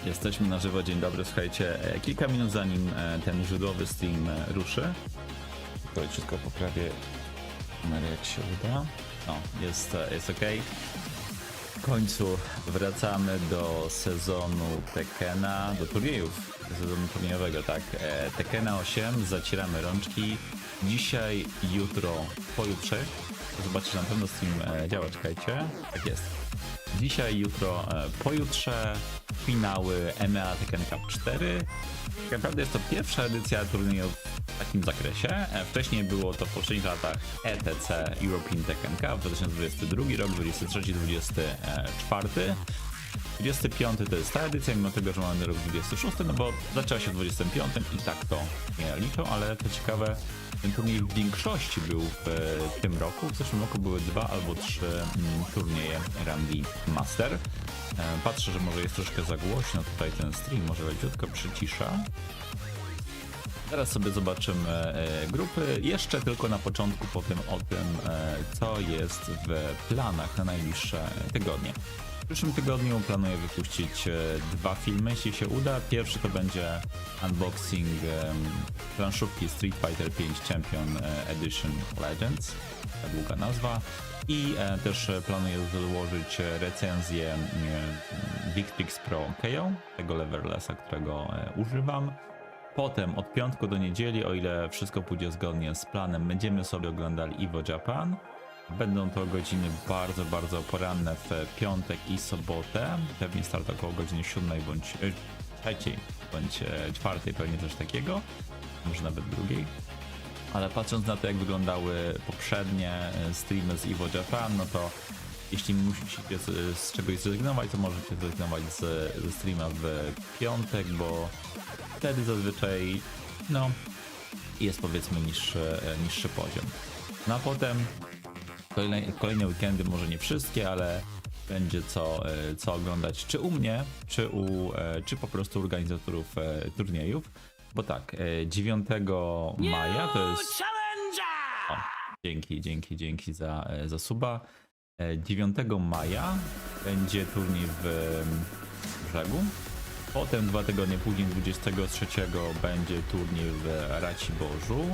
Jesteśmy na żywo, dzień dobry, słuchajcie, kilka minut zanim ten źródłowy stream ruszy. To wszystko poprawię, jak się uda. No, jest ok. W końcu wracamy do sezonu Tekkena, do turniejów, sezonu turniejowego, tak. Tekkena 8, zacieramy rączki. Dzisiaj, jutro, pojutrze. Zobaczycie, na pewno stream działa, czekajcie. Tak jest. Dzisiaj, jutro, pojutrze finały EMEA Tekken Cup 4. Tak naprawdę jest to pierwsza edycja turnieju w takim zakresie. Wcześniej było to w poprzednich latach ETC European Tekken Cup 2022 rok, 23-24. 25 to jest ta edycja, mimo tego, że mamy rok 26, no bo zaczęła się w 25 i tak to nie liczą, ale to ciekawe, ten turniej w większości był w tym roku. W zeszłym roku były 2 albo 3 turnieje rangi Master. Patrzę, że może jest troszkę za głośno tutaj ten stream, może leciutko przycisza. Teraz sobie zobaczymy grupy. Jeszcze tylko na początku powiem o tym, co jest w planach na najbliższe tygodnie. W przyszłym tygodniu planuję wypuścić 2 filmy, jeśli się uda. Pierwszy to będzie unboxing planszówki Street Fighter 5 Champion Edition Legends, ta długa nazwa. I też planuję złożyć recenzję Victrix Pro KO, tego leverlessa, którego używam. Potem od piątku do niedzieli, o ile wszystko pójdzie zgodnie z planem, będziemy sobie oglądali Evo Japan. Będą to godziny bardzo poranne w piątek i sobotę. Pewnie start około godziny 7 bądź 3 bądź 4, pewnie coś takiego. Może nawet 2. Ale patrząc na to, jak wyglądały poprzednie streamy z Evo Japan, no to jeśli musicie z czegoś zrezygnować, to możecie zrezygnować ze streama w piątek, bo wtedy zazwyczaj no jest, powiedzmy, niższy poziom. No a potem kolejne weekendy, może nie wszystkie, ale będzie co oglądać, czy u mnie, czy po prostu organizatorów turniejów. Bo tak, 9 maja to jest... O, dzięki za suba. 9 maja będzie turniej w Brzegu. Potem 2 tygodnie później, 23 będzie turniej w Raciborzu.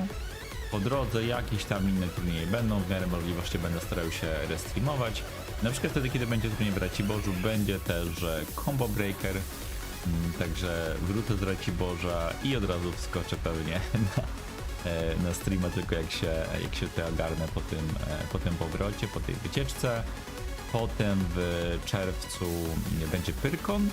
Po drodze jakieś tam inne turnieje będą, w miarę możliwości będę starał się restreamować. Na przykład wtedy, kiedy będzie turniej w Raciborzu, będzie też Combo Breaker. Także wrócę z Raciborza i od razu wskoczę pewnie na streama, tylko jak się to ogarnę po tym powrocie, po tej wycieczce. Potem w czerwcu będzie Pyrkon,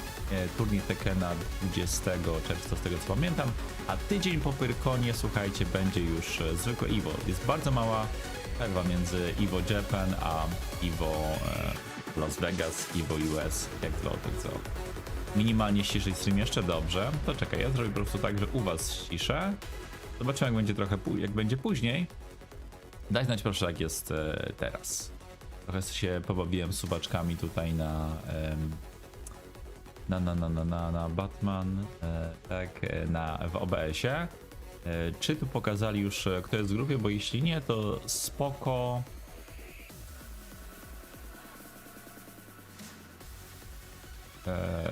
turniej Tekkena 20 czerwca, z tego co pamiętam, a tydzień po Pyrkonie, słuchajcie, będzie już zwykłe Evo. Jest bardzo mała przerwa między Evo Japan a Evo Las Vegas, Evo US, jak to co. Minimalnie ściszej stream jeszcze dobrze, to czekaj, ja zrobię po prostu tak, że u was ściszę. Zobaczymy, jak będzie jak będzie później. Daj znać proszę, jak jest teraz. Trochę się pobawiłem subaczkami tutaj na Batman, tak, w OBS-ie. Czy tu pokazali już, kto jest w grupie, bo jeśli nie, to spoko.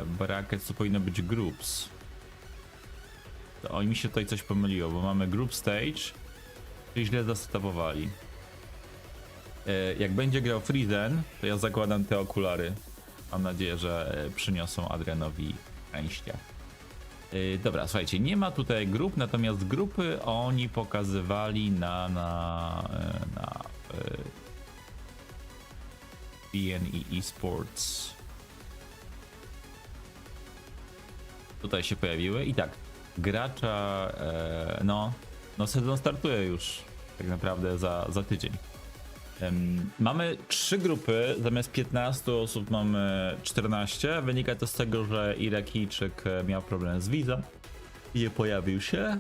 Brackets to powinno być groups. To mi się tutaj coś pomyliło, bo mamy group stage, czyli źle zasetapowali. Jak będzie grał Frieden, to ja zakładam te okulary. Mam nadzieję, że przyniosą Adrianowi szczęście. Dobra, słuchajcie, nie ma tutaj grup, natomiast grupy oni pokazywali na BNE Esports. Tutaj się pojawiły i tak, gracza, no sezon startuje już tak naprawdę za tydzień. Mamy 3 grupy, zamiast 15 osób mamy 14. Wynika to z tego, że Irakijczyk miał problem z vizą i nie pojawił się.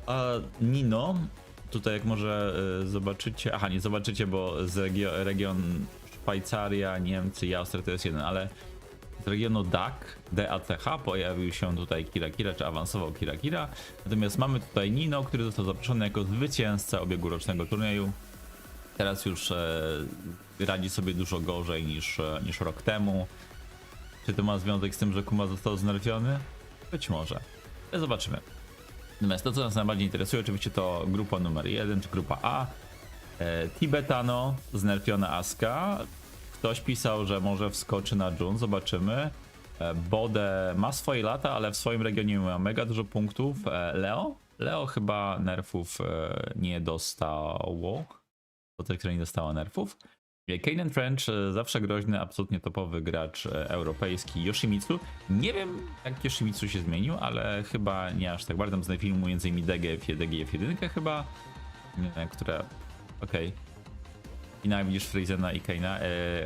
A Nino, tutaj jak może zobaczycie, nie zobaczycie, bo z region Szwajcaria, Niemcy i Austria to jest jeden, ale z regionu DACH pojawił się tutaj Kira, czy awansował Kira. Natomiast mamy tutaj Nino, który został zaproszony jako zwycięzca ubiegłorocznego turnieju. Teraz już radzi sobie dużo gorzej niż rok temu. Czy to ma związek z tym, że Kuma został znerfiony? Być może. Zobaczymy. Natomiast to, co nas najbardziej interesuje, oczywiście to grupa numer 1, czy grupa A. Tibetano, znerfiona Asuka. Ktoś pisał, że może wskoczy na Jun, zobaczymy. Bode ma swoje lata, ale w swoim regionie ma mega dużo punktów. Leo chyba nerfów nie dostało. To tej, która nie dostała nerfów. Kaden French, zawsze groźny, absolutnie topowy gracz europejski. Yoshimitsu. Nie wiem, jak Yoshimitsu się zmienił, ale chyba nie aż tak bardzo. Tam z filmu między innymi DGF1 chyba, która... Okej. I nawet widzisz Frizena i Kane'a.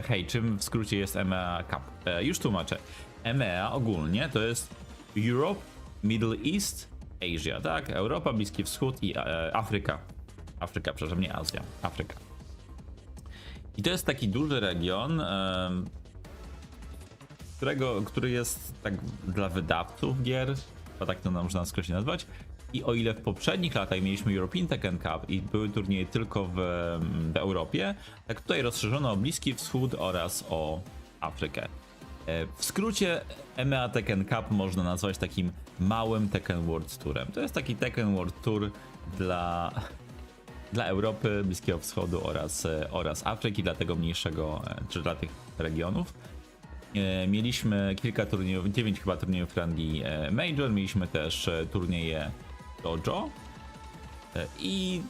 Hej, czym w skrócie jest EMEA Cup? Już tłumaczę. EMEA ogólnie to jest Europe, Middle East, Asia, tak? Europa, Bliski Wschód i Afryka. Afryka, przepraszam, nie Azja. Afryka. I to jest taki duży region, który jest tak dla wydawców gier, bo tak to można skrócie nazwać. I o ile w poprzednich latach mieliśmy European Tekken Cup i były turnieje tylko w Europie, tak tutaj rozszerzono o Bliski Wschód oraz o Afrykę. W skrócie EMEA Tekken Cup można nazwać takim małym Tekken World Tourem. To jest taki Tekken World Tour dla Europy, Bliskiego Wschodu oraz Afryki, dla tego mniejszego, czy dla tych regionów. Mieliśmy kilka turniejów, 9 chyba turniejów w rangi Major, mieliśmy też turnieje Dojo i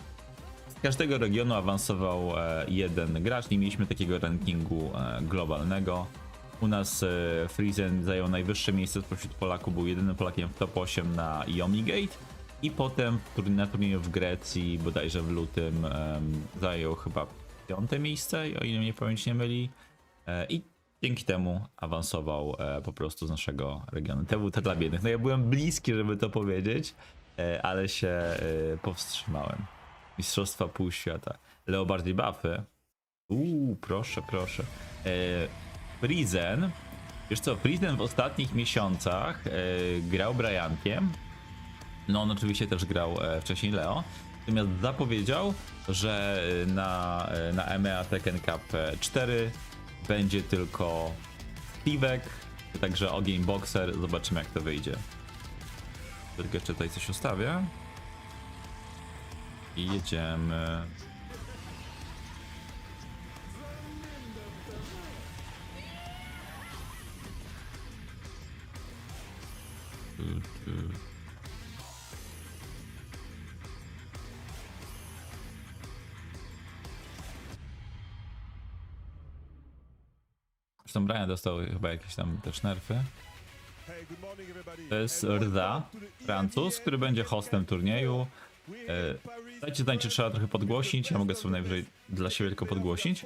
z każdego regionu awansował jeden gracz, nie mieliśmy takiego rankingu globalnego. U nas Frizen zajął najwyższe miejsce spośród Polaków, był jedynym Polakiem w top 8 na Yomigate i potem na turnieju w Grecji, bodajże w lutym, zajął chyba 5. miejsce, o ile mnie pamięć nie myli, i dzięki temu awansował po prostu z naszego regionu. To był dla biednych. No ja byłem bliski, żeby to powiedzieć, ale się powstrzymałem. Mistrzostwa Półświata. Leo bardziej buffy. Proszę, proszę. Frizen. Wiesz co, Frizen w ostatnich miesiącach grał Briankiem. No on oczywiście też grał wcześniej Leo. Natomiast zapowiedział, że na EMEA Tekken Cup 4 będzie tylko Steve'ek, także ogień Boxer. Zobaczymy, jak to wyjdzie. Tylko jeszcze tutaj coś ustawię. I jedziemy. Zresztą Brian dostał chyba jakieś tam też nerfy. To jest Rza, Francuz, który będzie hostem turnieju. Dajcie znać, czy trzeba trochę podgłosić. Ja mogę sobie najwyżej dla siebie tylko podgłosić.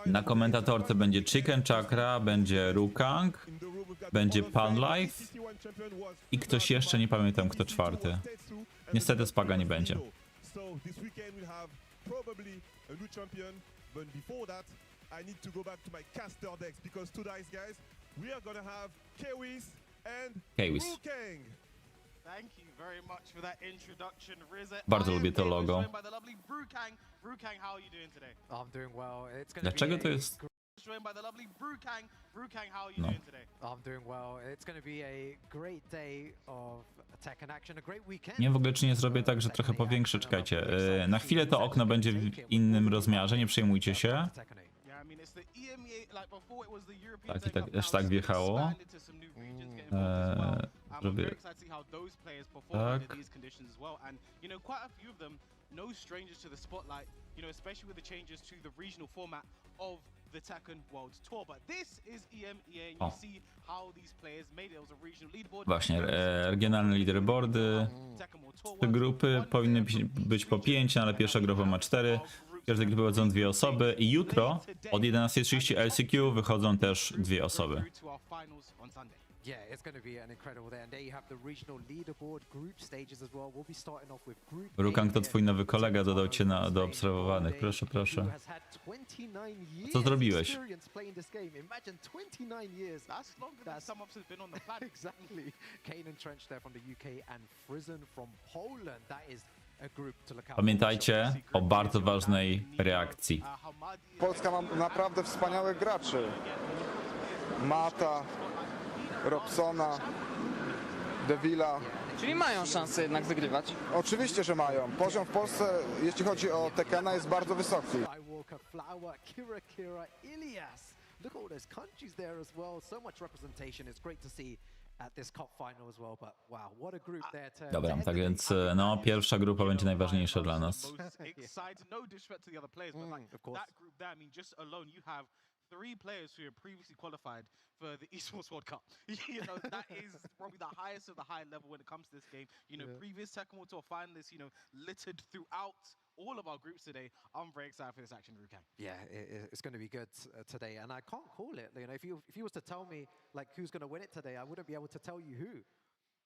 Na komentatorce będzie Chicken Chakra, będzie Rukang, będzie Panlife i ktoś jeszcze, nie pamiętam kto czwarty. Niestety Spaga nie będzie. I need to go back to my caster decks because tonight, guys, we are gonna have Kewis and Rukang. Thank you very much for that introduction, Rizza. Bardzo lubię to logo. Rukang, how are you doing today? I'm doing well. It's gonna Dlaczego to jest? No. Nie, w ogóle czy nie zrobię tak, że trochę powiększę, czekajcie. Na chwilę to okno będzie w innym rozmiarze, nie przejmujcie się. Tak, i tak, aż tak wjechało. Żeby... Tak. No strangers to the spotlight, you know, especially with the changes to the regional format of the Tekken World Tour. But this is EMEA and you see how these players made it. It was a regional leaderboard. Właśnie, regionalne leaderboardy. Te grupy powinny być po 5, ale pierwsza grupa ma 4. W każdej grupie wychodzą 2 osoby i jutro od 11:30 LCQ wychodzą też 2 osoby. Yeah, it's going to be an incredible day. And there you have the regional leaderboard group stages as well. We'll be starting off with group A. Rukang to twój nowy kolega, dodał cię do obserwowanych. Proszę, proszę. Co zrobiłeś? Imagine 29 years. That's longer than some of us have been on the planet. Exactly. Kane Trench there from the UK and Frizen from Poland. That is a group to look out. Pamiętajcie o bardzo ważnej reakcji. Polska ma naprawdę wspaniałych graczy. Mata, Robsona, Devilla. Czyli mają szansę jednak wygrywać. Oczywiście, że mają. Poziom w Polsce, jeśli chodzi o Tekkena, jest bardzo wysoki. Look at all those countries there as well. So much representation. It's great to see at this cup final as well. But wow, what a group there to Dobra, end tak the więc day. no, pierwsza grupa będzie najważniejsza dla nas. No disrespect to the other players, but like of course. that group there, I mean, just alone you have 3 players who have previously qualified for the Esports World Cup. You know, that is probably the highest of the high level when it comes to this game. You know, previous Tekken World Tour finalists, you know, littered throughout all of our groups today. I'm very excited for this action, Rukan. Yeah, it's going to be good today, and I can't call it. You know, if you was to tell me like who's going to win it today, I wouldn't be able to tell you who.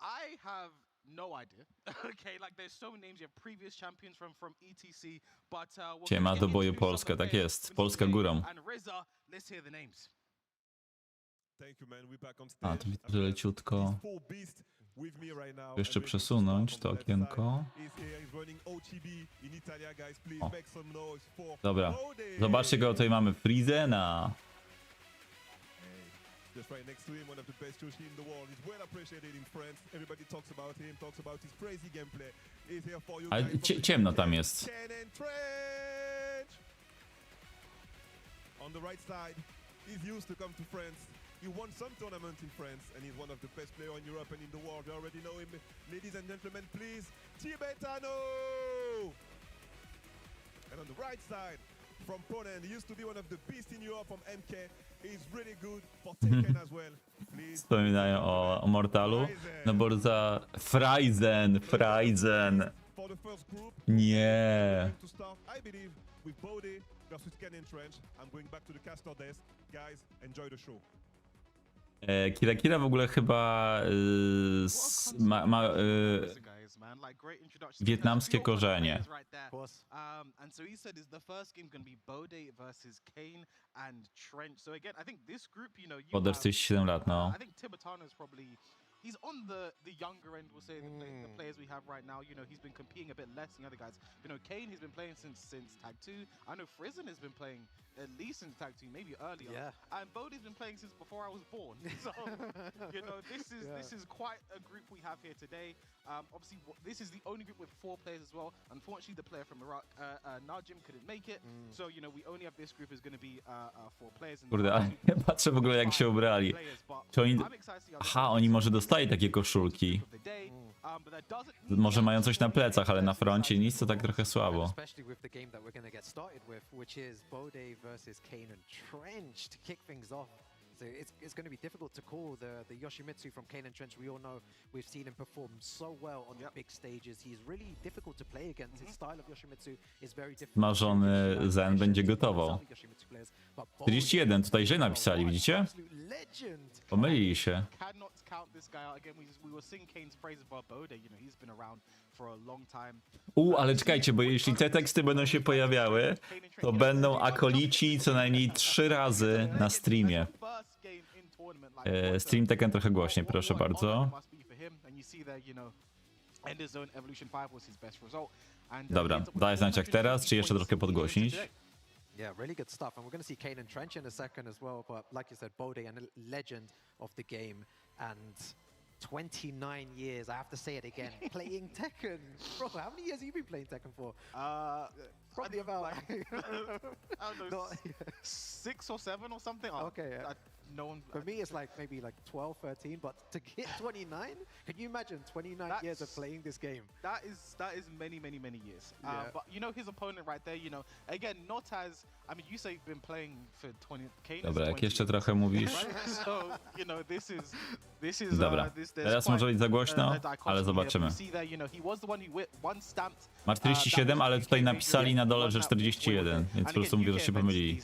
I have no idea. Okay, like there's so many names. You have previous champions from ETC, but Siema do boju Polska, tak jest. Polska górą. And Reza, let's hear the names. A, to widzę, że leciutko. Jeszcze przesunąć to okienko. O. Dobra, zobaczcie go, tutaj mamy Frizena. Just right next to him, one of the best Yoshi in the world. He's well appreciated in France. Everybody talks about him, talks about his crazy gameplay. He's here for you. Ale ciemno tam jest. On the right side, he's used to come to France. He won some tournaments in France, and he's one of the best players in Europe and in the world. You already know him. Ladies and gentlemen, please, Tibetano! And on the right side, from Poland, he used to be one of the beasts in Europe from MK. He's really good for Tekken as well. Please. Wspominają o Mortalu. No bo za Frizen. For the first group, Nie. to start, I believe, with Bode versus Ken and Trench. I'm going back to the caster desk. Guys, enjoy the show. Kira w ogóle chyba ma wietnamskie korzenie. And so he said is the first game going to be Bode versus Kane and Trench. So again, I think this group, you know, you Poder have, 47 lat, no. I think Tibetano is probably he's on the younger end, we'll say, the players we have right now. You know, he's been competing a bit less than the other guys. You know, Kane, he's been playing since Tag 2. I know Frizen has been playing at least since Tag 2, maybe earlier. Yeah. And Bodie's been playing since before I was born. So, you know, this is quite a group we have here today. Obviously, this is the only group with 4 players as well. Unfortunately, the player from Iraq, Najim, couldn't make it. So, you know, we only have this group is going to be 4 players. Kurde, ale ja patrzę w ogóle jak się ubrali. Czy oni... Aha, oni może dostali takie koszulki. Może mają coś na plecach, ale na froncie nic, to tak trochę słabo. Especially with the game that we're going to get started with, which is Bode versus Kane and Trench to kick things off. So it's going to be difficult to call the Yoshimitsu from Kane and Trench. We all know we've seen him perform so well on the big stages. He's really difficult to play against. His style of Yoshimitsu is very different. Marzony Zen będzie gotował. 41, tutaj źle napisali, widzicie? Pomylili się. Ale czekajcie, bo jeśli te teksty będą się pojawiały, to będą akolici co najmniej 3 razy na streamie. Stream Tekken trochę głośniej, proszę bardzo. Dobra, daj znać jak teraz, czy jeszcze trochę podgłośnić. Yeah, really good stuff. And we're going to see Kane and Trench in a second as well. But like you said, Bode, a legend of the game. And 29 years, I have to say it again, playing Tekken. Bro, how many years have you been playing Tekken for? Probably about... I don't know, 6 or 7 or something. Okay, yeah. No one, for me, it's like maybe like 12, 13, but to get 29, can you imagine 29 years of playing this game? That is many years. Yeah. But you know his opponent right there, you know, again, not as, I mean, you say you've been playing for 20, Kane Dobra, is jak 20 jeszcze trochę mówisz. So, you know, this is Dobra, teraz może być za głośno, ale zobaczymy. Ma 47, ale tutaj napisali na dole, że 41, więc po prostu mówię, że się pomylili.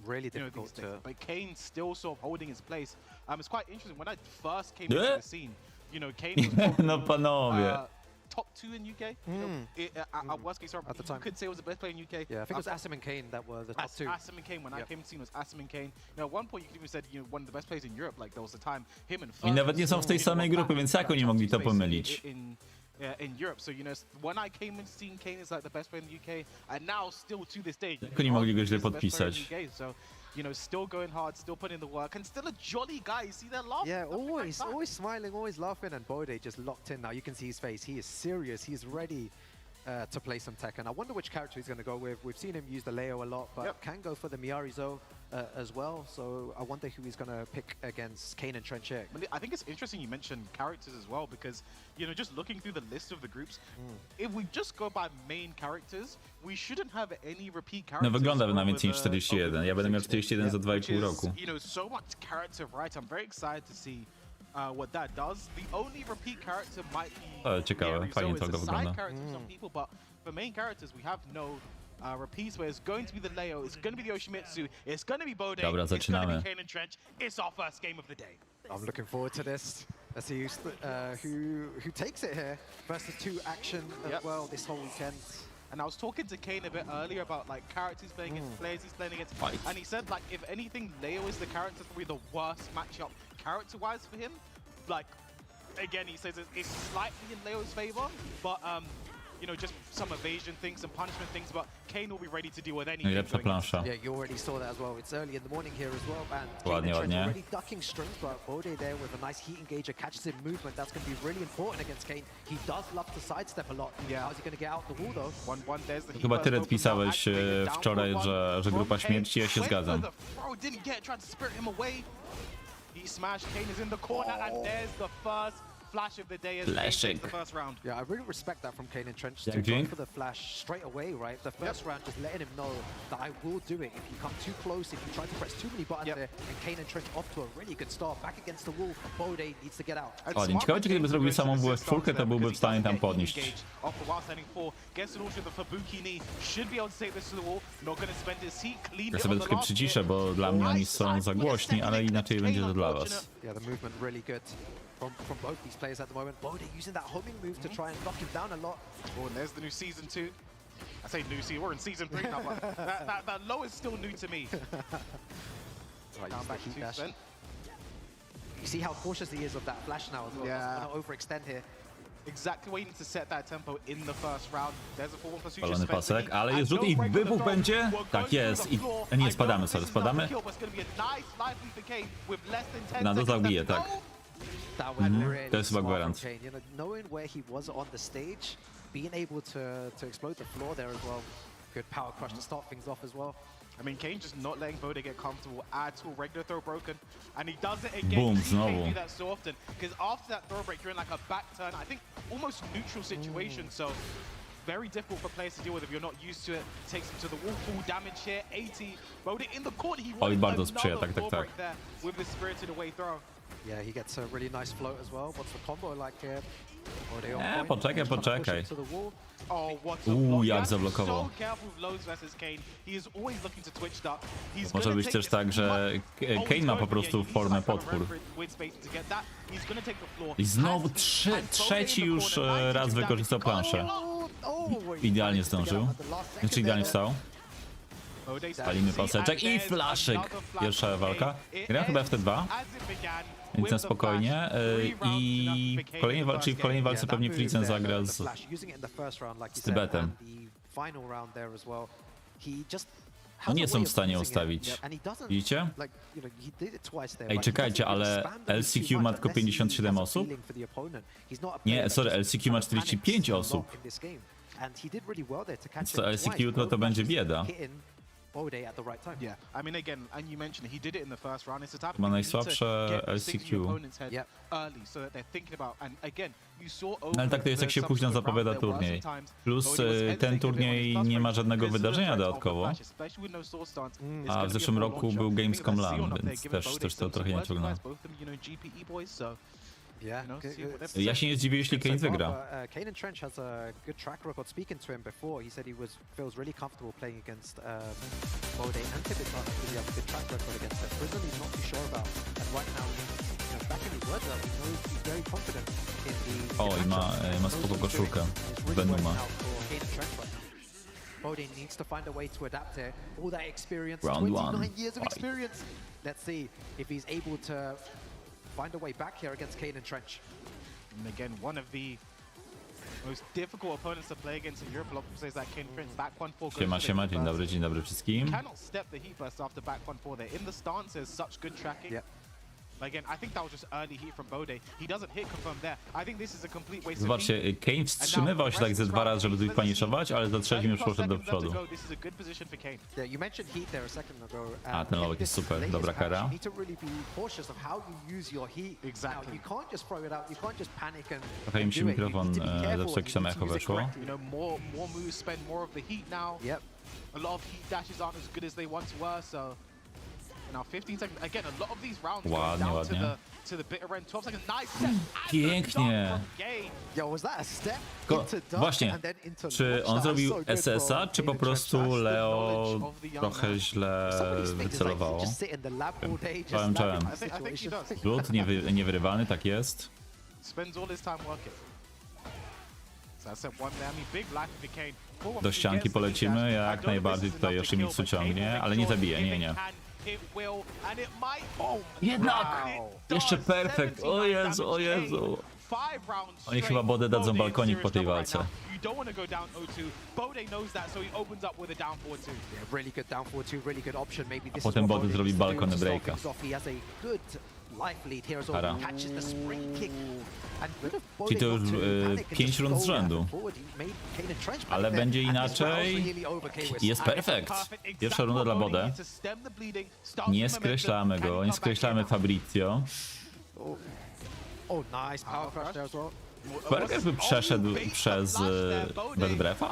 Really difficult to... But Kane still sort of holding his place. It's quite interesting. When I first came into the scene, you know, Kane was probably, No panowie. top 2 in UK. You know, at worst case, At the time. you could say it was the best player in UK. Yeah, I think it was Asim and Kane that were the top 2. Asim and Kane, when I came to scene, was Asim and Kane. You know, at one point you could even said, you know, one of the best players in Europe. Like there was a time him and Oni nawet nie są w tej samej grupie, więc jak oni mogli to pomylić? In Europe, so you know, when I came into seeing Kane is like the best player in the UK, and now still to this day, Jak oni mogli go źle podpisać? So, you know, still going hard, still putting in the work, and still a jolly guy. You see that laugh? Yeah, Nothing like always, that. always smiling, always laughing, and Bode just locked in. Now you can see his face. He is serious. He's ready to play some Tekken. I wonder which character he's going to go with. We've seen him use the Leo a lot, but can go for the Miyarizo as well. So I wonder who he's going to pick against Kane and Trench here. But I think it's interesting you mentioned characters as well, because, you know, just looking through the list of the groups, if we just go by main characters, we shouldn't have any repeat No characters. wygląda na over więcej niż the- 41. over Ja będę miał the 41 za which 2,5 is, roku. You know, so much character, right? I'm very excited to see what that does. The only repeat character might be Ale ciekawe, Miyari, fajnie so to it's a wygląda. side character for some people, but for main characters, we have no repeats, where it's going to be the Leo, it's going to be the Yoshimitsu, it's going to be Bode, Dobra, it's going to zaczynamy. be Kane and Trench. It's our first game of the day. I'm looking forward to this. Let's see who takes it here. Versus 2 action as well this whole weekend. And I was talking to Kane a bit earlier about like characters playing against players he's playing against, Fight. and he said like if anything, Leo is the character probably the worst matchup character-wise for him. Like again, he says it's slightly in Leo's favor, but you know, just some evasion things, some punishment things. But Kane will be ready to deal with anything. Najlepsza plansza. Yeah, you already saw that as well. It's early in the morning here as well, and Ładnie, Kane and Trent ładnie. already ducking strings, but Bode there with a nice heat engager catches in movement. That's going to be really important against Kane. He does love to sidestep a lot. Yeah. How's he going to get out the wall though? One, there's the Chyba heat Tyret burst pisałeś open now, wczoraj, activated że down grupa from Kane. śmierci, ja się Went for zgadzam. the throw, didn't get, tried to spirit him away. He smashed, Kane is in the corner, and there's the first flash of the day as Kane takes Flashing. the first round. Yeah, I really respect that from Kane and Trench Jak to go dźwięk? for the flash straight away, right? The first round, just letting him know that I will do it. If you come too close, if you try to press too many buttons there, and Kane and Trench off to a really good start, back against the wall, Bode needs to get out. Ładnie. Ciekawe, czy gdyby zrobił samą WF4, to byłby w stanie tam podnieść. Ja sobie troszkę przyciszę, bo dla mnie oni są za głośni, ale inaczej będzie to dla was. Yeah, the movement really good from both these players at the moment. Bode using that homing move to try and knock him down a lot. Oh, and there's the new season 2. I say new season, we're in season 3 now, but that low is still new to me. Right, Down use back the to heat dash. 2%. You see how cautious he is of that flash now as well. Yeah. Doesn't want to overextend here. Exactly waiting to set that tempo in the first round. There's a 4-1 plus Palony pasek, ale jest rzut i wybuch będzie. Tak jest. Nie, spadamy, sorry, spadamy. Na to zabije, tak. That went really To jest chyba smart from gwarant. Kane. You know, knowing where he was on the stage, being able to explode the floor there as well. Good power crush to start things off as well. I mean, Kane just not letting Bode get comfortable at all. Regular throw broken, and he does it again. Boom, You see Kane znowu. do that so often, because after that throw break, you're in like a back turn, I think almost neutral situation, so very difficult for players to deal with if you're not used to it. Takes him to the wall, full damage here, 80. Bode in the corner, he Oj, wanted bardzo sprzyja, another tak, tak, floor tak. break there with the spirited away throw. Yeah, he gets a really nice float as well. What's the combo like here? Bode on point. poczekaj, Just trying to push poczekaj. him to the wall. Oh, what a Uuu, block. jak You have to be zablokował. So careful with lows versus Kane. He is always looking to twitch that. He's Może gonna być take też this tak, że much- Kane ma po Oh, he's prostu going, yeah, formę he's like potwór. with space to get that. He's gonna take the floor. I znowu Has- trzeci and Bode in the już corner, raz 90 wykorzystał damage. planszę. Idealnie zdążył. Znaczy idealnie wstał. Bode Palimy paseczek i flaszek. Pierwsza walka. Gra chyba FT2. Więc na spokojnie. I w kolejnej walce, Yeah, that pewnie move Fritzen there, zagra the z... flash, using it in the first round, like you z said, Tybetem. and the final round there as well. He just has No nie a są way w of stanie using it, ustawić. and he doesn't, Widzicie? like, you know, he did it twice there, Ej, but he czekajcie, doesn't really ale spam the move LCQ too ma much tylko unless he 57 has a osób? feeling for the opponent. He's not a Nie, player that sorry, just LCQ ma panics 45 a lot osób. in this game. And he did really well there to catch Co him LCQ twice, to both będzie flashes bieda. hitting Bode at the right time. Yeah, I mean again, and you mentioned he did it in the first round. It's the type of Ma thing you need to najsłabsze get things in your LCQ. opponent's head Yep. early, so that they're thinking about. And again, you saw No ale tak to jest, jak się późno zapowiada turniej. Plus ten turniej nie ma żadnego wydarzenia dodatkowo. A w zeszłym roku był Gamescom LAN, więc też to trochę nie ciągnęło. Yeah, Ja się nie zdziwię, jeśli Kane wygra. Kane and Trench has a good track record. Speaking to him before, he said he feels really comfortable playing against Bode and Tibetan. He has a good track record against them. Prison he's not too sure about. And right now, he's back in his words out. He knows he's very confident in the O, i ma spoko koszulkę Venuma. Bode needs to find a way to adapt here. All that experience, Round 29 one. years of Fight. experience. Let's see if he's able to find a way back here against Kane and Trench. And again, one of the most difficult opponents to play against in Europe. A lot of people say that Kane Prince back 1-4 goes Siema, for the siema, heat dzień dobry burst. wszystkim. Cannot step the heat burst after back 1-4 there. In the stance, there's such good tracking. Yep. But again, I think that was just early heat from Bode. He doesn't hit confirm there. I think this is a complete waste of Zobaczcie, heat. Kane wstrzymywał się tak ze 2 razy, żeby tu ich paniszować, ale za trzecim już poszedł do przodu. This is a good position for Kane. Yeah, you mentioned heat there a second ago. A, ten lowek jest super, Latest dobra patch, kara. You need to really be cautious of how you use your heat. Exactly. Now, you can't just throw it out. You can't just panic and Trochę im się do it. You mikrofon need to be careful zepsuł, jakieś tam and echo use it weszło. correctly. You know, more moves spend more of the heat now. Yep. A lot of heat dashes aren't as good as they once were, so now 15 seconds. Again, a lot of these rounds go Ładnie, down ładnie. to the bitter end. 12 seconds, nice step. and the Pięknie. dunk from Gay. Yo, was that a step Ko- into dunk właśnie, and then into czy launch? on That zrobił was so good SS-a, from czy po Kane prostu Trent. Leo trochę źle Some of these things is like wycelowało? you just sit in the lab all day, just Czołem, czołem. labbing I think he situations. does. Rzut niewyrywany, tak jest. Spends all his time working. So I said one there. I mean, big life for Kane. Full Do off, ścianki he gets the polecimy, dash. I jak don't najbardziej know if tutaj this is enough Yoshimitsu to kill, but Kane ciągnie, will ale make nie sure zabije, if nie, it nie. can, it will, and it might. Oh, Jednak! it Jeszcze does. perfekt, o 79 Jezu, o damage. Jezu. Kane, 5 rounds Oni straight. chyba Bode dadzą Bode in balkonik po serious tej trouble right walce. now. You don't want to go down 0-2. Bode knows that, so he opens up with a down 4-2. Yeah, really good down forward two, really good option. Maybe this potem is what Bode zrobi needs to do balkon to start breaka. things off. He has a good life lead here as well. Kara. Catches the spring kick. And with Bode Czyli to już, not to panic and 5 just rund go z rzędu. forward, he made Kane and Trench Ale back there. będzie And this inaczej. round's really over. Kane was Jest perfekt. Pierwsza runda dla Bode. Nie skreślamy go, nie skreślamy Fabrizio. Oh, nice power crush there as well. Berg jakby przeszedł przez bez brefa.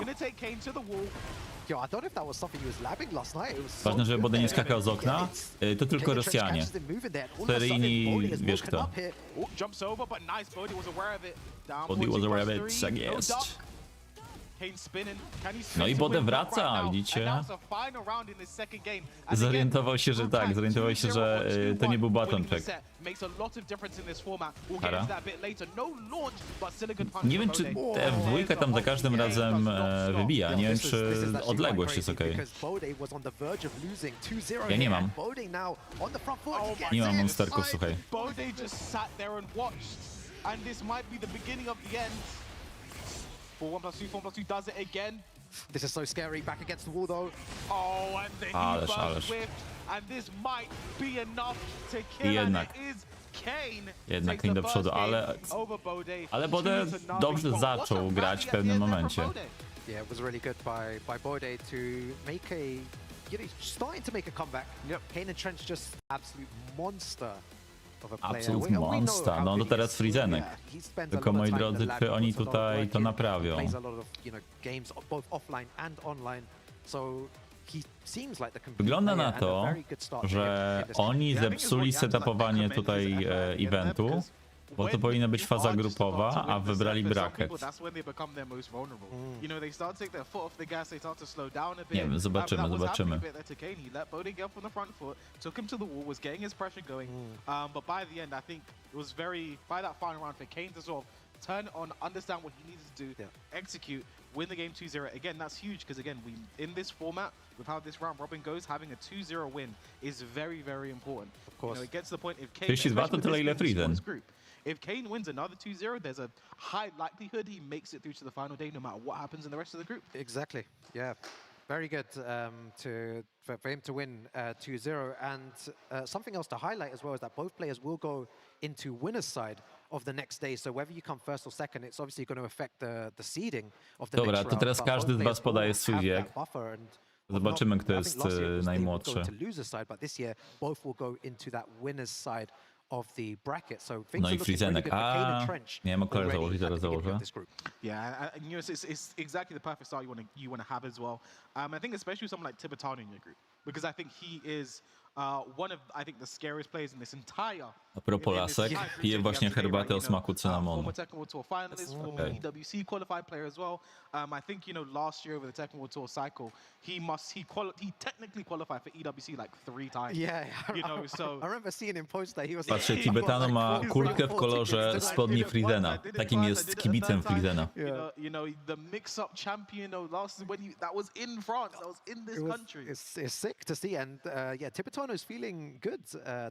Yo, I don't know if that was something he was labbing last night. It was so Ważne, żeby good Bode nie there. skakał z okna. To tylko Kane and Trench Rosjanie. catches him moving there. All of a sudden, Seryjni, Bode has wiesz woken kto. up here. Jumps over, but nice. Bode was aware of it. Down Bode was aware of it, 42+3, tak no jest. duck. Kane spinning. Can he spin No i to Bode win the cup wraca, right now? widzicie? And that's a final round in this second game. And Zorientował się, że again, tak, zorientował się, że to nie był baton winning the check. set makes a lot of difference in this format. We'll get Kara. into that a bit later. No launch, but still a good punch Nie from wiem, czy Bode. F2 tam za każdym razem wybija. Nie wiem, czy odległość jest okej. Ja nie mam. Nie mam monsterków, słuchaj. Bode just sat there and watched. And this might be the beginning of the end. 4-1+2, 4+2 does it again. This is so scary. Back against the wall though. Oh, and the Ależ, he ależ. whiff. And this might be enough to kill. Jednak. And it is Kane. Jednak takes Kane the do przodu, first game ale- over Bode. ale Bode 2-0. dobrze What a zaczął grać rally w at pewnym the end there momencie. from Bode. Yeah, it was really good by Bode to make a, you know, starting to make a comeback. Yep. Kane and Trench just absolute monster of a player. Absolute We know monster. how No to good he teraz is. Frizenek. Yeah, he spends Tylko, a lot moi of time in drodzy, the lab, czy oni puts a lot of tutaj work to in, naprawią? Plays a lot of, you know, games both offline and online. So he seems like the complete Wygląda player na and to, a very good start że in this game. oni Yeah, I think it's zepsuli what Jan's setupowanie like tutaj recommended is FIA eventu, because bo to when powinna być you faza are just about grupowa, to win a the wybrali set, for some bracket. people, that's when they become their most vulnerable. You know, they start to take their foot off the gas, they start to slow down a bit. Nie wiem, zobaczymy, That was zobaczymy. happening a bit there to Kane. He let Bode get up on the front foot, took him to the wall, was getting his pressure going. But by the end, I think it was by that final round for Kane to sort of turn it on, understand what he needed to do, Yeah. execute, win the game 2-0. Again, that's huge because again, in this format, with how this round robin goes, having a 2-0 win is very, very important. Of course. You know, it gets to the point if Kane, 32 especially with to this tyle, ile being the Frieden. smallest group, if Kane wins another 2-0, there's a high likelihood he makes it through to the final day, no matter what happens in the rest of the group. Exactly. Yeah. Very good for him to win 2-0. And something else to highlight as well is that both players will go into winner's side of the next day. So whether you come first or second, it's obviously going to affect the seeding of the Dobra, next to round. teraz But każdy both z was players podaje will swój have wiek. that buffer and Zobaczymy, not- kto I jest think last year it was they would go najmłodszy. to loser's side, but this year both will go into that winner's side of the bracket. So things No are i looking really Frizenek. good for Kane and A, Trench. nie wiem, okular already założyć, at zaraz the beginning założę. of this group. Yeah, and you know, it's exactly the perfect start you want to have as well. I think especially with someone like Tibetano in your group, because I think he is one of the scariest players in this entire. A propos lasek, piję właśnie herbatę o smaku cynamonu. Former Tekken World Tour finalist, former EWC qualified player as well. I think last year over the Tekken World Tour cycle, he technically qualified for EWC like 3 times. Yeah, You know, so I remember seeing him post that he was. Patrzcie, Tibetano ma kurtkę w kolorze spodni Frizena. Takim jest kibicem Frizena. you know the mix-up champion. Last when that was in France, that was in this country. It's sick to see, and yeah, Tibetano Tibetano's feeling good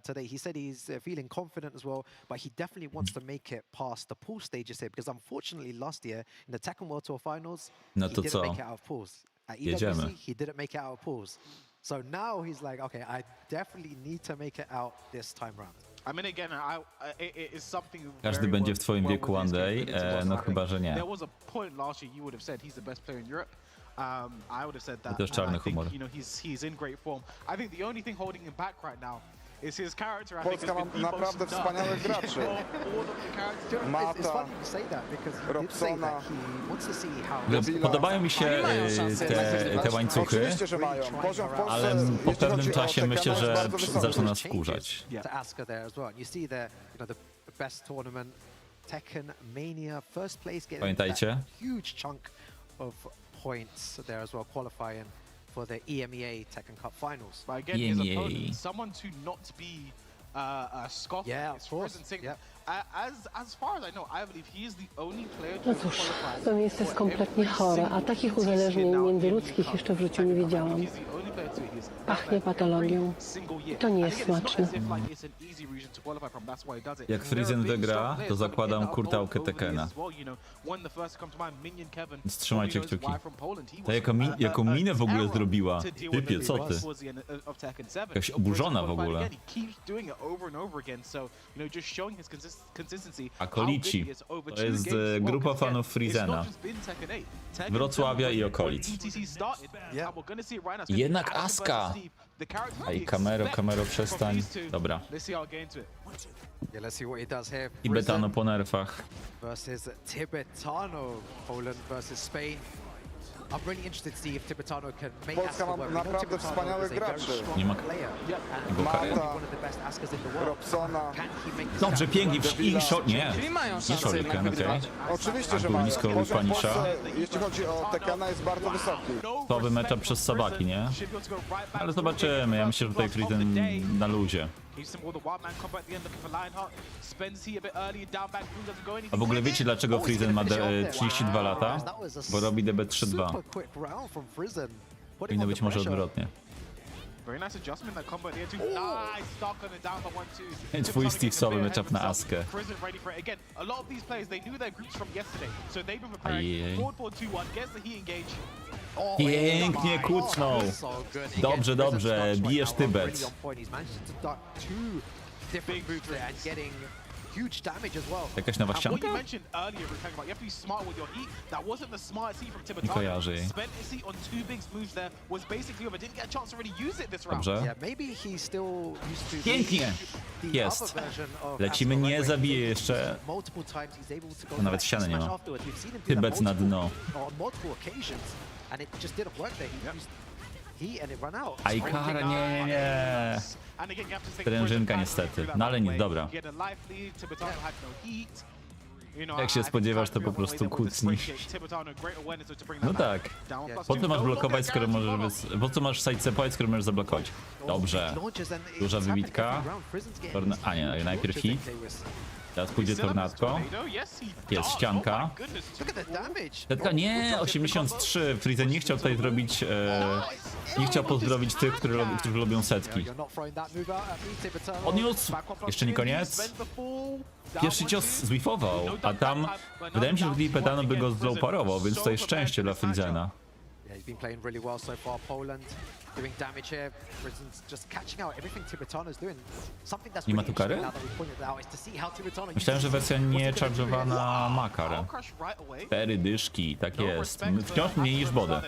today. He said he's feeling confident as well, but he definitely wants to make it past the pool stages here because unfortunately last year in the Tekken World Tour Finals, No he to didn't co? make it out of pools. At Jedziemy. EWC, he didn't make it out of pools. So now he's like, okay, I definitely need to make it out this time round. I mean, again, it is something. Każdy very będzie well- w twoim well wieku with one this game, day, really, to us. no I chyba, think że nie. There was a point last year you would have said he's the best player in Europe. I would have said that. To jest and I czarny think, humor. you know, he's in great form. I think the only thing holding him back right now is his character. I think Polska has ma been the naprawdę most wspaniałych graczy. all of the characters. It's Mata, funny you say that because he did say Robsona. that he wants to see how... Davila. Podobają mi się Oni mają szansę te łańcuchy, Oczywiście, że mają. Poziom w Polsce, ale po jeśli pewnym chodzi o czasie Tekkena, myślę, jest że bardzo wysoki. zaczną nas changes wkurzać. Yeah. to Asuka there as well. And you see the best tournament, Tekken Mania, first place getting Pamiętajcie? that huge chunk of points there as well, qualifying for the EMEA Tekken Cup finals. But again, his EMEA. opponent, someone to not be a scoff. Yeah, It's of course. Risen Singh. Yeah. As far as I know, I believe he is the only player to No have cóż, qualified to miejsce jest for kompletnie every chore, a single takich TCC uzależnień now in międzyludzkich the jeszcze w życiu Tekken nie Cup. widziałam. He's the only player to his Pachnie every patologią. single year. To nie And jest again, it's not smaczne. as if, like, it's an easy region to qualify from. That's why he does it. Jak There are Frizen big, wygra, strong to players zakładam coming in kurtałkę over the Tekkena. years as well, you know. One of the first to come to mind, Minion Kevin. Więc trzymajcie Nobody knows kciuki. why from Poland. He To was jaką minę w ogóle terror zrobiła? to deal Typie, with co the ty? towards the end of Tekken 7. Jakaś Of course, oburzona he w qualified ogóle. again. He keeps doing it over and over again. So, you know, just showing his consistency. Akolici. How good he is over To two jest, games as well, grupa 'cause again, fanów it's Frizena. not just been Tekken 8. Tekken Wrocławia 7 i when okolic. ETC started, Yeah. and we're gonna see it right now. It's gonna be Jednak Adam Asuka. versus Steve. The character Ej, we kamero, expect kamero, from przestań. these two. Dobra. Let's see how I get into it. Yeah, let's see what he does here. Tibetano po nerfach. Versus Tibetano, Poland versus Spain. I'm really interested to see if Tibetano can make Polska Asuka ma work. We know naprawdę Tibetano wspaniałych is a very graczy. strong Nie ma- player. Jego Mata. kariera. One of the best Askas in the world. Robsona. Can he make this Dobrze, happen? pięknie. I short, nie. Czyli mają Nie szansę jednak shuriken, okej. wygrywać. Oczywiście, że Był mają. blisko Poziom w Punisha. Polsce, jeśli chodzi o Tekkena, jest bardzo wysoki. Towy matchup przez Sabaki, nie? Ale zobaczymy. Ja myślę, że tutaj Frizen na luzie. A w ogóle wiecie, dlaczego Frizen ma 32 lata? Bo robi DB3-2. Super quick round from Frizen. Putting Powinno on być the może pressure. odwrotnie. Very nice adjustment, that combo there too. Nice, stuck on it down by 1-2. Twój Steve'sowy matchup na Askę. Frizen ready for it. Again, a lot of these players, they knew their groups from yesterday. So they've been preparing. Ajej. Forward 4-2-1, gets the heat engage. Pięknie kucnął. So good. Again, Dobrze, Frizen's dobrze. stocks right Bijesz now are Tybet. really on point. He's managed to duck two different moves there and getting huge damage as well. Jakaś nowa And what you ścianka? mentioned earlier, we were talking about you have to be smart with your heat. That wasn't the smart seat from Nie Tibetano. kojarzy jej. Spent his heat on two big moves there, was basically over. Didn't get a chance to really use it this round. Dobrze. Yeah, maybe he's still used to Pięknie. the Jest. other version of Lecimy, Asuka, nie right, where zabije he jeszcze. multiple times he's able to go A nawet for that ściany nie smash ma. afterwards. We've seen him do Tybet that na dno. on multiple occasions, and it just didn't work there. He used heat and it ran out. Ajkara, nie. And again, you have to stay Sprężynka focused niestety. through that No ale one nic, way. dobra. You get a life lead, Tibetano had no heat. You know, Jak się I think spodziewasz, to trying po to figure out prostu a way that with the kucnij. sprint kick, Tibetano, great awareness to bring No that back. tak. Down plus Po two. co masz No blokować, longer skoro guaranteed możesz... follow. Po co masz sidestepować, skoro możesz zablokować? Dobrze. Duża wybitka. A nie, najpierw hit. Teraz pójdzie tornadko. Jest ścianka. Look at the damage. Setka nie, 83. Frizen nie chciał tutaj zrobić... nie chciał pozdrowić tych, którzy lubią setki. You're not throwing that move out at me, Tibetano. Odniósł. Jeszcze nie koniec. Pierwszy cios zwifował, a tam... Wydaje mi się, że Tibetano by go zloparował, więc to jest szczęście dla Frizena. Yeah, he's been playing really well so far. Poland doing damage here. Frizen's just catching out everything Tibetano's doing. Something that's Nie ma really tu kary? interesting now that we've pointed out is to see how Tibetano Myślałem, że wersja nie What's he gonna do here? charge'owana ma karę. 4 dyszki, tak jest. Wciąż mniej niż wodę.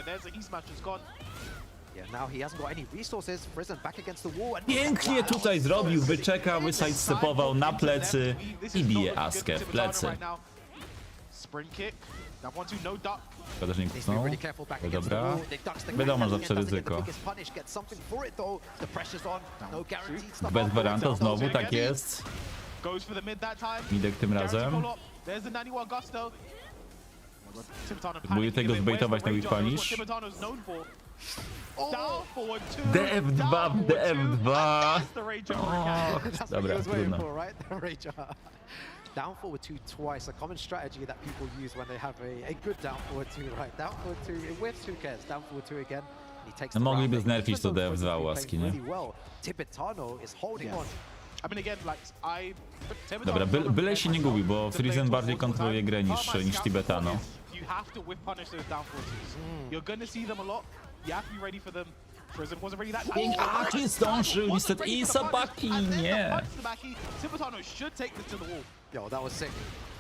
Yeah, now he hasn't got any resources. Frizen back against the wall. And Pięknie tutaj zrobił, wyczekał, wysidestepował na plecy i bije Askę w plecy. Szkoda, że nie Needs to be kucnął. really careful back against the Dobra. wall. They ducks the Wiadomo, cat że and zawsze doesn't get the ryzyko. biggest punish, gets something for it though. The pressure's on. No guaranteed stuff. Bez Baranta znowu, tak jest. Midek tym razem. Próbuje tego zbejtować na weak punish. DF2 w DF2. O, That's dobra, what he was waiting trudno. for, right? The rage. Down forward two twice, a common strategy that people use when they have a good down forward two, right? Down forward two, it whiffs, who cares? Down forward two again. No mogliby znerfić to DF2 łaski, nie? Tibetano is holding on. I mean, again, like, Dobra, byle się nie gubi, bo Frizen bardziej kontroluje grę niż Tibetano. You have to whip punish those down forces. You're gonna see them a lot. You have to be ready for them. Frizen wasn't really that. Nie zdążył niestety i Sabaki, nie. Tibetano should take this to the wall. Yo, that was sick.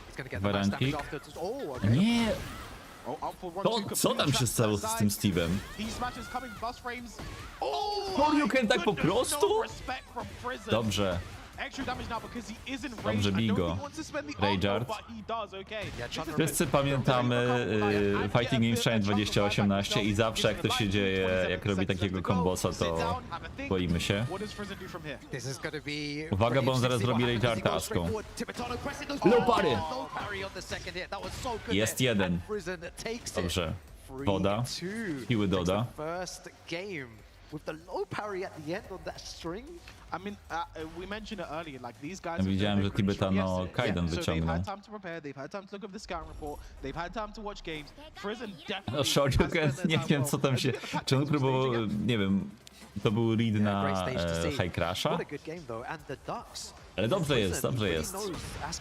He's gonna get the Varan nice damage kick. after. Oh, okay. Nie, Oh, up for one, to, two, co tam się stało z tym Steve'em? He smashes coming bus frames. Oh, Shoryuken tak po goodness, prostu? no respect from Frizen. Dobrze. Extra damage now because he isn't Dobrze, ranged. I don't Bigo. think he wants to spend the Rayjard. but he does, okay. Wszyscy pamiętamy Fighting Games Challenge 2018 i zawsze jak to się dzieje, jak robi takiego kombosa, to boimy się. What does Frizen do from here? This is gonna be Uwaga, bo on zaraz zrobi Rayjarda aską. Low parry. Jest jeden. Dobrze. Woda. Siły doda. First game with the low parry at the end on that string. I mean, we mentioned it earlier, like these guys. Ja widziałem, że Tibetano Yes, Kaiden so they've wyciągnął. had time to prepare, they've had time to look over the scouting report, they've had time to watch games. Frizen definitely. No Shoryuken, nie wiem co tam się... Czy on próbował, nie wiem, to był read na High Crasha? What a good game though, and the Ducks. Ale dobrze jest, dobrze jest.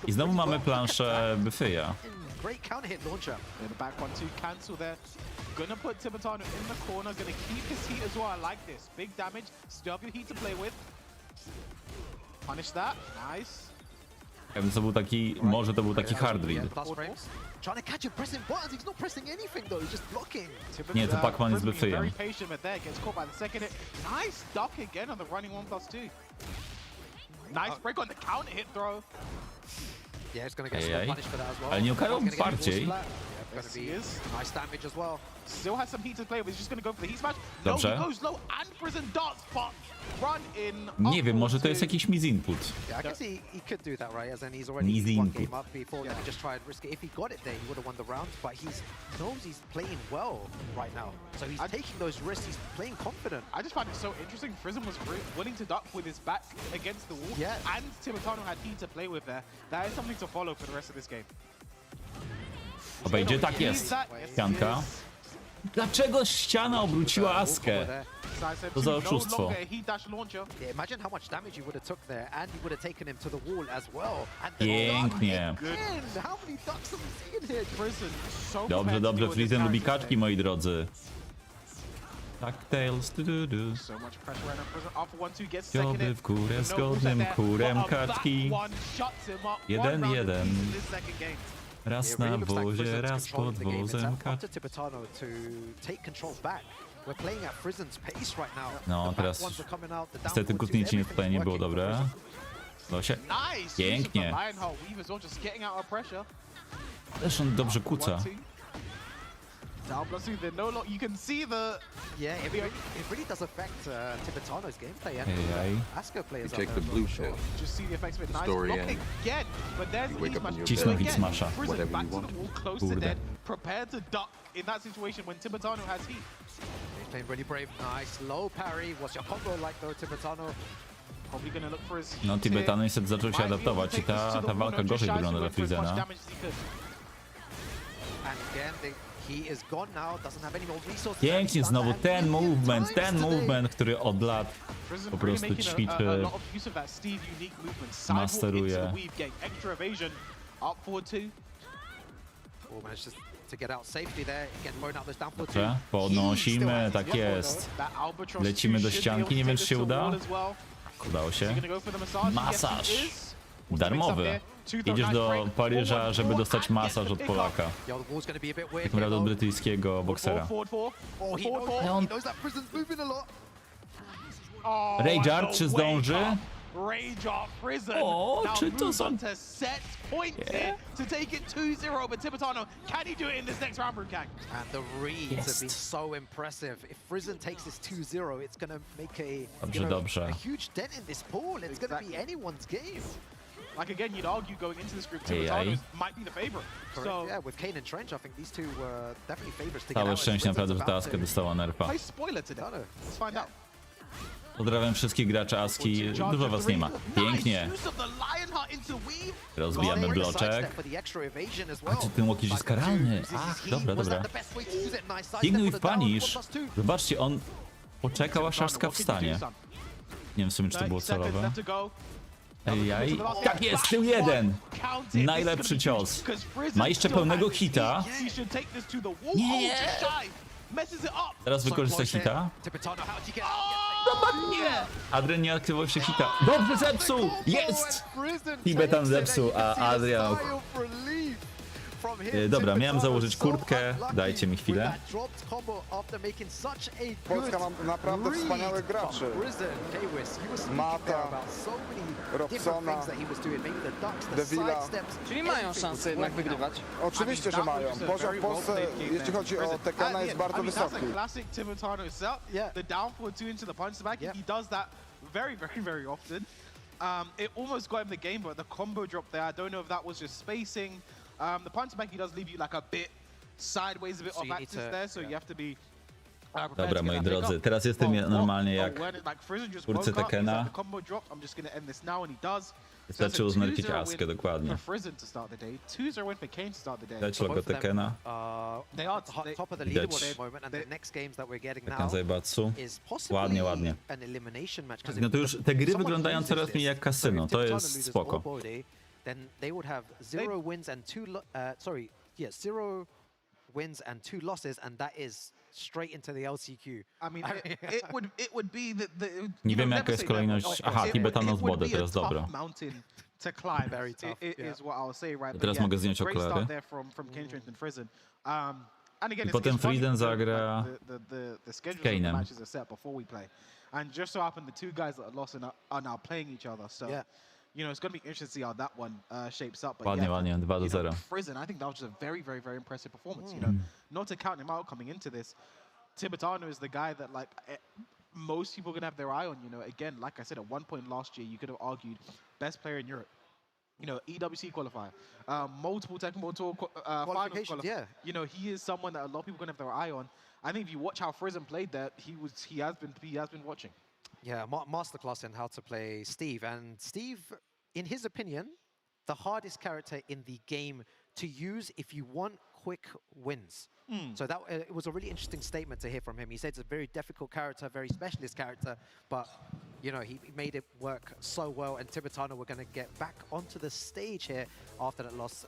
I znowu mamy planszę Byfyja. Great counter hit launcher. Yeah, the back one two cancel there. Gonna put Tibetano in the corner, gonna keep his heat as well. I like this. Big damage, still have your heat to play with. Punish that, nice. Ja bym to był taki, może to był taki hard read. Yeah, plus frames. Trying to catch him pressing buttons. He's not pressing anything though. He's just blocking. Nie, to Pac-Man jest Frizen being Byfyjem. very patient, but there gets caught by the second hit. Nice duck again on the running 1+2. Nice break on the counter hit throw. Yeah, he's gonna get Ejej. punished for that as well. Ale nie ukarał He's gonna get bardziej. force flat. Yeah, Yes, gonna he be is. nice damage as well. Still has some heat to play with. He's just gonna go for the heat smash. No, Dobrze. he goes low and Frizen dots, but run in. Nie wiem, up może to jest to- jakiś misinput. Yeah, I guess he could do that, right? As in he's already Easy one input. game up before. Let me just try and risk it. If he got it there, he would have won the round. But he knows he's playing well right now, so he's taking those risks. He's playing confident. I just find it so interesting. Frizen was willing to duck with his back against the wall, Yeah. and Tibetano had heat to play with there. That is something to follow for the rest of this game. Obejdzie, tak jest. Ścianka. Dlaczego ściana obróciła Askę? To za oszustwo. Yeah, imagine how much damage he would have took there, and he would have taken him to the wall as well. And the Pięknie. duck again. How many ducks have we seen here? Dobrze, dobrze, Frizen lubi kaczki, moi drodzy. DuckTales, du. So much pressure right now. Frizen off 1-2 gets second Dzioby hit. w górę z No godnym push there, kurem but a kaczki. back one shuts him up. 1-1. One round apiece in this second game. Raz It na really looks like wozie, Frizen's raz controlling pod the game. It's wozem up kaczki. to Tibetano to take control back. We're playing at Frizen's pace right now. No, The back teraz ones are coming out, the down niestety one, kucnięcie everything's tutaj nie było working for dobre. Frizen. No się. Nice. Pięknie. Use of the Lionheart weave as well, just getting out of pressure. Też on dobrze kuca. 1-2. Down plus 2, they're no longer. You can see the. Yeah, it really does affect Tibetano's gameplay and Ejej. Asco players You out take there the as blue well, for pill. sure. Just see the effects of it. Nice Story block end. again, but there's You the wake heat up in smash. your Cisnął bed. hit smasha. Frizen Whatever back you to want. the wall, close to Kurde. dead. Prepare to duck in that situation when Tibetano has heat. He's playing really brave. Nice low parry. What's your combo like though, Tibetano? Probably gonna look for his heat No, Tibetano niestety zaczął się Might be able to adaptować i take this to ta the walka wall, gorzej just wygląda dla shy, so he went for as much Frizena. damage as he could. And again, he is gone now. Doesn't have any more resources. Pięknie, He's done znowu that a ten million movement, times today. który od lat Frizen po really prostu making ćwiczy, a lot of use of that Steve unique movement. Sidewalk masteruje. into the weave, getting extra evasion. Up forward 2. Oh, managed to get out safely there. Again, throwing out those down for two. Dobrze, podnosimy, tak jest. That Albatross Lecimy 2 do should be ścianki, able nie to wiem, take czy się this to the uda. wall as well. Udało Is się. he gonna go for the massage? Masaż. Yes, he is. Darmowy. Idziesz do Paryża, żeby dostać masaż od Polaka. Yo, the wall's gonna be a bit weird. Tak naprawdę od here, though. brytyjskiego boksera. Forward 4. Oh, he Forward knows, 4. he knows that Frizen's moving a lot. Oh, Rayjard, and czy the zdąży? wake up. Rayjard Frizen. O, now czy to moves są- on to set point here to take it 2-0, but Tibetano, can he do it in this next round, Brukang? And the reads have been Jest. so impressive. If Frizen takes this 2-0, it's gonna make Dobrze, a dobrze. huge dent in this pool. It's gonna be anyone's game. Like again, you'd argue going into this group, Hey, Tibetano aye. might be the favorite. Correct. So Yeah, with Kane and Trench, I think these two were definitely favorites to get Całe out. szczęście naprawdę, że ta Frizen's Aska about to- dostała nerfa. play spoiler today. Let's find out. Pozdrawiam wszystkich graczy Aski, dużo was nie ma. Pięknie. Nice use of the Lionheart into weave. Rozbijamy bloczek. A czy ten łokieć jest karalny? Ach, dobra, dobra. Ignuj w punish. Zobaczcie, on poczekał aż Aszka wstanie. Nie wiem w sumie, czy to było celowe. Ejaj. Tak jest, tył jeden. Najlepszy cios. Ma jeszcze pełnego hita. Nie! Teraz wykorzysta hita. Nie! Adrian nie aktywował jeszcze hita. Dobrze zepsuł! Jest! Tibetan zepsuł, a Adrian... Dobra, miałem założyć kurtkę. Dajcie mi chwilę. Polska ma naprawdę wspaniałych graczy. Mata, Robsona, Devila. Czyli mają szansę jednak wygrywać. Oczywiście, że mają. Poziom w Polsce, jeśli chodzi o Tekkena, jest bardzo wysoki. Classic Tibetan setup. The down forward 2 into the punch back. He does that very often. It almost got him the game, but the combo drop there, I don't know if that was just spacing. The punch back, he does leave you like a bit sideways, a bit of axis there, so you have to be Dobra, moi drodzy, teraz jestem normalnie jak w kurce Tekkena. Wystarczyło znerfić Askę, dokładnie. Dać logo Tekkena. Widać Tekken Zaibatsu. Ładnie, ładnie. No to już te gry wyglądają coraz mniej jak kasyno, to jest spoko. Then they would have 0 wins and 0 wins and 2 losses, and that is straight into the LCQ. I mean, it would be the Nie wiem jaka jest kolejność. Aha, Tibetano z Body, teraz dobra. To climb. Very tough. Is what I'll say, right? Teraz mogę zdjąć okulary. I potem Frieden zagra z Kane'em. And just so happened the two guys that are lost are now playing each other. So you know, it's going to be interesting to see how that one shapes up. But ładnie, ładnie, 2-0. Frieden, I think that was just a very impressive performance. You know, not to count him out coming into this. Tibetano is the guy that like most people are going to have their eye on. You know, again, like I said, at one point last year, you could have argued best player in Europe. You know, EWC qualifier, multiple Tekken World Tour finals qualifier. You know, he is someone that a lot of people are going to have their eye on. I think if you watch how Frieden played there, he has been watching. Yeah, masterclass in how to play Steve. And Steve, in his opinion, the hardest character in the game to use if you want quick wins. So that it was a really interesting statement to hear from him. He said it's a very difficult character, very specialist character, but you know, he made it work so well. And Tibetano were going to get back onto the stage here after that loss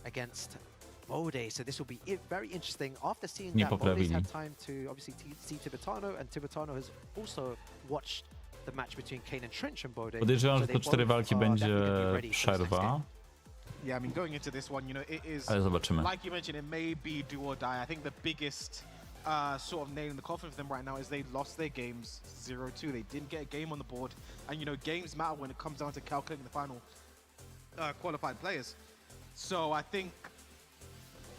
against Bode. So this will be very interesting. After seeing that, Bode's had time to obviously see Tibetano, and Tibetano has also watched the match between Kane and Trench and Bode. Podejrzewam, że to 4 walki będzie przerwa. Yeah, I mean, going into this one, you know, it is, ale zobaczymy. Like you mentioned, it may be do or die. I think the biggest sort of nail in the coffin for them right now is they lost their games 0-2. They didn't get a game on the board. And, you know, games matter when it comes down to calculating the final qualified players. So I think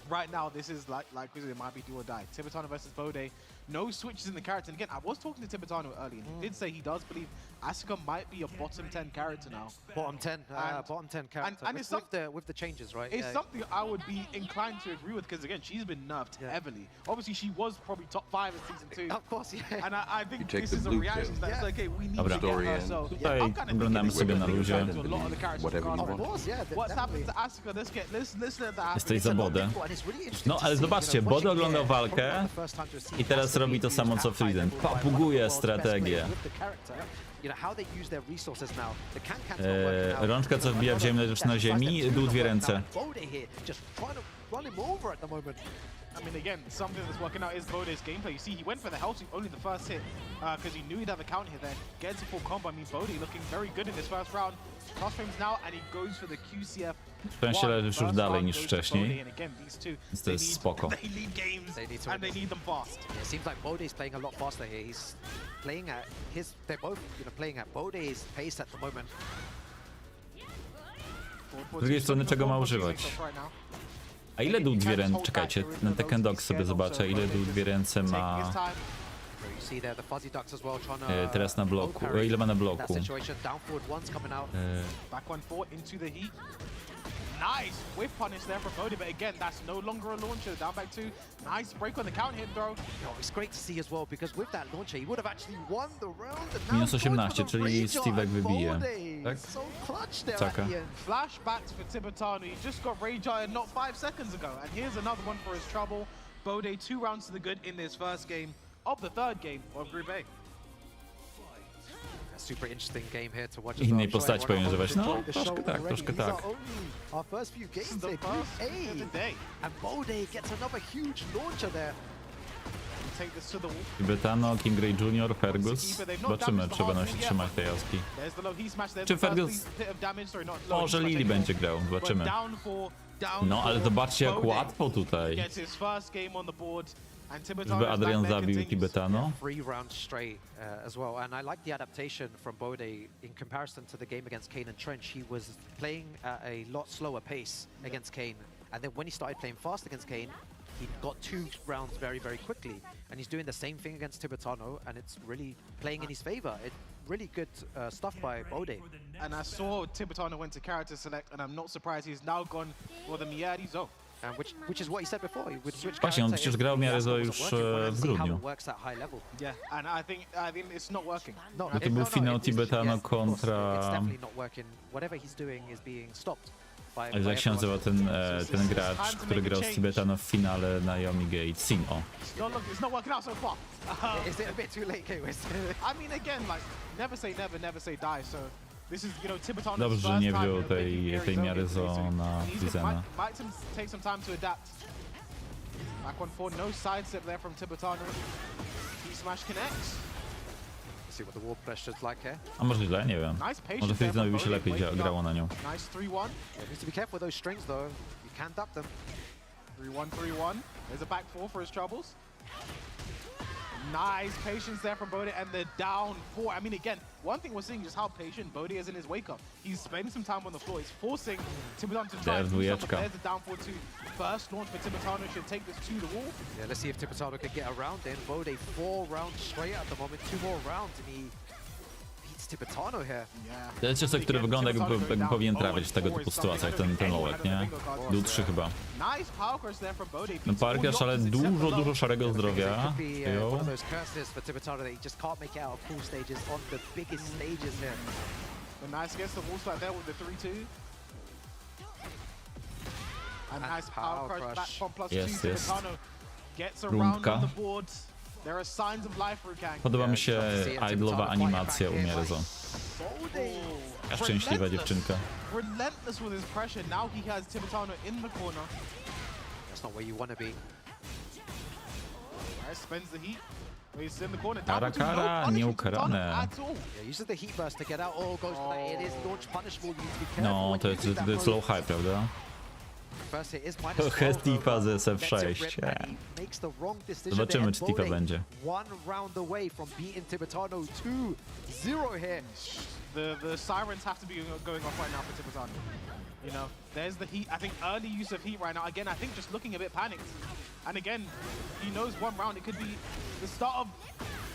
right now this is like it might be do or die. Tibetano versus Bode. No switches in the character. And again, I was talking to Tibetano earlier, and he did say he does believe Asuka might be a bottom 10 character now. Bottom 10 character. And it's with the changes, right? It's something I would be inclined to agree with, because again, she's been nerfed heavily. Obviously, she was probably top 5 in season 2. Of course, yeah. And I think this is a reaction that's like, okay, we need to get her. So tutaj oglądamy sobie na luzie. What's happened to Asuka? Let's let that Jesteś za Bodę. No ale zobaczcie, Bode oglądał walkę i teraz robi to samo co Frieden. Papuguje strategię. Rączka co wbija w ziemię, lecz na ziemi, dół 2 ręce. I mean, again, something that's working out is Bode's gameplay. You see, he went for the health, only the first hit, because he knew he'd have a counter hit there. Gets a full combo. I mean, Bode looking very good in this first round. Cross frames now, and he goes for the QCF. Szczęście leży już dalej niż wcześniej. Więc to jest spoko. They need games, and they need them fast. Yeah, it seems like Bode's playing a lot faster here. He's playing at they're both playing at Bode's pace at the moment. Z drugiej strony czego ma używać? A ile dół 2 ręce? Czekajcie, na Tekken Dog sobie zobaczę, ile dół 2 ręce ma teraz na bloku. Ile ma na bloku? Nice whip punish there from Bode, but again, that's no longer a launcher. Down back 2. Nice break on the count hit throw. It's great to see as well, because with that launcher, he would have actually won the round. Minus 18, czyli Steve'ek wybije. Tak? So clutch there Taka. at the end. Flashbacks for Tibetano. He just got Rage Iron not 5 seconds ago. And here's another one for his trouble. Bode 2 rounds to the good in this first game of the third game of Group A. A super interesting game here to watch. Innej postaci powinien używać. No, troszkę tak, troszkę These tak. are only our first few This is games the here. Group first of the A. day. And Bode gets another huge launcher there. Take this to the wall. Tibetano, King Ray Jr., Fergus. Zobaczymy, czy będą się trzymać tej jaski. There's the low he smash. There's Czy the first Fergus bit of damage. Sorry, not low, może he smash Lili anymore. będzie grał? Zobaczymy. But down No, ale for zobaczcie, jak Bode. łatwo tutaj. Gets his first game on the board. And Tibetano's Żeby Adrian nightmare zabił continues. Tibetano. 3 rounds straight as well, and I like the adaptation from Bode in comparison to the game against Kane and Trench. He was playing at a lot slower pace against Kane, and then when he started playing fast against Kane, he got 2 rounds very, very quickly, and he's doing the same thing against Tibetano, and it's really playing in his favor. Really good stuff by Bode. And I saw Tibetano went to character select, and I'm not surprised he's now gone for the Miyari zone. Which is what he said before. He would switch Właśnie, on character przecież if grał the Miaryzo Ascot już wasn't working, w see how grudniu. it works at high level. Yeah, and I think it's not working. No, No to był finał Tibetano of course, kontra... It's definitely not working. Whatever he's doing is being stopped. Ale jak się nazywa ten gracz, który grał z Tibetano w finale na Yomi Gate? Sin, o. It's not working out so far. Is it a bit too late, K-Wiz? I mean, again, like, never say never, never say die. So this is, you know, Tibetano's Dobrze, że first nie time, wziął you know, making tej miary Miyari zone zo na He's Frizena. might take some time to adapt. Back 1-4, no sidestep there from Tibetano. He smash connects. See what the wall pressure's like here. A może źle, nie wiem. Nice patience Może there Frizenowi from by się Bode, lepiej waking grało up. na nią. Nice 3-1. Yeah, needs to be careful with those strings though. You can duck them. 3-1, 3-1. There's a back 4 for his troubles. Nice patience there from Bode, and the down 4. I mean, again, one thing we're seeing is how patient Bode is in his wake up. He's spending some time on the floor. He's forcing Tibetano to try and do something. There's the down 4-2. First launch for Tibetano should take this to the wall. Yeah, let's see if Tibetano can get around then. Bode 4 rounds straight at the moment. 2 more rounds and he beats Tibetano here. Yeah. To jest ciosek, który wygląda jakby powinien trafić w tego typu sytuacjach, ten Lowek, nie? Dół 3 chyba. Nice power crush there from Bode. No parkiarz, ale dużo szarego zdrowia. It could be Jo. one of those curses for Tibetano that he just can't make it out of pool stages on the biggest stages here. But nice against the wall slide there with the 3-2. And nice power crush back from +2. Yes. Tibetano gets around Rundka. on the board. There are signs of life for Kang. Podoba mi się idlowa animacja u Miaryzo. Taka szczęśliwa dziewczynka. Relentless with his pressure. Now he has Tibetano in the corner. That's not where you want to be. Alright, spends the heat. He's in the corner. Kara, Down to no kara, punish from nieukarane. Tibetano at all. Yeah, uses the heat burst to get out. Oh, goes for that. It is launch punishable. You need to be careful. No, when to you jest, do that to jest move. low high, prawda? First hit is minus To 12, jest though, Tifa z but lets it SF6. rip Yeah. and he makes the wrong decision Zobaczymy, there. czy Tifa Bode będzie. 1 round away from beating Tibetano 2-0 here. The sirens have to be going off right now for Tibetano. You know, there's the heat. I think early use of heat right now. Again, I think just looking a bit panicked. And again, he knows one round. It could be the start of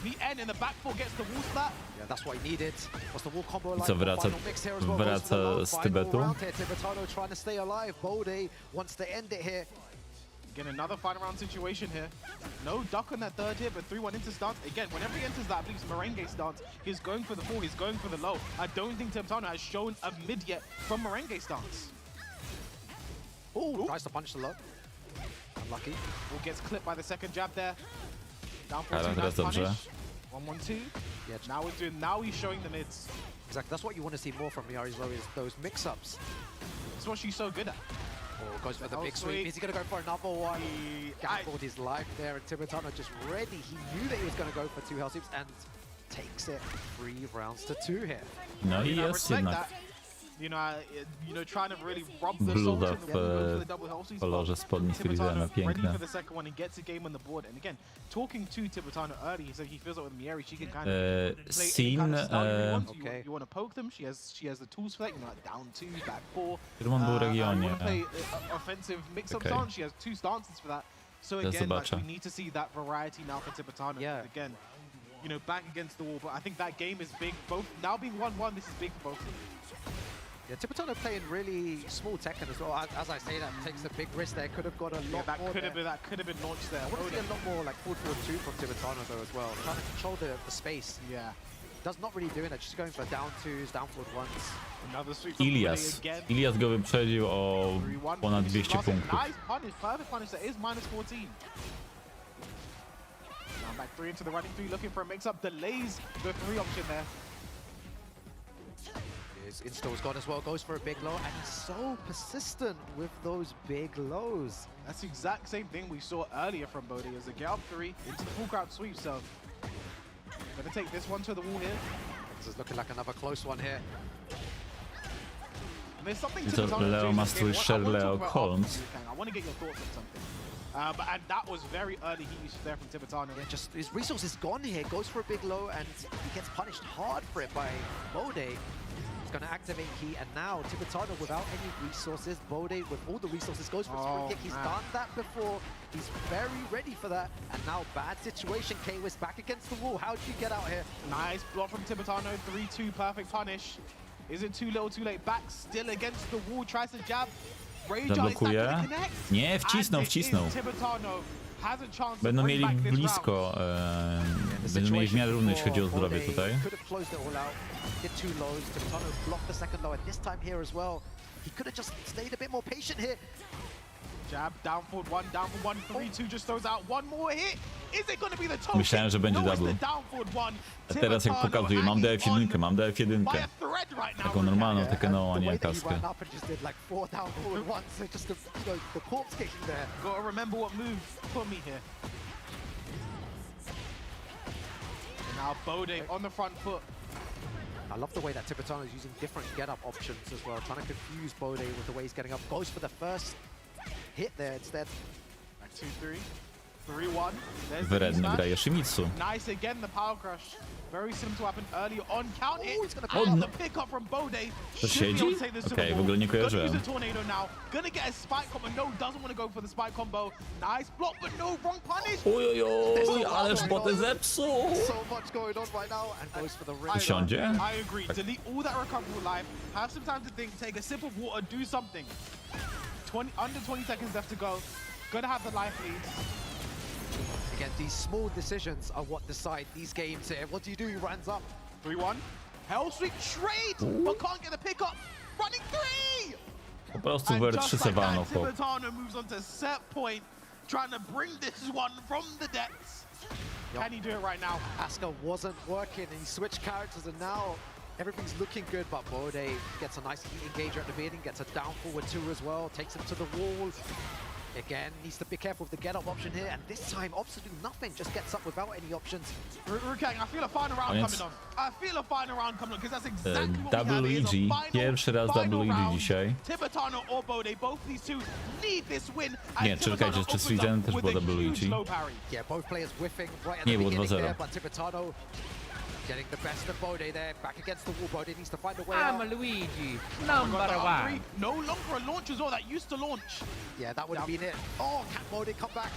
the end, and the back four gets the wall splat. Yeah, that's what he needed. What's the wall combo like? co, wraca- Final mix here as well. wraca Goes for the low. z Final Tybetu? round here. Tibetano trying to stay alive. Bode wants to end it here. Again, another final round situation here. No duck on that third hit, but 3-1 into stance. Again, whenever he enters that, I believe it's Merengue stance, he's going for the four, he's going for the low. I don't think Tibetano has shown a mid yet from Merengue stance. Oh, tries to punch the low. Unlucky. Ball gets clipped by the second jab there. Down for Ale two, teraz nice dobrze. punish. 1-1-2. Yeah, Now he's showing the mids. exactly. That's what you want to see more from Miyari's low is those mix-ups. That's what she's so good at. Oh, goes for the Oh, big sweet. sweep. Is he going to go for another one? I- Gambled his life there, and Tibetano just ready. He knew that he was going to go for 2 hell sweeps and takes it 3 rounds to 2 here. No i I jest respect jednak that. You know, trying to really rub the Blue salt in up, the wound, go for the double hell sweeps, w kolorze but spodni Frizena, Tibetano ready piękne. for the second one and gets a game on the board. And again, talking to Tibetano early, he said he feels like with Miyari, she can kind of play any kind of style he wants. Okay. You want to poke them, she has the tools for that. You know, like down 2, back 4. Którym on był You regionie? want to play offensive mix-up Okay. stance. She has 2 stances for that. So Teraz again, like, zobaczę. we need to see that variety now for Tibetano. Yeah. Again, you know, back against the wall. But I think that game is big. Both now being 1-1, this is big for both of them. Yeah, Tibetano playing really small Tekken as well. As I say that, takes a big risk there. Could have got a lot Yeah, that more could have there. been launched there. I want to see a lot more like 4-4-2 from Tibetano though as well. Trying to control the space. Yeah. Does not really doing it, just going for down twos, down forward ones. Another sweep from Ilias. Bode again. Ilias go wyprzedził o 3-1. ponad 200 Nice punktów. punish, perfect punish. That is minus 14. Now back 3 into the running 3, looking for a mix-up. Delays the 3 option there. His install's gone as well, goes for a big low, and he's so persistent with those big lows. That's the exact same thing we saw earlier from Bode as a get up 3 into the full crowd sweep. So gonna take this one to the wall here. This is looking like another close one here. And there's something I to co, the Leo ma swój share Leo I Holmes. want to get your thoughts on something. And that was very early heat usage there from Tibetano. Yeah, just his resources gone here, goes for a big low, and he gets punished hard for it by Bode. He's going to activate key, and now Tibetano without any resources, Bode with all the resources goes for a sprint kick. He's done that before. He's very ready for that, and now bad situation. K-Wiz back against the wall. How do you get out here? Nice block from Tibetano, 3-2, perfect punish. Is it too little, too late? Back still against the wall, tries to jab. Zablokuje. Nie, wcisnął. Będą mieli blisko, będą mieli w miarę równo, jeśli chodzi o zdrowie tutaj. Hit 2 lows, Tibetano blocked the second low, and this time here as well. He could have just stayed a bit more patient here. Jab, down forward 1, down for 1, 3-2 just throws out one more hit. Is it going to be the toe? Myślałem, że będzie double. A teraz jak pokazuję, mam DF1, mam DF1. Taką normalną Tekkenową, a nie kaskę. Gotta remember what move put me here. And now Bode on the front foot. I love the way that Tibetano is using different get-up options as well, trying to confuse Bode with the way he's getting up. Goes for the first hit there instead. Back 2-3. 3-1. There's the Wyredny smash. gra Yoshimitsu. Nice again, the power crush. Very similar to what happened earlier on. Count it. Oh, he's gonna And no. the pickup from Bode. To siedzi? Okej, w ogóle nie Gonna use kojarzyłem. a tornado now. Gonna get a spike combo. No, doesn't want to go for the spike combo. Nice block, but no, wrong punish. Ojojoj, ależ potem zepsuł. So much going on right now, and goes for the rim. Usiądzie? I agree. Delete all that recoverable life. Have some time to think. Take a sip of water. Do something. Under 20 seconds left to go. Gonna have the life leads. Again, these small decisions are what decide these games here. What do you do? He runs up. 3-1. Hell sweep trade, but can't get the pickup. Running 3. Po prostu And WR3 just like se walnął, that, chłop. Tibetano moves on to set point, trying to bring this one from the depths. Can he do it right now? Asuka wasn't working, and he switched characters, and now everything's looking good. But Bode gets a nice heat engager at the beginning, gets a down forward 2 as well, takes him to the wall. Again, needs to be careful with the get-up option here, and this time opts to do nothing, just gets up without any options. Rukang, I feel a final round Koniec. coming on. I feel a final round coming on, because that's exactly what Double we have. EG. Pierwszy raz Double EG dzisiaj. Tibetano or Bode, both these two need this win. Nie, czekajcie, czy Sweden też było Double EG? Yeah, both players whiffing right at Nie, the było beginning 2-0. there, but Tibetano getting the best of Bode there, back against the wall. Bode needs to find a way I'm out. Luigi, number one. No longer a launch as well, that used to launch. Yeah, that would have been it. Oh, can Bode come back?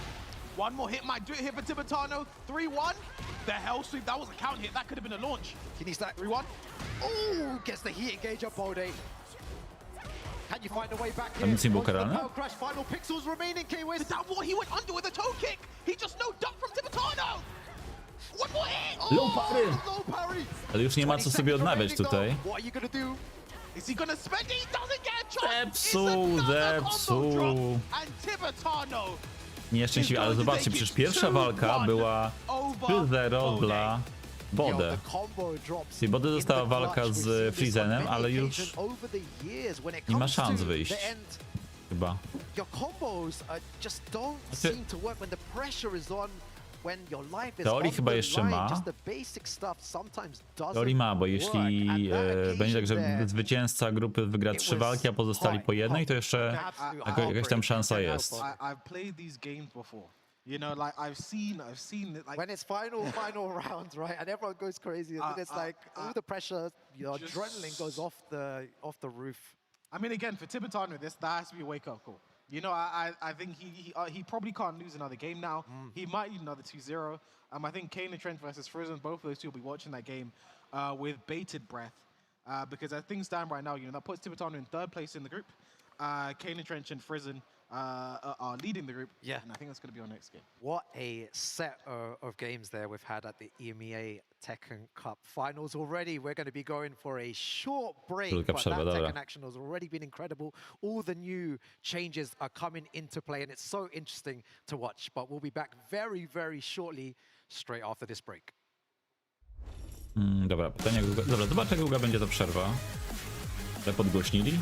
One more hit might do it here for Tibetano. 3-1. The hell sweep, that was a count hit. That could have been a launch. He needs that. 3-1. Oh, gets the heat engage up Bode. Can you find a way back here? nic nie było Goes for the karane? power crash, final pixels remaining, K-Wiz. Is that what he went under with a toe kick? He just no duck from Tibetano. One more hit. Low parry. Low parry. Ale już nie ma co sobie odnawiać tutaj. What are you gonna do? Is he gonna spend it? He doesn't get a chance. Zepsuł, It's another combo zepsuł. drop. And Tibetano Nieszczęśliwie, ale zobaczcie, przecież pierwsza walka była 3-0 dla Bode. Czyli Bode dostała walka z Frizenem, ale już nie ma szans wyjść. Chyba. Your combos just don't Znaczy- seem to work when the pressure is on, when your life is Teorii on chyba the jeszcze line. ma. Just the basic stuff sometimes doesn't Teorii ma, bo work. jeśli And that będzie tak, occasion że there, zwycięzca grupy wygra 3 walki, a pozostali po jednej, to jeszcze jakaś tam szansa jest. I've played these games before. You know, like I've seen it. Like when it's final round, right, and everyone goes crazy, and then it's like all the pressure, your just- adrenaline goes off the roof. I mean, again, for Tibetano, that has to be a wake-up call. You know, I think he probably can't lose another game now. He might need another 2-0. I think Kane and Trent versus Frizen, both of those two will be watching that game with bated breath. Because as things stand right now, you know, that puts Tibetano in 3rd place in the group. Kane and Trent and Frizen are leading the group. Yeah. And I think that's going to be our next game. What a set of games there we've had at the EMEA Tekken Cup finals already. We're going to be going for a short break, Krótka but przerwa, that dobra. Tekken action has already been incredible. All the new changes are coming into play, and it's so interesting to watch. But we'll be back very, very shortly, straight after this break. Dobra, pytanie. Dobra, zobaczę, jak długa będzie ta przerwa. Ale podgłośnili.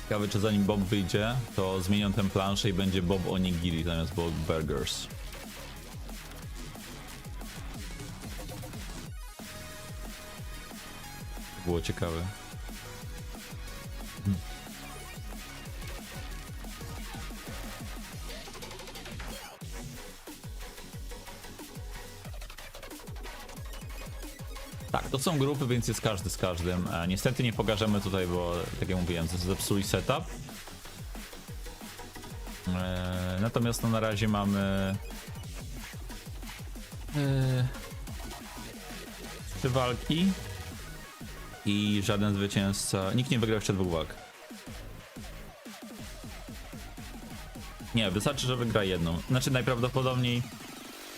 Ciekawe, czy zanim Bob wyjdzie, to zmienią tę planszę i będzie Bob Onigiri zamiast Bob Burgers. Było ciekawe. Tak, to są grupy, więc jest każdy z każdym. Niestety nie pokażemy tutaj, bo tak jak mówiłem, zepsuli setup. Natomiast no, na razie mamy 3 walki i żaden zwycięzca. Nikt nie wygrał jeszcze 2 walk. Nie, wystarczy, że wygra jedną. Znaczy najprawdopodobniej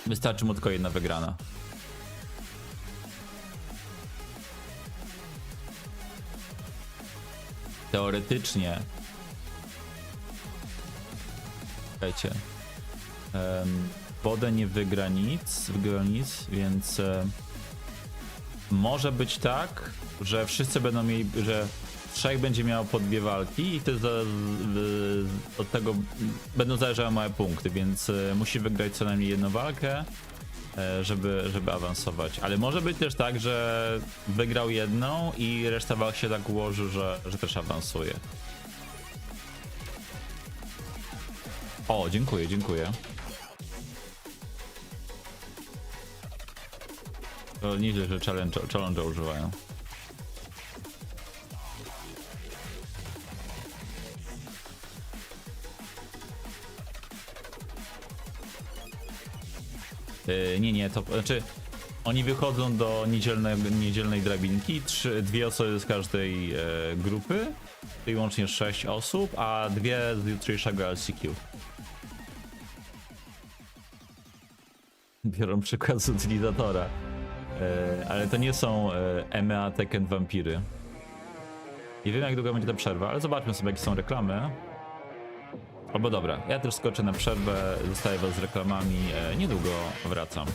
wystarczy mu tylko jedna wygrana. Teoretycznie. Słuchajcie. Bode nie wygra nic, więc może być tak, że wszyscy będą mieli, że 3 będzie miało po 2 walki i to od tego będą zależały małe punkty, więc musi wygrać co najmniej jedną walkę, żeby awansować. Ale może być też tak, że wygrał jedną i reszta walk się tak ułoży, że też awansuje. O, dziękuję, dziękuję. To nieźle, że challenge używają. Nie, to znaczy oni wychodzą do niedzielnej drabinki, 2 osoby z każdej grupy, czyli łącznie 6 osób, a 2 z jutrzejszego LCQ. Biorą przykład z utylizatora, ale to nie są EMEA Tekken Vampiry. Nie wiem, jak długo będzie ta przerwa, ale zobaczmy sobie, jakie są reklamy. Albo dobra, ja też skoczę na przerwę, zostaję was z reklamami, niedługo wracam.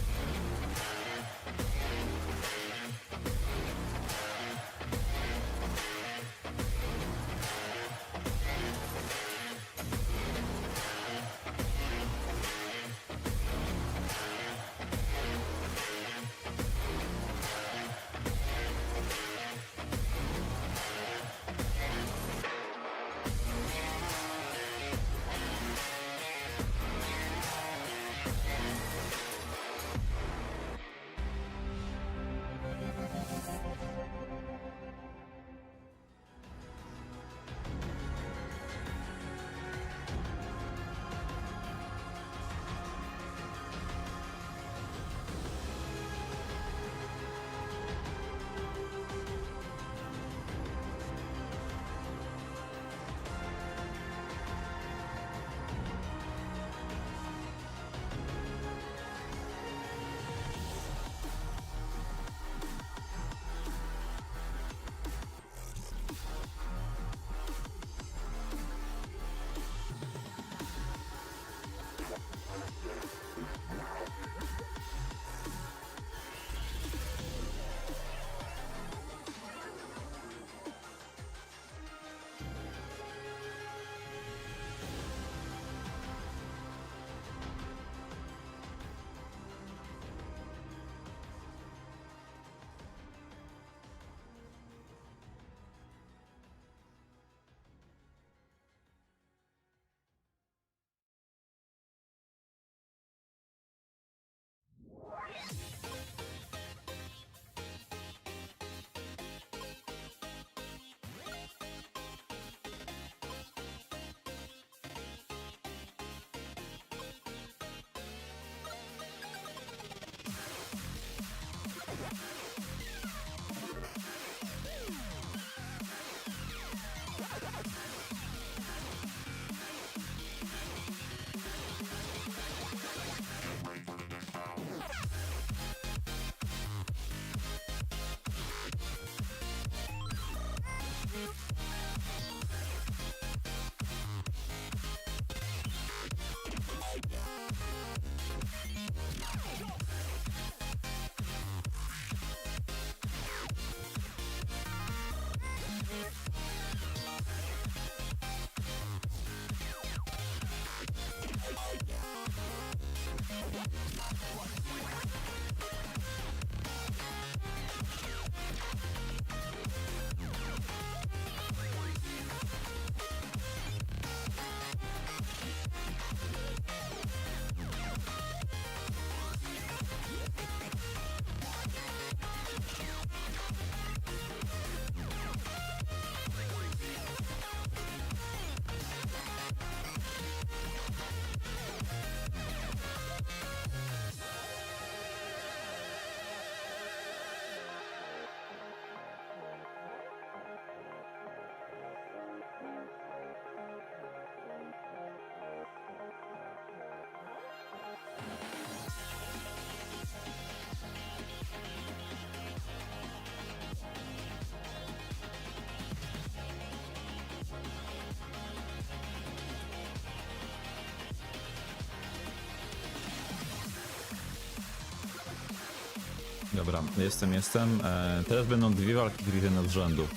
Dobra, jestem. Teraz będą dwie walki Frizena z rzędu.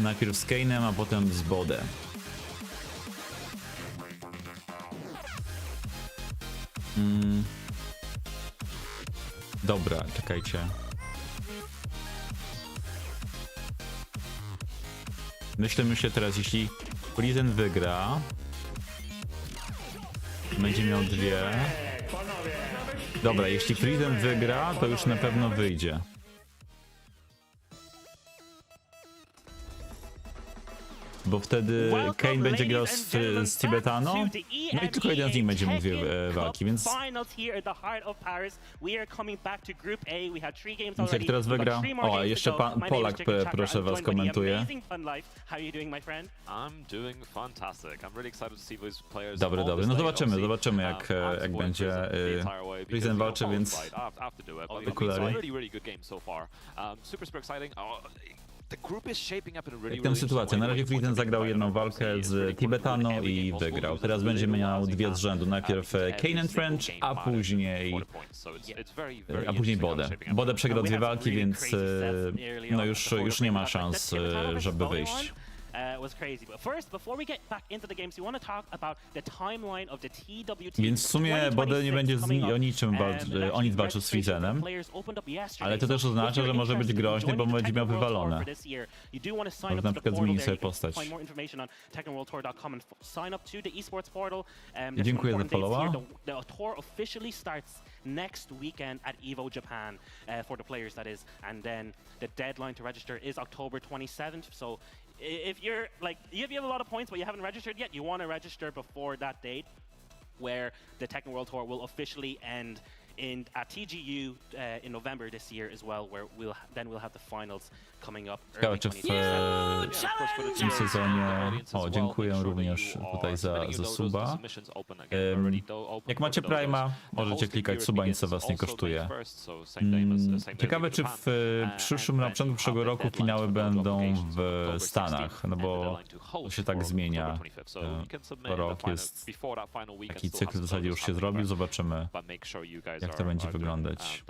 Najpierw z Kane'em, a potem z Bodem. Dobra, czekajcie. Myślę teraz, jeśli Frizen wygra, będzie miał dwie. Dobra, jeśli Frizen wygra, to już na pewno wyjdzie. Bo wtedy Kane będzie grał z Tibetano, no i tylko jeden z nich będzie mógł dwie walki, więc jak teraz wygra... O, jeszcze pan Polak, proszę was, komentuje. Dobry, no zobaczymy jak będzie Frizen walczy, więc okulary. Jak tam sytuacja? Na razie Frizen zagrał jedną walkę z Tibetano i wygrał. Teraz będzie miał dwie z rzędu. Najpierw Kane and French, a później Bode. Bode przegrał dwie walki, więc no już nie ma szans, żeby wyjść. Więc w sumie Bode nie będzie o nic walczył z Frizenem, ale to też oznacza, że może być groźny, bo będzie miał wywalone. Może na przykład zmieni sobie postać. Dziękuję za followa. Next weekend at Evo Japan for the players, that is, and then the deadline to register is October 27th. So if you're like, if you have a lot of points but you haven't registered yet, you want to register before that date, where the Tekken World Tour will officially end at TGU in November this year as well, where we'll have the finals coming up early 2027. W tym sezonie. O, dziękuję również tutaj za suba. Jak macie Prima, możecie klikać suba, nic was nie kosztuje. Ciekawe, czy w na początku przyszłego roku finały będą w Stanach, no bo to się tak zmienia. Rok jest, taki cykl w zasadzie już się zrobił, zobaczymy jak to będzie wyglądać.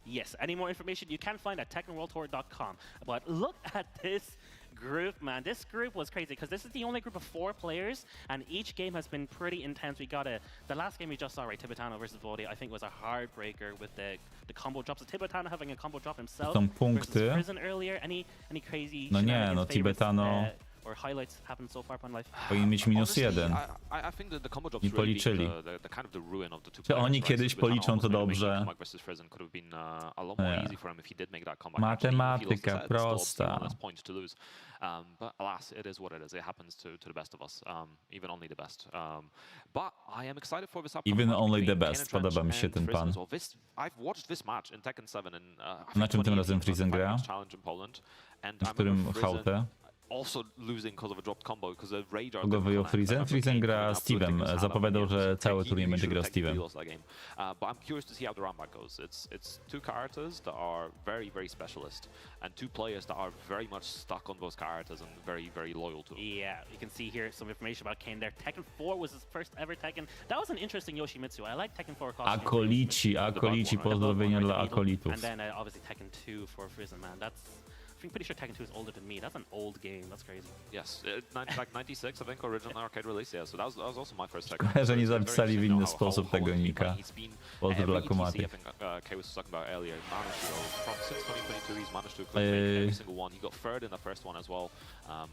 Yes, any more information you can find at tekkenworldtour.com. But look at this group, man. This group was crazy because this is the only group of 4 players, and each game has been pretty intense. We got the last game we just saw, right, Tibetano versus Vodi, I think was a heartbreaker with the combo drops. Tibetano having a combo drop himself versus Frizen earlier. Any crazy no nie, no Tibetano powinien mieć -1. Nie policzyli. Czy oni kiedyś policzą to dobrze? Matematyka prosta. But alas, it is what it is. It happens to the best of us, even only the best. But I am excited for this upcoming Even only the best. Podoba mi się ten pan. I've watched this match in Tekken 7 and na czym tym razem Frizen gra? W którym Hautę? Also losing because of a dropped combo because the Rage Kogo wyjął Frizen? Frizen gra Steve'em. Zapowiadał, że cały turniej będzie grał Steve'em. But I'm curious to see how the round back goes. It's two characters that are very specialist and two players that are very much stuck on those characters and very loyal to them. Yeah, you can see here some information about Kane there. Tekken 4 was his first ever Tekken. That was an interesting Yoshimitsu. I like Tekken 4 costume. Akolici, pozdrowienia dla akolitów. And then obviously Tekken 2 for Frizen, man. I'm pretty sure Tekken 2 is older than me. That's an old game. That's crazy. Yes, like 96, I think, original arcade release. Yeah, so that was also my first Tekken. Że nie zapisali w inny sposób tego nika. Pozdro dla kumaty. Kay was talking about earlier. Since 2022, he's managed to collect every single one. He got third in the first one as well.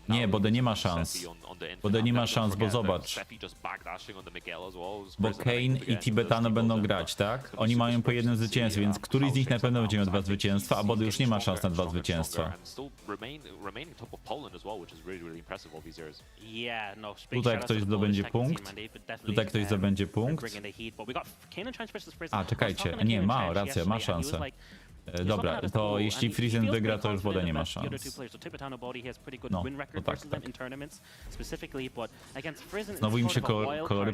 Nie, Bode nie ma szans. Bode nie ma szans, bo zobacz. Bo Kane i Tibetano będą grać, tak? Oni mają po jednym zwycięstwie, więc któryś z nich na pewno będzie miał 2 zwycięstwa, a Bode już nie ma szans na 2 zwycięstwa. Tutaj ktoś zdobędzie punkt. Tutaj ktoś zdobędzie punkt. A, czekajcie. Nie, ma, racja, ma szansę. Dobra, to jeśli Friesen wygra, to już woda nie ma szans. No, to tak, tak. Znowu im się kolory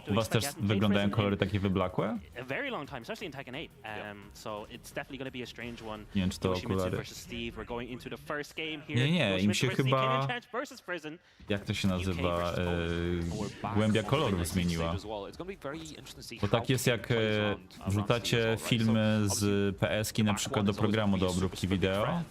u was też wyglądają kolory takie wyblakłe? Nie wiem, czy to okulary. Nie, im się chyba... Jak to się nazywa? Głębia kolorów zmieniła. Bo tak jest, jak wrzucacie filmy z PS-ki na przykład do programu do obróbki wideo.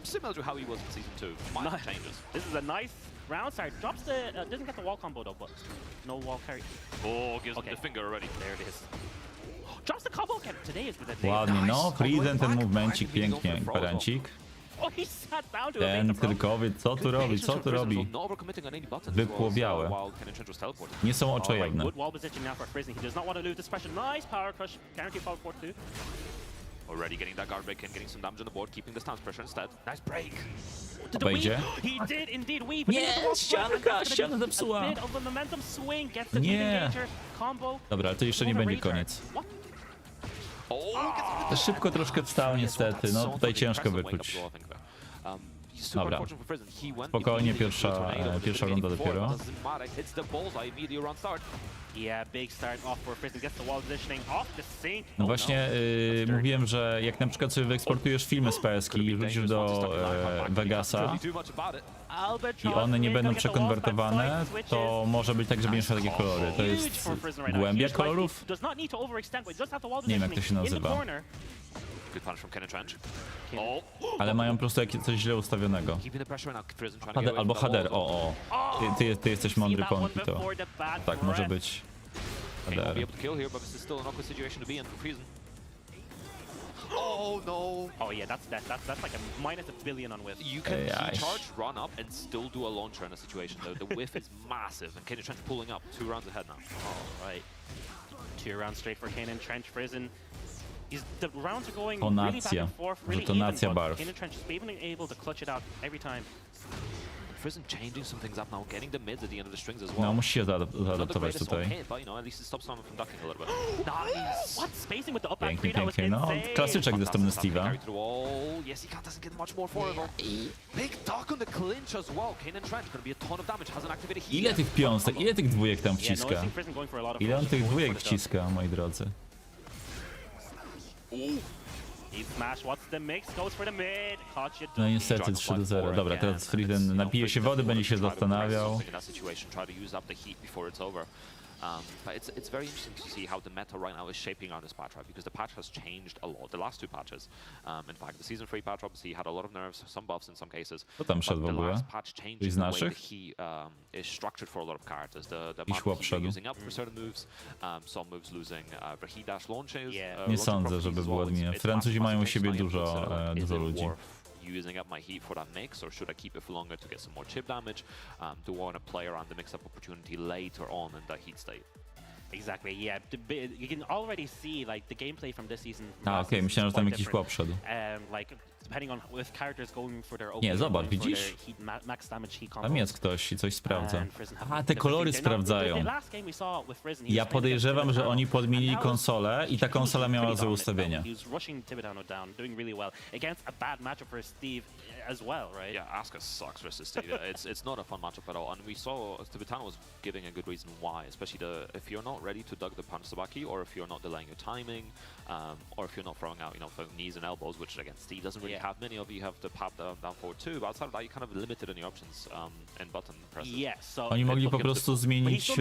Similar to how he was in season 2. Minor changes. This is a nice round start. Drops the doesn't get the wall combo though, but no wall carry. Oh, gives him the finger already. There it is. Drops the combo again. Today is the day. Ładnie, no, Friesen ten movemencik pięknie, imperancik. Oh, he sat down to Ten tylkowy, co tu robi, co tu robi? Wypłowiałe. Nie są oczojebne. Good wall position now for Friesen. He does not want to lose this pressure. Nice power crush. Guarantee fall forward too. Already getting that guard break and getting some damage on the board, keeping the stance pressure instead. Nice break. Obejdzie? He did indeed weave. Nie, ścianka zepsuła. Nie. Dobra, ale to jeszcze nie będzie koniec. To szybko troszkę wstał niestety, no tutaj ciężko wyczuć. Dobra, spokojnie, pierwsza runda dopiero. No właśnie, mówiłem, że jak na przykład sobie wyeksportujesz filmy z PS-ki i wrzucisz do Vegasa i one nie będą przekonwertowane, to może być tak, że będziesz miał takie kolory. To jest głębia kolorów? Nie wiem, jak to się nazywa. Ale mają po prostu coś źle ustawionego. HDR, albo HDR, o. Ty jesteś mądry, Ponki, to tak może być HDR. Oh no! Oh yeah, that's like a minus a billion on whiff. You can charge, run up, and still do a launcher in a situation. The whiff is massive, and Kanan Trench pulling up 2 rounds ahead now. All right, 2 rounds straight for Kanan Trench. Friesen. The rounds are going Tonacja. really back and forth, really Tonacja even, barw. but Kanan Trench is being able to clutch it out every time. Friesen changing some things up now, getting the mids at the end of the strings as well. No, musi się zaadaptować tutaj. What? Spacing with the up back Pięknie, three, that was pięknie. No, insane. klasyczek dostępny Steve'a. Yes, he doesn't get much more for it. Big talk on the clinch as well. Kanan Trench gonna be a ton of damage, hasn't activated heat. Ile tych piąstek, ile tych dwójek tam Yeah, wciska? noticing Friesen going for a lot of Ile on tych dwójek for the dub. wciska, moi drodzy? He smash, what's the mix? Goes for the mid. Caught you. No niestety 3-0. Dobra, teraz Friesen napije się wody, będzie się zastanawiał. But it's very interesting to see how the meta right now is shaping on this patch, right? Because the patch has changed a lot. The last 2 patches, in fact, the season 3 patch obviously had a lot of nerfs, some buffs in some cases. Co tam szedł w The ogóle? last patch changed Ktoś z the way naszych? that he is structured for a lot of characters. The Jakiś amount chłop of heat szedł. using up for certain moves, some moves losing the heat dash launches. Nie sądzę, żeby było adminem. Francuzi mają u siebie dużo ludzi. Using up my heat for that mix, or should I keep it for longer to get some more chip damage? Do I want to play around the mix-up opportunity later on in that heat state? Exactly, yeah. You can already see like the gameplay from this season. Okej, myślałem, że tam jakiś chłop szedł. Like depending on with characters going for their Nie, zobacz, widzisz? max damage heat Tam jest ktoś i coś sprawdza. A, te kolory sprawdzają. Ja podejrzewam, że oni podmienili konsolę i ta konsola miała złe ustawienia. As well, right? Yeah, Asuka sucks versus Steve. It's not a fun matchup at all, and we saw Tibetano was giving a good reason why, especially if you're not ready to dug the punch Sabaki, or if you're not delaying your timing, or if you're not throwing out, for knees and elbows, which again Steve doesn't really have many of. You have the pop down forward too, but outside of that, you're kind of limited in your options in button presses. Yeah, so Oni mogli po prostu zmienić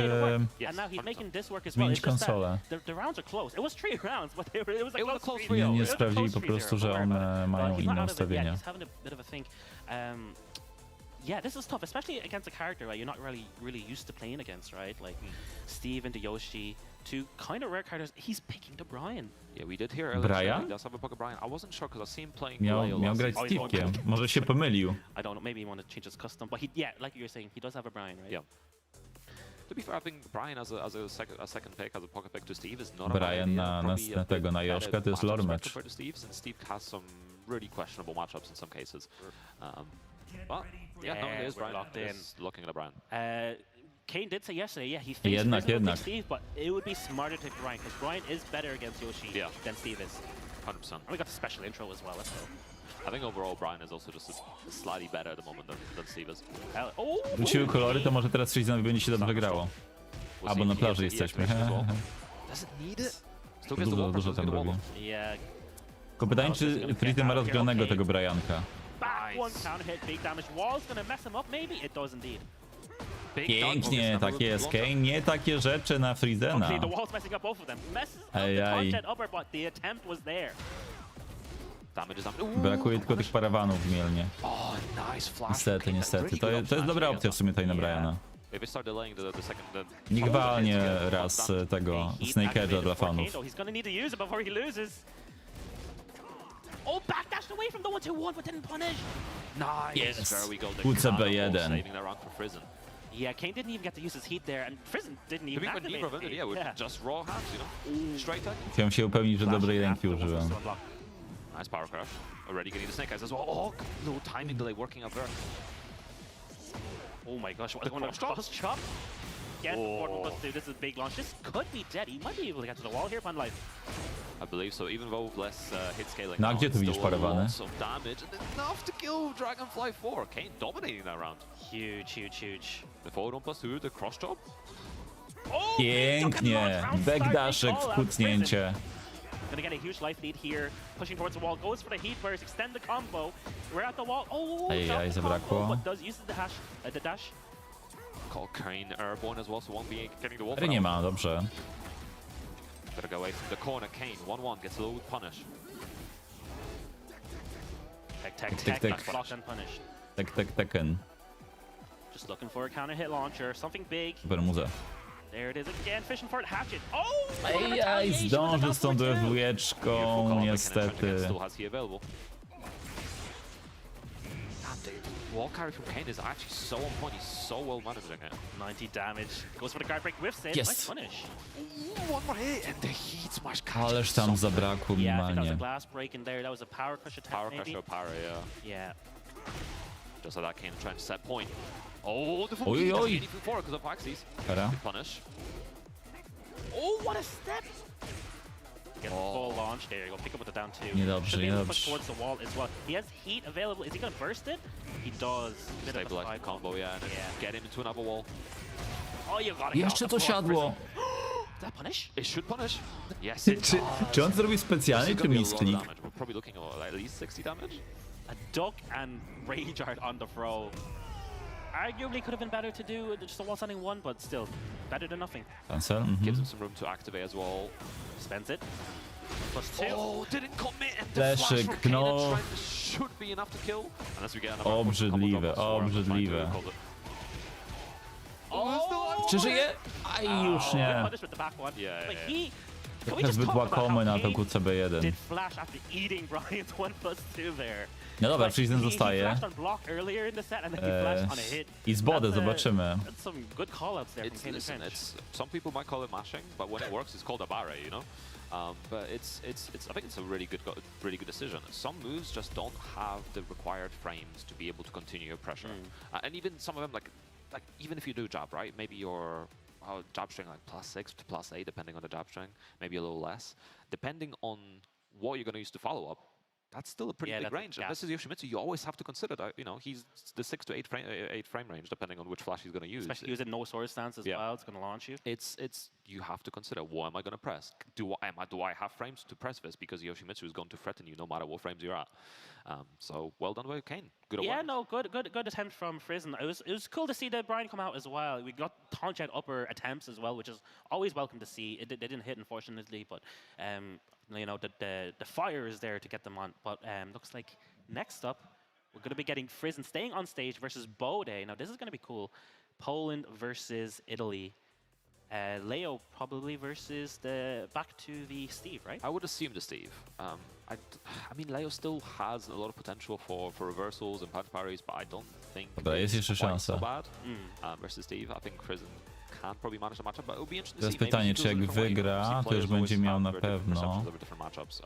konsolę. The rounds are close. It was 3 rounds, but it was a close 3. Nie sprawdzili po prostu, że one mają inne ustawienia. Yeah, this is tough, especially against a character you're not really used to playing against, right? Like Steve and Yoshi, 2 kind of rare characters. He's picking the Brian. Yeah, we did hear Brian? He does have a pocket Brian. I wasn't sure because I seen him playing. Miał grać z Steve'kiem. Może się pomylił. I don't know. Maybe he wanted to change his custom, but yeah, like you were saying, he does have a Brian, right? Yeah. To be fair, I think Brian as a second pick, as a pocket pick to Steve is not Brian na Joszka to jest lore match. Steve has some really questionable matchups in some cases. But yeah, no, it is Brian. Locked in. Looking at Brian. Kane did say yesterday, yeah, he thinks Jednak, Friesen would jednak. pick Steve, but it would be smarter to Brian, because Brian is better against Yoshi than Steve is. 100%. And we got the special intro as well, let's go. I think overall Brian is also just slightly better at the moment than Steve is. Wróciły kolory, to może teraz Friesenowi będzie się dobrze grało. We'll Albo see na if he plaży has jesteśmy. as well. Doesn't need it. Still gets the Dużo, wall dużo pressure, tam get the wall robi. off. Yeah, Tylko pytanie, czy Friesen ma rozgranego tego Brianka. back one counter hit, big damage. Wall's gonna mess him up, maybe? It does indeed. Pięknie, tak jest. Kane, nie takie rzeczy na Friesena. Okay, the wall's messing up both of them. Messes up the Ajaj. content upper, but the attempt was there. Damage is damage. Brakuje tylko tych parawanów w Mielnie. Oh, nice flash. Niestety, niestety. To jest dobra opcja w sumie tutaj na Briana. If they start delaying the second, Niech walnie raz tego Snake Edge'a dla fanów. He's gonna need to use it before he loses. Oh, backdashed away from the 1-2-1, but didn't punish. nice. Yes. There we go. The Kłócę cannonball B1. saving that round for Friesen. Yeah, Kane didn't even get to use his heat there, and Friesen didn't To even be activate need his prevented, heat. yeah, with just raw hands, you know? Straight attack. Chciałem się upewnić, że dobrej ręki użyłem. Nice power crash. Already getting the snake eyes as well. Oh, little timing delay working up there. Oh my gosh, what The going on? cross chop? Cross chop? Again, Oh. 4+2, this is a big launch. This could be dead. He might be able to get to the wall here, Fun Life. I believe so, even though with less hit scaling. No, a now, gdzie tu it's widzisz still parawany? lots of damage and enough to kill Dragonfly 4. Kane dominating that round. Huge, huge, huge. The forward 1+2, the cross chop. Oh, Pięknie. Backdashek w kucnięcie. Gonna get a huge life lead here. Pushing towards the wall, goes for the heat burst, extend the combo. We're at the wall. Oh, Ajajaj, dropped the zabrakło. combo, but does use the dash. Call Kane airborne as well, so won't be getting the wall. Ale nie ma, dobrze. Gotta go away from the corner. Kane 1-1 gets a little punish. Tech, blocked and punished. Tekken. Just looking for a counter hit launcher, something big. Super muza. There it is again, fishing for it, hatchet. Oh! Ej, zdąży z tą dwójeczką, niestety. Still has he available. Wall carry from Kane is actually so on point. He's so well managing it. 90 damage. Goes for the guard break, whiffs it. Yes. Nice punish. Ooh, one more hit and the heat smash catches. Ależ tam zabrakło Yeah, I think that was a minimalnie. glass break in there. That was a power crush attack, Power maybe. crush or power, yeah. Yeah. Just like that, Kane trying to set point. Oh, the full Oi, heat oi. doesn't get anything for it because of Paxies. Para. Good punish. Oh, what a step! Get the Oh. full launch. There you go. Pick up with the down two. Niedobrze, Should be able to push niedobrze. towards the wall as well. He has heat available. Is he going to burst it? He does. Bit of a Stabilize the side combo, yeah, and then Yeah. get him into another wall. Oh, you got it. Jeszcze to siadło. Did that punish? It should punish. Yes, it Czy, does. czy on zrobił This specjalnie, is czy gonna be a lot of misklik? damage. We're probably looking at at least 60 damage. A duck and rage art on the throw. Arguably could have been better to do just a wall standing one, but still better than nothing. Cancel? Gives him some room to activate as well. Spends it. +2. Oh, didn't commit and the Fleszyk, flash from Kane no. and Trent should be enough to kill. Unless we get another Obrzydliwe, combo combo, so I'm trying to obrzydliwe. call it. Oh, Czy żyje? Aj, już nie. Punish with the back one. Yeah, But yeah. he... Can we Trochę just zbyt talk about how łakomy na to Kane QCB1. did flash after eating Brian's 1+2 there? No dobra, Like, Friesen he zostaje. flashed on block earlier in the set and then he flashed on a hit. I z Bodę That's, zobaczymy. That's some good call-outs there from It's, Kane and listen, Trench. it's some people might call it mashing, but when it works, it's called a barre, you know. But it's I think it's a really good decision. Some moves just don't have the required frames to be able to continue your pressure, and even some of them like even if you do jab right, maybe your jab string like +6 to +8 depending on the jab string, maybe a little less, depending on what you're going to use to follow up. That's still a pretty big that's a range. And gap. this is Yoshimitsu. You always have to consider that, you know, he's the 6 to 8 frame range, depending on which flash he's going to use. Especially using no sword stance as Yeah. well, it's going to launch you. It's you have to consider, what am I going to press? Do I have frames to press this? Because Yoshimitsu is going to threaten you no matter what frames you're at. So well done by Kane. Good Yeah, awareness. no, good attempt from Friesen. It was cool to see the Brian come out as well. We got taunt out upper attempts as well, which is always welcome to see. They didn't hit, unfortunately, but you know, the fire is there to get them on. But looks like next up, we're going to be getting Friesen staying on stage versus Bode. Now, this is going to be cool. Poland versus Italy. Leo probably versus back to the Steve, right? I would assume the Steve. I mean, Leo still has a lot of potential for reversals and punch parries, but I don't think Dobra, jest jeszcze quite so szansa. bad versus Steve. I think Friesen can probably manage the matchup, but it would be interesting Teraz to see. pytanie, Maybe he czy goes a jak different way. wygra, Obviously, to już players always będzie miał have na very different pewno. perceptions over different matchups.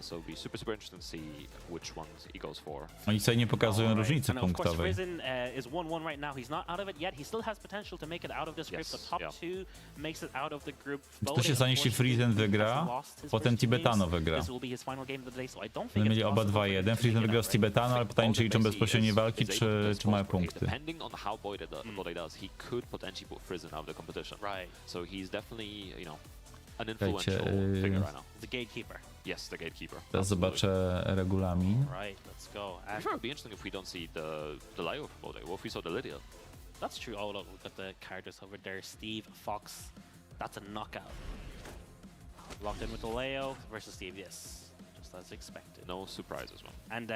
So it'll be super interesting to see which ones he goes for. Oni sobie nie pokazują różnicy And of course, punktowej. Frizen is 1-1 right now. He's not out of it yet. He still has potential to make it out of this group. Yes, The top yeah. 2 makes it out of the group. To się stanie, jeśli Frizen wygra, potem Tibetano wygra. This will be his final game of the day, so I don't think Będą mieli it's oba possible for 2-1. him to Frizen make it wygrał out, z right? Tibetano, ale pytanie, czy liczą bezpośrednie walki, is able to czy mają spot punkty. Depending on how Bode does, he could potentially put Frizen out of the competition. Right. So he's definitely, you know, an Czekajcie, influential figure right now. The gatekeeper. Yes, the gatekeeper. Teraz zobaczę regulamin. Right, let's go. I'm sure it'd be interesting if we don't see the Leo from Bode. What if we saw the Lydia? That's true. Oh, look, we've got the characters over there. Steve, Fox. That's a knockout. Locked in with the Leo versus Steve, yes. Just as expected. No surprises, man. And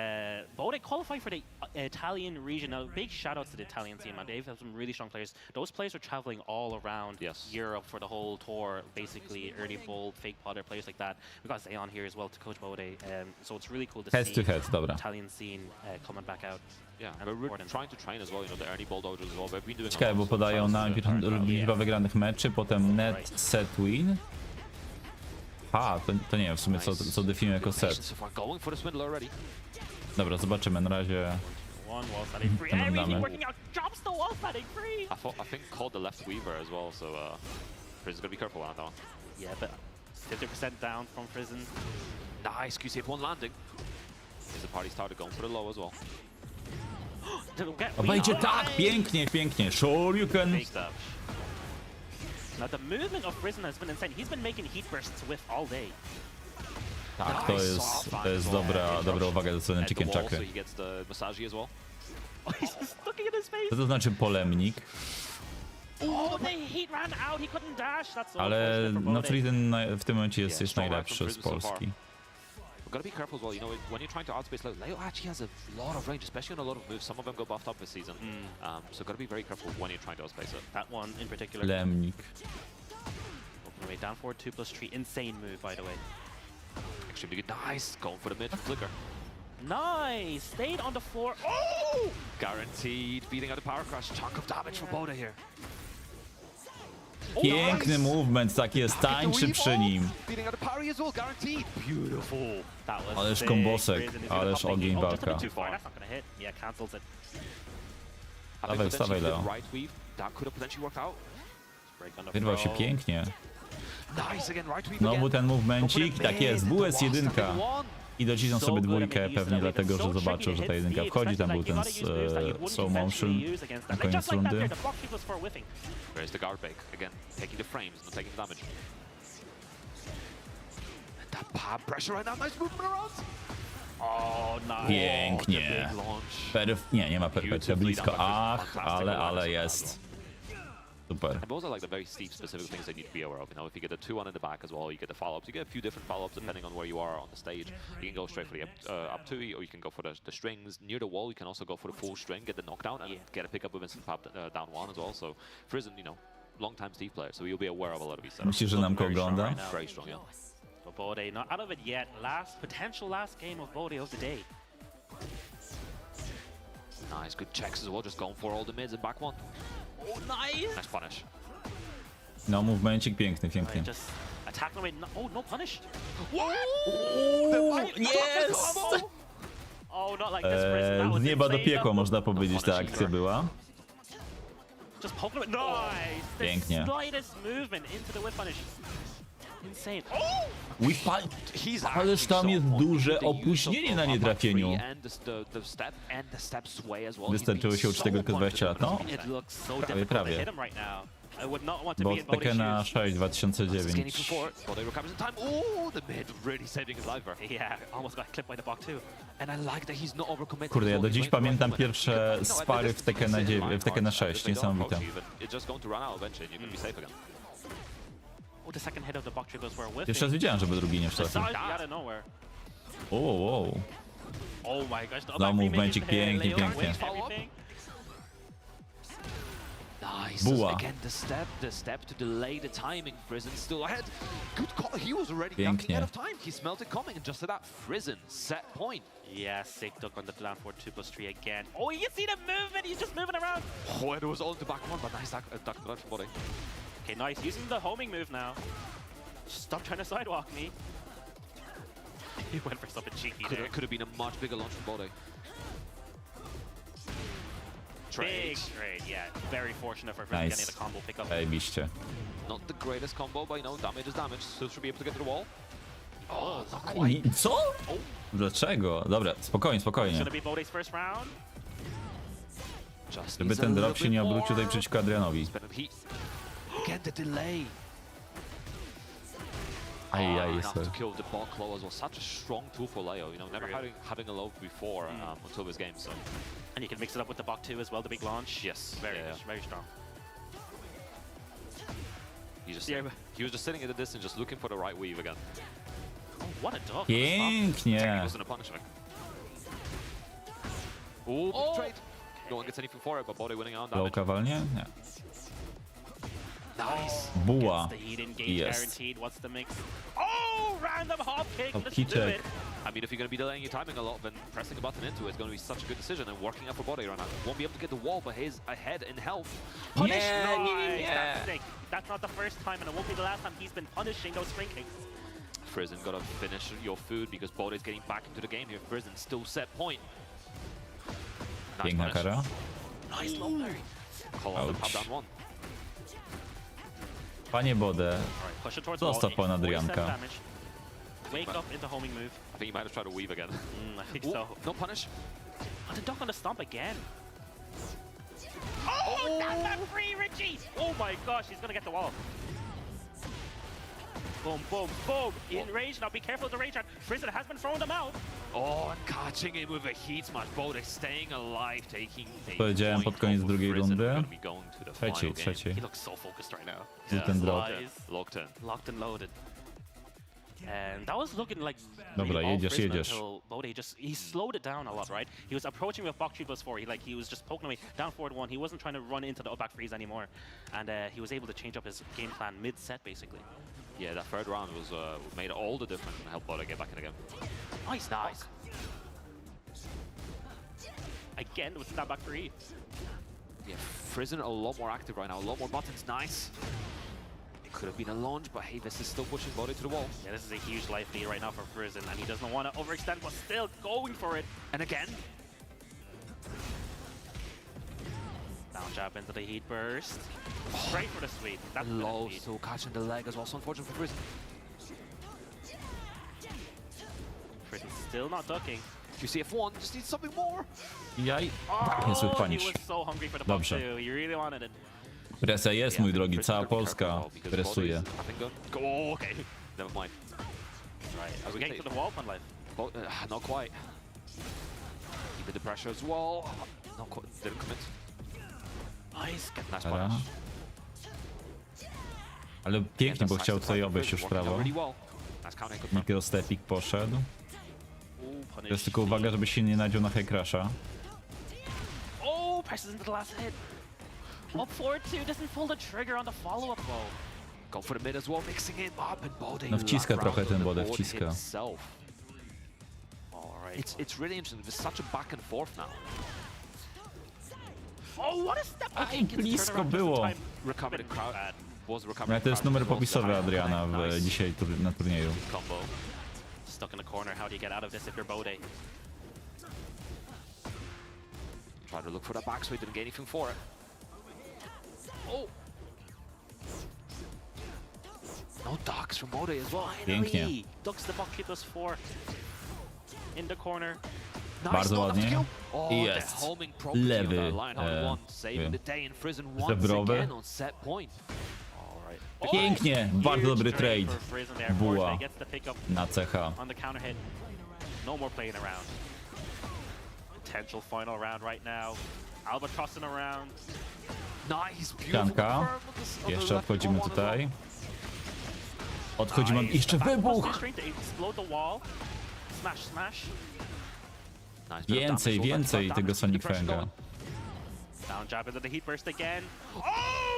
Bode qualified for the Italian region. Now, big shout out to the Italian team. And they've had some really strong players. Those players are traveling all around Europe for the whole tour, basically. Early Bold, Fake Potter, players like that. We've got Zayon here as well to coach Bode. So it's really cool to Head see to head, dobra. Italian scene coming back out. Yeah, and we're trying to train as well, you know, the early bulldozers as well. They've been doing Ciekawe, bo podają najpierw liczba wygranych meczy, potem net set win. A, to nie wiem w sumie co definiuję jako set. Going for the swindle already. Dobra, zobaczymy na razie. One wall setting free. Everything working out. Drops the wall setting free. I think called the left weaver as well, so Frizen's gonna be careful on that one. Yeah, but 50% down from Frizen. Nice QCF one landing. Is the party started going for the low as well. Wejdzie tak, pięknie, pięknie. Shoryuken. Now the movement of Frizen has been insane. He's been making heat bursts with all day. Tak, to jest dobra uwaga ze strony Chicken Chakry. So he gets the massage as well. Oh, he's just looking at his face. Co to znaczy polemnik? Oh, the heat ran out. He couldn't dash. That's so Ale unfortunate for no Bode. Frizen w tym momencie jest najlepszy z Polski. We've got to be careful as well, you know, when you're trying to outspace Leo actually has a lot of range, especially on a lot of moves. Some of them go buffed up this season. So got to be very careful when you're trying to outspace it. That one in particular. Lemnik. Open away down forward 2+3. Insane move, by the way. Extremely good. Nice. Going for the mid flicker. Nice. Stayed on the floor. Oh! Guaranteed. Beating out the power crush. Chunk of damage for Bode here. Piękny movement, tak jest, tańczy przy nim. Ależ kombosek, ależ ogień walka. Dawaj, wstawaj Leo. Wyrwał się pięknie. Znowu ten movemencik, tak jest, WS1. I docisną sobie dwójkę, pewnie dlatego, że zobaczył, że ta jedynka wchodzi. Tam był ten slow motion na koniec rundy. Where's the guard break? Again, taking the frames, not taking damage. That power pressure right now, nice movement around. Oh, nice. Pięknie. Nie ma perfekcja, blisko. Ach, ale jest. Super. And those are like the very steep specific things they need to be aware of. You know, if you get a 2-1 in the back as well, you get the follow-ups. You get a few different follow-ups depending on where you are on the stage. You can go straight for the up 2, or you can go for the strings. Near the wall, you can also go for the full string, get the knockdown, and get a pickup with instant pop down 1 as well. So Frizen, you know, long-time Steve player, so you'll be aware of a lot of these setups. Myślisz, że nam go ogląda? Very strong, yeah. But Bode not out of it yet. Potential last game of Bode of the day. Nice, good checks as well, just going for all the mids and back 1. Oh, nice! Nice punish. No, movemencik piękny, pięknie. Just attack away. No punish. Yes! Oh, not like this, Frizen. That was Z nieba do insane, piekła, though. można powiedzieć, ta akcja była. Just poking away. Nice! The Pięknie. slightest movement into the whip punish. Insane. Ależ tam jest duże opóźnienie na nietrafieniu. Wystarczyło się uczyć tego tylko 20 lat? No, prawie. Bo Tekkena 6 2009. Kurde, ja do dziś pamiętam pierwsze spary w Tekkena 6, niesamowite. Jeszcze raz widziałem, żeby drugi nie wszedł. Wow. No, movemencik pięknie, pięknie. Nice. Buła. Again, the step to delay the timing. Frizen still ahead. Good call. He was already Pięknie. out of time. He smelled it coming, and just to that, Frizen set point. Yeah, sick duck on the down forward 2+3 again. Oh, you see the movement? He's just moving around. Oh, it was all in the back 1, but nice duck for Bode. Okay, nice. Using the homing move now. Stop trying to sidewalk me. He went for something cheeky Could there. have been a much bigger launch from Bode. Big trade, yeah. Very fortunate for Frizz Nice. getting the combo pickup. Zajebiście. Not the greatest combo, but you know, damage is damage. Still should be able to get to the wall. Oh, Co? Dlaczego? Dobra, spokojnie, spokojnie. gonna be Bode's first round. Just Żeby needs a ten little drop się bit nie obrócił more. tutaj przeciwko Adrianowi. Spend heat. Again, the delay. Ajaj, Enough sorry. to kill the ball claw as well. Such a strong tool for Leo. You know, never Really? having a low before until this game. So And you can mix it up with the Bok 2 as well, the big launch. yes, Very yeah. good, very strong. He was just sitting in the distance, just looking for the right weave again. What a dog. Pięknie. Wasn't a punishment. Ooh, big trade. No one gets anything for it, but Bode winning out on damage. Loka walnie? Nie. Nice. Buła. The heat engage Yes. guaranteed. What's the mix? Oh, random hop kick. Hop Let's kick do check. it. I mean, if you're going to be delaying your timing a lot, then pressing a button into it is going to be such a good decision. And working out for Bode right now. Won't be able to get the wall, but he's ahead in health. Punish. Yeah, Nice. yeah. That's sick. That's not the first time, and it won't be the last time he's been punishing those spring kicks. Frizen got to finish your food because Bode is getting back into the game here. Frizen still set point. Nice Piękna punish. kara. Nice low parry. Call out the Ouch. top down one. Panie Bode, All right, push it towards Zostaw wall. pan 47 Adrianka. damage. Wake up into homing move. I think he might have tried to weave again. I think Ooh, so. no punish. Oh, the duck on the stomp again. Oh, that's that free, Richie! Oh my gosh, he's gonna get the wall. Boom, boom, boom. In range now. Be careful of the range. Frizen has been throwing them out. Oh, and catching it with a heat smash. Bode staying alive, taking a Powiedziałem pod point koniec over drugiej Frizen. rundy. We're gonna be going to the final game. Trzeciej. He looks so focused right now. Był ten drop. Locked in. Locked and loaded. And that was looking like Dobra, really all jedziesz, Frizen jedziesz. until Bode just he slowed it down a lot, right? He was approaching with Bok 3+4. He was just poking away down forward one. He wasn't trying to run into the up back freeze anymore, and he was able to change up his game plan mid set basically. Yeah, that third round was made all the difference and helped Bode get back in the game. Nice, nice. Again with that back free. Yeah, Frizen a lot more active right now, a lot more buttons. Nice. It could have been a launch, but hey, this is still pushing Bode to the wall. Yeah, this is a huge life lead right now for Frizen, and he doesn't want to overextend, but still going for it. And again, Down jab into the heat burst. Straight for the sweep. That's the low, lead. still catching the leg as well. So unfortunate for Frizen. Frizen still not ducking. You see F1, just needs something more. Jaj. Oh, Niezły he punish. was so hungry for the Dobrze. Bok 2. He really wanted it. Presja jest, mój drogi. Cała Polska presuje. Oh, okay. Never mind. Right. Are we getting to the wall, Fun Life? Not quite. He did the pressure as well. Not quite. Didn't commit. Nice. Nice Dobra. punish. Ale pięknie, bo chciał tutaj obejść już w Working out prawo. really well. Nice counter hit. Mikrostepik poszedł. Ooh, punish. Teraz tylko uwaga, żeby się nie nadział na high crasha. Oh, presses into the last hit. Up forward 2, doesn't pull the trigger on the follow-up though. Go for the mid as well, mixing it up and Bode. No wciska lap trochę round ten on the Bode, board wciska. himself. Alright. It's really interesting. There's such a back and forth now. Oh, what a step! Aj, blisko było. Recovered the crowd. Was Ale recovered. to jest numer popisowy Adriana dzisiaj na turnieju. Combo. Stuck in the corner. How do you get out of this if you're Bode? Try to look for that back so he didn't get anything for it. Oh, No ducks from Bode as well. Pięknie. finally! Ducks the Bok 3+4. In the corner. Nice, Bardzo not ładnie. enough to kill. Oh, I the jest homing property lewy, on that line on one, saving the day and Frizen once żebrowy. again on set point. Alright. Pięknie, bardzo dobry Huge trade. for Frizen there. Buła. Fortunately gets the pick up Na CH. on the counter hit. No more playing around. Potential final round right now. Albatrossing around. Nice, beautiful. Pianka. confirm on the Jeszcze left odchodzimy one as well. tutaj. Odchodzimy. Jeszcze The back wybuch! position to explode the wall. Smash, smash. Nice bit of Więcej, damage, więcej but tego damage, Sonic keep the pressure Fanga. going. Down jab into the heat burst again.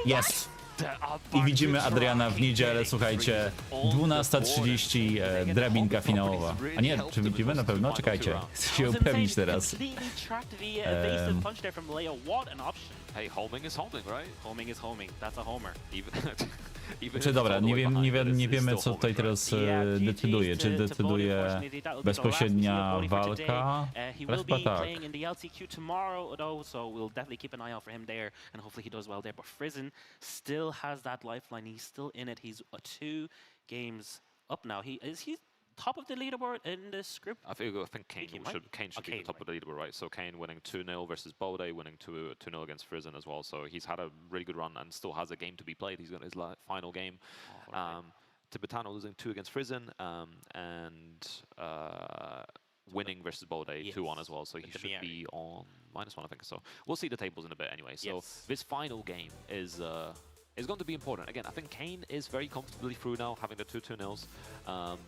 Jest! The I widzimy advantage Adriana w for niedzielę, getting słuchajcie, Frizen on the 12:30 board. drabinka finałowa. A nie, czy widzimy na pewno? Czekajcie, chcę się upewnić teraz. Completely tracked the evasive punch there from Leo. What an option. Hey, homing is homing, right? Homing is homing. That's a homer. Even Czy dobra, nie wiemy co tutaj teraz decyduje. Czy decyduje bezpośrednia walka? Chyba tak. in the LCQ tomorrow, though, so we'll definitely keep an eye out for him there, and hopefully he does well there. But Frizen still has that lifeline. He's still in it. He's 2 games up now. He's top of the leaderboard in this group. I think Kane should be the top of the leaderboard, right? So Kane winning 2-0 versus Bode, winning 2-0 against Frizen as well. So he's had a really good run and still has a game to be played. He's got his final game. Tibetano losing 2 against Frizen and winning versus Bode 2-1 as well. So he should be on -1, I think. So we'll see the tables in a bit anyway. So this final game is going to be important. Again, I think Kane is very comfortably through now, having the 2-2-0s.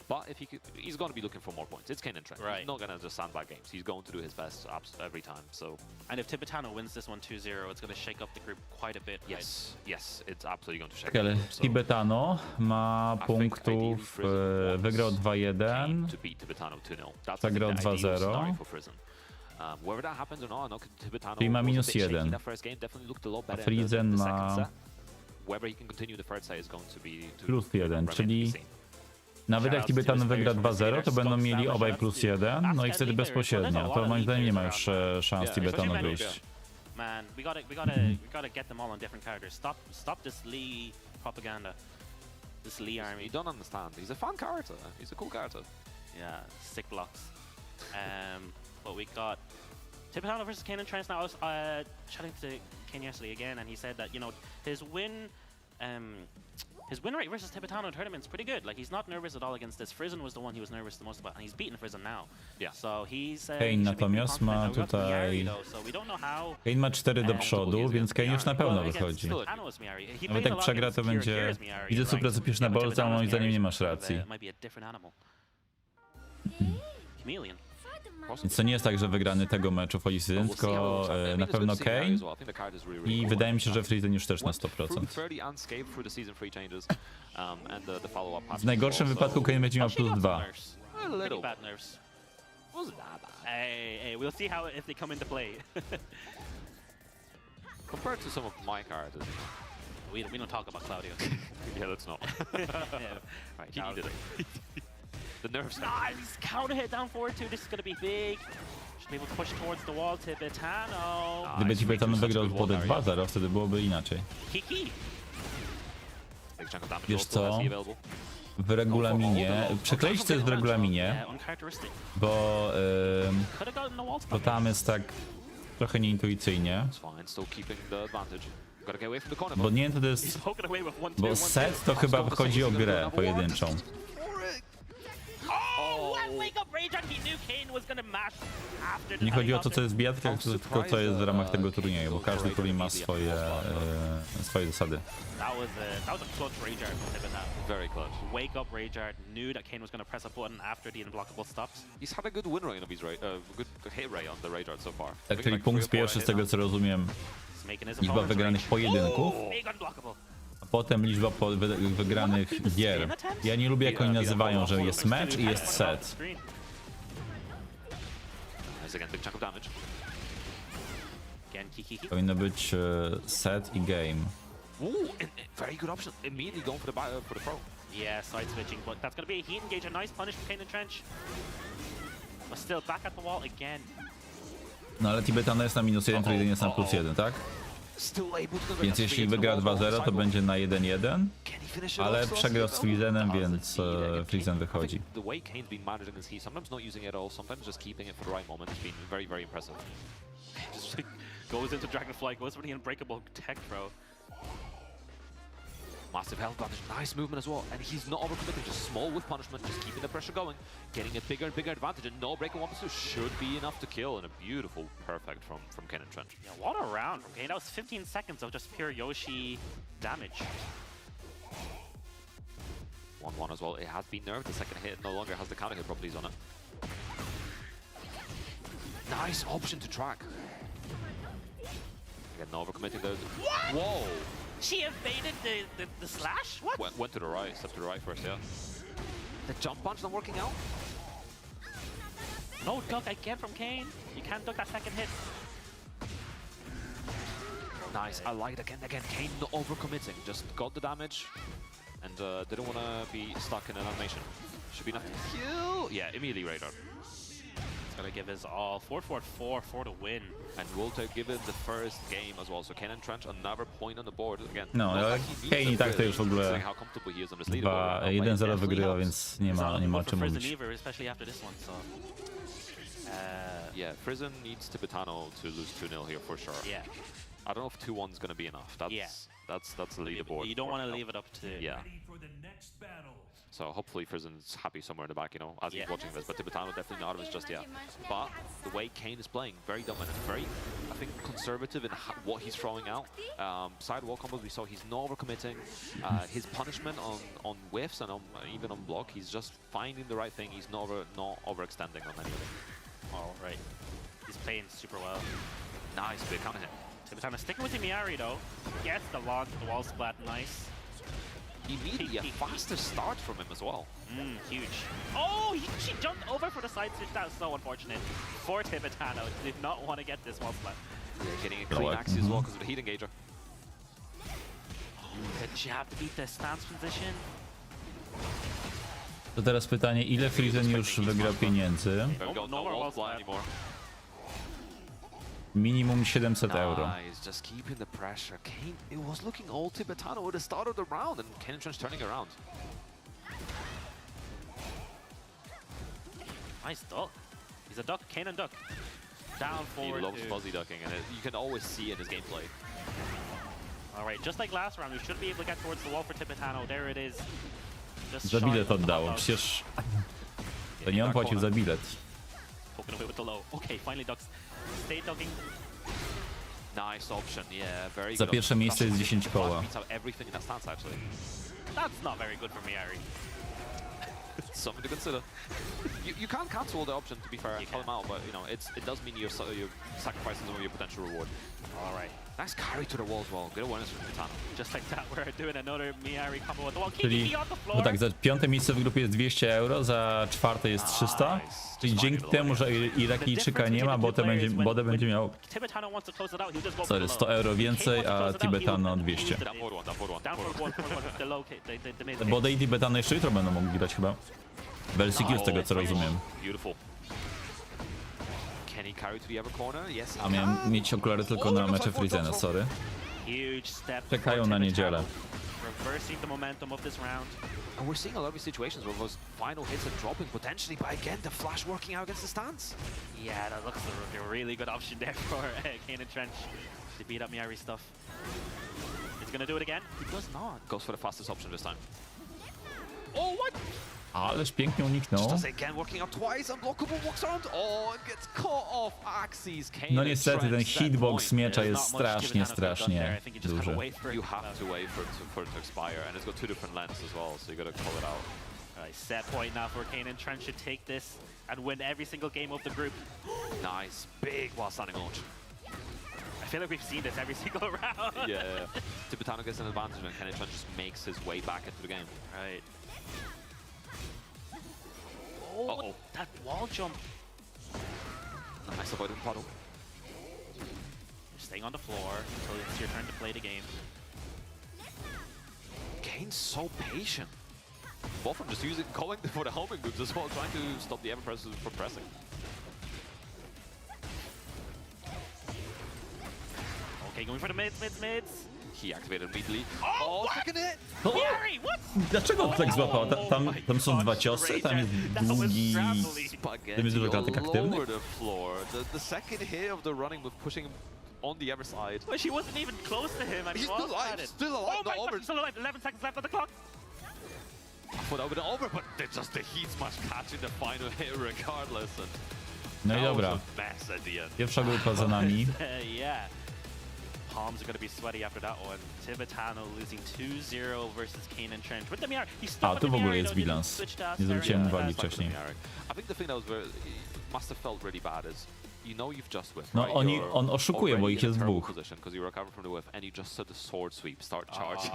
But if he's going to be looking for more points. It's Kane and Trent. Right. He's not going to just sandbag games. He's going to do his best every time. So. And if Tibetano wins this one 2-0, it's going to shake up the group quite a bit. Yes, yes, it's absolutely going to shake Ale up the group. So Tibetano ma punktów, wygrał 2-1. To beat Tibetano 2-0. That's Zagrał the ideal 2-0. scenario for Frizen. Whether that happens or not, I know Tibetano Czyli ma was a minus bit shaky 1. that first game, definitely looked a lot better A Frizen in the second ma set. Whether he can continue the third set is going to be plus 1, remain to czyli be seen. nawet jak Tibetano wygra 2-0, to będą mieli obaj plus 1, no i wtedy bezpośrednio. To moim zdaniem nie ma już szans Tibetano wyjść. Man, we gotta get them all on different characters. Stop this Lee propaganda. This Lee army. You don't understand. He's a fun character. He's a cool character. Yeah, sick blocks. But we got Tibetano versus Kane and Trent. Now I was chatting to Kane yesterday again, and he said that, you know, his win rate versus Tibetano in tournaments pretty good. Like, he's not nervous at all against this. Frizen was the one he was nervous the most about, and he's beaten Frizen now. Yeah. So he's Kane natomiast ma tutaj... Kane ma 4 do przodu, więc Kane już na pełno wychodzi. Nawet jak przegra, to będzie... Widzę, super zapisz na bolca, a moim zdaniem nie masz racji. Więc to nie jest tak, że wygrany tego meczu wchodzi Frizen, tylko na pewno Kane i wydaje mi się, że Frizen już też na 100%. W najgorszym wypadku Kane będzie miał plus 2. Hey, we'll see how if they come into play. Compared to some of my characters. We don't talk about Claudio. Yeah, let's not. Right, he needed it. The nerves. Nice counter hit down forward two. This is gonna be big. Should be able to push towards the wall. Tibetano. Gdyby Tibetano wygrał podę 2-0, wtedy byłoby inaczej. Kiki. Wiesz co? W regulaminie, przekleić co jest w regulaminie, bo tam jest tak trochę nieintuicyjnie. Bo nie, to jest... Bo set to chyba chodzi o grę pojedynczą. Nie chodzi o to, co jest bijatka, tylko co jest w ramach tego turnieju, bo każdy turniej ma swoje zasady. That was a clutch Rayguard from Tibetano. Very clutch. Wake up Rayguard, knew that Kane was going to press a button after the unblockable stops. He's had a good win rate of his good hit rate on the Rayguard so far. Tak, czyli punkt pierwszy, z tego co rozumiem, liczba wygranych pojedynków, a potem liczba wygranych gier. Ja nie lubię, jak oni nazywają, że jest mecz i jest set. Powinno być set i game. Very good option. Immediately going for the pro. Yeah, side switching, but that's going to be a heat engage, a nice punish from Kane and Trench. But still back at the wall again. No ale Tibetano jest na minus 1, Frizen jest na plus 1, tak? Więc jeśli wygra 2-0, to będzie na 1-1, ale przegrał z Frizenem, więc Frizen wychodzi. The way Kane's been managing this, he's sometimes not using it at all, sometimes just keeping it for the right moment. It's been very, very impressive. Just goes into Dragonfly, goes for the unbreakable tech throw. Massive health advantage, nice movement as well, and he's not overcommitting, just small with punishment, just keeping the pressure going, getting a bigger and bigger advantage, and no breaking 1+2 should be enough to kill, and a beautiful perfect from Kane and Trent. Yeah, what a round from Kane. That was 15 seconds of just pure Yoshi damage. 1-1 as well, it has been nerfed, the second hit no longer has the counter hit properties on it. Nice option to track. Again, no overcommitting the... Whoa! She evaded the slash? What? Went to the right, stepped to the right first, yeah. The jump punch not working out? No duck I get from Kane. You can't duck that second hit. Nice. I like it again. Kane not overcommitting. Just got the damage and didn't want to be stuck in an animation. Should be enough to kill. Yeah, immediately radar. He's gonna give his all. 4-4-4 for the win. And Walter give it the first game as well. So Kane and Trench, another point on the board again. No, ale Kane i tak to już w ogóle how comfortable he is on this leaderboard. 1-0 wygrywa, więc nie ma o czym mówić. Especially after this one, so. Yeah, Prison needs Tibetano to lose 2-0 here for sure. Yeah. I don't know if 2-1's gonna be enough. That's the leaderboard. You don't want to leave it up to. Yeah. So hopefully Frizen's happy somewhere in the back, you know, as he's watching this. But Tibetano definitely not out of his just yet. But the way Kane is playing, very dominant, very, I think, conservative in what he's throwing out. Sidewall combos we saw, he's not overcommitting. His punishment on whiffs and even on block, he's just finding the right thing. He's not overextending on anything. All right. He's playing super well. Nice big counter hit. Tibetano sticking with the Miari though. Gets the launch, the wall splat, nice. Immediately a faster start from him as well. Huge. Oh, she jumped over for the side switch. That was so unfortunate for Tibetano. Did not want to get this wall splat. Yeah, getting a clean axis as well because of the heat engager. Good jab to beat the stance position. To teraz pytanie, ile Frizen już wygrał pieniędzy? No more wall splat anymore. Minimum 700 euro. Nice, just keeping the pressure. Kane, it was looking all Tibetano at the start of the round, and Kane and Trench turning around. Nice duck. He's a duck, Kane and duck. Down forward. He loves fuzzy ducking, and you can always see in his gameplay. All right, just like last round, we should be able to get towards the wall for Tibetano. There it is. Just Za bilet oddało, przecież to nie on płacił za bilet. Poking away with the low. Okay, finally ducks. Stay ducking. Nice option, yeah, very Za good. pierwsze miejsce jest 10 koła. Beats out everything in that stance, actually. That's not very good for Miari. Something to consider. You can't cancel the option, to be fair, and call him out, but you know it does mean you're sacrificing some of your potential reward. All right. Nice carry to the wall as well. Good awareness from Tibetano. Just like that, we're doing another Miari combo with the wall. Czyli, no tak, za piąte miejsce w grupie jest 200 euro, za czwarte jest 300. Czyli dzięki temu, że Irakijczyka nie ma, Bode będzie miał 100 euro więcej, a Tibetano 200. Bode i Tibetano jeszcze jutro będą mogli grać chyba. W LCQ z tego co rozumiem. A miałem mieć okulary tylko na mecze Frizena, sorry. Czekają na niedzielę. Reversing the momentum of this round. And we're seeing a lot of these situations where those final hits are dropping potentially, but again, the flash working out against the stance. Yeah, that looks like a really good option there for Kane and Trench to beat up Miari stuff. He's gonna do it again. He does not. Goes for the fastest option this time. Oh, what? Ależ pięknie uniknął. Just does it again, working out twice, unblockable, walks around, oh, and gets caught off axes. Kane No niestety ten hitbox miecza jest strasznie duży. You have to wait for it to expire, and it's got two different lengths as well, so you gotta call it out. Alright, set point now for Kane and Trench should take this and win every single game of the group. Nice, big while standing launch. I feel like we've seen this every single round. Yeah. Tibetano gets an advantage when Kane and Trench just makes his way back into the game. Right. Oh, that wall jump. Nice avoiding puddle. You're staying on the floor until it's your turn to play the game. Kane's so patient. Both of them just going for the homing moves as well, trying to stop the Everpressers from pressing. Okay, going for the mids. He activated immediately. Oh, second hit! Miari, what? Dlaczego tak złapał? Tam są dwa ciosy, tam jest długi... Tam jest dużo klatek aktywnych. The second hit of the running was pushing him on the other side. Well, she wasn't even close to him. And He's still alive, Oh my over. God, he's still alive. 11 seconds left on the clock. I thought that would have been over, but the heat smash catching the final hit regardless. And No i dobra. that was a mess at the end. Pierwsza grupa za nami. Yeah. Palms are going to be sweaty after that one. Tibetano losing 2-0 versus Kane and Trench. With the Miari, he's stuck with tu the w ogóle Miari, jest though, didn't bilans. switch to Nie zwróciłem Astera. uwagi wcześniej. I think the thing that was must have felt really bad is you know you've just whiffed, No, right? on oszukuje, bo ich jest dwóch. Because you recover from the whiff and you just set the sword sweep, start charging.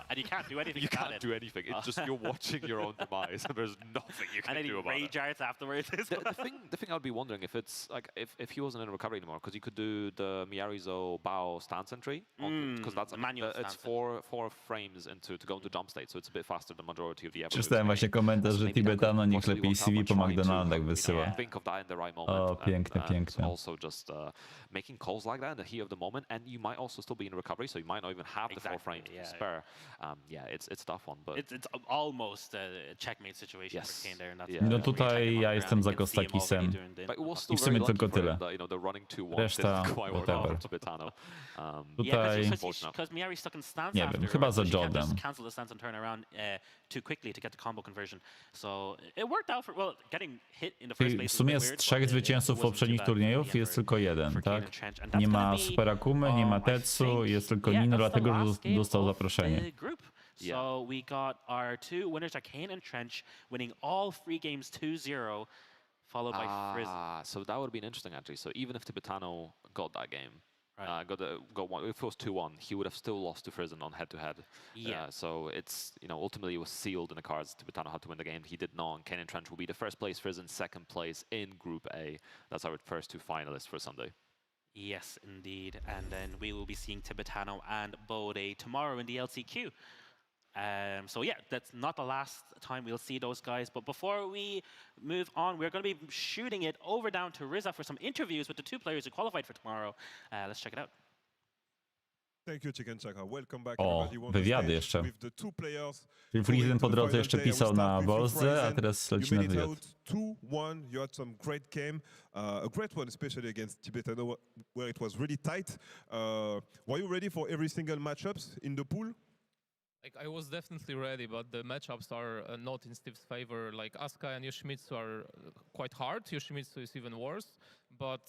And you can't do anything You about can't it. do anything. It's just you're watching your own demise, and there's nothing you And can then he do about it. rage arts afterwards. The thing I'd be wondering if it's like if he wasn't in recovery anymore, because you could do the Miyarizo Bao stance entry, because that's manual it's stance. four frames to go into jump state, so it's a bit faster than majority of the ever. Przeczytałem właśnie komentarz, że Tibetano niech lepiej CV po McDonaldach wysyła. Think of that in the right moment. O, piękne, piękne. Also just making calls like that in the heat of the moment, and you might also still be in recovery, so you might not even have the 4 frames to spare. It's a tough one, but It's almost a checkmate situation for Kane there. And that's No tutaj ja jestem za Kostakisem. But it was I still w sumie very tylko lucky for tyle. him that, you know, the running 2-1 Reszta, didn't quite work whatever. out for Tibetano. Tutaj because Miyari's stuck in stance nie wiem, after, chyba za so she can't Jodem. just cancel the stance and turn around too quickly to get the combo conversion. So it worked out for, well, getting hit in the first place w sumie was z weird, 3 but it zwycięzców wasn't poprzednich too bad turniejów for the jest end tylko jeden, for tak? Kane and Trench. And that's Nie ma gonna be, Superakumy, nie ma I Tetsu, think, jest tylko yeah, Nino, that's the dlatego last game dostał of zaproszenie. the group. So we got our 2 winners are Kane and Trench winning all 3 games 2-0, followed by Frizz. So that would have been interesting actually. So even if Tibetano got that game, Right. got one. If it was 2-1, he would have still lost to Frizen on head-to-head. So it's, you know, ultimately it was sealed in the cards. Tibetano had to win the game. He did not. And Kane and Trench will be the first place, Frizen second place in Group A. That's our first 2 finalists for Sunday. Yes, indeed. And then we will be seeing Tibetano and Bode tomorrow in the LCQ. So yeah, that's not the last time we'll see those guys. But before we move on, we're going to be shooting it over down to Riza for some interviews with the 2 players who qualified for tomorrow. Let's check it out. Thank you, Chicken Chaka. Welcome back. O, everybody. On the wywiady stage jeszcze. with the 2 players. Frizen po drodze jeszcze pisał na Wolsce, a teraz You lecimy na made it wywiad. out 2-1. You had some great game, a great one, especially against Tibetano, where it was really tight. Were you ready for every single matchups in the pool? Like, I was definitely ready, but the matchups are not in Steve's favor. Like, Asuka and Yoshimitsu are quite hard. Yoshimitsu is even worse. But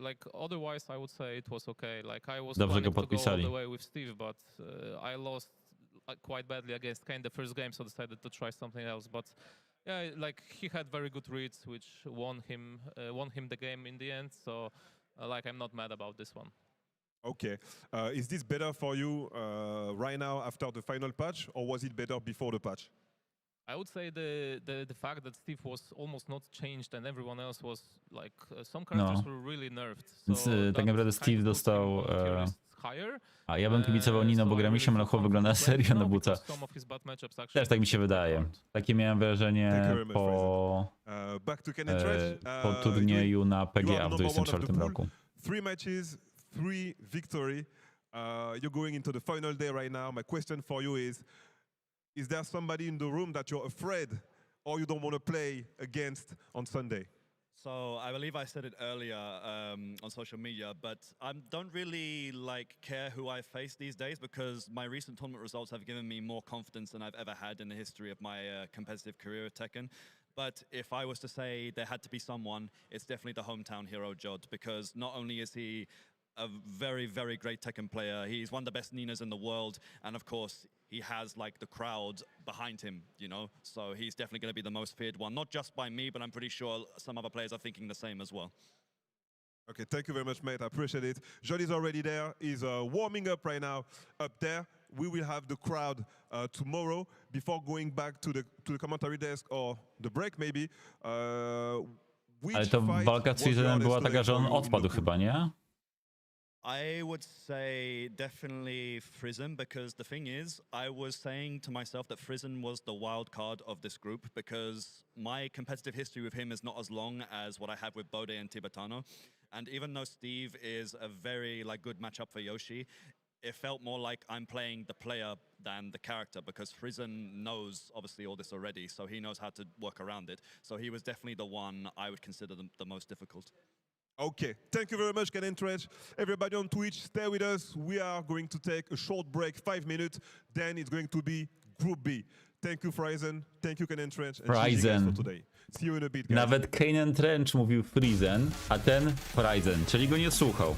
like, otherwise, I would say it was okay. Like, I was Dobrze planning go to go all podpisali. the way with Steve, but I lost quite badly against Kane the first game, so decided to try something else. But yeah, like, he had very good reads, which won him the game in the end. So like, I'm not mad about this one. Okay. Is this better for you right now after the final patch, or was it better before the patch? I would say the fact that Steve was almost not changed and everyone else was like some characters were really nerfed. Więc So tak that naprawdę kind Steve of put dostał... him on tier list higher. A ja bym kibicował Nino, bo gra mi się Malachowo wygląda serio na buta. Some of his bad matchups actually Też tak mi się wydaje. Takie miałem wrażenie Thank you very much, po Back to Ken and Trench. turnieju na You PGA are w number 1 of the 2024 pool. roku. 3 matches, 3 victory. You're going into the final day right now. My question for you is there somebody in the room that you're afraid or you don't want to play against on Sunday? So I believe I said it earlier on social media, but I don't really care who I face these days because my recent tournament results have given me more confidence than I've ever had in the history of my competitive career at Tekken. But if I was to say there had to be someone, it's definitely the hometown hero, Jod, because not only is he a very, very great Tekken player, he's one of the best Ninas in the world, and of course, he has the crowd behind him, you know? So he's definitely going to be the most feared one, not just by me, but I'm pretty sure some other players are thinking the same as well. Okay, thank you very much, mate. I appreciate it. Jod is already there. He's warming up right now up there. We will have the crowd tomorrow before going back to the commentary desk or the break maybe. Ale to walka z Frizenem była taka, że on odpadł chyba, nie? I would say definitely Frizen, because the thing is, I was saying to myself that Frizen was the wild card of this group because my competitive history with him is not as long as what I have with Bode and Tibetano. And even though Steve is a very good matchup for Yoshi, it felt more like I'm playing the player than the character because Frizen knows obviously all this already, so he knows how to work around it. So he was definitely the one I would consider the most difficult. Okay, thank you very much, Ken and Trench. Everybody on Twitch, stay with us. We are going to take a short break, 5 minutes. Then it's going to be Group B. Thank you, Frizen. Thank you, Ken and Trench. Frizen. For today. See you in a bit, guys. Nawet Kane and Trench mówił Frizen, a ten Frizen, czyli go nie słuchał.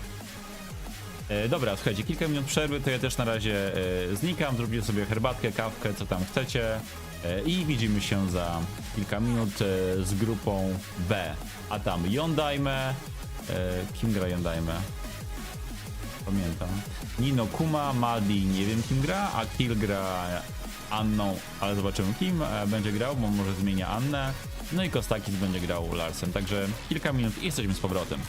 Dobra, słuchajcie, kilka minut przerwy, to ja też na razie znikam, zrobię sobie herbatkę, kawkę, co tam chcecie i widzimy się za kilka minut z grupą B. A tam Yondaime, Kim grają dajmy? Pamiętam. Nino Kuma, Madi nie wiem kim gra, a Kill gra Anną, ale zobaczymy kim będzie grał, bo może zmienia Annę. No i Kostakis będzie grał Larsem, także kilka minut i jesteśmy z powrotem.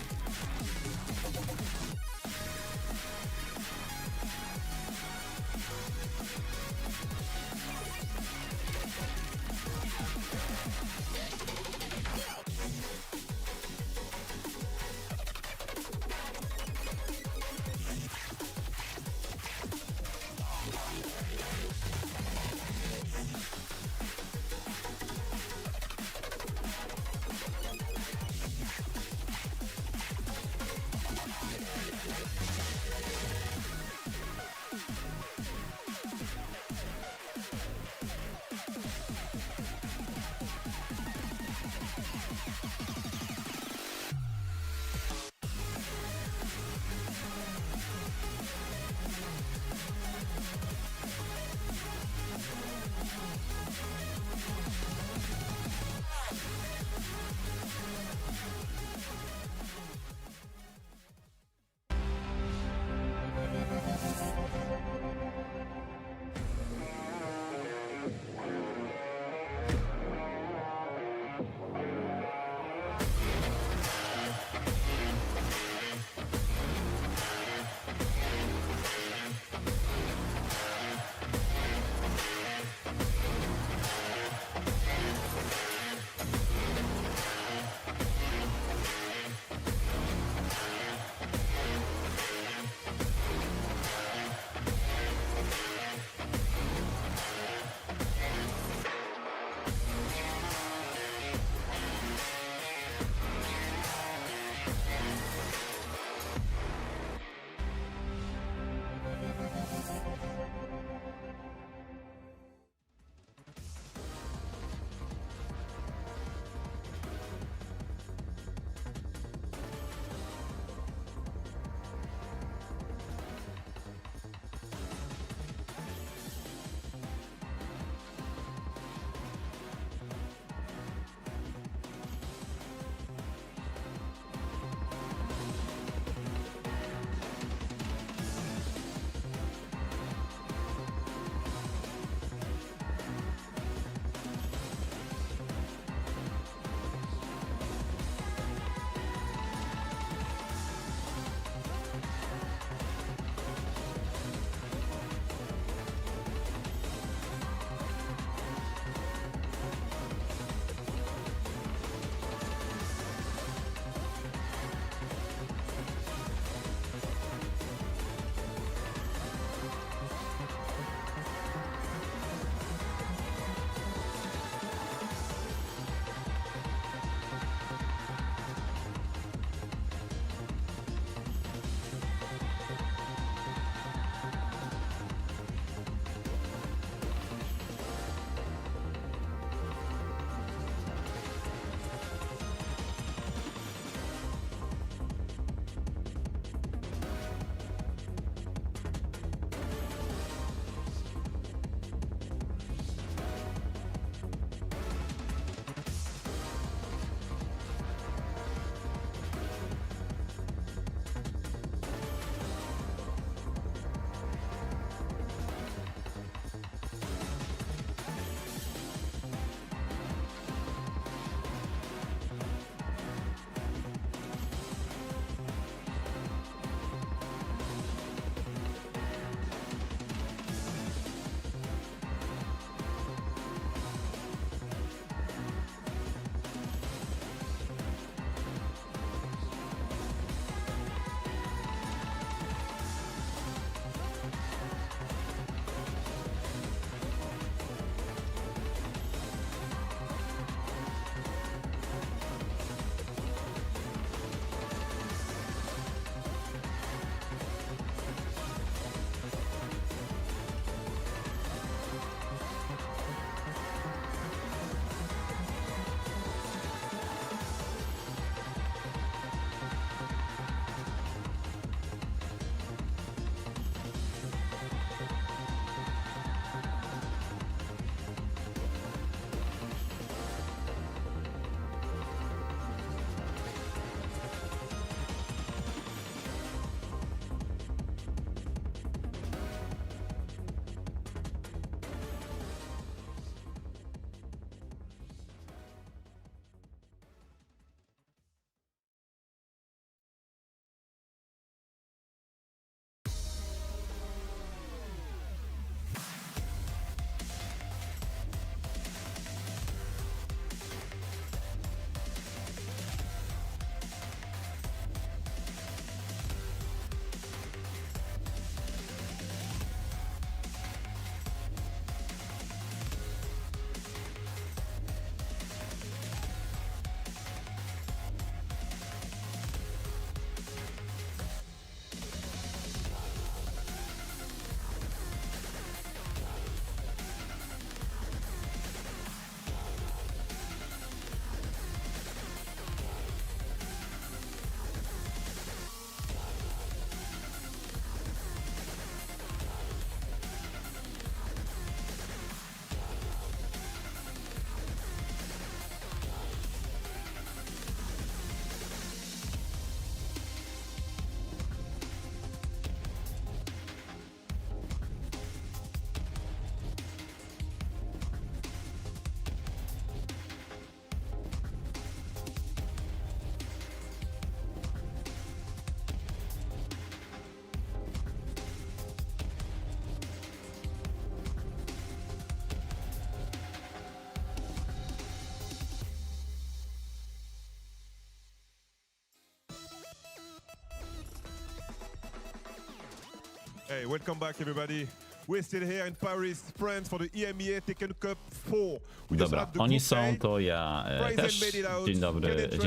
Hey, welcome back everybody. We're still here in Paris, France for the EMEA Tekken Cup 4. Dobra, oni są, to ja też. Dzień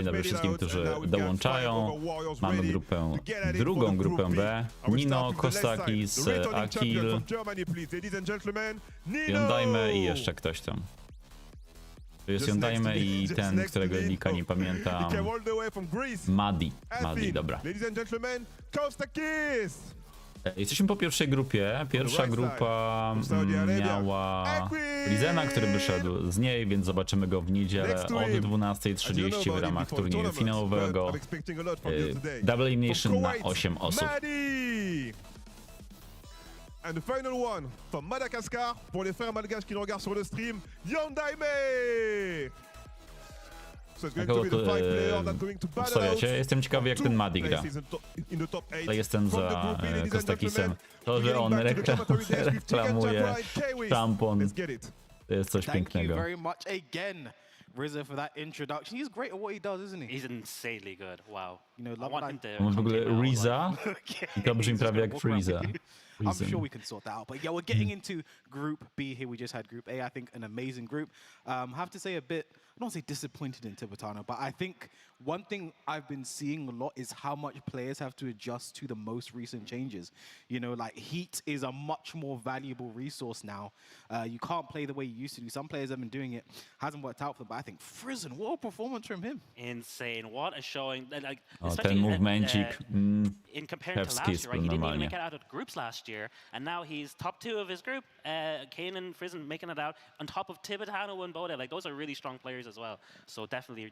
dobry wszystkim, którzy dołączają. Mamy grupę, drugą grupę B. Nino, Kostakis, Akil, Yondajme i jeszcze ktoś tam. To jest Yondajme i ten, którego nika nie pamiętam. Madi, dobra. Jesteśmy po pierwszej grupie. Pierwsza grupa miała Lizena, który wyszedł z niej, więc zobaczymy go w niedzielę od 12:30 w ramach turnieju finałowego. Double Elimination na 8 osób. And the final one from Madagascar pour les frères malgaches qui nous regardent sur le stream, Yondajme! So it's going to be the 5 players that going to battle out. Jestem ciekawy, jak ten Madi gra. Ale jestem za Kostakisem. To, że on reklamuje tampon, to jest coś pięknego. Thank you very much again, Rizza, for that introduction. He's great at what he does, isn't he? He's insanely good. Wow. You know, I want him to On w ogóle Riza i to brzmi prawie jak Freeza. I'm sure we can sort that out. But yeah, we're getting into Group B here. We just had Group A. I think an amazing group. Have to say a bit, I don't say disappointed in Tibetano, but I think one thing I've been seeing a lot is how much players have to adjust to the most recent changes. You know, like Heat is a much more valuable resource now. You can't play the way you used to do. Some players have been doing it, hasn't worked out for them, but I think Frizen, what a performance from him. Insane. What a showing. Like, Ten movemencik. In compared to last year, right? He didn't even make it out of the groups last year, and now he's top 2 of his group. Kane and Frizen making it out on top of Tibetano and Bode. Like, those are really strong players as well. So definitely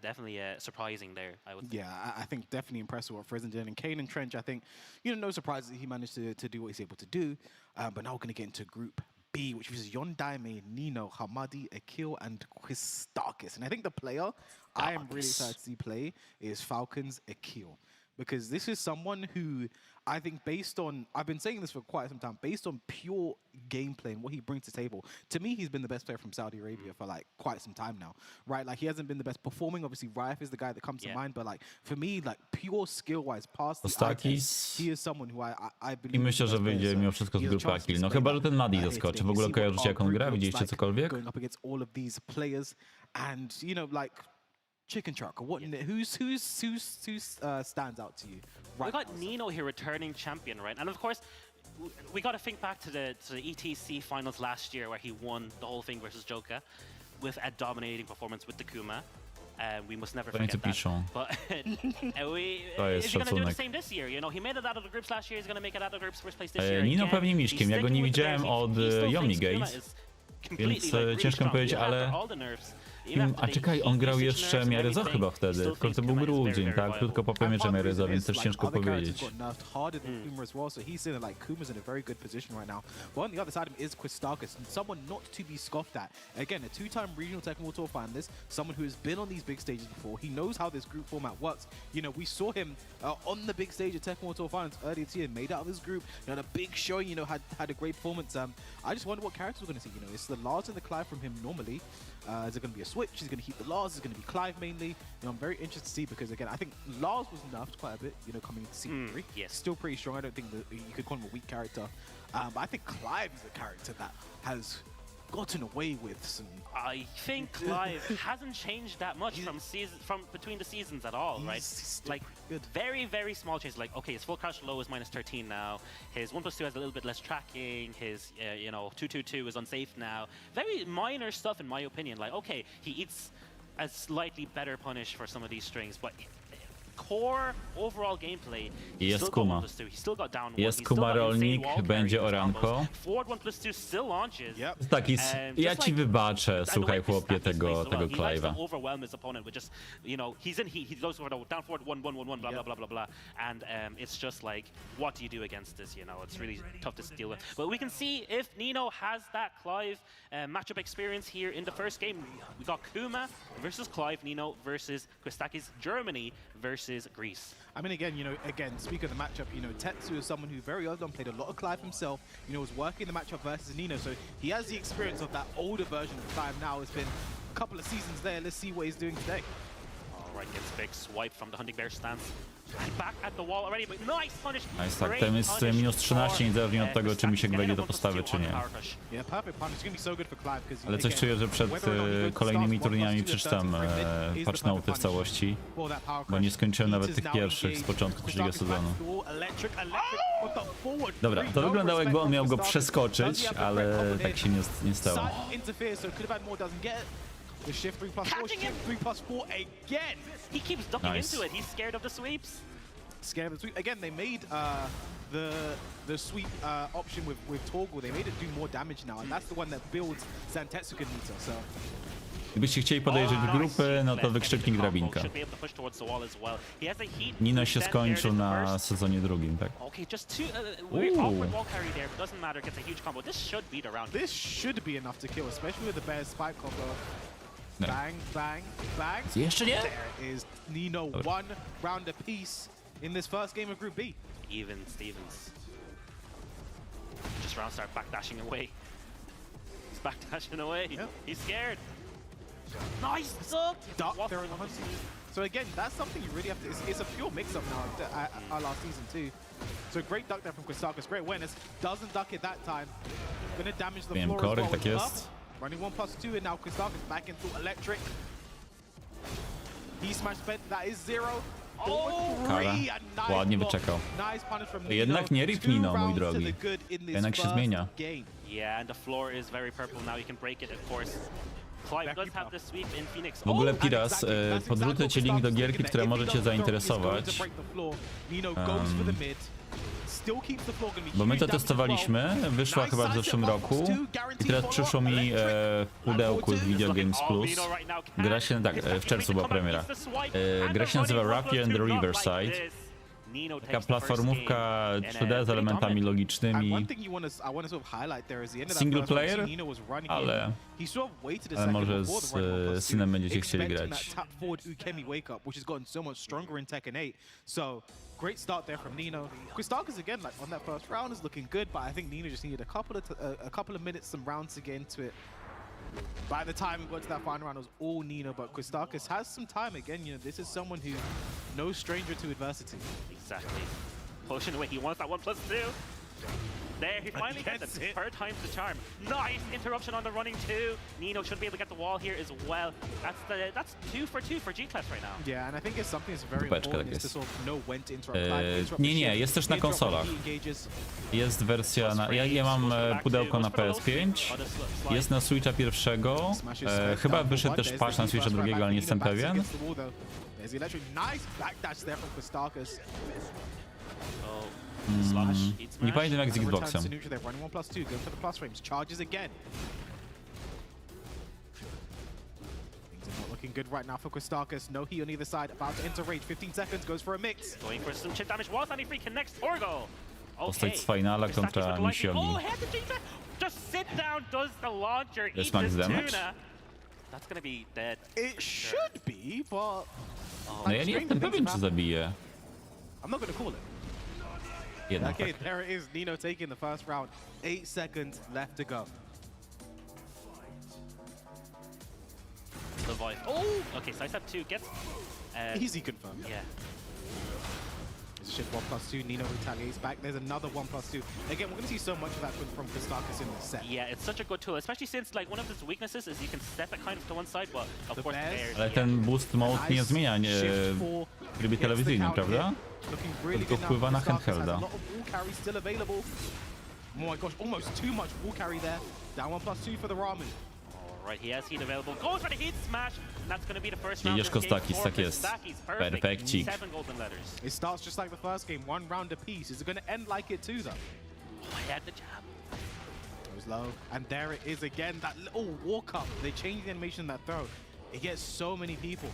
surprising there, I would say. Yeah, I think definitely impressed with what Frizen did. And Kane and Trench, I think, you know, no surprise that he managed to do what he's able to do. But now we're going to get into Group B, which is Yondajme, Nino, Hamadi, Akil, and Kostakis. And I think the player I am really excited to see play is Falcons Akil. Because this is someone who I think based on, I've been saying this for quite some time, based on pure gameplay and what he brings to the table, to me, he's been the best player from Saudi Arabia for like quite some time now, right? Like he hasn't been the best performing. Obviously, Rife is the guy that comes to mind, but like for me, like pure skill-wise, past the eye test, he is someone who I believe. I myślę, że wyjdzie mimo wszystko z grupy Akil. No chyba, że ten Madi zaskoczy. W ogóle kojarzycie, jak on gra? Widzieliście cokolwiek? Going up against all of these players and, you know, like, Chicken Truck, or what? Who stands out to you? Right, we got Nino here, returning champion, right? And of course, we got to think back to the ETC finals last year, where he won the whole thing versus Joka with a dominating performance with the Kuma. We must never forget that. But is he going to do the same this year? You know, he made it out of the groups last year. He's going to make it out of the groups first place this year. Nino pewnie miśkiem. Ja go nie widziałem od Yomi Gates, więc ciężko mi powiedzieć, ale... A czekaj, on grał jeszcze Miaryzo chyba wtedy, tylko to był grudzień, tak? Krótko po premierze Miaryzo, więc też ciężko powiedzieć. Kuma's in a very good position right now. But on the other side of him is Kostakis, someone not to be scoffed at. Again, a 2-time regional Tekken World Tour finalist, someone who has been on these big stages before. He knows how this group format works. You know, we saw him on the big stage at Tekken World Tour finals earlier this year, made out of his group, you know, a big show, you know, had a great performance. I just wonder what characters we're going to see. You know, it's the Lars and the Clive from him normally. Is it going to be a switch? Is it going to keep the Lars? Is it going to be Clive mainly? You know, I'm very interested to see because, again, I think Lars was nerfed quite a bit, you know, coming into Season 3. Yes. Still pretty strong. I don't think that you could call him a weak character. But I think Clive is a character that has gotten away with some... I think Clive hasn't changed that much from between the seasons at all, right? Like, very, very small changes. Like, okay, his full crouch low is -13 now. His 1+2 has a little bit less tracking. His, you know, 2-2-2 is unsafe now. Very minor stuff, in my opinion. Like, okay, he eats a slightly better punish for some of these strings, but core overall gameplay, jest Kuma. Jest Kuma rolnik, będzie oranko. Taki, ja ci wybaczę, słuchaj chłopie, tego Clive'a. And it's just like, what do you do against this? You know, it's really tough to deal with. But we can see if Nino has that Clive matchup experience here in the first game. We got Kuma versus Clive, Nino versus Kostakis, Germany versus Greece. I mean, again, speaking of the matchup, you know, Tetsu is someone who very early on played a lot of Clive himself, you know, was working the matchup versus Nino, so he has the experience of that older version of Clive now. It's been a couple of seasons there. Let's see what he's doing today. All right, gets a big swipe from the Hunting Bear stance And back at the wall already, but nice punish. Nice, tak, Great ten jest punish minus 13, niezależnie od for tego, czy mi się Stackis, wejdzie getting do a postawy, czy nie. power crush. Yeah, perfect punish. It's going to be so good for Clive because Ale coś czuję, że przed kolejnymi turniejami przeczytam patch noty w całości, bo nie skończyłem nawet tych pierwszych z początku trzeciego sezonu. Dobra, to wyglądało, jakby on miał go przeskoczyć, ale tak się nie stało. The shift 3+4, shift 3+4 again. He keeps ducking Nice. into it. He's scared of the sweeps. Scared of the sweep. Again, they made the sweep option with Torgal. They made it do more damage now, and that's the one that builds Zantetsuken meter. So Gdybyście chcieli podejrzeć grupy, no to wykrzyknik drabinka. Should be able to push towards the wall as well. He has a heat. Nino się Then skończył there it is na first. sezonie drugim, tak? Okay, just two. Weird awkward wall carry there, but doesn't matter. Gets a huge combo. This should beat around. this should be enough to kill, especially with the bear spike combo. No. Bang, bang, bang. Jeszcze nie? There is Nino, one round apiece in this first game of Group B. Even Stevens. Just round start backdashing away. He's backdashing away. Yep. He's scared. Nice duck. Duck What there the in the fuck? hunt. So again, that's something you really have to. It's a pure mix-up now. Our last season too. So great duck there from Kwistakis. Great awareness. Doesn't duck it that time. Gonna damage the Miałem floor as korek, well. tak with jest. buff. Running 1+2 and now Kwistakis back into electric. He smashed spent. That is 0. Kara. Ładnie wyczekał. Jednak nie rip Nino, mój drogi. Jednak się zmienia. Yeah, and the floor is very purple now. You can break it, of course. Clive does have the sweep in Phoenix. W ogóle Piras, podrzucę ci link do gierki, która może cię zainteresować. Bo my to testowaliśmy, wyszła chyba w zeszłym roku i teraz przyszło mi w pudełku z Video Games Plus. Gra się, tak, w czerwcu była premiera. Gra się nazywa Rapier and the Riverside. Taka platformówka 3D z elementami logicznymi. Single player, ale może z synem będziecie chcieli grać. Great start there from Nino. Kwistakis again, like on that first round, is looking good, but I think Nino just needed a couple of minutes, some rounds to get into it. By the time we got to that final round, it was all Nino, but Kwistakis has some time again. You know, this is someone who no stranger to adversity. Exactly. Pushing away. He wants that 1+2. There, he finally gets it. Third time's the charm. Nice interruption on the running two. Nino should be able to get the wall here as well. That's 2 for 2 for G-Class right now. Yeah, and I think it's something that's very Dupeczka, important tak is to jest. sort of know when to interrupt. Nie, jest też na konsolach. Jest wersja na... Ja mam pudełko na PS5, jest na Switcha pierwszego, chyba wyszedł też patch na Switcha drugiego, ale nie jestem pewien. Nie pamiętam jak z Xboxem. Looking good right now for Kwistakis. No heat on either side. About to enter rage. 15 seconds. Goes for a mix. Going for some chip damage. Was free connects Torgal. Postać z finala kontra Misiogi. Oh, head to G-Class. Just sit down. Does the launcher. Jest Eat max this damage? tuna. That's gonna be dead. It should be, but No ja nie jestem pewien, czy zabije. I'm not gonna call it. Jednak Okay, tak. there it is. Nino taking the first round. 8 seconds left to go. The Vive. Oh, okay. Sidestep 2 gets. Easy confirm. Yeah. It's a shift 1+2. Nino retaliates back. There's another 1+2. Again, we're gonna see so much of that from Kwistakis in this set. Yeah, it's such a good tool, especially since like one of its weaknesses is you can step it kind of to one side, but of course the bears. Ale ten boost mode nie zmienia w trybie telewizyjnym, prawda? Tylko wpływa na handhelda. Oh my gosh, almost too much wall carry there. Down 1+2 for the ramen. Right, he has heat available. Goes for the heat smash. And that's going to be the first round. Jedziesz Kostakis, tak jest. Perfekcik. 7 golden letters. It starts just like the first game, 1 round apiece. Is it going to end like it too, though? Oh, he had the jab. Goes low, and there it is again. That little walk up. They changed the animation of that throw. It gets so many people.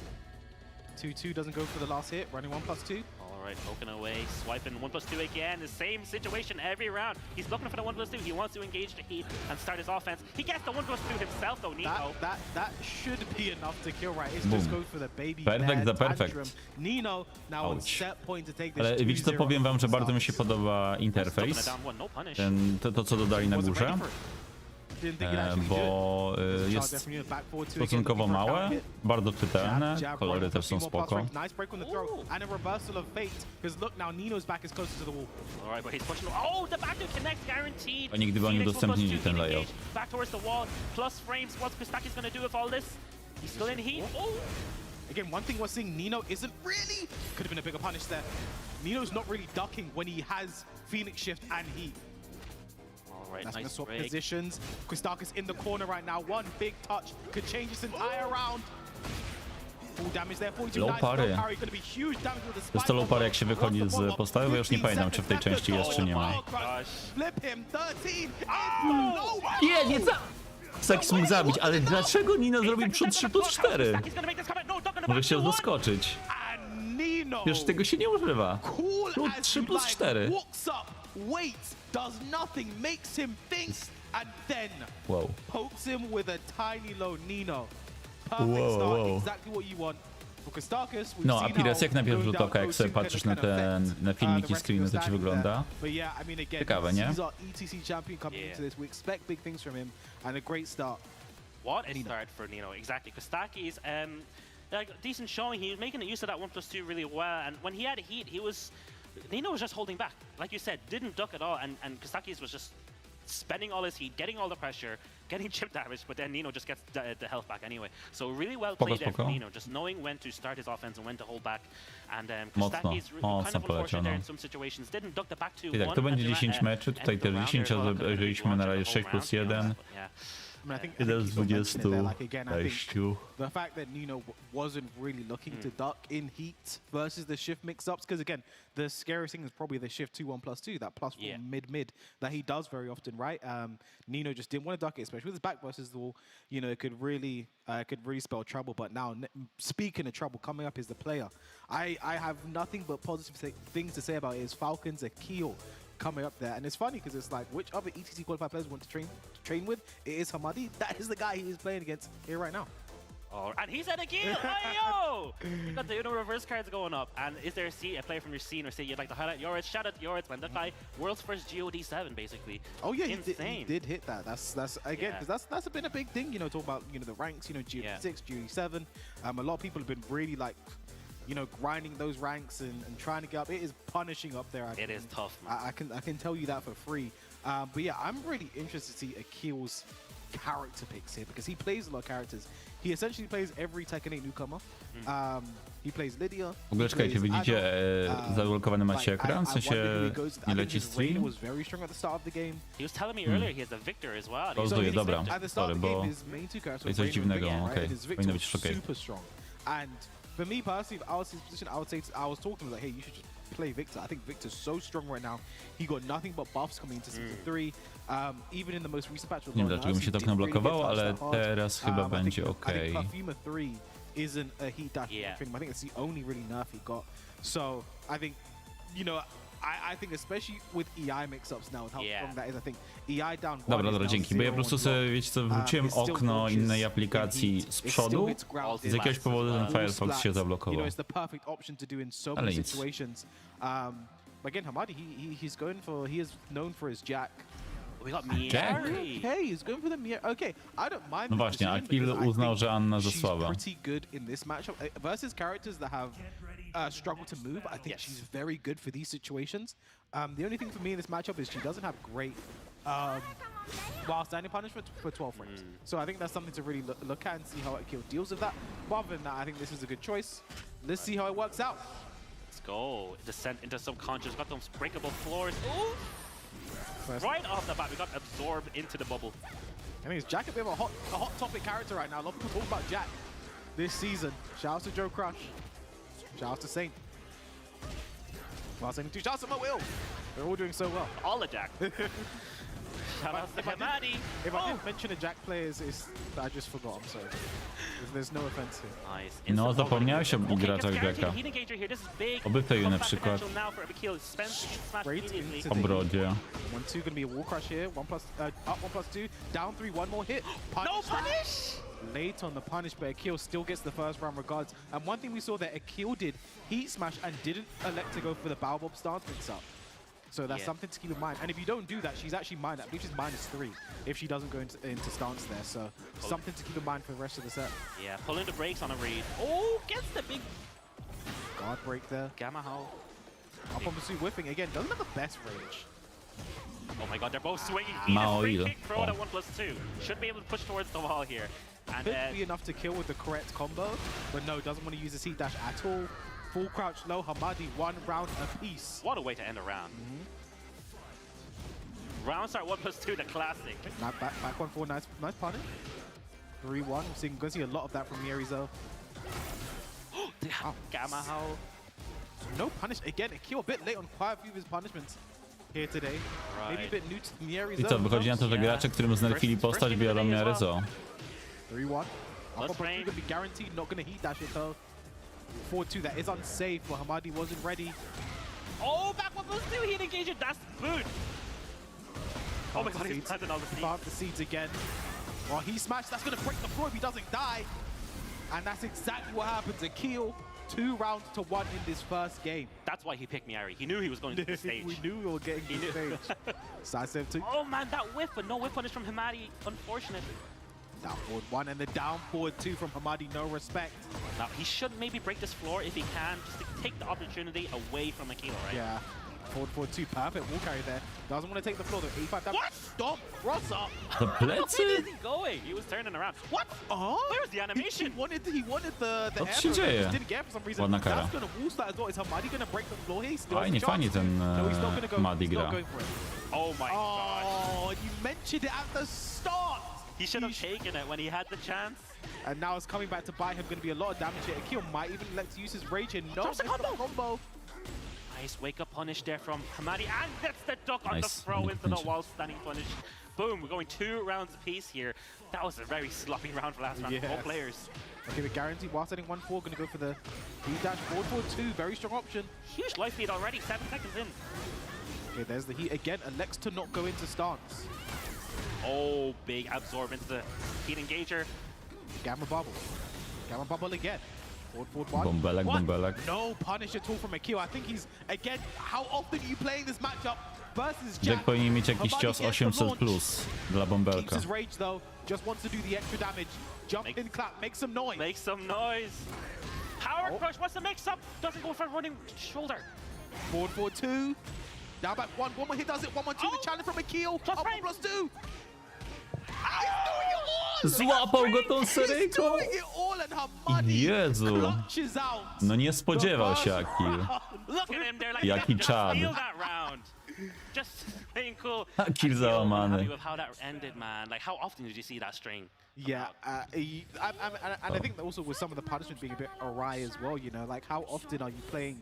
2-2 doesn't go for the last hit. Running 1+2. All right, poking away, swiping 1+2 again. The same situation every round. He's looking for the 1+2. He wants to engage the heat and start his offense. He gets the 1+2 himself, though. Nino. That should be enough to kill, right? It's Boom. just go for the baby Perfect za tantrum. perfect. Nino now on Ouch. set point to take this. Ale wiecie co, 2-0 powiem wam, że from bardzo mi się Kwistakis. podoba interfejs. Down one, no punish. To co dodali na Wasn't ready górze. for it. Didn't think he'd actually do bo it. jest Definitely back forward two again, stosunkowo looking for a counter małe, hit. bardzo czytelne, Jab, kolory right, też są 15 more plus spoko. rank. Nice break on the throw and a reversal of fate. Because look now, Nino's back is closer to the wall. All right, but he's pushing. Oh, the back two connects, guaranteed. Oni gdyby oni Phoenix will udostępnili plus ten two, layout. engage, back towards the wall, plus frames. What's Kustaki's going to do with all this? He's still in heat. Oh, Again, one thing we're seeing, Nino isn't really... Could have been a bigger punish there. Nino's not really ducking when he has Phoenix Shift and Heat. all right, That's going to nice swap break. positions. Kustakis in the corner right now. One big touch could change this entire round. Full damage there, 42 Low nice. parry. Low parry, gonna be huge damage with the To jest spike to low combo. parry, jak się wychodzi What's the z follow-up? postawy, bo już nie 15 pamiętam, czy w tej seconds części left. jest, czy nie ma. Oh, Gosh. Flip him, 13. Oh! No! Nie za... Kustakis mógł zabić, ale dlaczego Nino zrobił przód 3+4? Kustaki's gonna make this comeback. No, duck on the Może back chciał two, one. zaskoczyć. And Nino. Przecież tego się nie używa. Cool Przód as 3+4. like, walks up, waits, does nothing, makes him think, and then Wow. pokes him with a tiny low Nino. Perfect Wow, start, wow. exactly what you want. For Kustakis, we've No, a seen Pires, how jak na pierwszy going rzut oka, down jak sobie O2 can patrzysz na kind of te na affect, filmiki, the rest of screeny, your to ci standing wygląda. there. But yeah, I mean, again, Ciekawe, nie? he's our ETC champion coming Yeah. into this. We expect big things from him, and a great start. What a start for Nino, exactly. Kustaki's like decent showing. He was making use of that 1+2 really well, and when he had heat, Nino was just holding back, like you said, didn't duck at all, and Kustaki's was just spending all his heat, getting all the pressure, getting chip damage, but then Nino just gets the health back anyway. So really well Spoko, played there spoko. from Nino, just knowing when to start his offense and when to hold back. And Mocno, Kustaki's mocno kind of poleciał, unfortunate there no. in some situations. Didn't duck the back two. I tak, to będzie 10 meczy, tutaj też 10, a obejrzeliśmy na razie 6+1. I mean, I think Jeden he's z got mentioned it there. Like, 20 again, I think wejściu. the fact that Nino wasn't really looking to duck in heat versus the shift mix-ups, because again, the scariest thing is probably the shift 2-1+2, that +4 mid-mid that he does very often, right? Nino just didn't want to duck it, especially with his back versus the wall. You know, it could really spell trouble. But now, speaking of trouble, coming up is the player. I have nothing but positive things to say about it. Is Falcons Akil coming up there, and it's funny because it's like, which other ETC qualified players want to train with? It is Hamadi. That is the guy he is playing against here right now. Oh, and he's at a kill! Ayo! You got the reverse cards going up. And is there a player from your scene or say you'd like to highlight? Yoritz, shout out to Yoritz, man. That guy, world's first GOD7, basically. Oh yeah, insane. he did hit that. That's again, because that's been a big thing. You know, talk about the ranks. You know, GOD6, GOD7. A lot of people have been really like, grinding those ranks and trying to get up. It is punishing up there. It is tough, man. I can tell you that for free. But yeah, I'm really interested to see Akil's character picks here because he plays a lot of characters. He essentially plays every Tekken 8 newcomer. He plays Lydia. W ogóle czekajcie, widzicie, zablokowany macie ekran? W sensie nie leci stream? Was very strong at the start of the game. He was telling me earlier he has a Victor as well. Pauzuję, dobra. At the start Sorry, of the bo game, his main two characters to jest were coś Raynor and dziwnego, Victor, right? okej. And his Victor Powinno być was okej. super strong. And for me personally, if I was in his position, I would say I was talking to him like, hey, you should just play Victor. I think Victor's so strong right now. He got nothing but buffs coming into Season 3. Even in the most recent patch, Nie wiem dlaczego mi się tak nablokowało, ale teraz chyba będzie okej. I think Perfuma 3 isn't a heat dash thing. I think it's the only really nerf he got. So I think, I think especially with EI mix-ups now, with how strong that is, I think EI down one Dobra, is dzięki, now bo ja po prostu sobie, wiecie co, wróciłem okno innej aplikacji z przodu, z jakiegoś powodu ten Firefox się zablokował. It's the perfect option to do in so Ale many nic. situations. Again, Hamadi, he is known for his jack. We got Jack? Miari. Okay, he's going for the Mier. Okay, I don't mind. No the właśnie, decision Akil because I uznał, think że Anna za she's słaba. pretty good in this matchup versus characters that have struggled to move. I think she's very good for these situations. The only thing for me in this matchup is she doesn't have great while standing punish for 12 frames. So I think that's something to really look at and see how Akil deals with that. But other than that, I think this is a good choice. Let's see how it works out. Let's go. Descent into subconscious. Got those breakable floors. Ooh. Right off the bat, we got absorbed into the bubble. I mean, it's Jack a bit of a hot topic character right now. A lot of people talk about Jack this season. Shout out to Joe Crush. Shout out to Saint. Well, Saint too. Shout out to Mo Will. They're all doing so well. All the Jack. Shout out to Hamadi. If I didn't mention a Jack players, I just forgot. I'm sorry. There's no offense here. Nice. No, zapomniałeś o graczach Jacka. Oby Feju na przykład. O brodzie. 1-2 gonna be a wall crush here. Up 1+2. Down 3. One more hit. No punish! Late on the punish, but Akil still gets the first round regards. And one thing we saw that Akil did heat smash and didn't elect to go for the bow bob stance mix up. So that's Yeah. something to keep in mind. And if you don't do that, she's actually I believe she's -3 if she doesn't go into stance there. So something to keep in mind for the rest of the set. Yeah, pulling the brakes on a read. Oh, gets the big Guard break there. Gamma How. Up on pursuit whiffing again. Doesn't have the best range. Oh my god, they're both swinging. Mało Free ile. kick throw at 1+2. Should be able to push towards the wall here. And Could be enough to kill with the correct combo, but no, doesn't want to use the seat dash at all. Full crouch low, Hamadi, 1 round apiece. what a way to end a round. Round start 1+2, the classic. Back 1-4, nice punish. 3-1, gonna see a lot of that from Mieri though. Gamma How. No punish again. Akil a bit late on quite a few of his punishments here today. Maybe a bit new to Mieri I co, wychodzi na to, że gracze, którym znerfili postać, biorą miarę co? 3-1. Let's Up rain. gonna be guaranteed, not gonna heat dash it though. 4-2, that is unsafe, but Hamadi wasn't ready. Oh, back 1+2, he engaged it. That's food. Oh my god, he's planted all the seeds. Plant the seeds again. Well, he smashed. That's going to break the floor if he doesn't die. And that's exactly what happens. Akil, 2 rounds to 1 in this first game. That's why he picked Miari. He knew he was going to the stage. We knew we were getting to the stage. Side step 2. Oh man, that whiff, but no whiff punish from Hamadi. Unfortunate. Down forward 1 and the down forward 2 from Hamadi. No respect. Now, he should maybe break this floor if he can, just to take the opportunity away from Akil, right? Yeah. Forward 2. Perfect. Wall carry there. Doesn't want to take the floor though. 85 damage. What? Stop. Cross up. To Where plecy? is he going? He was turning around. What? Oh, Where's the animation? He wanted the Co air się throw, dzieje? just didn't get it for some reason. Ładna kara. That's going to wall start as well. Is Hamadi going to break the floor here? He still has a Fajnie, chance. fajnie ten No, he's not going to go. Madi He's not gra. going for it. Oh my god. Oh, you mentioned it at the start. He should have taken it when he had the chance. And now it's coming back to bite him. Going to be a lot of damage here. Akil might even let use his rage here. No, Drops the missed the combo. Nice wake up punish there from Hamadi, and that's the duck on the Nice. throw into the Finish. wall standing punish. Boom, we're going 2 rounds apiece here. That was a very sloppy round for last round for both Yes. players. Okay, but guaranteed while setting 1-4, going to go for the D-dash forward 4-2. Very strong option. Huge life lead already, 7 seconds in. Okay, there's the heat again. Elects to not go into stance. Oh, big absorb into the heat engager. Gamma bubble. Gamma bubble again. Forward 1. Bąbelek, What? bąbelek. No punish at all from Akil. I think he's, again, how often are you playing this matchup versus Jack Jack? powinien mieć jakiś Hamadi cios gets the 800 launch. plus dla Keeps bąbelka. his rage though. Just wants to do the extra damage. Jump Make- in, clap, make some noise. Make some noise. Power Oh. crush wants to make some. Doesn't go for running shoulder. Forward 2. Down back 1. One more hit does it. 1-1-2. Oh. The challenge from Akil. Plus Up frame. 1+2. Złapał go tą He's seryjką! doing it all and Hamadi Jezu! clutches out. No nie spodziewał się Akil. Look at him there, like Jaki just czad. steal that round. Just playing cool. Akil I'm załamany. happy with how that ended, man. Like, how often did you see that string? Yeah, and I think that also with some of the punishment being a bit awry as well, you know, like how often are you playing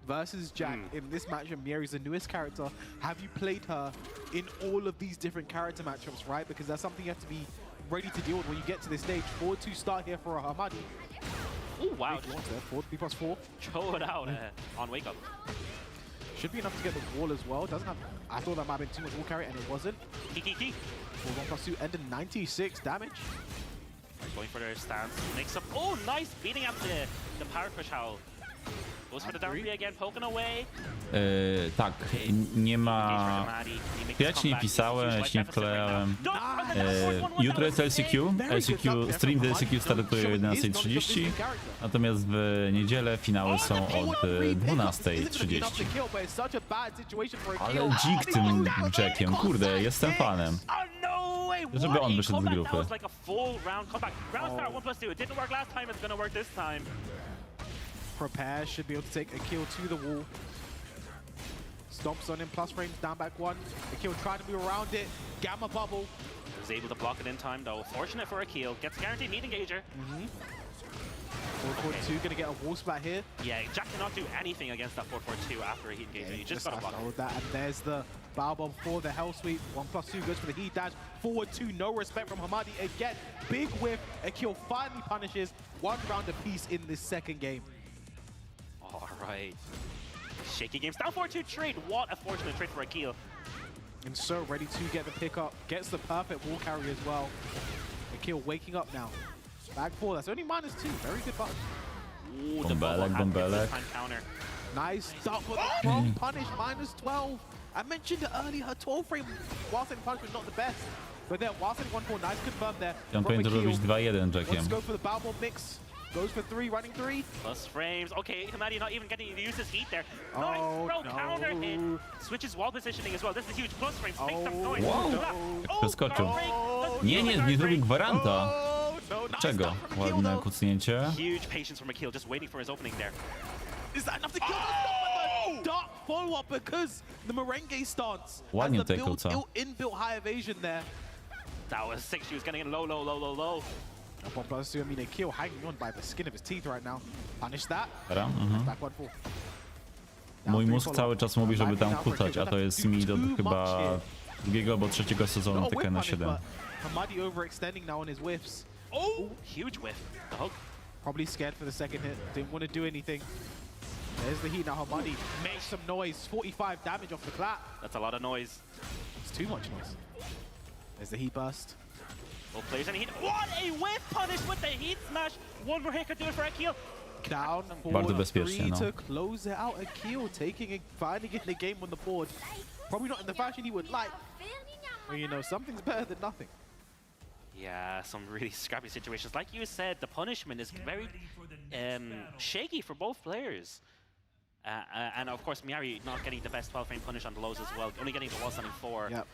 versus Jack in this matchup? Mieri's the newest character. Have you played her in all of these different character matchups, right? Because that's something you have to be ready to deal with when you get to this stage. 4-2 start here for Hamadi. Oh, wow. If you want to, 4 B+4. Throw it out on wake up. Should be enough to get the wall as well. Doesn't have, I thought that might have been too much wall carry, and it wasn't. Kiki. For 1+2 ended 96 damage. Going for their stance. Makes up. Oh, nice. Beating up the power crush howl. Goes for the down 3 again, poking away. Tak, nie ma... Ja ci nie pisałem, ja ci nie wklejałem. Jutro jest LCQ. Stream do LCQ startuje o 11:30. Natomiast w niedzielę finały są od 12:30. Ale dzik tym Jackiem, kurde, jestem fanem. Żeby on wyszedł z grupy. Prepare, should be able to take Akil to the wall. Stomps on him, plus frames, down back 1. Akil trying to move around it. Gamma bubble. Was able to block it in time though. Fortunate for Akil. Gets guaranteed meat engager. Forward 2 gonna get a wall splat here. Yeah, Jack cannot do anything against that 4-4-2 after a heat engager. You just gotta block it. that. And there's the bow bomb for the hell sweep. 1+2 goes for the heat dash. Forward 2, no respect from Hamadi again. Big whiff. Akil finally punishes 1 round apiece in this second game. All right. Shaky games. Down 4-2 trade. What a fortunate trade for Akil. And so ready to get the pickup. Gets the perfect wall carry as well. Akil waking up now. Back 4. That's only -2. Very good punch. Ooh, the Bąbelek, bubble hand gets bąbelek. this time counter. Nice stop for the strong punish. -12. I mentioned it earlier, her 12 frame while setting punishment not the best. But then while setting 1-4, nice confirm there. Ja from powinien to robić Akil. 2-1 Jackiem. Let's go for the Balmor mix. Goes for 3, running 3. Plus frames. Okay, Hamadi not even getting to use his heat there. Oh, Nice throw, no. counter hit. Switches wall positioning as well. This is huge. Plus frames. Makes them Oh, noise. wow. Oh, Przeskoczył. guard break. Let's Nie, go, nie, guard nie zrobił break. gwaranta. Oh, no, nice Czego? stuff from Akil, Ładne though. kucnięcie. Huge patience from Akil, just waiting for his opening there. Is that enough to kill the dark follow-up because the merengue stance Ładnie has the take'ł, co? inbuilt high evasion there. That was sick. She was getting in low, low, low, low, low. Up on plus 2, I mean, Akil hanging on by the skin of his teeth right now. Punish that. Dobra, Back 1-4. Mój mózg cały czas mówi, żeby tam kucać, a to jest mid od chyba drugiego albo trzeciego sezonu Tekkena 7. Hamadi overextending now on his whiffs. Oh, huge whiff. The hook. Probably scared for the second hit. Didn't want to do anything. There's the heat now. Hamadi makes some noise. 45 damage off the clap. That's a lot of noise. It's too much noise. There's the heat burst. Both players in heat. What a whiff punish with the heat smash. One more hit could do it for Akil. Down Bardzo for bezpiecznie, 3 no. to close it out. Akil finally getting the game on the board. Probably not in the fashion he would like. But you know, something's better than nothing. Yeah, some really scrappy situations. Like you said, the punishment is very shaky for both players. And of course, Miari not getting the best 12 frame punish on the lows as well, only getting the wall standing 4. Yep.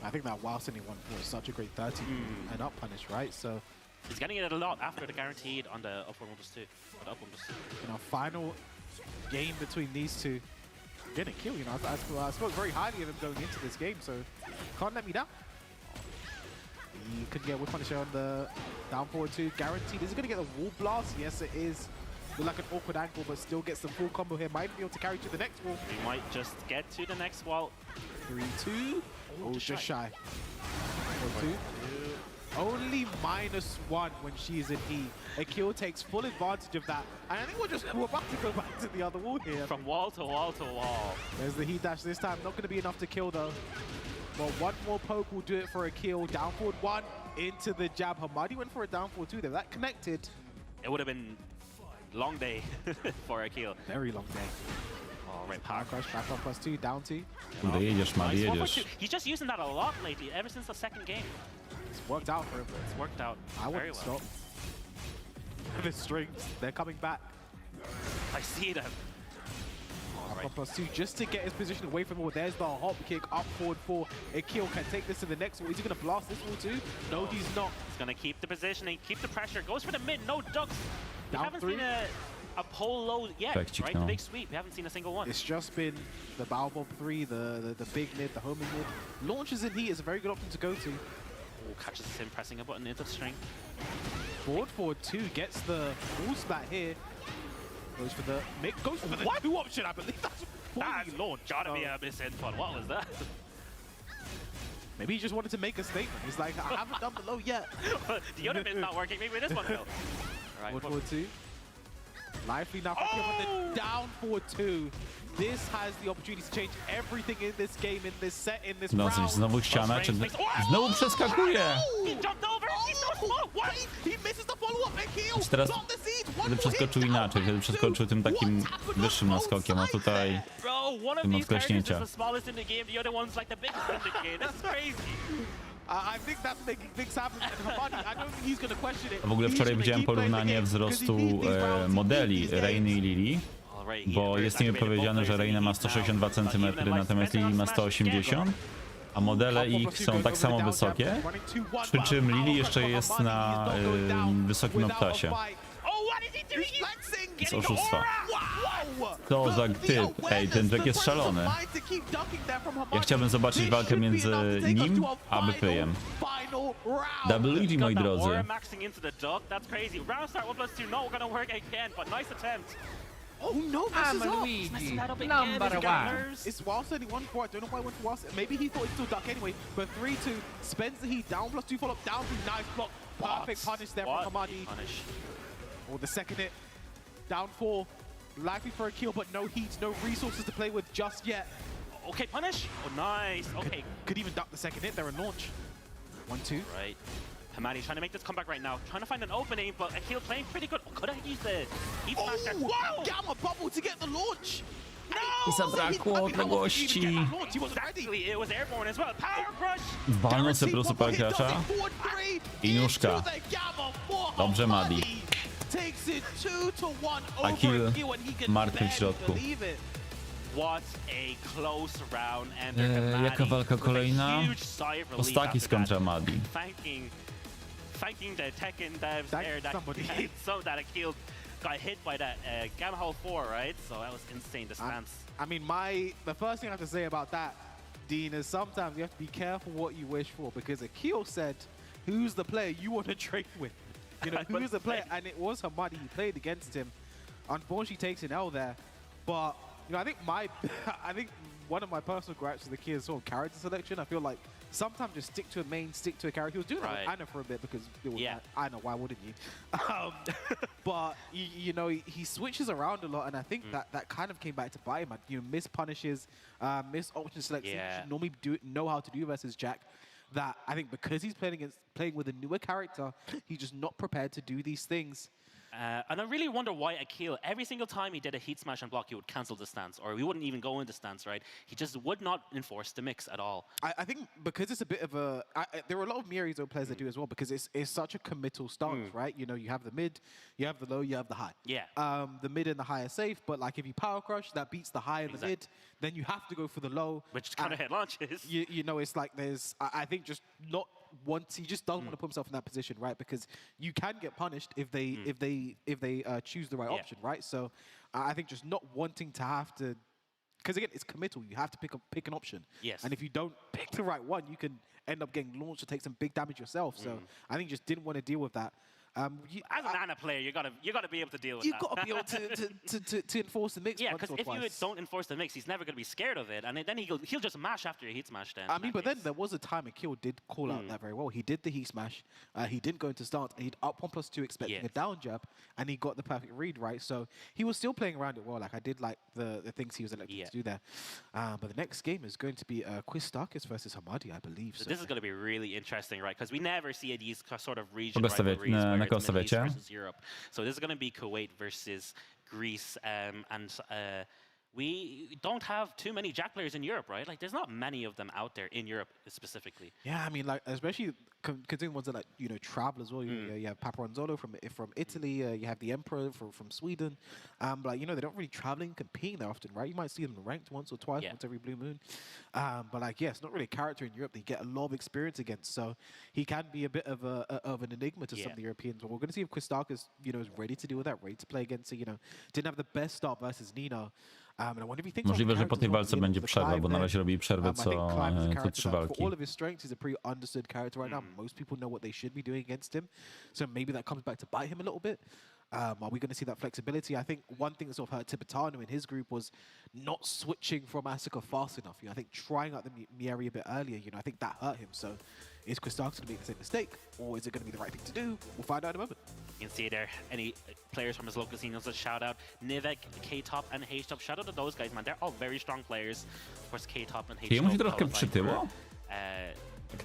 I think that while sending 1-4 is such a great 30 and up punish, right? So, He's getting it a lot after the guaranteed on the upward 1+2. Or the up 1+2. you know, final game between these two. Getting a kill, you know, I spoke very highly of him going into this game, so can't let me down. He could get whip punisher on the down forward 2, guaranteed. Is he going to get the wall blast? Yes, it is. Look like an awkward angle, but still gets the full combo here. Might be able to carry to the next wall. We might just get to the next wall. 3-2. Oh, just shy. 4-2. Only -1 when she's in E. Akil takes full advantage of that. And I think we're about to go back to the other wall here. From wall to wall to wall. There's the heat dash this time. Not going to be enough to kill though. But one more poke will do it for Akil. Down forward 1 into the jab. Hamadi went for a down forward 2 there. That connected. It would have been long day for Akil. Very long day. All right, Power crush back on +2, down 2. Kurde, jedziesz, Madi, Nice. jedziesz. He's just using that a lot lately, ever since the second game. It's worked out for him. It's worked out I very wouldn't well. stop. The strings, they're coming back. I see them. All right. Up on +2 just to get his position away from the wall. There's the hop kick up forward 4. Akil can take this to the next wall. Is he going to blast this wall too? No, he's not. He's going to keep the positioning, keep the pressure. Goes for the mid, no ducks. We Down haven't 3. seen a pole low yet, Perfect, right? no. The big sweep. We haven't seen a single one. It's just been the Bow Bob 3, the big mid, the homing mid. Launches in heat is a very good option to go to. Oh, catches him pressing a button into the string. Forward 2 gets the full splat here. Goes for the make, goes for the 2 option, I believe. That's That's fully launched. gotta be Oh. a misinput. What was that? Maybe he just wanted to make a statement. He's like, I haven't done the low yet. The other bit's not working. Maybe this one will. All right. Forward 2. Lively now for with the down forward 2. This has the opportunity to change everything in this game, in this set, in this No, round. znowu ściana, czy... Znowu przeskakuje! He jumped over. He's so small. What? He misses the follow-up and kills. Teraz Got the seed. One wtedy more przeskoczył hit, inaczej, wtedy down przeskoczył tym takim What's happened on wyższym both naskokiem, a sides tutaj... there? Bro, one of Tym these characters is odkleśnięcia. the smallest in the game. The other one's like the biggest in the game. That's crazy. I think that's making things happen. And Hamadi, I don't think he's going to question it. W ogóle He's wczoraj gonna widziałem keep playing the porównanie game, 'cause he wzrostu needs these rounds, he needs modeli these Reiny i games. Lili, bo jest mi powiedziane, że Reina ma 162 cm, natomiast Lili ma 180, a modele ich są tak samo wysokie, przy czym Lili jeszcze jest na wysokim obtasie. Z oszustwa. To za typ, ej, ten Jack jest szalony. Ja chciałbym zobaczyć walkę między nim a Bypyjem. WD, moi drodzy. Maxing into the duck. That's crazy. Round start 1+2. Not gonna work again, but nice attempt. Oh no, I'm messes up. Luigi, Messing that up again. number He's got one. nerves. It's while sending 1-4. I don't know why I went for while. Maybe he thought he'd still duck anyway. But 3-2 spends the heat. Down +2 follow up. Down 3. Nice block. Perfect punish there What from Hamadi. punish. Or the second hit. Down 4. Likely for a kill, but no heat, no resources to play with just yet. Okay, punish. Oh, nice. Okay. Could even duck the second hit there and launch. 1-2. Right. Hamadi trying to make this comeback right now. Trying to find an opening, but Akil playing pretty good. Oh, could I use the heat smash there? Wow! Gamma bubble to get the launch. I zabrakło odległości. Actually, it was airborne as well. Power crush. Walnął sobie po prostu power crusha. I nóżka. Dobrze, Madi. A kill martwy w środku. What a close round, and Jaka walka kolejna? Ostakis kontra Madi. Thanking the Tekken devs there that so that Akil got hit by that Gamma Hull 4, right? So that was insane, the stance. I mean, the first thing I have to say about that, Dean, is sometimes you have to be careful what you wish for, because Akil said, who's the player you want to trade with? You know, who's the player? And it was Hamadi. He played against him. Unfortunately, takes an L there. But, you know, I think one of my personal gripes with the key is sort of character selection. I feel like sometimes just stick to a main, stick to a character. He was doing that with Anna for a bit because it was Anna, why wouldn't you? But, you know, he switches around a lot, and I think that kind of came back to bite him. You know, miss punishes, miss option selection, which you normally know how to do versus Jack. That I think because he's playing with a newer character, he's just not prepared to do these things. And I really wonder why Akil, every single time he did a heat smash and block, he would cancel the stance, or he wouldn't even go into stance, right? He just would not enforce the mix at all. I think because it's a bit of a... there are a lot of Miarizo players that do as well, because it's such a committal stance, right? You know, you have the mid, you have the low, you have the high. Yeah. The mid and the high are safe, but like if you power crush, that beats the high and the mid, then you have to go for the low. Which kind of hit launches. You know, it's like there's... I think just not... Once he just doesn't want to put himself in that position, right? Because you can get punished if they choose the right option, right? So I think just not wanting to have to, because again, it's committal. You have to pick an option. Yes. And if you don't pick the right one, you can end up getting launched or take some big damage yourself. So I think just didn't want to deal with that. As an Ana player, you gotta be able to deal with that. You've got to be able to enforce the mix. Yeah, because if you don't enforce the mix, he's never gonna be scared of it, and then he'll just mash after a heat smash. Then I mean, but then there was a time Akil did call out that very well. He did the heat smash. He didn't go into stance. And he'd up 1+2 expecting a down jab, and he got the perfect read, right? So he was still playing around it well. Like I did like the things he was elected to do there. But the next game is going to be Quistakis versus Hamadi, I believe. So this is going to be really interesting, right? Because we never see these sort of region rivalries where it's Middle East versus Europe. So this is going to be Kuwait versus Greece, and we don't have too many Jack players in Europe, right? Like, there's not many of them out there in Europe specifically. Yeah, I mean, like, especially considering ones that, like, you know, travel as well. You have Paparanzolo from Italy. You have the Emperor from Sweden. But, like, you know, they don't really travel and competing that often, right? You might see them ranked once or twice, once every blue moon. But, like, yeah, it's not really a character in Europe that you get a lot of experience against. So he can be a bit of an enigma to some of the Europeans. But we're going to see if Quistakis, you know, is ready to deal with that, ready to play against, you know, didn't have the best start versus Nino. Możliwe, że po tej walce będzie przerwa, bo na razie robi przerwę co 3 walki. For all of his strengths, he's a pretty understood character right now. Most people know what they should be doing against him. So maybe that comes back to bite him a little bit. Are we going to see that flexibility? I think one thing that sort of hurt Tibetano in his group was not switching from Asuka fast enough. You know, I think trying out the Mieri a bit earlier, you know, I think that hurt him. So is Quistakis going to make the same mistake, or is it going to be the right thing to do? We'll find out in a moment. You can see there, any players from his local scene, also shout out Nivek, K-Top, and H-Top. Shout out to those guys, man. They're all very strong players. Of course, K-Top and H-Top. Jemu się troszkę przytyło?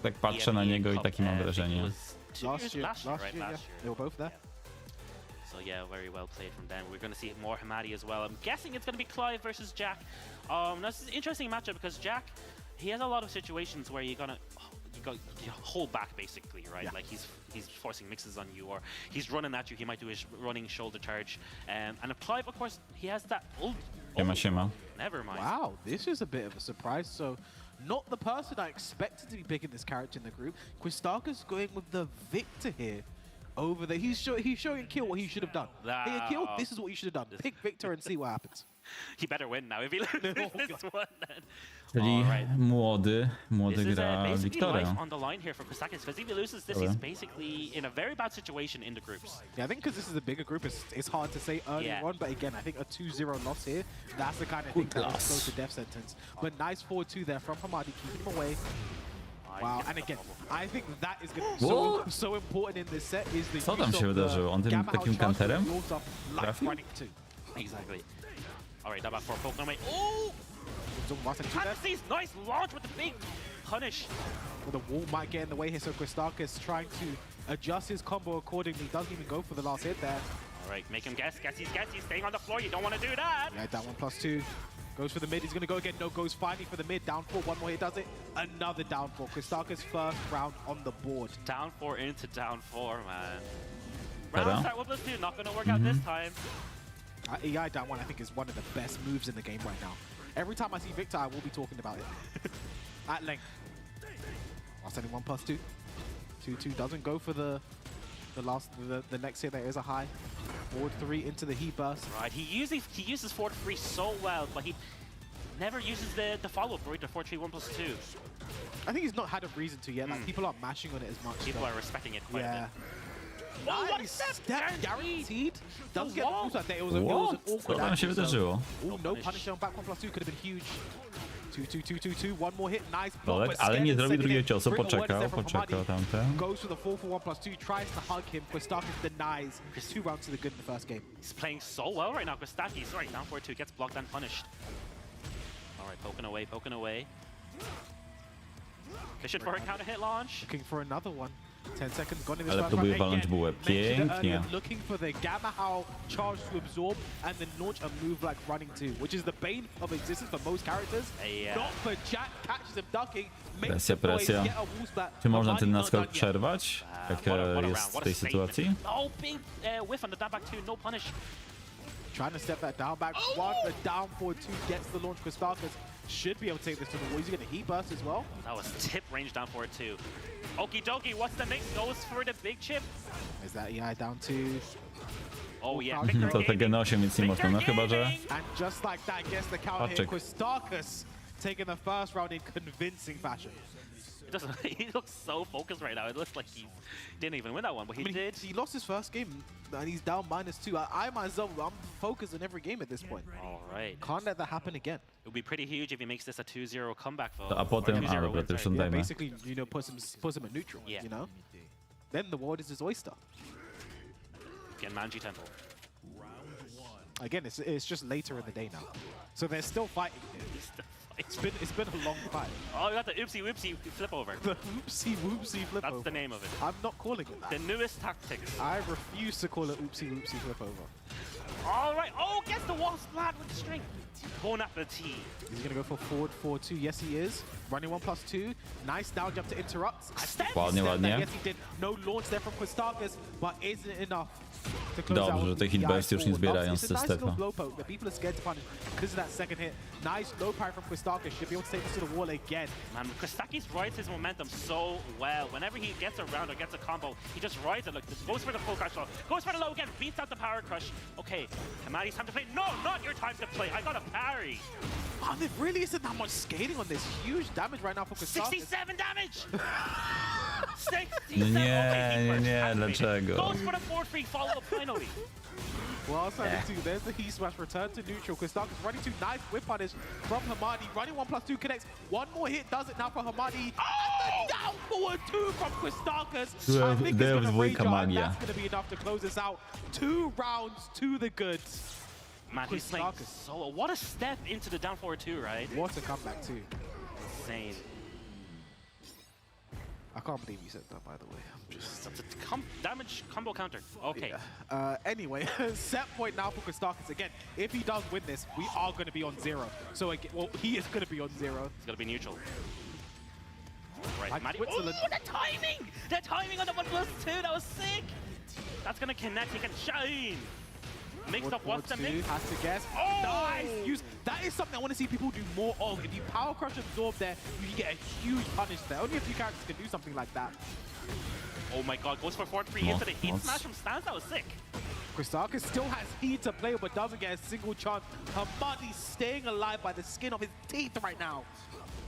Tak patrzę na niego i takie mam wrażenie. Last year, they were both there. So yeah, very well played from them. We're going to see more Hamadi as well. I'm guessing it's going to be Clive versus Jack. This is an interesting matchup because Jack, he has a lot of situations where you hold back basically, right? Like he's forcing mixes on you, or he's running at you. He might do his running shoulder charge. And Clive, of course, he has that ult. Siema. Never mind. Wow, this is a bit of a surprise. So not the person I expected to be picking this character in the group. Quistakis going with the Victor here. Over there, he's showing Akil what he should have done. Hey, Akil, this is what you should have done. Pick Victor and see what happens. He better win now if he loses this one. Then. Czyli młody gra Wiktorę. On the line here for Quistakis, because if he loses this, he's basically in a very bad situation in the groups. Yeah, I think because this is a bigger group, it's hard to say early on. But again, I think a 2-0 loss here, that's the kind of thing that will go to death sentence. But nice 4-2 there from Hamadi, keeping him away. Wow, and again, I think that is going to be so important in this set is the Co tam się wydarzyło? On tym takim kanterem trafił? Exactly. Alright, that back for Pokemon. Wait. Oh! Nice launch with the big punish. Well, the wall might get in the way here, so Quistakis trying to adjust his combo accordingly. Doesn't even go for the last hit there. Alright, make him guess. Guess he's staying on the floor. You don't want to do that. Yeah, that 1+2. Goes for the mid, he's gonna go again. No, goes finally for the mid. Down 4, one more hit does it. Another down 4. Christakis first round on the board. Down 4 into down 4, man. Ta-da. Round start with +2, not gonna work out this time. EI down 1, I think, is one of the best moves in the game right now. Every time I see Victor, I will be talking about it. At length. Last ending 1+2. 2-2 doesn't go for the next hit. There is a high. Forward 3 into the heat burst. Right, he uses forward 3 so well, but he never uses the follow-up for it, the 4-3 1+2. I think he's not had a reason to yet. Like, people aren't mashing on it as much. People are respecting it quite a bit. Oh, what Nice step guaranteed. Doesn't get the wall. boost like that. It was an awkward Co tam się angle, so- wydarzyło? Oh, no punish on back 1+2 could have been huge. 2-2-2-2-2. One more hit. Nice block. Bolek, but ale scared nie and zrobił second drugiego hit. ciosu, Bring awareness there from poczekał Hamadi. tamten. Goes for the 4-1+2. Tries to hug him. Christakis denies. 2 rounds to the good in the first game. He's playing so well right now. Christakis, sorry, down 4-2, gets blocked and punished. All right, poking away, poking away. Fishing for a counter hit launch. Looking for another one. 10 seconds gone in this Ale first próbuje round. walnąć Again, bułę. mentioned it Pięknie. earlier, looking for the Gamma Howl charge to absorb and then launch a move like running 2, which is the bane of existence for most characters. Yeah. Not for Jack, catches him ducking, makes Presja, the boys presja. get a wall splat. Czy można ten Hamadi not naskok done yet. przerwać? Jak What a jest round, w what tej a statement. sytuacji? Oh, big whiff on the down back 2, no punish. Trying to step that down back 1, the down forward 2 gets the launch. Christakis should be able to take this to the wall. He's going to heat burst as well. That was tip range down forward 2. Okie dokie, what's the mix? Goes for the big chip. Is that EI down 2? Oh yeah, Mhm, Victor To te Gaming. Gen8 nic nie można, no chyba, że... And just like that, gets the counter hit. Paczek. Christakis taking the first round in convincing fashion. It doesn't, he looks so focused right now. It looks like he didn't even win that one, but he did. He lost his first game and he's down -2. I myself, I'm focused on every game at this point. All right. Can't let that happen again. It would be pretty huge if he makes this a 2-0 comeback, though. A potem, Or 2-0 a dobra, win, to już sorry. dajmy. Basically, you know, puts him at neutral, Yeah. you know? Then the world is his oyster. Again, Manji Temple. Again, it's just later in the day now. So they're still fighting here. It's been a long fight. Oh, you got the oopsie whoopsie flip over. The oopsie whoopsie flip That's over. the name of it. I'm not calling it that. The newest tactics. I refuse to call it oopsie whoopsie flip over. All right. Oh, gets the wall splat with the string. Going after the T. He's going to go for forward 4-2. Yes, he is. Running 1+2. Nice down jump to interrupt. Step. Ładnie, ładnie. Yes, he did. No launch there from Christakis, but isn't enough to close Dobrze, out że te the hitbursty już nie forward. zbierają It's z a nice little stepa. blow poke that people are scared to punish because of that second hit. Nice low parry from Christakis. Should be able to take this to the wall again. Man, Christakis rides his momentum so well. Whenever he gets a round or gets a combo, he just rides it. Look, goes for the full crush, goes for the low again, beats out the power crush. Okay, Hamadi's time to play. No, not your time to play. I got a parry. Oh, there really isn't that much scaling on this. Huge damage right now for Christakis. 67 damage! 67! Nie, dlaczego? Goes for the 4-3 follow-up finally. Well, outside the 2, there's the heat smash, return to neutral. Christakis running 2, nice whip punish from Hamadi. Running 1+2 connects. One more hit does it now for Hamadi. Oh! And the down forward 2 from Christakis. Była- I think it's była gonna dwójka range out, and magia. that's going to be enough to close this out. 2 rounds to the goods. Man, he's playing Christakis. so well. What a step into the down forward 2, right? What a comeback too. Insane. I can't believe you said that, by the way. I'm just... That's a damage combo counter. Okay. Anyway, set point now for Christakis. Again, if he does win this, we are going to be on 0. So, again, well, he is going to be on 0. It's gonna be neutral. Right, Like Maddie. Switzerland. Oh, the timing! The timing on the 1+2, that was sick! That's gonna connect, he can shine! Mixed up, what's the mix? Has to guess. Oh! Nice! Use, that is something I want to see people do more of. If you power crush absorb there, you can get a huge punish there. Only a few characters can do something like that. Oh my god, goes for 4-3 into the heat smash from stance, that was sick. Christakis still has heat to play, but doesn't get a single chance. Hamadi staying alive by the skin of his teeth right now.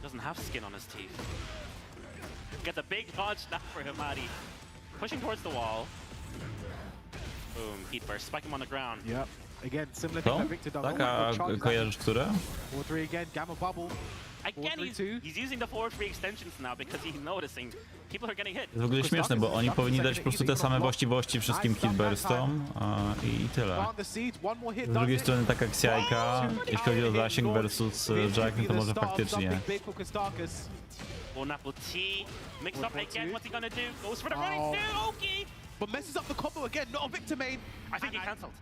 Doesn't have skin on his teeth. Gets a big dodge now for Hamadi. Pushing towards the wall. Boom, heat burst, spike him on the ground. Yep. Again, similar thing To? that Victor does. Tak, Oh my a God, charges kojarzysz które? 4-3 again, Gamma Bubble. Again, 4-3-2. he's using the 4-3 extensions now because he's noticing people are getting hit. To jest w ogóle śmieszne, bo oni powinni dać po prostu te same właściwości wszystkim hitburstom i tyle. Plant the seeds, one more hit Z drugiej does it. strony taka Ksiajka, jeśli chodzi o zasięg versus Jack, no to może faktycznie. Big for Christakis. One apple T, mix up 4-4-2. again, what's he gonna do? Goes for the running Oh. two, okay! But messes up the combo again, not a Victor main. I think he cancelled.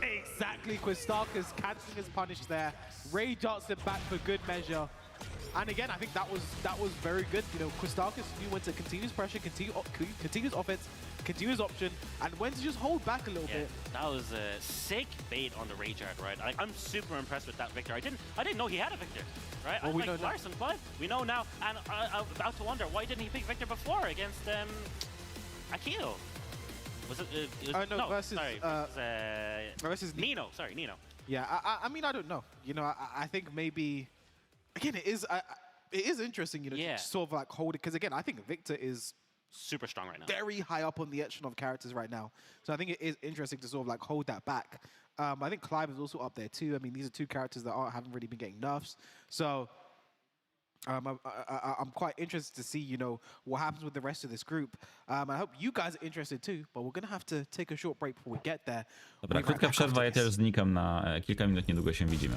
Exactly, Quistarcus cancelling his punish there. Ray darts it back for good measure. And again, I think that was very good. You know, Quistarcus knew when to continue his pressure, continue his offense, continue his option, and when to just hold back a little bit. That was a sick bait on the Rage Art, right? Like, I'm super impressed with that Victor. I didn't know he had a Victor, right? Well, I'm we like, know now. Larson, what? We know now, and I'm about to wonder, why didn't he pick Victor before against Akil? Was it? No, versus, sorry, versus Nino. Sorry, Nino. Yeah, I mean, I don't know. You know, I think maybe, again, it is interesting, you know, Yeah. to sort of like hold it. Because again, I think Victor is Super strong right now. very high up on the echelon of characters right now. So I think it is interesting to sort of like hold that back. I think Clive is also up there too. I mean, these are two characters that haven't really been getting nerfs. So I'm quite interested to see, you know, what happens with the rest of this group. I hope you guys are interested too, but we're going to have to take a short break before we get there. Dobra, We'll be right krótka back przerwa, after ja this. też znikam na kilka minut, niedługo się widzimy.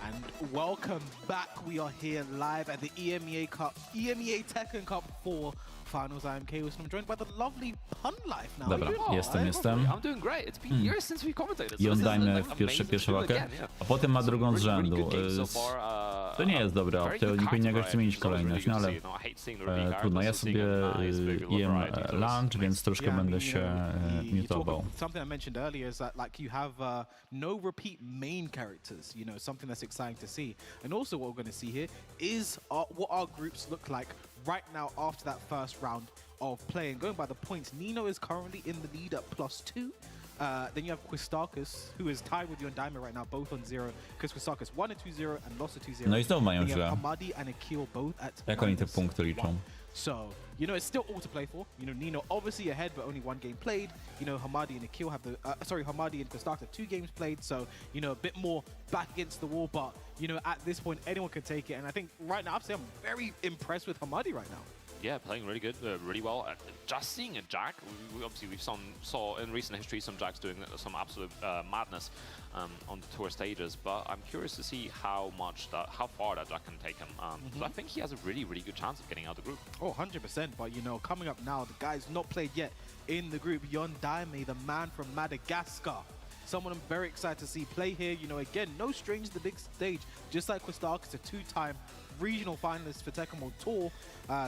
And welcome back. We are here live at the EMEA Tekken Cup 4 Finals. I am Chaos and I'm joined by the lovely Pun Life now. Dobra, jestem. I'm doing great. It's been years since we commentated. I so on this is, dajmy like, w amazing pierwszą to do walkę, again, yeah. a potem ma drugą z Really, really rzędu. good game so far, To nie jest dobra very opcja, good nie powinien cards jakoś zmienić variety, so it's kolejność, really no good ale to see. No, I hate seeing the repeat trudno. cards, Ja so seeing sobie a nice, big jem variety to this lunch, więc troszkę będę się you talk mutował. about something I mentioned earlier is that like you have no repeat main characters, you know, something that's exciting to see. And also what we're going to see here is what our groups look like right now after that first round of play. And going by the points, Nino is currently in the lead at +2. Then you have Quistarkus, who is tied with you and Diamond right now, both on 0. Because Quistarkus won a 2-0 and lost a 2-0. No i znowu mają Then you have źle. Hamadi and Akil both at Jak oni te -1. punkty liczą? So, you know, it's still all to play for. You know, Nino obviously ahead, but only 1 game played. You know, Hamadi and Akil have Hamadi and Quistarkus have 2 games played. So, you know, a bit more back against the wall. But, you know, at this point, anyone can take it. And I think right now, I'm very impressed with Hamadi right now. Yeah, playing really good, really well. Just seeing a Jack, obviously we've saw in recent history some Jacks doing some absolute madness on the tour stages, but I'm curious to see how far that Jack can take him. So I think he has a really, really good chance of getting out of the group. Oh, 100%. But, you know, coming up now, the guy's not played yet in the group. Yon Daime, the man from Madagascar. Someone I'm very excited to see play here. You know, again, no stranger to the big stage. Just like Quistarkus, a 2-time regional finalist for Tekken World Tour.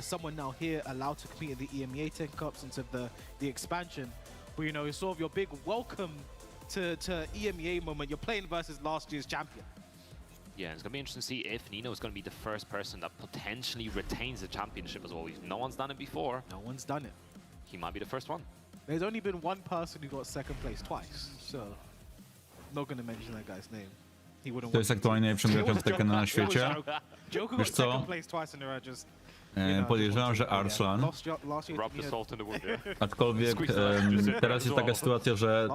Someone now here allowed to compete in the EMEA Tekken Cup since of the expansion. But, you know, it's sort of your big welcome to EMEA moment. You're playing versus last year's champion. Yeah, it's going to be interesting to see if Nino is going to be the first person that potentially retains the championship as well. No one's done it before. No one's done it. He might be the first one. There's only been one person who got second place twice, so not going to mention that guy's name. He wouldn't To jest aktualnie najlepszym graczem Tekkena na świecie. Joker Wiesz got co? second place twice in a row, just Podejrzewam, że Arslan, Rub the salt in the wound, yeah. aczkolwiek teraz jest taka sytuacja, że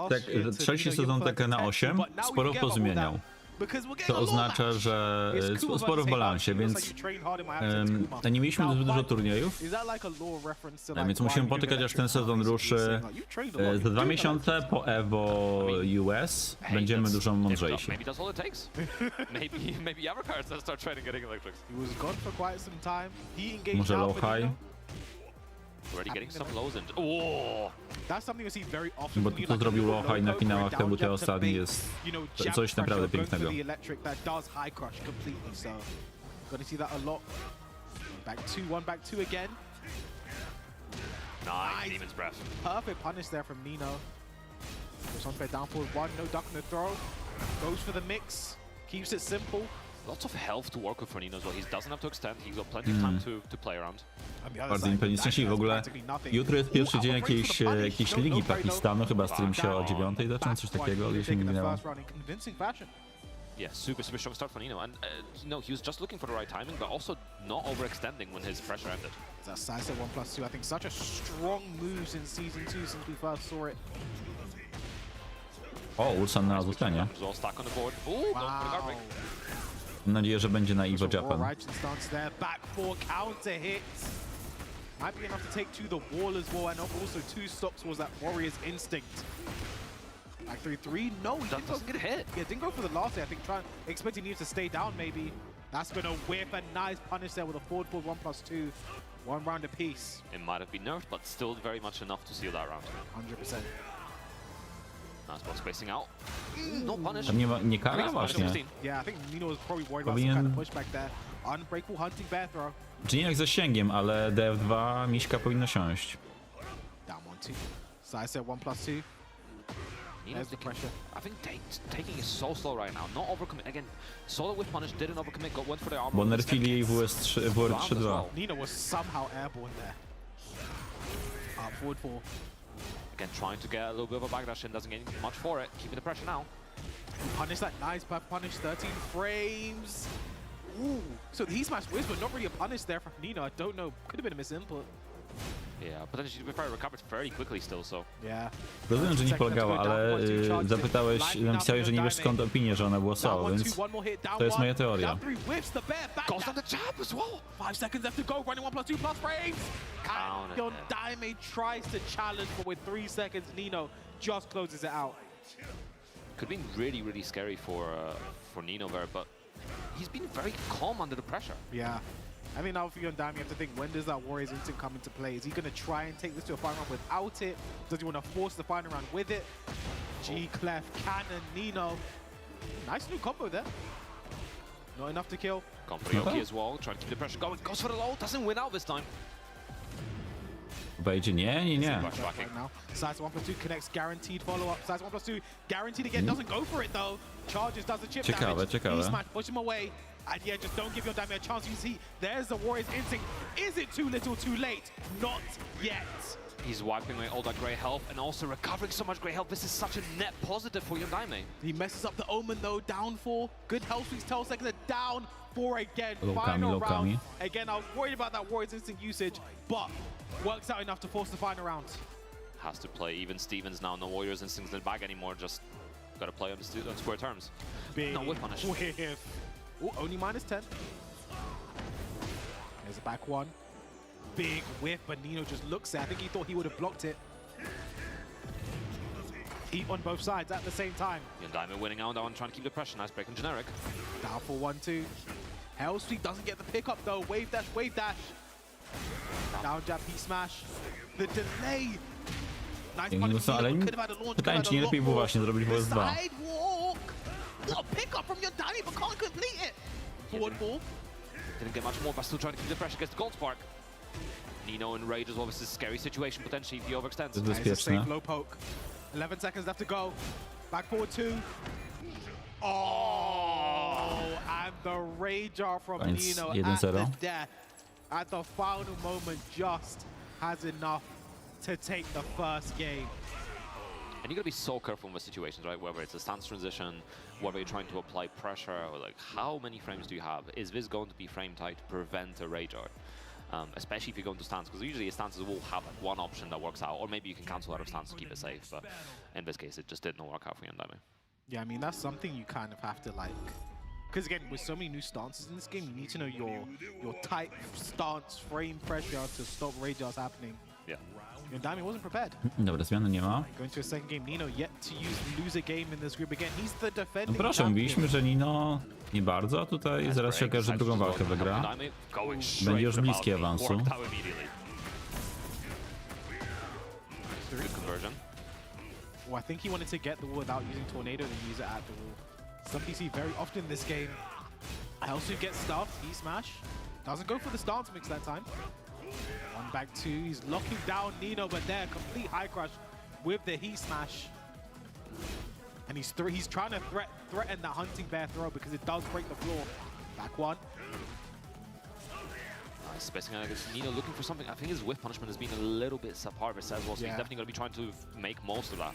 trzeci sezon Tekkena 8 sporo pozmieniał. To oznacza, że sporo w balansie, więc nie mieliśmy zbyt dużo turniejów, więc musimy poczekać, aż ten sezon ruszy. Za 2 miesiące po Evo US będziemy dużo mądrzejsi. Maybe that's all it takes. maybe other cards that start training getting electrics. He was gone for quite some time. He engaged Może now, low but you high? know, Already getting some lows in. Oh! that's something you see very often. Bo when you, to, co like, zrobił do a low high na low finałach down TWT jab to ostatni, bait, jest you know, jab coś naprawdę pressure, going for pięknego. the electric that does high crush completely. So, gonna see that a lot. Back 2-1, back 2 again. Nice, Demon's Breath. Perfect punish there from Nino. Goes on for a down forward 1, no duck in the throw. Goes for the mix, keeps it simple. Lots of health to work with for Nino as well. He doesn't have to extend. He's got plenty of time to play around. Bardzo im pewnie szczęśliwi. W ogóle jutro jest pierwszy dzień jakiejś ligi Pakistanu, chyba stream się o 9 zaczyna, coś takiego, jeśli nie minęło. Yeah, super strong start for Nino. And no, he was just looking for the right timing, but also not overextending when his pressure ended. That's Saiso 1+2. I think such a strong moves in Season 2 since we first saw it. O, Ulsan na złuczenie. All stuck on the board. Ooh, go for the guard break. Mam nadzieję, że będzie na Evo Japan. Right stance there. Back 4 counter hits. Might be enough to take to the wall as well. And also 2 stocks was that Warrior's instinct. Back 3-3. No, he didn't Doesn't get hit. Yeah, didn't go for the last hit. I think expecting Neo to stay down maybe. That's gonna whip a nice punish there with a forward 1+2. 1 round apiece. It might have been nerfed, but still very much enough to seal that round. 100%. Nice ball spacing out. No punish. Tam nie kara właśnie. Yeah, I think Nino was probably worried about some kind of pushback there. Unbreakable hunting bear throw. Czy nie jak ze zasięgiem, ale DF2 miśka powinno siąść. Down 1-2. Saiso 1+2. Nino's the pressure. I think taking is so slow right now. Not overcommit. Again, solo with punish, didn't overcommit, went for the armor. Bo nerfili jej WR3-2. Nino was somehow airborne there. Forward 4. Again, trying to get a little bit of a backdash in, doesn't get much for it. Keeping the pressure now. Punish that nice punish, 13 frames. Ooh, so he smashed Whisper, not really a punish there from Nino. I don't know, could have been a misinput. Yeah, potentially probably recovered fairly quickly still, so. Yeah. Rozumiem, że nie polegało, ale napisałeś, że nie wiesz skąd opinię, że ona była słaba, więc to jest moja teoria. Goes on the jab as well. 5 seconds left to go, running 1+2 plus frames. Yon Daime tries to challenge, but with 3 seconds, Nino just closes it out. Could have been really, really scary for Nino there, but he's been very calm under the pressure. Yeah. I mean, now for Yondami, you have to think, when does that Warriors Instinct come into play? Is he going to try and take this to a final round without it? Does he want to force the final round with it? G, Clef, Cannon, Nino. Nice new combo there. Not enough to kill. Gone for Yoki as well, trying to keep the pressure going. Goes for the low, doesn't win out this time. Obejdzie, nie. Right now. Size 1+2 connects, guaranteed follow-up. Size 1+2 guaranteed again, doesn't go for it though. Charges, does the chip damage. Ciekawe. Smash, push him away. And yeah, just don't give your damage a chance. You see, there's the Warriors Instinct. Is it too little, too late? Not yet. He's wiping away all that grey health and also recovering so much grey health. This is such a net positive for Yondaime. He messes up the Omen though, down 4. Good health streaks, 12 seconds, down 4 again. Low Final kami. round. Again, I was worried about that Warriors Instinct usage, but works out enough to force the final round. Has to play even Stevens now. No Warriors Instincts in the bag anymore. Just got to play on square terms. Big no whip punish. whiff. Ooh, only -10. There's a back one. Big whiff, but Nino just looks at it. I think he thought he would have blocked it. Heat on both sides at the same time. Yondaime winning out on that one, trying to keep the pressure. Nice break on generic. Down for 1-2. Hellsweep doesn't get the pickup though. Wave dash, wave dash. Down jab, P smash. The delay. Nice punish. Could have had a launch. Pytanie, czy nie lepiej było właśnie zrobić WS2? Sidewalk. What a pickup from Yondami, but can't complete it. Forward ball. Didn't get much more, but still trying to keep the pressure against Gold Spark. Nino in rage as well. This is a scary situation potentially if he overextends. Nice, a safe low poke. 11 seconds left to go. Back forward 2. Oh, and the rager from Nino at the death. At the final moment, just has enough to take the first game. And you gotta be so careful in the situations, right? Whether it's a stance transition, whether you're trying to apply pressure, or like how many frames do you have? Is this going to be frame tight to prevent a rage art? Especially if you go into stance, because usually stances will have like one option that works out, or maybe you can cancel out of stance to keep it safe. But in this case, it just didn't work out for Yondaime. Yeah, I mean, that's something you kind of have to like, because again, with so many new stances in this game, you need to know your tight stance, frame pressure to stop rage arts happening. Yeah. Yondami wasn't prepared. Dobra, zmiany nie ma. Going to a second game, Nino yet to lose a game in this group again. He's the defending No proszę, champion. mówiliśmy, że Nino nie bardzo, a tutaj zaraz się okaże, że drugą walkę wygra. Będzie już bliskie awansu. Good conversion. Well, I think he wanted to get the wall without using Tornado and use it at the wall. Something you see very often in this game. Hellsuit gets stuffed, he smash. Doesn't go for the stance mix that time. One back 2, he's locking down Nino, but there, complete high crush with the he smash. And he's trying to threaten that hunting bear throw because it does break the floor. Back 1. Nice spacing out against Nino, looking for something. I think his whiff punishment has been a little bit subpar as well, so he's definitely going to be trying to make most of that.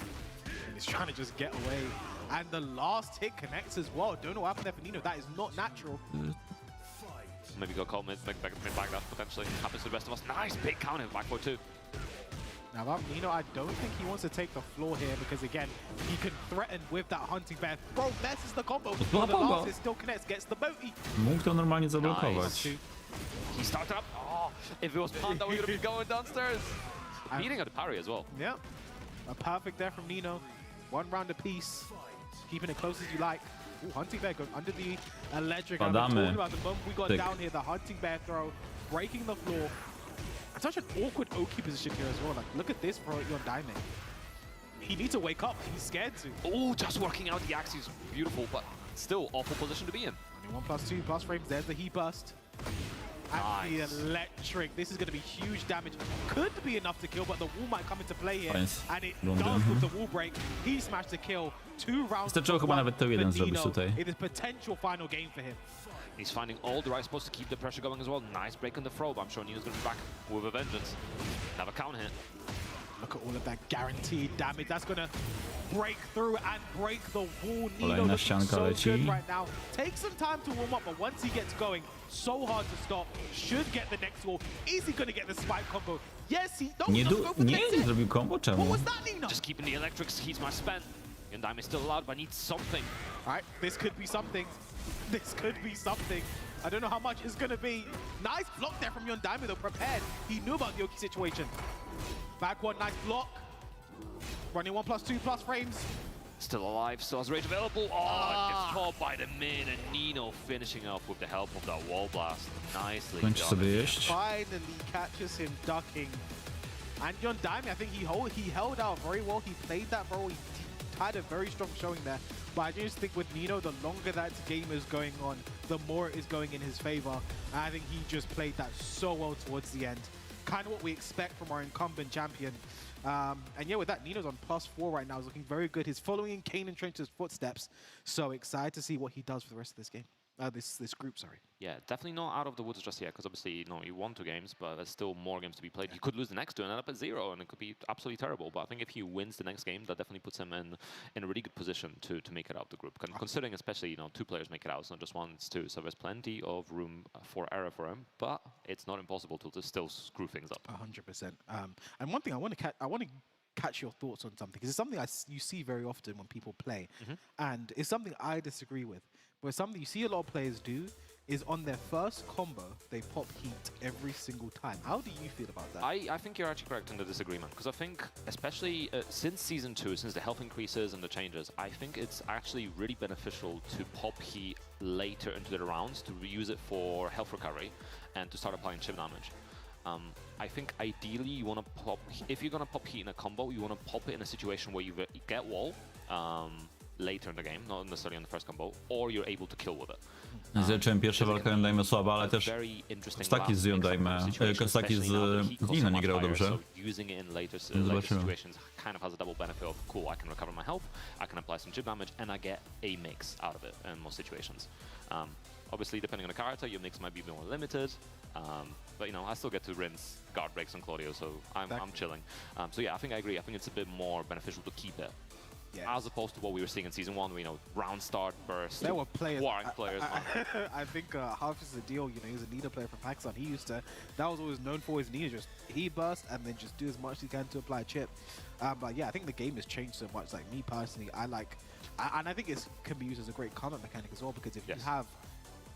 And he's trying to just get away. And the last hit connects as well. Don't know what happened there for Nino. That is not natural. Maybe go call mid back that potentially happens to the rest of us. Nice big counter back for 2. Now about Nino, I don't think he wants to take the floor here because again, he can threaten with that hunting bear. Bro, messes the combo. But the last hit still connects, gets the booty. Mógł to normalnie zablokować. He started up. Oh, if it was Panda, we would have been going downstairs. Beating out the parry as well. Yeah, a perfect there from Nino. 1 round apiece. Keeping it close as you like. Ooh, hunting bear going under the electric. I'm talking about the moment we got down here, the hunting bear throw, breaking the floor. And such an awkward Oki position here as well. Like, look at this for Yondaime. He needs to wake up. He's scared to. Oh, just working out the axis. Beautiful, but still awful position to be in. I mean, 1+2 plus frames. There's the heat burst. And the electric. This is going to be huge damage. Could be enough to kill, but the wall might come into play here. And it does with the wall break. He smashed the kill. 2 rounds. Wystarczyło chyba nawet to jeden zrobić tutaj. It is potential final game for him. He's finding all the right spots to keep the pressure going as well. Nice break on the throw, but I'm sure Nino's going to be back with a vengeance. Have a count hit. Look at all of that guaranteed damage. That's going to break through and break the wall. Nino looking so good right now. Takes some time to warm up, but once he gets going, so hard to stop. Should get the next wall. Is he going to get the spike combo? Yes, he does. Nie zrobił combo, czemu? What was that, Nino? Just keeping the electrics. He's my spent. Yondaime is still allowed, but needs something. All right, this could be something. This could be something. I don't know how much it's going to be. Nice block there from Yondaime, though, prepared. He knew about the Yoki situation. Back 1, nice block. Running 1+2+ frames. Still alive, still has rage available. Oh, and gets caught by the min, and Nino finishing off with the help of that wall blast. Nicely Kończy done. sobie jeść. Finally catches him ducking. And Yon Daime, I think he held out very well. He played that very well. He had a very strong showing there. But I just think with Nino, the longer that game is going on, the more it is going in his favor. And I think he just played that so well towards the end. Kind of what we expect from our incumbent champion. And yeah, with that, Nino's on +4 right now. He's looking very good. He's following in Kane and Trench's footsteps. So excited to see what he does for the rest of this game. This group, sorry. Yeah, definitely not out of the woods just yet, because obviously, you know, he won 2 games, but there's still more games to be played. He could lose the next 2 and end up at 0, and it could be absolutely terrible. But I think if he wins the next game, that definitely puts him in a really good position to make it out of the group. Considering especially, you know, 2 players make it out, it's not just 1, it's 2. So there's plenty of room for error for him, but it's not impossible to still screw things up. 100%. And one thing I want to catch your thoughts on something, because it's something you see very often when people play, and it's something I disagree with. But something you see a lot of players do is on their first combo, they pop heat every single time. How do you feel about that? I think you're actually correct in the disagreement, because I think, especially since Season 2, since the health increases and the changes, I think it's actually really beneficial to pop heat later into the rounds, to reuse it for health recovery, and to start applying chip damage. I think ideally you want to pop, if you're going to pop heat in a combo, you want to pop it in a situation where you get wall later in the game, not necessarily on the first combo, or you're able to kill with it. Zacząłem pierwsze walkę Yon Daime słaba, ale też Kostaki z Yon Daime, Kostaki z Nino nie grał dobrze. Using it in later situations kind of has a double benefit of, cool, I can recover my health, I can apply some chip damage, and I get a mix out of it in most situations. Obviously, depending on the character, your mix might be more limited, but you know, I still get to rinse guard breaks on Claudio, so I'm chilling. So yeah, I think I agree. I think it's a bit more beneficial to keep it. Yeah. As opposed to what we were seeing in Season 1, where, you know, round start, burst, there were players, warring players. I think half is the deal, you know, he was a Nina player from Pakistan. He used to, that was always known for his Nina, just he burst and then just do as much as he can to apply chip. But yeah, I think the game has changed so much. Like me personally, and I think it can be used as a great combat mechanic as well, because if you have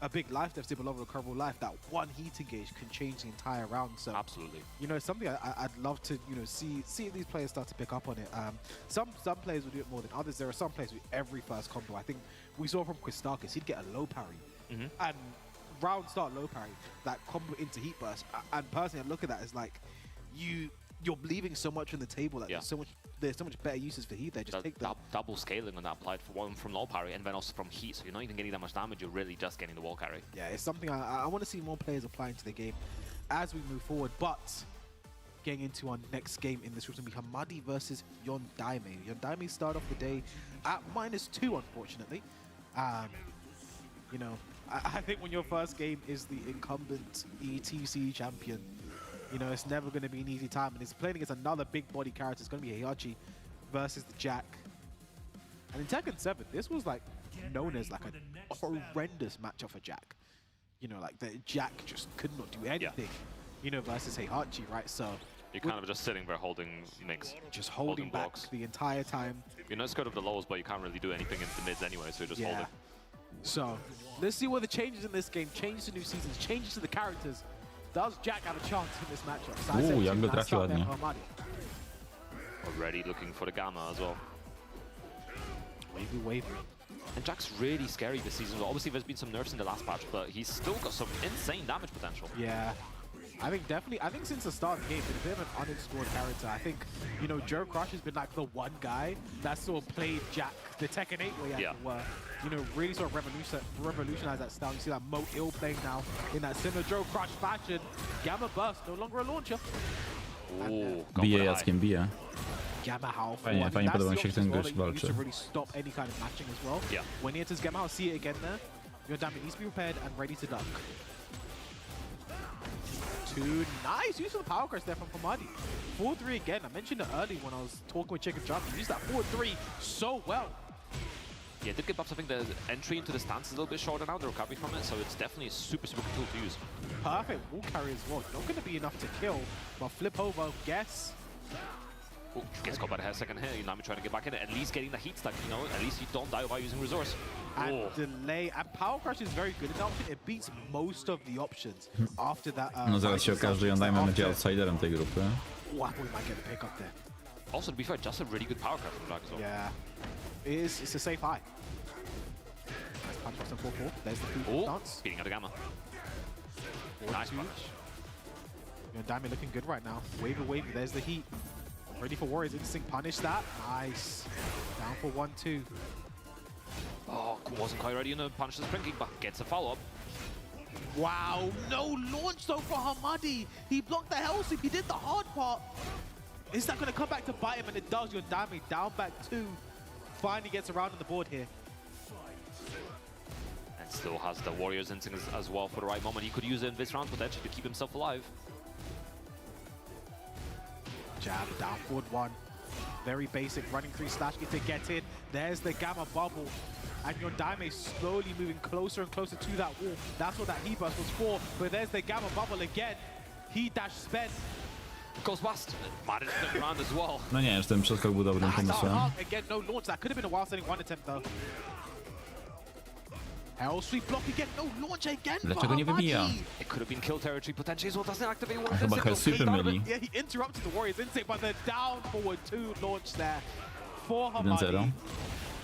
a big life deficit below recoverable life, that one heat engage can change the entire round. So absolutely, you know, it's something I'd love to, you know, see these players start to pick up on it. Some players will do it more than others. There are some players with every first combo. I think we saw from Kostakis, he'd get a low parry and round start low parry, that combo into heat burst. And personally, I look at that as like you're leaving so much on the table that there's so much better uses for heat there. Just take the double scaling on that applied for one from low parry and then also from heat, so you're not even getting that much damage, you're really just getting the wall carry. Yeah, it's something I want to see more players applying to the game as we move forward. But getting into our next game in this group, it's going to be Hamadi versus Yon Daime. Yon Daime start off the day at -2, unfortunately. You know, I think when your first game is the incumbent ETC champion, you know, it's never going to be an easy time. And he's playing against another big body character. It's going to be Heihachi versus the Jack. And in Tekken 7, this was like known as like a horrendous matchup for Jack. You know, like the Jack just could not do anything, you know, versus Heihachi, right? So you're kind of just sitting there holding mix. Just holding back blocks the entire time. You're not scared of the lows, but you can't really do anything in the mids anyway, so you're just holding. So let's see what the changes in this game, changes to new seasons, changes to the characters. Does Jack have a chance in this matchup? So jak go trafił ładnie. Already looking for the Gamma as well. Wavy. And Jack's really scary this season. Obviously, there's been some nerfs in the last patch, but he's still got some insane damage potential. Yeah. I think definitely, since the start of the game, he's been a bit of an unexplored character. I think, you know, Joe Crush has been like the one guy that sort of played Jack the Tekken 8 way, as it were. You know, really sort of revolutionized that style. You see that Mo Ill playing now in that similar Joe Crush fashion. Gamma Burst, no longer a launcher. Bije Jackiem, bije. Gamma Half. Fajnie podoba mi się, jak ten gość walczy. Used to really stop any kind of matching as well. Yeah. When he enters Gamma Half, see it again there. Your Daime needs to be prepared and ready to duck. Nice use of the power crest there from Hamadi. 4-3 again. I mentioned it early when I was talking with Chicken Chop. He used that 4-3 so well. Yeah, did get buffs. I think the entry into the stance is a little bit shorter now, the recovery from it, so it's definitely a super good tool to use. Perfect wall carry as well. Not going to be enough to kill, but flip over, guess. Oh, gets caught by the second hit. Nami trying to get back in it. At least getting the heat stack, you know, at least you don't die while using resource. And delay. And Power Crush is very good in that option. It beats most of the options after that. No zaraz się okaże, że Yon Daime będzie outsiderem tej grupy. Oh, I thought we might get a pick up there. Also, to be fair, just a really good power craft from Jack as well. Yeah. It's a safe high. Nice punch off some 4-4. There's the food dance. Beating out a Gamma. Nice punch. Daime looking good right now. Wavy. There's the heat. Ready for Warriors Instinct. Punish that. Nice. Down for 1-2. Oh, wasn't quite ready on the punish the Sprinking, but gets a follow-up. Wow, no launch though for Hamadi. He blocked the hell sweep. He did the hard part. Is that going to come back to bite him? And it does. Daime down back 2. Finally gets around on the board here. And still has the Warriors Instinct as well for the right moment. He could use it in this round potentially to keep himself alive. Jab, down forward 1. Very basic running 3 slash kick to get in. There's the Gamma bubble. And Daime slowly moving closer and closer to that wall. That's what that heat burst was for. But there's the Gamma bubble again. Heat dash spent. Goes past. Managed to turn around as well. No nie, że ten przeskok był dobrym pomysłem. Again, no launch. That could have been a wild setting 1 attempt though. Hell sweep block again. No launch again. Dlaczego nie wybija? It could have been kill territory potentially as well. Doesn't activate one. Chyba hell sweepy mieli. Yeah, he interrupted the Warriors instinct, but the down forward 2 launch there for 1-0. Hamadi.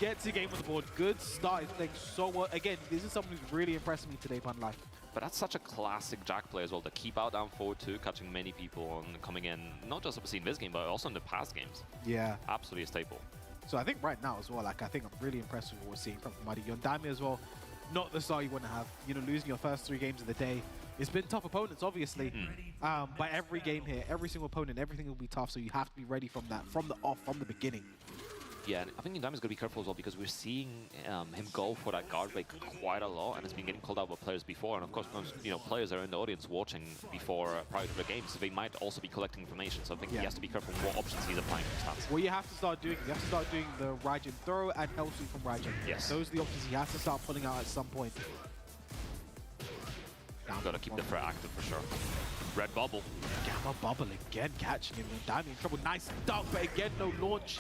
Gets the game on the board. Good start. He's playing so well. Again, this is someone who's really impressed me today, Pun Life. But that's such a classic Jack play as well, to keep out down forward 2, catching many people and coming in, not just obviously in this game, but also in the past games. Yeah. Absolutely a staple. So I think right now as well, like I think I'm really impressed with what we're seeing from Hamadi. Daime as well, not the start you want to have. You know, losing your first 3 games of the day. It's been tough opponents, obviously. But every game here, every single opponent, everything will be tough. So you have to be ready from that, from the off, from the beginning. Yeah, and I think Daime's got to be careful as well, because we're seeing him go for that guard break quite a lot, and it's been getting called out by players before. And of course, you know, players are in the audience watching before prior to the game, so they might also be collecting information. So I think he has to be careful what options he's applying for stance. What you have to start doing, you have to start doing the Raijin throw and hell sweep from Raijin. Yes. Those are the options he has to start pulling out at some point. Got to keep the threat active for sure. Red bubble. Gamma bubble again, catching him. Daime in trouble. Nice duck, but again, no launch.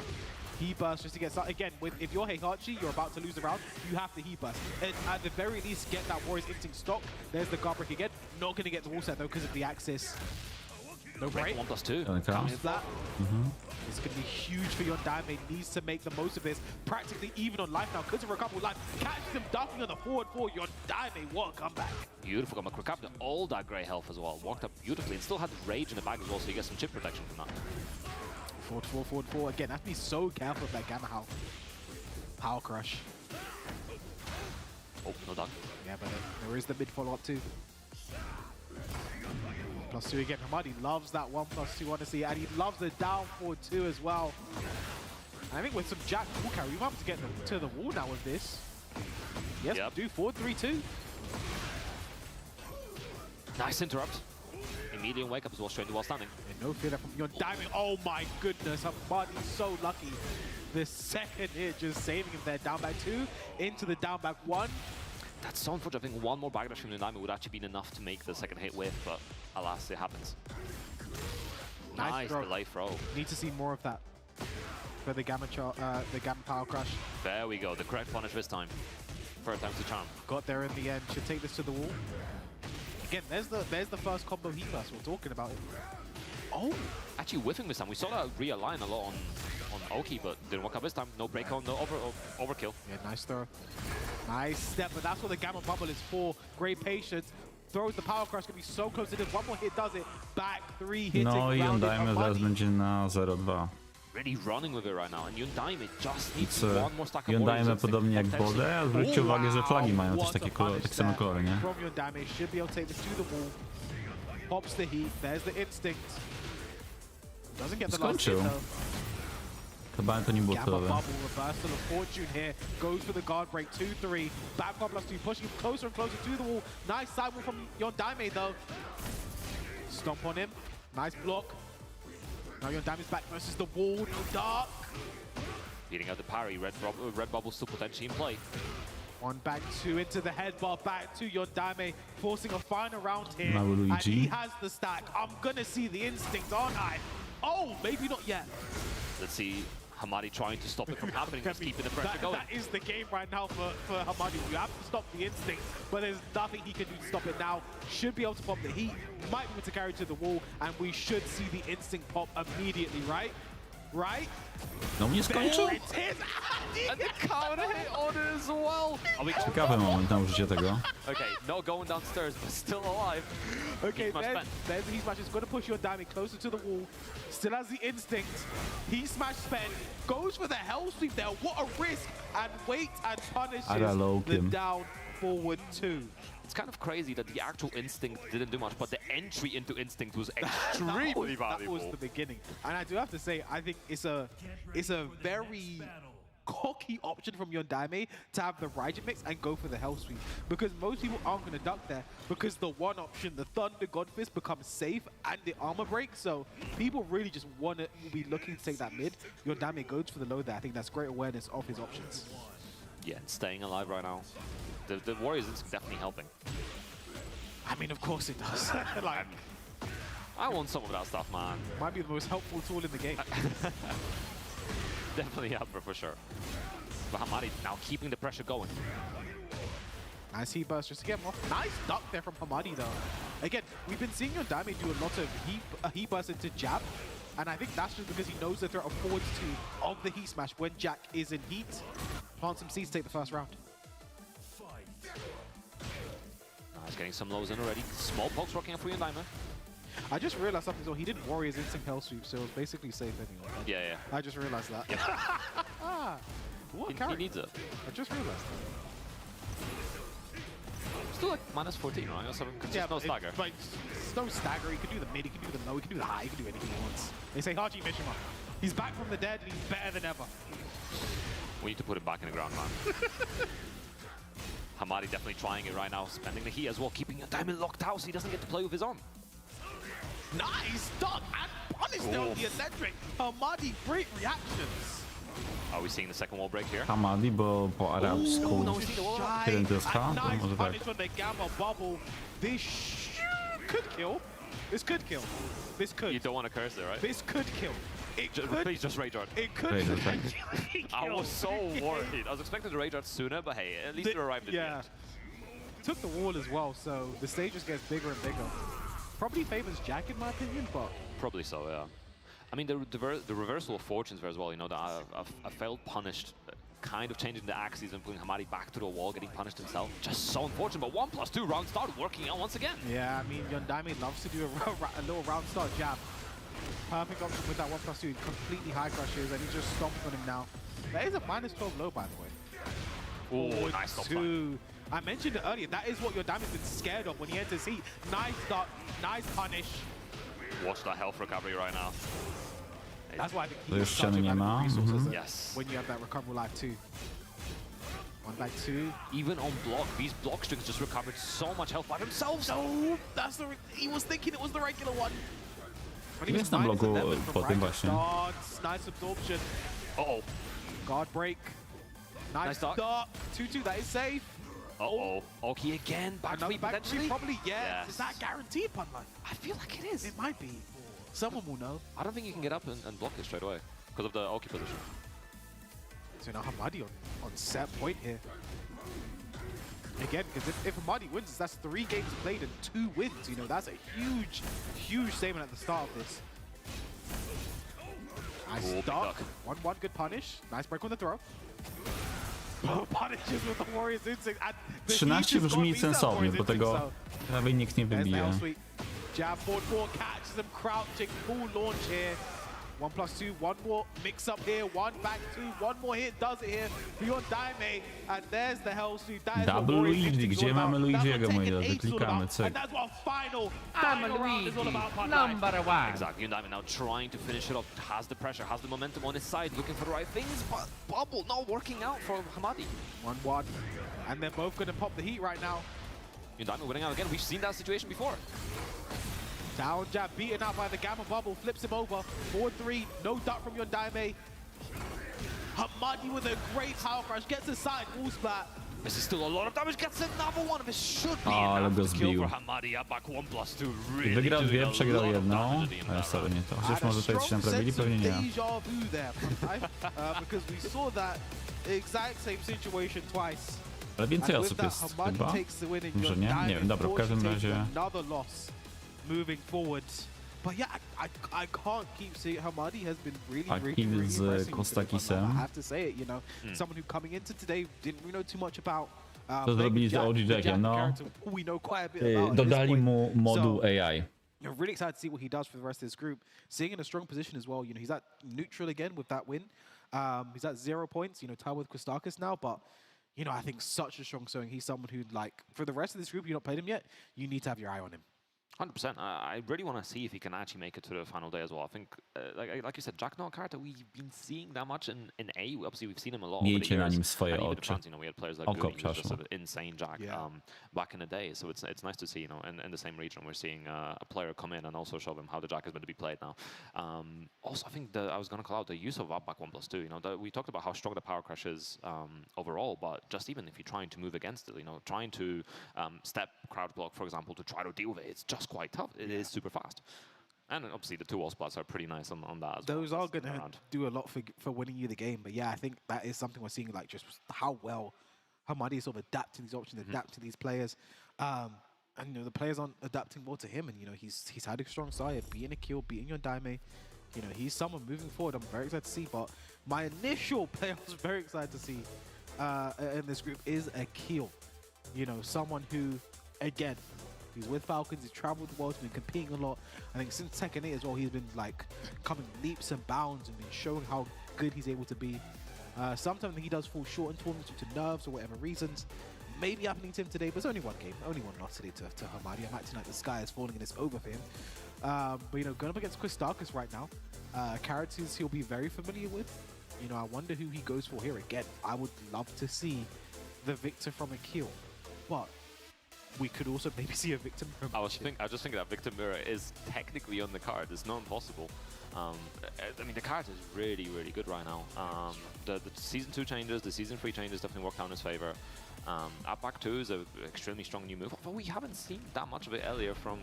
Heat burst just to get started. Again, if you're Heihachi, you're about to lose the round, you have to heat burst. And at the very least, get that Warriors Instinct stock. There's the guard break again. Not going to get the wall set though because of the axis. No break. 1+2. Comes that. It's going to be huge for Daime. Needs to make the most of this. Practically even on life now because of a couple life. Catches him ducking on the forward 4. Daime, what a comeback. Beautiful comeback. Recovered all that grey health as well. Walked up beautifully and still had rage in the bag as well, so you get some chip protection from that. Forward 4. Again, have to be so careful of that Gamma Howl. Power Crush. Oh, no duck. Yeah, but there is the mid follow-up too. +2 again. Hamadi loves that 1+2, honestly, and he loves the down forward 2 as well. And I think with some Jack wall carry, we might have to get to the wall now with this. Yes, Yep. do forward 3-2. Nice interrupt. Immediate wake up as well, straight to while standing. And no fear from Daime. Oh my goodness, Hamadi's so lucky. The second hit just saving him there. Down back 2 into the down back 1. That's so unfortunate. I think one more backdash from Daime would actually been enough to make the second hit with, but alas, it happens. Nice throw. delay throw. Need to see more of that for the Gamma Power Crush. There we go, the correct punish this time. Third time's the charm. Got there in the end. Should take this to the wall. Again, there's the first combo heat burst we're talking about. Oh, Actually whiffing this time. We saw that realign a lot on Oki, but didn't work out this time. No break on, no overkill. yeah, nice throw. Nice step, but that's what the Gamma Bubble is for. Great patience. Throws the Power Crush, gonna be so close to this. One more hit does it. Back 3 hitting. No i rounded Daime zaraz Hamadi. będzie na 0-2. Really running with it right now, and Daime just needs Więc one more stack of Daime warriors. podobnie jak Bode, a zwróćcie uwagę, że flagi mają też What a takie punish takie same there kolory, nie? From Daime, should be able to take this to the wall. Pops the heat. There's the instinct. Doesn't get the last hit Skończył. though. Chyba to nie było Gamma celowe. bubble, reversal of fortune here. Goes for the guard break, 2-3. Back +2, pushing him closer and closer to the wall. Nice side wall from Daime though. Stomp on him. Nice block. Now Daime's back versus the wall. No dark. Beating out the parry, red bubble still potentially in play. One back 2 into the headbutt, back to Daime, forcing a final round here. Now And Luigi. he has the stack. I'm gonna see the instinct, aren't I? Oh, maybe not yet. Let's see Hamadi trying to stop it from happening, just keeping the pressure going. That is the game right now for Hamadi. You have to stop the instinct, but there's nothing he can do to stop it now. Should be able to pop the heat, might be able to carry to the wall, and we should see the instinct pop immediately, right? right? No nie skończył? There it is. And the counter hit on it as well. Are we Ciekawy moment na użycie tego. okay? Not going downstairs, but still alive. Okay, Heat smash there's the Heat Smash. It's going to push your Diamond closer to the wall. Still has the instinct. Heat Smash spent. Goes for the Hell Sweep there. What a risk. And wait and punishes the down forward 2. It's kind of crazy that the actual instinct didn't do much, but the entry into instinct was extremely valuable. That was the beginning. And I do have to say, I think it's a very cocky option from Yondaime to have the Raijin mix and go for the Hell Sweep, because most people aren't going to duck there because the one option, the Thunder God Fist, becomes safe and the armor break. So people really just want to be looking to take that mid. Yondaime goes for the low there. I think that's great awareness of his options. Yeah, and staying alive right now. The Warriors is definitely helping. I mean, of course it does. Like, I want some of that stuff, man. might be the most helpful tool in the game. Definitely helper for sure. But Hamadi now keeping the pressure going. Nice heat burst just to get him off. Nice duck there from Hamadi though. Again, we've been seeing Yondaime do a lot of heat burst into jab. And I think that's just because he knows the threat of forwards 2 of the heat smash when Jack is in heat. Plant some seeds to take the first round. He's getting some lows in already. Small pokes working up for Yondaime. I just realized something, so he didn't Warriors instinct Hell Sweep, so it was basically safe anyway. Yeah. I just realized that. Yep. What He character? needs it. I just realized that. Still like minus 14, right? Or something, Yeah, no stagger. But it's no stagger. He can do the mid, he can do the low, he can do the high, he can do anything he wants. They say Haji Mishima. He's back from the dead and he's better than ever. We need to put him back in the ground, man. Hamadi definitely trying it right now, spending the heat as well, keeping Yondaime locked out so he doesn't get to play with his own. Nice duck and punished there on the eccentric. Hamadi, great reactions. Are we seeing the second wall break here? Hamadi, bo po arabsku jeden to jest H, to Nice może tak. punish on the gamma bubble. This could kill. This could kill. This could. You don't want to curse there, right? This could kill. It could. Please just Rage Art. It could Rage Art, potentially I kill. was so worried. I was expecting the Rage Art sooner, but hey, at least it arrived at the Yeah. end. Took the wall as well, so the stage just gets bigger and bigger. Probably favors Jack in my opinion, but Probably so, yeah. I mean, the reversal of fortunes there as well, you know, a failed punished, kind of changing the axes and putting Hamadi back to the wall, getting punished himself. Just so unfortunate, but 1+2 round start working out once again. yeah, I mean, Yondaime loves to do a little round start jab. Perfect option with that 1+2, he completely high crushes, and he just stomps on him now. That is a -12 low, by the way. Oh, nice stop sign. 2. I mentioned it earlier, that is what Yondaime's been scared of when he enters heat. Nice duck, nice punish. Watch that health recovery right now. That's why I think To już he's such a ściany nie ma. valuable resource Yes. when you have that recoverable life too. 1-2. Even on block, these block strings just recovered so much health by themselves. No, that's the. He was thinking it was the regular one. When Jest na bloku po tym właśnie. Nice absorption. Uh-oh. Guard break. Nice, Nice duck. duck. 2-2. That is safe. Uh-oh. Okay, again. Back Another three back potentially. three, probably yes. Yes. Is that guaranteed, Punline? I feel like it is. It might be. Someone will know. I don't think you can get up and block this straight away because of the Oki position. So now Hamadi on set point here. Again, because if Hamadi wins, that's 3 games played and 2 wins. You know, that's a huge, huge statement at the start of this. Nice Ooh, big duck. duck. 1-1, good punish. Nice break on the throw. Punishes with the Warriors instinct. And the 13 Heat has brzmi got these sensownie, Warriors bo instinct, tego so prawie nikt nie there's the wybije. L-sweep. Jab forward 4, catches them crouching, full launch here. 1+2, 1 more mix up here, 1 back 2, 1 more hit does it here for Yondaime, and there's the Hell Sweep. That is what Double Warriors Luigi, instinct's gdzie all mamy about. That's Luigiego, what moi Tekken drodzy, 8's all klikamy, about, cyk. and that's what final round is all about. Number 1. Exactly. Yondaime now trying to finish it up. Has the pressure, has the momentum on his side, looking for the right things, but Bubble not working out for Hamadi. 1-1, and they're both going to pop the heat right now. Yondaime winning out again. We've seen that situation before. Down jab, beaten out by the Gamma Bubble, flips him over. 4-3, no duck from Yondaime. Hamadi with a great power crush, gets aside, wall splat. This is still a lot of damage. Gets another one of his should be Ale enough go to kill zbił. for Hamadi. Up back 1+2. Really Wygrał doing 2, a przegrał lot of 1. damage to the Ale that sorry, round. nie to. Chociaż Had a może tutaj się strong naprawili, sense of pewnie nie. Deja vu there, because we saw that exact same situation twice. Ale więcej And with osób that, jest Hamadi chyba. takes the win and Może nie? Nie wiem, dobra, w każdym Yondaime razie... another loss moving forward. But yeah, I can't keep seeing Hamadi has been really Akil z impressing. Kostakisem. I have to say it, you know, someone who coming into today didn't really know too much about. To zrobili z OG Jackiem, no. We know quite a bit about at this Dodali point. mu moduł So, AI. you're really excited to see what he does for the rest of this group. Seeing in a strong position as well. You know, he's at neutral again with that win. He's at 0 points. You know, tied with Kostakis now, but. You know, I think such a strong showing. He's someone who, like, for the rest of this group, you not played him yet. You need to have your eye on him. 100%. I really want to see if he can actually make it to the final day as well. I think, like you said, Jack no Carter, we've been seeing that much in A. Obviously, we've seen him a lot over the Miejcie na years. nim swoje And even in oczy. France, you know, we had players like Oko, Goody, who was just przepraszam. an insane Jack Yeah. back in the day. So it's nice to see, you know, in the same region, we're seeing a player come in and also show him how the Jack is meant to be played now. Also, I think I was going to call out the use of up back 1+2. You know, we talked about how strong the power crash is overall, but just even if you're trying to move against it, you know, trying to step crouch block, for example, to try to deal with it, it's just quite tough. It is super fast. And obviously the 2 wall splats are pretty nice on that as well. Those are this going to round. do a lot for winning you the game. But yeah, I think that is something we're seeing, like just how well Hamadi is sort of adapting these options, adapt to these players. And you know, the players aren't adapting well to him. And you know, he's had a strong side, beating a kill, beating your Daime. You know, he's someone moving forward. I'm very excited to see. But my initial player I was very excited to see in this group is a kill. You know, someone who, again, he's with Falcons, he's traveled the world, he's been competing a lot. I think since Tekken 8 as well, he's been like coming leaps and bounds and been showing how good he's able to be. Sometimes he does fall short in tournaments due to nerves or whatever reasons. Maybe happening to him today, but it's only one game, only one loss today to Hamadi. I'm acting like the sky is falling and it's over for him. But you know, going up against Kostakis right now, characters he'll be very familiar with. You know, I wonder who he goes for here again. I would love to see the victor from a kill, but we could also maybe see a victim from I was just thinking that Victor Mirror is technically on the card. It's not impossible. I mean, the card is really, really good right now. The Season 2 changes, the Season 3 changes definitely worked out in his favor. Up back 2 is an extremely strong new move, but we haven't seen that much of it earlier from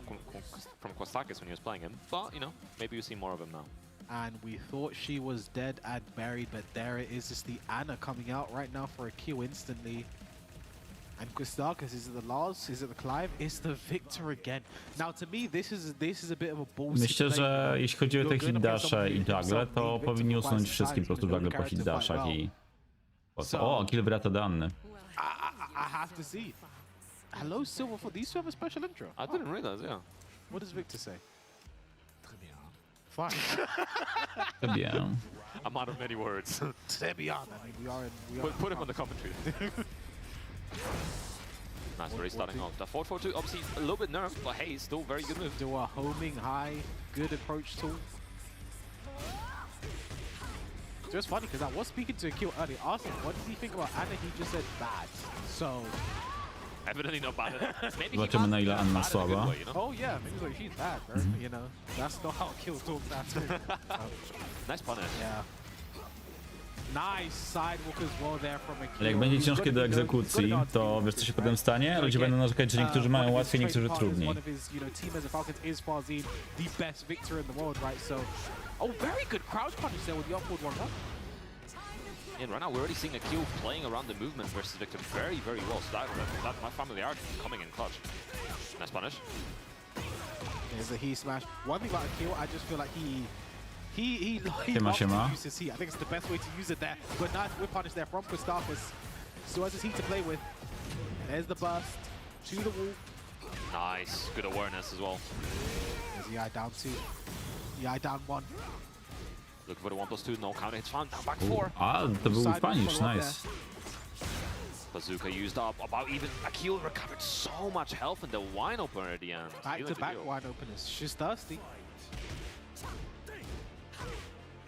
Kostakis when he was playing him. But, you know, maybe we'll see more of him now. And we thought she was dead and buried, but there it is. It's the Anna coming out right now for a kill instantly. And Kostakis, is it the Lars? Is it the Clive? It's the Victor again. Now, to me, this is a bit of a ballsy Myślę, play, że you know. jeśli chodzi o te You're going hit up against dashe someone i who juggle, himself to beat powinni Victor usunąć twice wszystkim po prostu aside, juggle po hit character dashach quite i... well. O, kill wraca Danny. I have to see. Hello, Silver. For these two have a special intro. I didn't realize, yeah. What does Victor say? Fine. Très bien. I'm out of many words. Très bien. I mean, we are Put him on the commentary. Nice, already starting off. The 4-4-2, obviously a little bit nerfed, but hey, still very good move. do a homing high, good approach tool. Just funny because I was speaking to Akil earlier, asked him what does he think about Anna. He just said bad. So Evidently not bad. Maybe Zobaczymy, na ile Anna bad in a good słaba. way, you know? oh yeah, maybe like she's bad, bro. You know, that's not how Akil talks at all. Nice punish. Yeah. Nice sidewalk as well there from Akil. Ale jak będzie ciężkie do egzekucji, to wiesz co się potem stanie? Ludzie będą narzekać, że niektórzy mają łatwiej, niektórzy trudniej. One of his, teammates of Falcons is Farzine, the best victor in the world, right? So, very good crouch punish there with the upward 1-1. And right now we're already seeing Akil playing around the movement versus Victor very, very well. So that my familiarity coming in clutch. Nice punish. There's a he smash. One thing about Akil, I just feel like he Siema, loves to siema. use his heat. I think it's the best way to use it there. But nice whip punish there from Kostakis. So has his heat to play with. There's the burst to the wall. Nice, good awareness as well. There's the eye down 2. The eye down 1. Looking for the 1+2, no counter hits found. Now back 4. A, to był punish, nice. Bazooka used up. About even Akil recovered so much health in the wine opener at the end. Back to back wide openers. She's thirsty.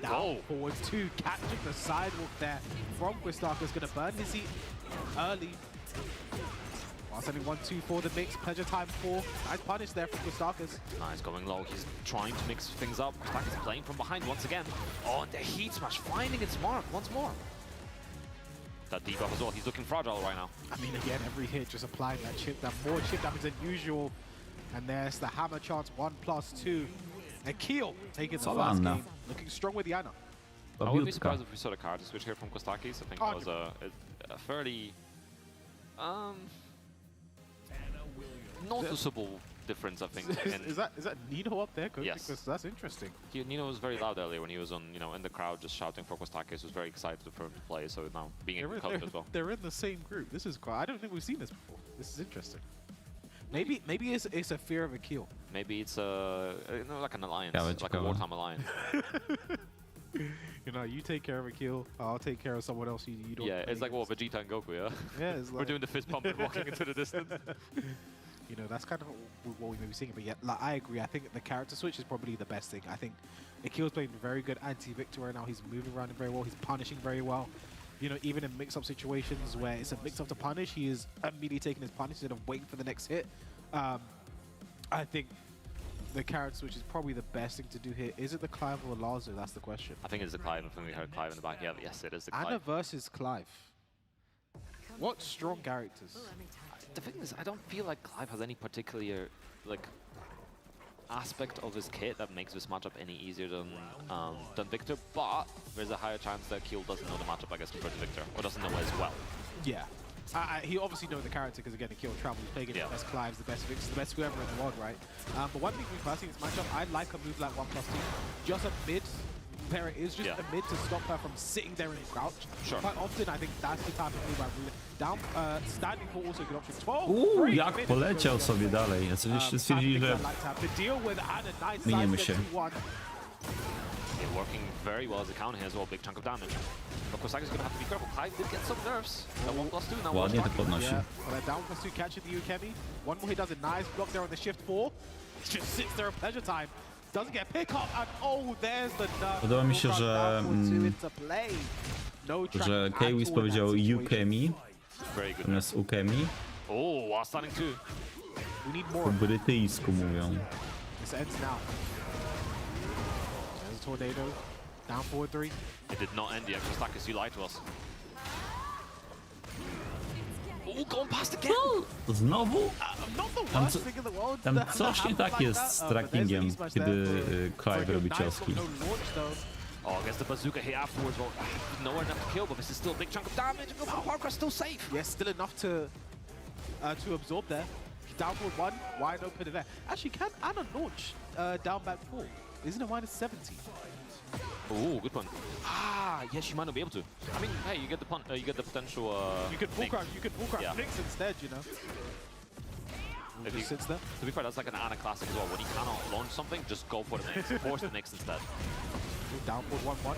Now forward 2, catching the sidewalk there from Kostakis. Going to burn his heat early. While sending 1-2 for the mix. Pleasure time 4. Nice punish there from Kostakis. Nice, going low. He's trying to mix things up. Kostakis playing from behind once again. Oh, and the heat smash finding its mark once more. That debuff as well. He's looking fragile right now. I mean, again, every hit just applying that chip, more chip damage than usual. And there's the hammer chance 1+2. Akil taking the first game. Looking strong with the Anna. I wouldn't be surprised if we saw the card switch here from Kostakis. I think that was a fairly noticeable difference, I think. Is that Nino up there coaching? Yes. Because that's interesting. Nino was very loud earlier when he was on, in the crowd just shouting for Kostakis. Was very excited for him to play, so now being able to coach as well. They're in the same group. This is quite. I don't think we've seen this before. This is interesting. Maybe it's a fear of a kill. Maybe it's like an alliance, Yeah, like a wartime alliance. You know, you take care of a kill, I'll take care of someone else. You don't. Yeah, it's like Vegeta and Goku, yeah. Yeah, it's like, We're doing the fist pump and walking into the distance. You know, that's kind of what we may be seeing. But yeah, like, I agree. I think the character switch is probably the best thing. I think Akil's playing very good anti-Victor right now. He's moving around very well. He's punishing very well. You know, even in mix-up situations where it's a mix-up to punish, he is immediately taking his punish instead of waiting for the next hit. I think the character switch is probably the best thing to do here. Is it the Clive or Lazo? That's the question. I think it's the Clive. I think we heard Clive in the back. Yeah, yes, it is the Clive. Anna versus Clive. What strong characters? The thing is, I don't feel like Clive has any particular aspect of his kit that makes this matchup any easier than Victor, but there's a higher chance that Keel doesn't know the matchup, I guess, compared to Victor, or doesn't know as well. Yeah. He obviously knows the character because, again, Akil travels, playing against the best Clives, the best Victors, the best whoever in the world, right? But one thing we personally in this matchup, I like a move like 1+2. Just a mid, there it is, just a mid to stop her from sitting there in crouch. Sure. Quite often, I think that's the type of move I really... Down, standing for also a good option. 12, Jak poleciał sobie dalej. Oczywiście stwierdzili, że miniemy się. Working very well as a counter here as well, big chunk of damage. But Kosaki's gonna have to be careful. Clive did get some nerfs. That 1+2 now. Ładnie to podnosi. Yeah, but down +2 catching the Ukemi. One more he does a nice block there on the shift 4. Just sits there at pleasure time. Doesn't get pick up and oh, there's the nerf. Podoba mi się, że Kwiz powiedział Ukemi zamiast Ukemi. Oh, while standing too. We need more. Po brytyjsku mówią. This ends now. There's a tornado. Down 4-3. It did not end yet. Kostakis, you lied to us. Oh, going past again. Znowu? Tam Tam coś nie tak jest z trackingiem, kiedy Clive robi cioski. Oh, I guess the bazooka hit afterwards. Well, nowhere enough to kill, but this is still a big chunk of damage. And go for the parkour, still safe. Yes, still enough to absorb there. Down forward 1, wide open there. Actually, can Anna launch down back 4? Isn't it -70? Oh, good one. Ah, yes, you might not be able to. I mean, hey, you get the potential. You could full crouch. You could full crouch Nix instead, you know. Just sits there. To be fair, that's like an Ana classic as well. When you cannot launch something, just go for the Nix. Force the Nix instead. Downward 1-1.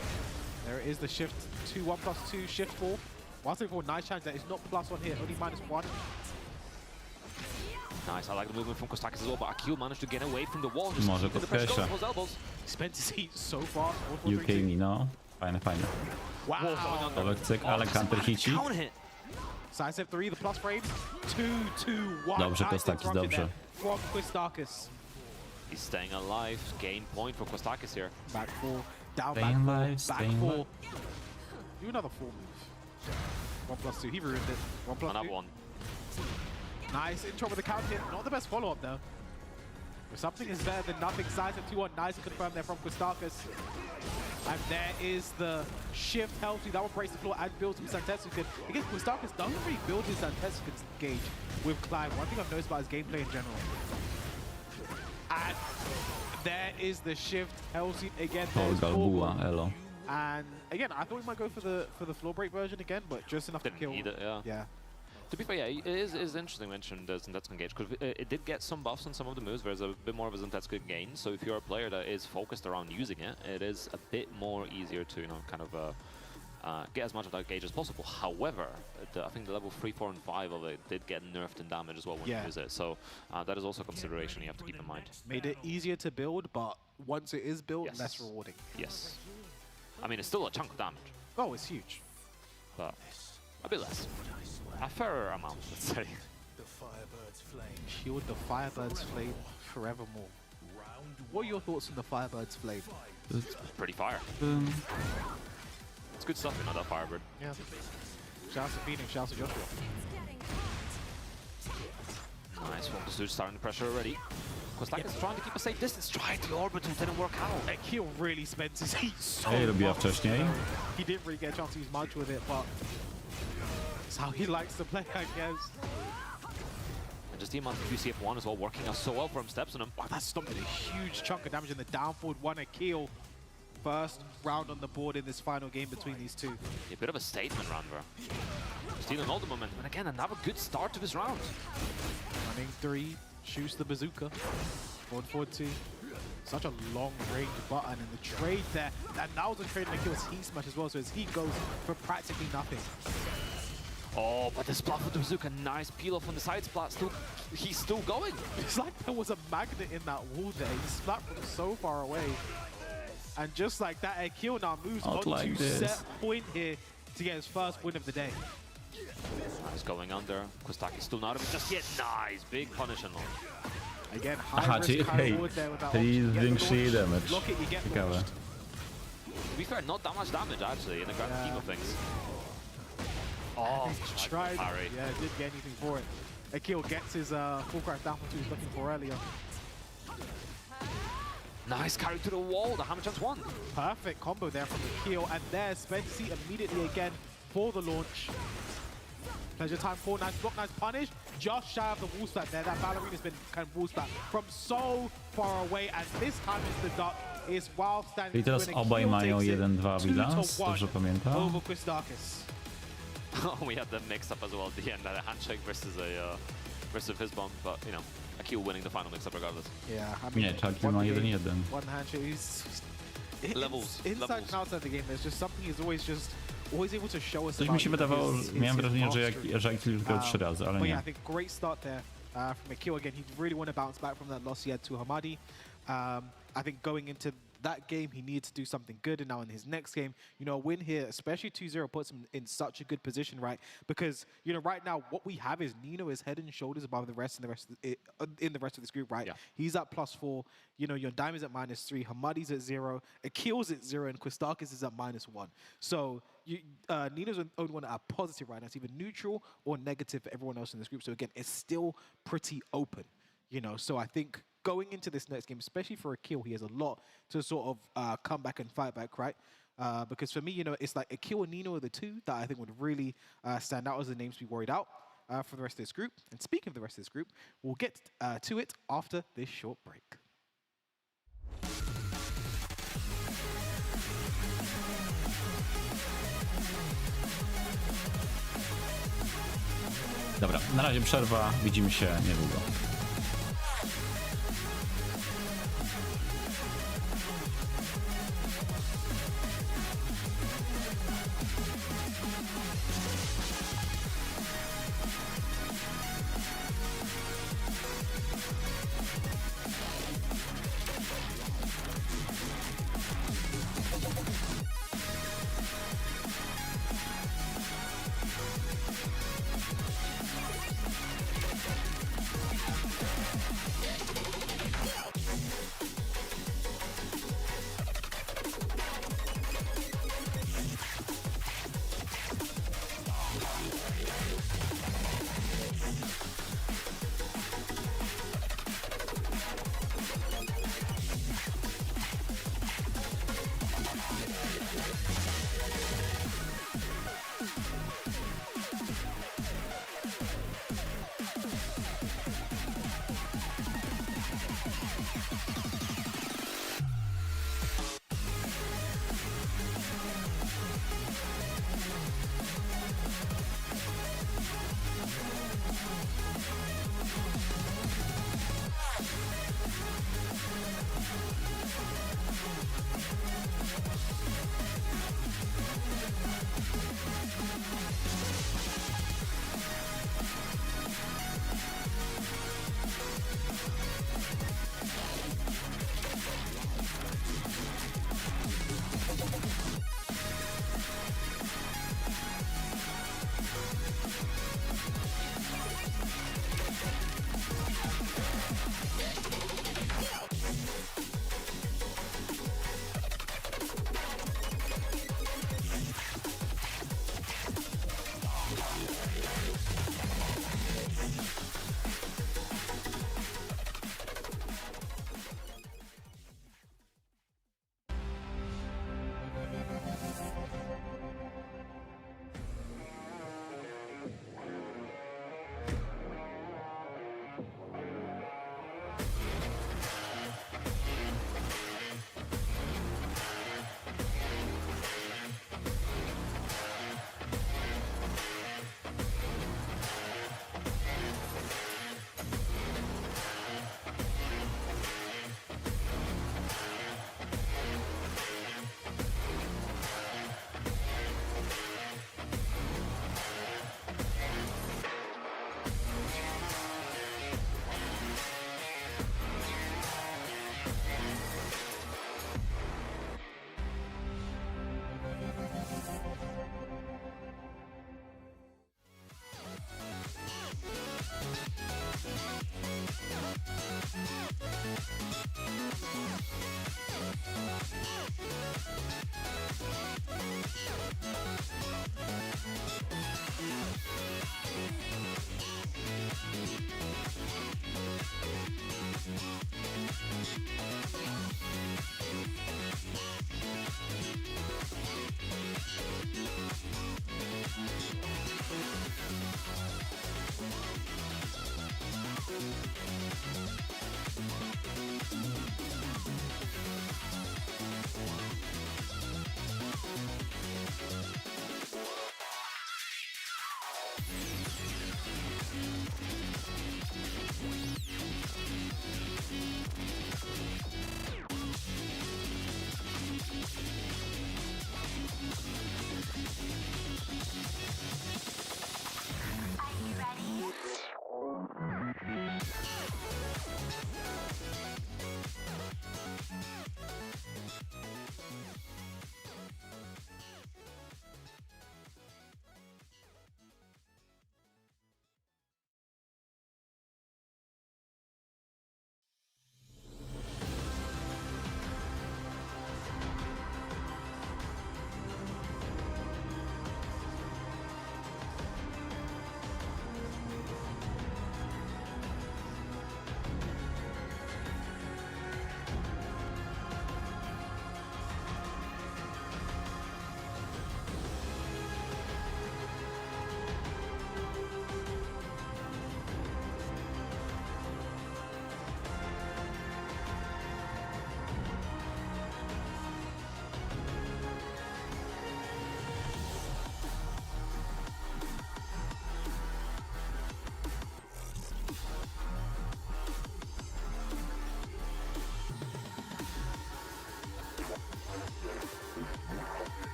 There is the shift 2, 1+2, shift 4. 1-3-4, nice challenge there. It's not +1 here, only -1. Nice, I like the movement from Kostakis as well, but Akil managed to get away from the wall. Just Może keeping the pressure going podkreśla. for his elbows. Spencer's heat so fast. Ukemi, no. Fajne, fajne. Wow. Dobra, cyk, ale counter hici. Sidestep 3, the plus frame. 2-2-1. Dobrze, Kostakis, dobrze. From Kostakis. He's staying alive. Gain point for Kostakis here. Back 4, down Staying back 4, alive, back staying 4. alive. Do another 4 move. 1+2, he ruined it. 1+2. Another one. Nice intro with the counter hit. Not the best follow-up though. But something is better than nothing. Size of 2-1. Nice and confirmed there from Kostakis. And there is the shift healthy. That one breaks the floor and builds him Santetsuken. Again, Kostakis doesn't really build his Santetsuken gauge with Clive. One thing I've noticed about his gameplay in general. And there is the shift healthy again. O, Galbua, elo. And again, I thought we might go for the floor break version again, but just enough Didn't to kill. need it, yeah. To be fair, yeah, it is interesting to mention the Zentetsuken engage, because it did get some buffs on some of the moves. There's a bit more of a Zentetsuken gain, so if you're a player that is focused around using it, it is a bit more easier to, kind of get as much of that gauge as possible. However, I think the level 3, 4, and 5 of it did get nerfed in damage as well when you use it, so that is also a consideration you have to keep in mind. Made it easier to build, but once it is built, less rewarding. Yes. I mean, it's still a chunk of damage. Oh, it's huge. But a bit less. A fairer amount, let's say. Shield the Firebird's Flame forevermore. What are your thoughts on the Firebird's Flame? It's pretty fire. It's good stuff, that Firebird. Yeah. Shouts to Phoenix, shouts to Joshua. Nice, Focus starting the pressure already. Kostakis trying to keep a safe distance, tried the orbital, didn't work out. Akil really spent his heat so robiła much. wcześniej. He didn't really get a chance to use much with it, but it's how he likes to play, I guess. And just the amount of QCF1 as well working out so well for him, steps on him. Wow, that stopped a huge chunk of damage in the down forward. One Akil. First round on the board in this final game between these two. A bit of a statement round there. Stealing all the momentum, and again, another good start to this round. Running 3, shoots the bazooka. Forward 2. Such a long range button, and the trade there. And now the trade and Akil's heat smash as well, so his heat goes for practically nothing. Oh, but the splat with the bazooka, nice peel off on the side splat. He's still going. It's like there was a magnet in that wall there. He splat from so far away. And just like that, Akil now moves on like to this. set point here to get his first win of the day. He's going under. Kostaki still not even just yet. Nice, big punish and launch. Again, Aha, high risk, czyli high hej, reward there with that czyli option. You get the zwiększyli launch, damage. Block it, you get Ciekawe. launched. To be fair, not that much damage actually in the grand scheme of things. Oh, Tried tried. parry. Yeah, didn't get anything for it. Akil gets his full crash down for 2 he was looking for earlier. Nice carry to the wall. The hammer chance won. Perfect combo there from Akil, and there's Spency immediately again for the launch. Pleasure time 4, nice block, nice punish. Just shy of the wall splat there. That ballerina's been kind of wall splat from so far away, and this time it's the duck. Is while standing. I teraz obaj mają 1-2 bilans, dobrze pamiętam. Over Quistakis. Oh, we had the mix-up as well at the end. A handshake versus a versus his bomb, but you know, Akil winning the final mix-up regardless. Yeah, I mean, Nie, Chucky ma 1-1. One handshake. He's Levels, inside levels. and outside the game. There's just something he's always able to show us. Coś mi about, się you know, wydawało, miałem his wrażenie, mastery. że Akil już grał 3 razy, ale But yeah, nie. I think great start there from Akil again. He really want to bounce back from that loss he had to Hamadi. I think going into that game, he needed to do something good, and now in his next game, you know, a win here, especially 2-0, puts him in such a good position, right? Because, you know, right now, what we have is Nino is head and shoulders above the rest in the rest of this group, right? Yeah. He's at +4, you know, your Diamond's at -3, Hamadi's at 0, Akil's at 0, and Quistakis is at -1. So Nino's the only one at positive right now. It's either neutral or negative for everyone else in this group. So again, it's still pretty open, you know. So I think going into this next game, especially for Akil, he has a lot to sort of come back and fight back, right? Because for me, you know, it's like Akil and Nino are the two that I think would really stand out as the names to be worried out for the rest of this group. And speaking of the rest of this group, we'll get to it after this short break. Dobra, na razie przerwa, widzimy się niedługo.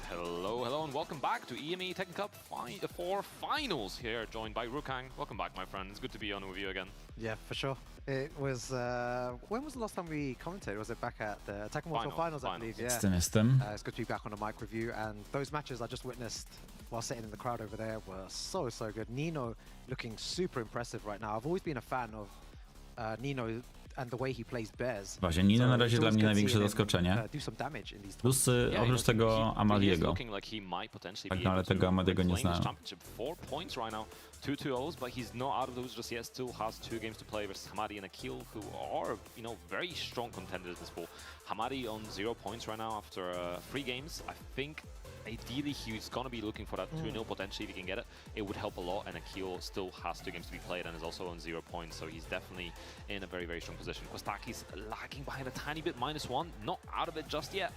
Hello, and welcome back to EMEA Tekken Cup 4 finals here, joined by Rukang. Welcome back, my friend. It's good to be on with you again. Yeah, for sure. It was, when was the last time we commentated? Was it back at the Tekken World Tour Finals, I believe? Yeah. It's good to be back on the mic with you. And those matches I just witnessed while sitting in the crowd over there were so good. Nino looking super impressive right now. I've always been a fan of Nino and the way he plays Bears. Właśnie, Nino na razie dla mnie największe zaskoczenie. Plus oprócz tego Amadiego. Tak, no, ale tego Amadiego nie znałem. 2-2-0s, but he's not out of those just yet. Still has 2 games to play versus Hamadi and Akil, who are, very strong contenders in this pool. Hamadi on 0 points right now after 3 games. I think ideally he's gonna be looking for that 2-0 potentially if he can get it. It would help a lot, and Akil still has 2 games to be played and is also on 0 points, so he's definitely in a very strong position. Kostaki's lagging behind a tiny bit, -1, not out of it just yet.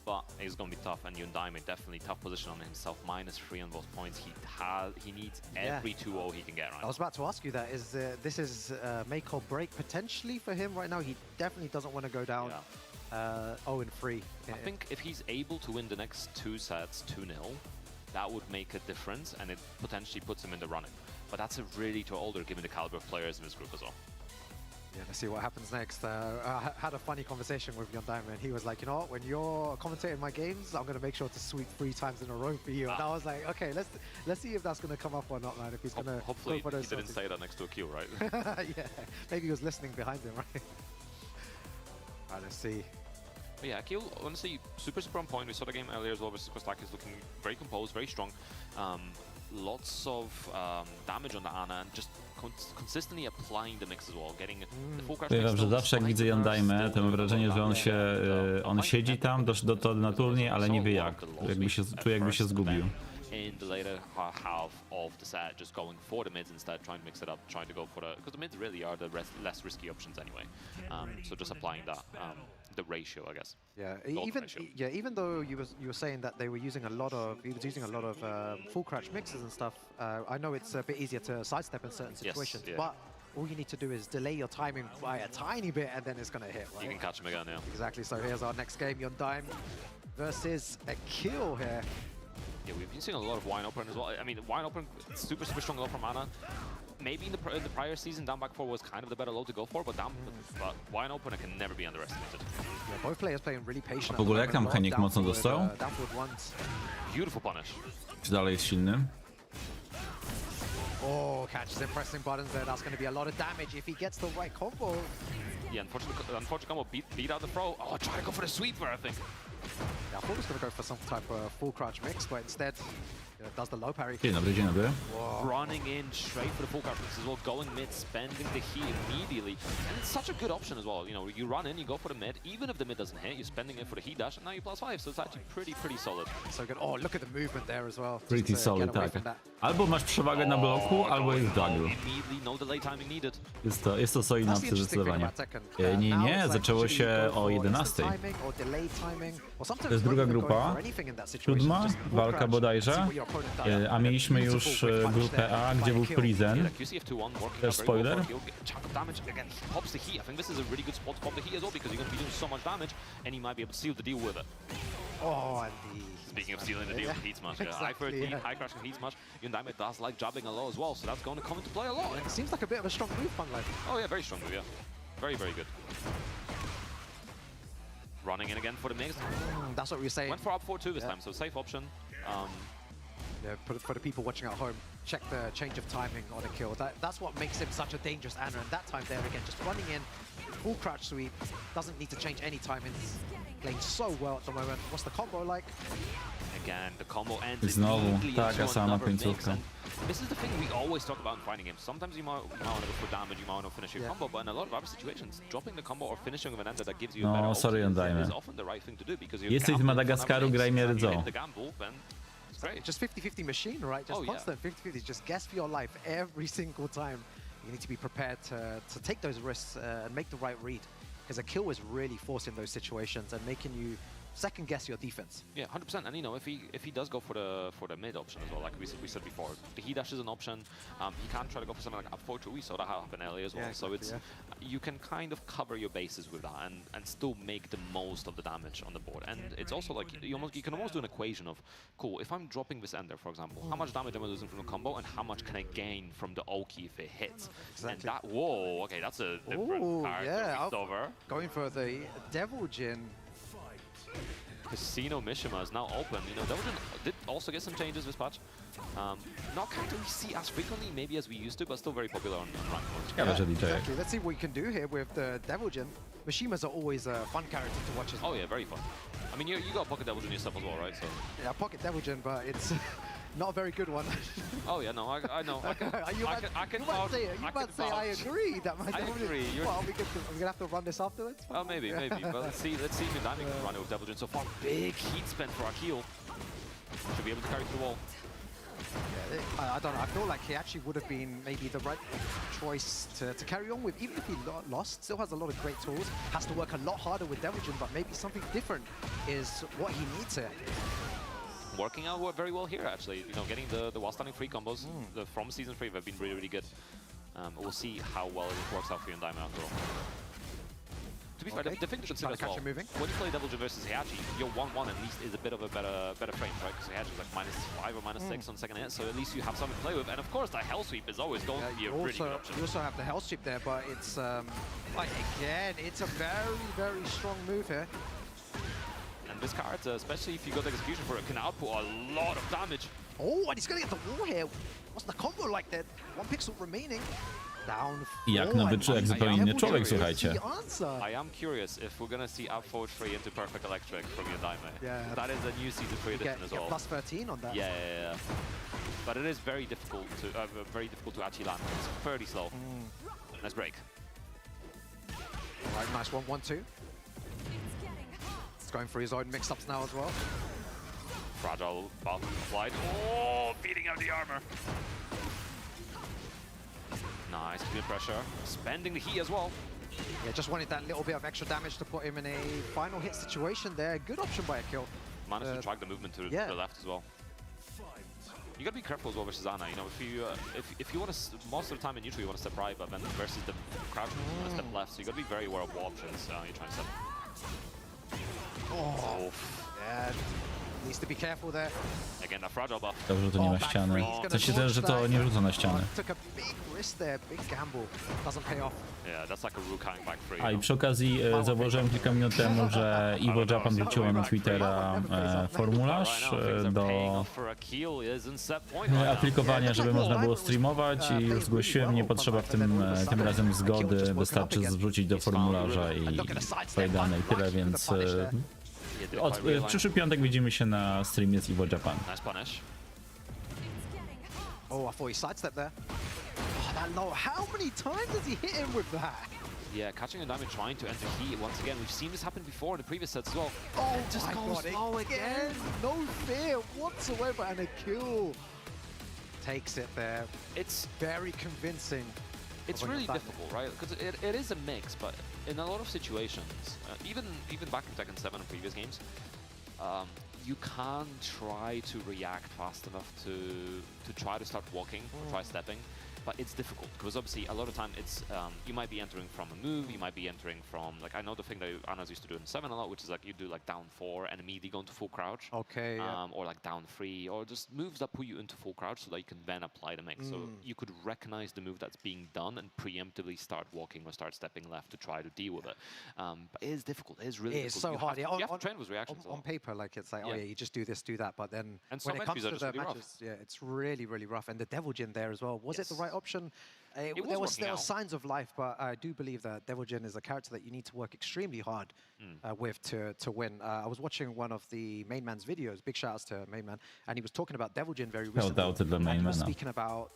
But it's going to be tough, and Yundaime definitely tough position on himself, -3 on both points. He needs every 2-0 he can get right now. I was about to ask you that. This is make or break potentially for him right now? He definitely doesn't want to go down 0-3. I think if he's able to win the next 2 sets 2-0, that would make a difference, and it potentially puts him in the running. But that's a really tall order given the caliber of players in this group as well. Yeah, let's see what happens next. I had a funny conversation with Yundaime, and he was like, you know what, when you're commentating my games, I'm going to make sure to sweep 3 times in a row for you. And I was like, okay, let's see if that's going to come up or not, man. If he's going to hopefully go for those he didn't say that next to a Q, right? Yeah, maybe he was listening behind him, right? All right, let's see. But yeah, Akil, honestly, super on point. We saw the game earlier as well versus Kostakis looking very composed, very strong. lots of damage on the Ana and just consistently applying the mix as well, getting the full crash. Powiem, że zawsze jak widzę Yondaime, to mam wrażenie, że on siedzi tam na turniej, ale nie wie jak. Czuje, jakby się zgubił. In the later half of the set, just going for the mids instead, trying to mix it up, trying to go for because the mids really are the less risky options anyway. So just applying that the ratio, I guess. Yeah, even though you were saying that he was using a lot of full crouch mixes and stuff. I know it's a bit easier to sidestep in certain situations, but all you need to do is delay your timing by a tiny bit, and then it's gonna hit. Right? You can catch him again, yeah. Exactly. So here's our next game: Yondaime versus a kill here. Yeah, we've been seeing a lot of wine open as well. I mean, wine open super strong low from Ana. Maybe in the prior season, down back 4 was kind of the better low to go for, but wine opener can never be underestimated. Yeah, both players playing really patient. W ogóle jak tam Henik mocno dostał? Beautiful punish. Czy dalej jest silny? Oh, catches him pressing buttons there. That's going to be a lot of damage if he gets the right combo. Yeah, unfortunately combo beat out the throw. Oh, try to go for the sweeper, I think. Yeah, I thought he was going to go for some type of full crouch mix, but instead does the low parry. Dzień dobry, dzień dobry. Running in straight for the full crouch mix as well, going mid, spending the heat immediately. And it's such a good option as well. You know, you run in, you go for the mid, even if the mid doesn't hit, you're spending it for the heat dash, and now you +5, so it's actually pretty solid. So good. Oh, look at the movement there as well. Pretty solid, tak. Albo masz przewagę na bloku, albo jest jungle. Immediately, no delay timing needed. Jest to solidna opcja zdecydowanie. Nie, zaczęło się o 11. To jest druga grupa, 7, walka bodajże, a mieliśmy już grupę A, gdzie był Prison. Też spoiler. Oh, and Speaking of stealing the deal with Heat Smash, I've heard high crash and Heat Smash. Yondaime does like jabbing a lot as well, so that's going to come into play a lot. it seems like a bit of a strong move, Funlife. Oh yeah, very strong move, yeah. Very good. Running in again for the mix. That's what we were saying. Went for up 4-2 this time, so safe option. Yeah, for the people watching at home, check the change of timing on a kill. That's what makes him such a dangerous Ana. And that time there again, just running in, full crouch sweep, doesn't need to change any timings. Playing so well at the moment. What's the combo like? Again, the combo ends Znowu immediately taka into sama another mix. końcówka. This is the thing we always talk about in fighting games. Sometimes you might want to go for damage, you might want to finish your combo, but in a lot of other situations, dropping the combo or finishing with an ender that gives you a better sorry, option is often the right thing to do because you're Jesteś z Madagaskaru, graj mnie rdzą. the gamble, then it's great. Just 50-50 machine, right? Just constant 50-50. Just guess for your life every single time. You need to be prepared to take those risks and make the right read. Because a kill is really forcing those situations and making you second guess your defense. Yeah, 100%. And you know, if he does go for the mid option as well, like we said before, the heat dash is an option. He can try to go for something like up 4-2. We saw that happen earlier as well. Yeah, so it's you can kind of cover your bases with that and still make the most of the damage on the board. And it's also like you can almost do an equation of, cool, if I'm dropping this ender, for example, how much damage am I losing from the combo and how much can I gain from the Oki if it hits? Exactly. And that, whoa, okay, that's a different character over. Going for the Devil Jin. Casino Mishima is now open. You know, Devil did also get some changes this patch. Not character we see as frequently, maybe as we used to, but still very popular on ranked mode. Exactly. Let's see what we can do here with the Devil Jin. Mishimas are always a fun character to watch as well. Oh yeah, very fun. I mean, you got Pocket Devil Jin yourself as well, right? So. Yeah, Pocket Devil Jin, but it's not a very good one. Oh yeah, no, I know. You might say I agree. That might. I agree. Well, we're gonna have to run this afterwards. Oh, maybe. But let's see if Yondaime can run it with Devil Jin. So far, big heat spend for Akil. Should be able to carry through the wall. Yeah, I don't know. I feel like he actually would have been maybe the right choice to carry on with, even if he lost. Still has a lot of great tools. Has to work a lot harder with Devil Jin, but maybe something different is what he needs here. Working out very well here, actually. You know, getting the while standing free combos from season 3 have been really good. We'll see how well it works out for Yondaime after all. To be fair, the thing to consider as well, when you play Devil Jin versus Heihachi, your 1-1 at least is a bit of a better frame, right? Because Heihachi is like -5 or -6 on second hit, so at least you have something to play with. And of course, the Hell Sweep is always going to be a really good option. You also have the Hell Sweep there, but it's like again, it's a very strong move here. And this card, especially if you got execution for it, can output a lot of damage. Oh, and he's going to get the wall here. What's the combo like that? 1 pixel remaining. Down. Jak nowy człowiek, zupełnie inny człowiek, słuchajcie. I am curious if we're gonna see up forward 3 into perfect electric from Yondaime. Yeah. That is a new season 3 edition as well. Plus 13 on that. Yeah. But it is very difficult to actually land. It's fairly slow. Nice break. All right, nice 1-1-2. It's going for his own mix-ups now as well. Fragile ball applied. Oh, beating out the armor. Nice, good pressure. Spending the heat as well. Yeah, just wanted that little bit of extra damage to put him in a final hit situation there. Good option by a kill. Managed to track the movement to the left as well. You gotta be careful as well versus Ana. You know, if you want to, most of the time in neutral you want to step right, but then versus the crouch you want to step left. So you gotta be very aware of what options you're trying to step. Oh, yeah. Needs to be careful there. Again, a fragile buff. Dobrze, że to nie ma ściany. W sensie też, że to nie rzuca na ścianę. Took a big risk there, big gamble. Doesn't pay off. Yeah, that's like a Ru coming back free. A i przy okazji zauważyłem kilka minut temu, że Evo Japan wrzuciła na Twittera formularz do aplikowania, żeby można było streamować i już zgłosiłem, nie potrzeba tym razem zgody, wystarczy wrzucić do formularza i swoje dane i tyle, więc w przyszły piątek widzimy się na streamie z Evo Japan. Nice punish. Oh, I thought he sidestepped there. Oh, that low. How many times does he hit him with that? Yeah, catching Yondaime trying to enter heat once again. We've seen this happen before in the previous sets as well. Oh, just my goes God, low again. No fear whatsoever, and a kill. Takes it there. It's very convincing. It's really difficult, right? Because it is a mix, but in a lot of situations, even back in Tekken 7 and previous games, you can't try to react fast enough to try to start walking or try stepping. But it's difficult because obviously a lot of time it's you might be entering from a move, you might be entering from, like, I know the thing that Anas used to do in 7 a lot, which is like you do like down 4 and immediately go into full crouch. Okay. Yeah. Or like down 3, or just moves that put you into full crouch so that you can then apply the mix. So you could recognize the move that's being done and preemptively start walking or start stepping left to try to deal with it. But it is difficult. It is really difficult. It's so hard. You have to train with reactions. On paper, like it's like, oh yeah, you just do this, do that. But then when it comes to the matches, it's really, really rough. And the Devil Jin there as well. Was it the right option? There was signs of life, but I do believe that Devil Jin is a character that you need to work extremely hard with to win. I was watching one of the Main Man's videos, big shout outs to Main Man, and he was talking about Devil Jin very recently. He was speaking about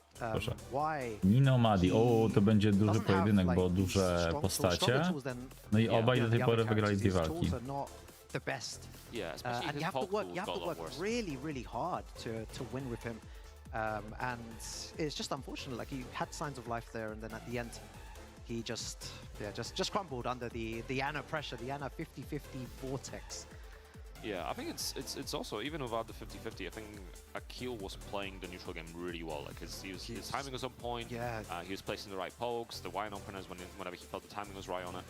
why Nino Madi. O, to będzie duży pojedynek, bo duże postacie. No i obaj do tej pory wygrali dwie walki. The best. Yeah, and you have to work really, really hard to win with him. And it's just unfortunate. Like, he had signs of life there, and then at the end, he just crumbled under the Ana pressure, the Ana 50-50 vortex. Yeah, I think it's also, even without the 50-50, I think Akil was playing the neutral game really well. Like his timing was on point. Yeah. He was placing the right pokes, the wide openers whenever he felt the timing was right on it.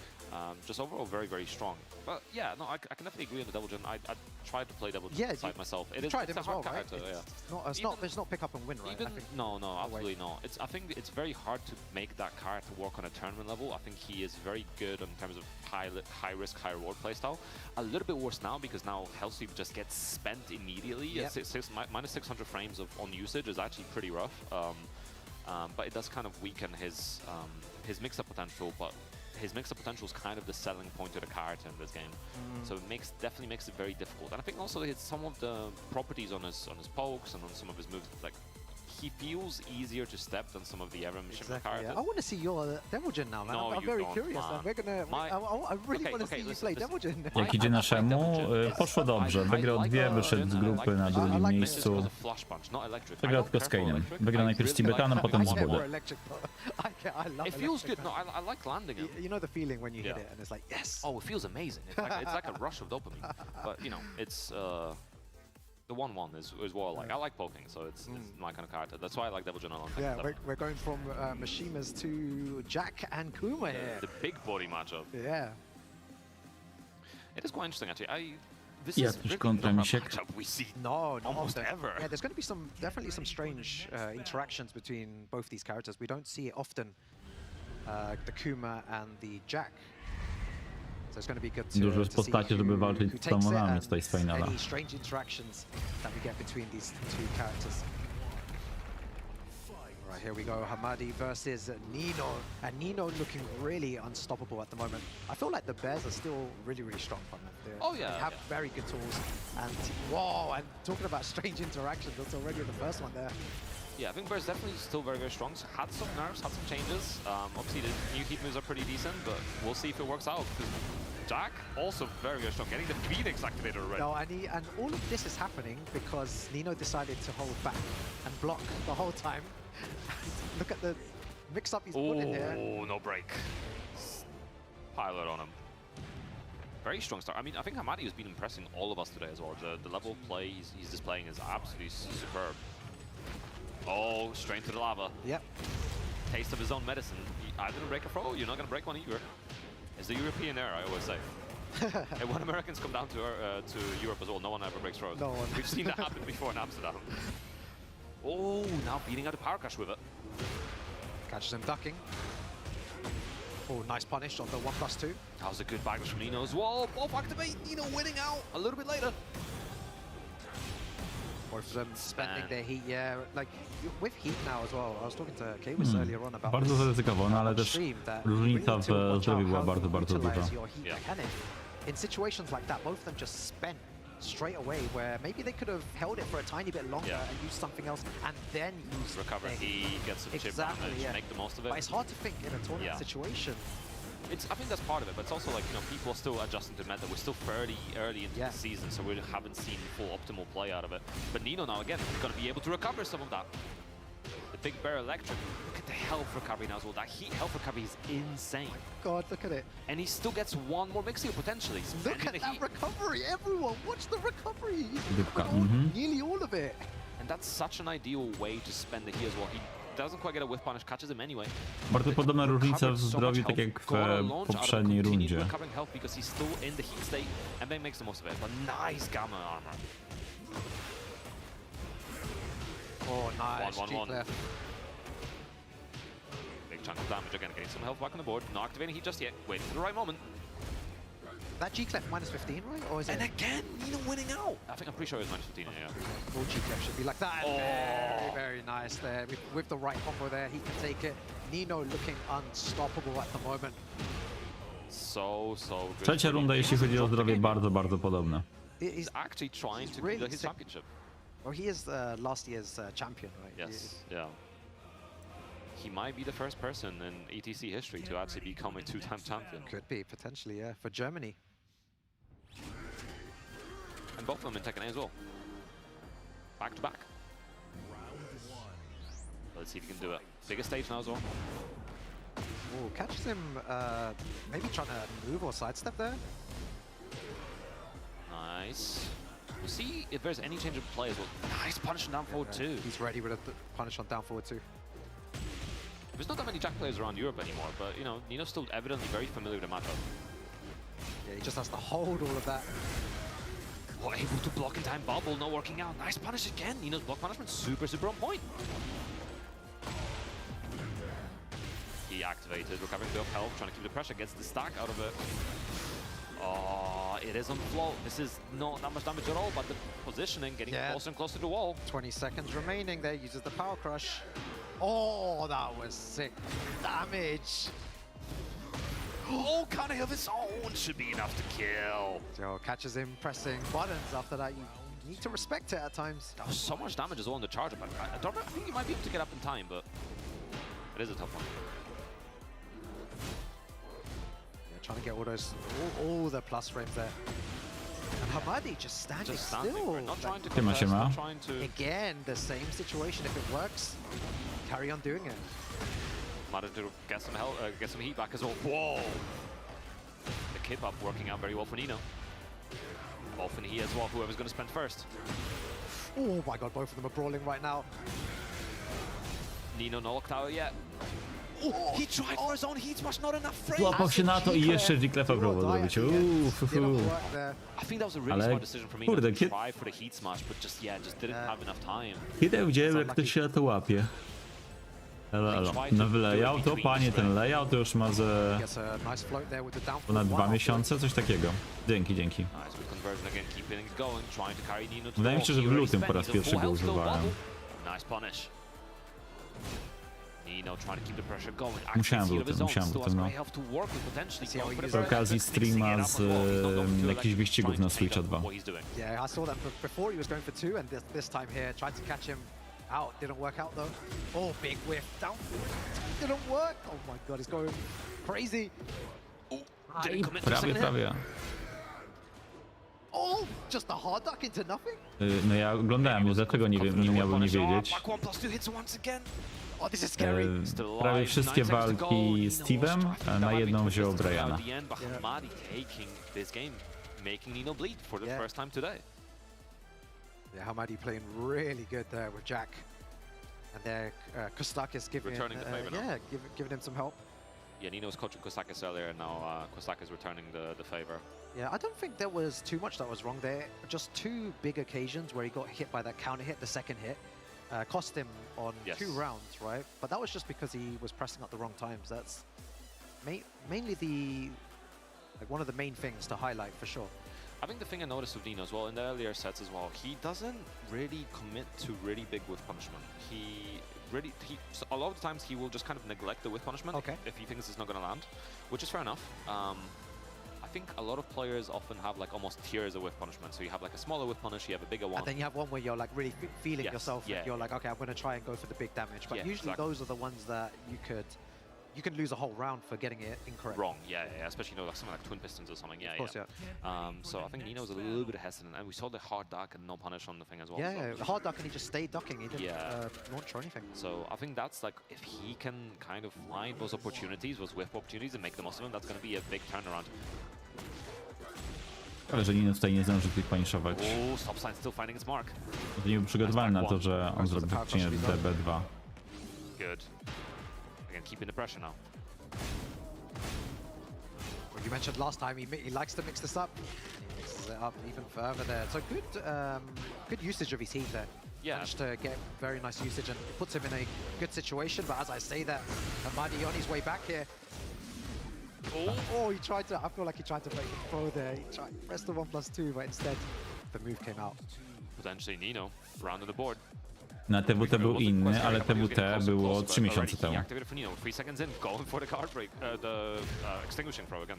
Just overall very, very strong. But yeah, no, I can definitely agree on the Devil Jin. I tried to play Devil Jin side myself. It's a hard character, It's not pick up and win, right? No, absolutely not. I think it's very hard to make that character work on a tournament level. I think he is very good in terms of high risk, high reward playstyle. A little bit worse now because now health sweep just gets spent immediately. Yep. Minus 600 frames on usage is actually pretty rough. But it does kind of weaken his mix-up potential. But his mix-up potential is kind of the selling point of the character in this game. So it definitely makes it very difficult. And I think also it's some of the properties on his pokes and on some of his moves, like, he feels easier to step than some of the Erem characters. I want to see your Devil Jin now, man. I'm very curious. I really want to see you play Devil Jin. Jak idzie naszemu, poszło dobrze. Wygrał dwie, wyszedł z grupy na drugim miejscu. Wygrał tylko z Kane'em. Wygrał najpierw z Tibetanem, potem z Budę. It feels good. No, I like landing him. You know the feeling when you hit it, and it's like, yes. Oh, it feels amazing. It's like a rush of dopamine. But you know, it's. The 1-1 is what I like. I like poking, so it's my kind of character. That's why I like Devil Jin a lot. Yeah, we're going from Mishimas to Jack and Kuma here. The big body matchup. Yeah. It is quite interesting, actually. This is really not a matchup we see almost ever. Yeah, there's going to be definitely some strange interactions between both these characters. We don't see it often. The Kuma and the Jack. So it's going to be good to, Dużo jest to see postaci, żeby who walczyć z takes it Samonami and tutaj z finala. any strange interactions that we get between these two characters. Right, here we go, Hamadi versus Nino, and Nino looking really unstoppable at the moment. I feel like the Bears are still really, really strong from them. Oh, yeah, They have yeah. very good tools, and whoa, and talking about strange interactions, that's already the first one there. Yeah, I think Bear's definitely still very, very strong. So had some nerfs, had some changes. Obviously, the new heat moves are pretty decent, but we'll see if it works out. Because Jak also very, very strong, getting the Phoenix activated already. No, and all of this is happening because Nino decided to hold back and block the whole time. Look at the mix-up he's put in here. Oh, no break. Pilot on him. Very strong start. I mean, I think Hamadi has been impressing all of us today as well. The level of play he's displaying is absolutely superb. Oh, straight into the lava. Yep. Taste of his own medicine. I didn't break a throw, you're not going to break one either. It's the European era, I always say. And when Americans come down to Europe as well, no one ever breaks throws. No one. We've seen that happen before in Amsterdam. Oh, now beating out a power crash with it. Catches him ducking. Oh, nice punish on the 1+2. That was a good backdash from Nino as well. Both activate, Nino winning out a little bit later. Both of them spending their heat, yeah. Like, with heat now as well, I was talking to Kawis earlier on about Bardzo this zaryzykowano, ale on też stream, that różnica you w really need to watch zdrowiu out była how bardzo, you bardzo utilize duża. your heat Yeah. mechanic. In situations like that, both of them just spent straight away, where maybe they could have held it for a tiny bit longer and used something else, and then used Recover their heat, get some chip Exactly, damage, yeah. make the most of it. But it's hard to think in a tournament situation. I think that's part of it, but it's also like, you know, people are still adjusting to meta. We're still fairly early into the season, so we haven't seen full optimal play out of it. But Nino now, again, is going to be able to recover some of that. The Big Bear Electric, look at the health recovery now as well. That heat health recovery is insane. God, look at it. And he still gets one more mix heal, potentially. Look Spending at the that heat. recovery, everyone! Watch the recovery! He's Dybka, recovered nearly all of it. And that's such an ideal way to spend the heat as well. He doesn't quite get a whiff punish, catches him anyway. Bardzo podobna różnica w zdrowiu, tak jak w poprzedniej rundzie. Recovering health because he's still in the heat state and then makes the most of it. But nice gamma armor. Oh, nice. 1-1-1. G-Clef. Big chunk of damage again, getting some health back on the board. Not activating heat just yet. Waiting for the right moment. That G-Clef minus 15, right? Or is And it? again, Nino winning out. I think I'm pretty sure it was minus 15, yeah. All G-Clef should be like that. Oh. Very, very nice there. With the right combo there, he can take it. Nino looking unstoppable at the moment. So good. Trzecia runda, jeśli chodzi o zdrowie, bardzo, bardzo podobna. He's actually trying to really get his sick. championship. Well, he is last year's champion, right? Yes, yeah. He might be the first person in ETC history to actually become a two-time champion. Could be, potentially, yeah, for Germany. And both of them in Tekken A as well. Back to back. Let's see if he can do it. Bigger stage now as well. Oh, catches him maybe trying to move or sidestep there. Nice. We'll see if there's any change of play as well. Nice punish down forward too. He's ready with a punish on down forward too. There's not that many Jak players around Europe anymore, but you know, Nino's still evidently very familiar with the matchup. Yeah, he just has to hold all of that. Oh, able to block in time, bubble, not working out. Nice punish again. Nino's block punishment, super on point. He activated, recovering a bit of health, trying to keep the pressure, gets the stack out of it. Oh, it is on float. This is not that much damage at all, but the positioning getting closer and closer to the wall. 20 seconds remaining there, uses the power crush. Oh, that was sick damage. Oh, kind of his own should be enough to kill. Joe catches him pressing buttons. After that, you need to respect it at times. That was so much damage as well on the charger, but I think he might be able to get up in time, but it is a tough one. Yeah, trying to get all those, all the plus frames there. And Hamadi just standing still. Not trying to Siema, contest, siema. not trying to... Again, the same situation. If it works, carry on doing it. Managed to get some health, get some heat back as well. Whoa! The kip up working out very well for Nino. Often he as well, whoever's going to sprint first. Oh my god, both of them are brawling right now. Nino not locked out yet. Oh, he tried for his own heat smash, not enough frames. Złapał się na to i jeszcze G-Clefa próbował zrobić. I think that was a really Ale smart decision from Nino kurde, to try for the heat smash, but just didn't have enough time. kiedy widziałem, jak ktoś się na to łapie. Nowy layout, to panie, ten layout to już ma ze Gets a nice float there with the down ponad 2 forward. miesiące, coś takiego. Dzięki, dzięki. Nice with conversion again, keeping it going, trying to carry Nino to Wydaje mi the się, że w wall. He lutym po already raz spent pierwszy the go full health, używałem. no nice punish. Nino trying to keep the pressure going. Musiałem w Accuracy of his lutym, own, musiałem w still has lutym, no. great health to work with potentially. See how he Going for is. the Przy okazji mixing it streama up as z well. He's not going to jakichś wyścigów trying na to Switcha change 2. up what he's doing. Yeah, I saw that before he was going for 2, and this time here, tried to catch him out. Didn't work out though. Oh, big whiff down. Didn't work. Oh my god, he's going crazy. Didn't commit to the Prawie, second hit. prawie. Oh, just a hard duck into nothing. No ja oglądałem, dlatego nie wiem, nie miałbym nie wiedzieć. Back 1+2 hits once again. Oh, this is scary. Prawie wszystkie walki z Steve'em, a na jedną wziął Briana. Hamadi taking this game, making Nino bleed for the first time today. Yeah, Hamadi playing really good there with Jack. And there, Kostakis giving, Returning the favor now. yeah, giving him some help. Yeah, Nino was coaching Kostakis earlier, and now Kostakis returning the favor. Yeah, I don't think there was too much that was wrong there. Just 2 big occasions where he got hit by that counter hit, the second hit. Cost him on 2 rounds, right? But that was just because he was pressing at the wrong times. That's mainly one of the main things to highlight for sure. I think the thing I noticed with Nino as well in the earlier sets as well, he doesn't really commit to really big whiff punishment. So a lot of the times he will just kind of neglect the whiff punishment if he thinks it's not going to land, which is fair enough. I think a lot of players often have like almost tiers of whiff punishment. So you have like a smaller whiff punish, you have a bigger one. And then you have one where you're like really feeling yourself. Yeah. And you're like, okay, I'm going to try and go for the big damage. But usually exactly. those are the ones that you can lose a whole round for getting it incorrect. Wrong, yeah, especially like something like twin pistons or something, Of course, So I think Nino's a little bit hesitant, and we saw the hard duck and no punish on the thing as well. Yeah, the hard duck, and he just stayed ducking. He didn't launch or anything. So I think that's like, if he can kind of find those opportunities, those whiff opportunities, and make the most of them, that's going to be a big turnaround. Ale że Nino tutaj nie zdąży tych punishować. Oh, stop sign still finding its mark. Nie był przygotowany na to, że on zrobi faktycznie DB2. Good. Again, keeping the pressure now. Well, you mentioned last time he likes to mix this up. He mixes it up even further there. So good usage of his heat there. Yeah. Managed to get very nice usage, and it puts him in a good situation. But as I say that, Hamadi on his way back here. Oh, he tried to. I feel like he tried to make a throw there. He tried press the 1+2, but instead the move came out. Potentially Nino round on the board. Na TWT był inny, ale TWT było 3 miesiące temu. Activated for Nino. 3 seconds in, going for the card break, the extinguishing throw again.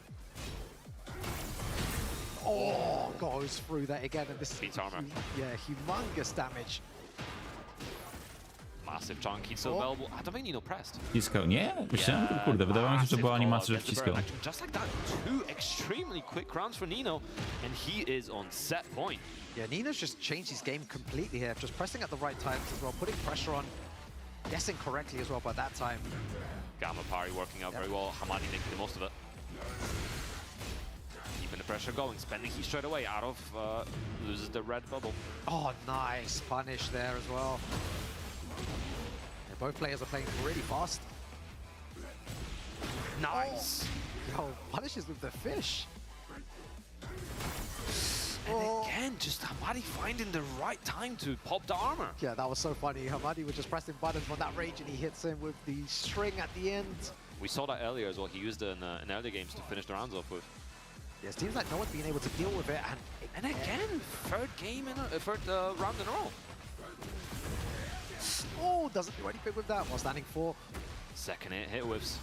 Oh, goes through that again, and this Beats armor. Yeah, humongous damage. Massive chunk, he's still available. I don't think Nino pressed. Wciskał? Nie? Myślałem, kurde, wydawało mi się, że była animacja, że wciskał. Just like that, 2 extremely quick rounds for Nino, and he is on set point. Yeah, Nino's just changed his game completely here, just pressing at the right times as well, putting pressure on, guessing correctly as well by that time. Gamma parry working out very well, Hamadi making the most of it. Keeping the pressure going, spending heat straight away out of, loses the red bubble. Oh, nice punish there as well. Yeah, both players are playing really fast. Nice! Oh, punishes with the fish. And again, just Hamadi finding the right time to pop the armor. Yeah, that was so funny. Hamadi was just pressing buttons from that range, and he hits him with the string at the end. We saw that earlier as well. He used it in earlier games to finish the rounds off with. Yeah, it seems like no one's been able to deal with it, And again, third round in a row. Oh, doesn't do anything with that while standing 4. Second hit whiffs.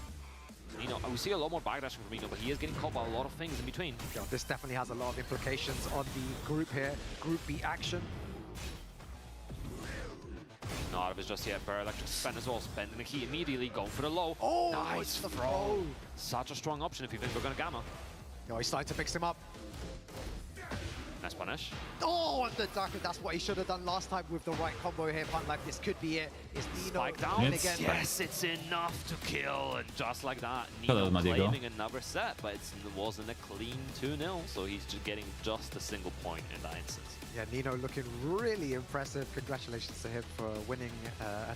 Nino, we see a lot more backdashing from Nino, but he is getting caught by a lot of things in between. Yeah, this definitely has a lot of implications on the group here. Group B action. Not out of it just yet. Bear Electric spend as well, spending the key immediately, going for the low. Oh, nice it's the throw. Such a strong option if you think we're going to gamma. Oh, he's starting to mix him up. Nice punish. Oh, and the duck, that's what he should have done last time with the right combo here. Punt like this could be it. It's Nino Spike down. again. Yes, it's enough to kill, and just like that, Nino claiming another set, but it wasn't a clean 2-0, so he's just getting just a single point in that instance. Yeah, Nino looking really impressive. Congratulations to him for winning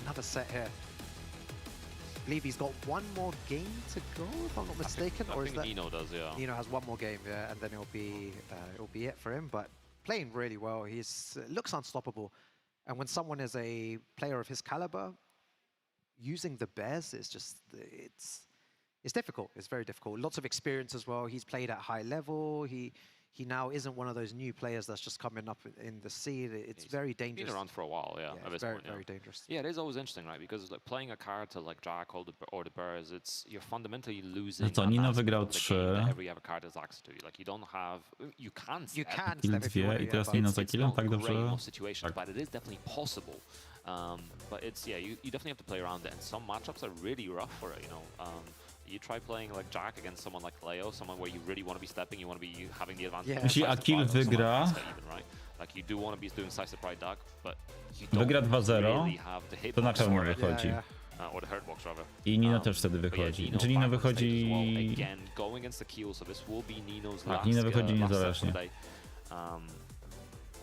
another set here. I believe he's got one more game to go, if I'm not mistaken. I or think is that Nino does, yeah. Nino has one more game, yeah, and then it'll be it for him. But playing really well. He's looks unstoppable. And when someone is a player of his caliber, using the bears is just it's difficult. It's very difficult. Lots of experience as well. He's played at high level. He now isn't one of those new players that's just coming up in the scene. It's very dangerous. Been around for a while, yeah. At it's this very, point, very dangerous. Yeah, it is always interesting, right? Because like playing a character like Jack or the Bears, you're fundamentally losing. No to, that Nino aspect wygrał of the 3. game that every other card has access to. Like you don't have, you can You step. can Kill step if you 2 want i to, teraz but Nino za It's killem, not tak great in dobrze? most situations, but it is definitely possible. But it's you definitely have to play around it, and some matchups are really rough for it. You try playing like Jack against someone like Leo, someone where you really want to be stepping, you want to be having the advantage. Yeah. Jeśli Side Akil surprise or someone wygra, like Asta even, right? Like you do want to be doing side surprise duck, but you don't wygra 2-0, really have the to na hitbox pewno for it. wychodzi. Or the hurtbox rather. I Nino też wtedy But yeah, wychodzi. Nino Czy Nino back on stage wychodzi... as well. Again, going against the kill, so this will be Nino's Tak, last, Nino wychodzi last niezależnie. set today.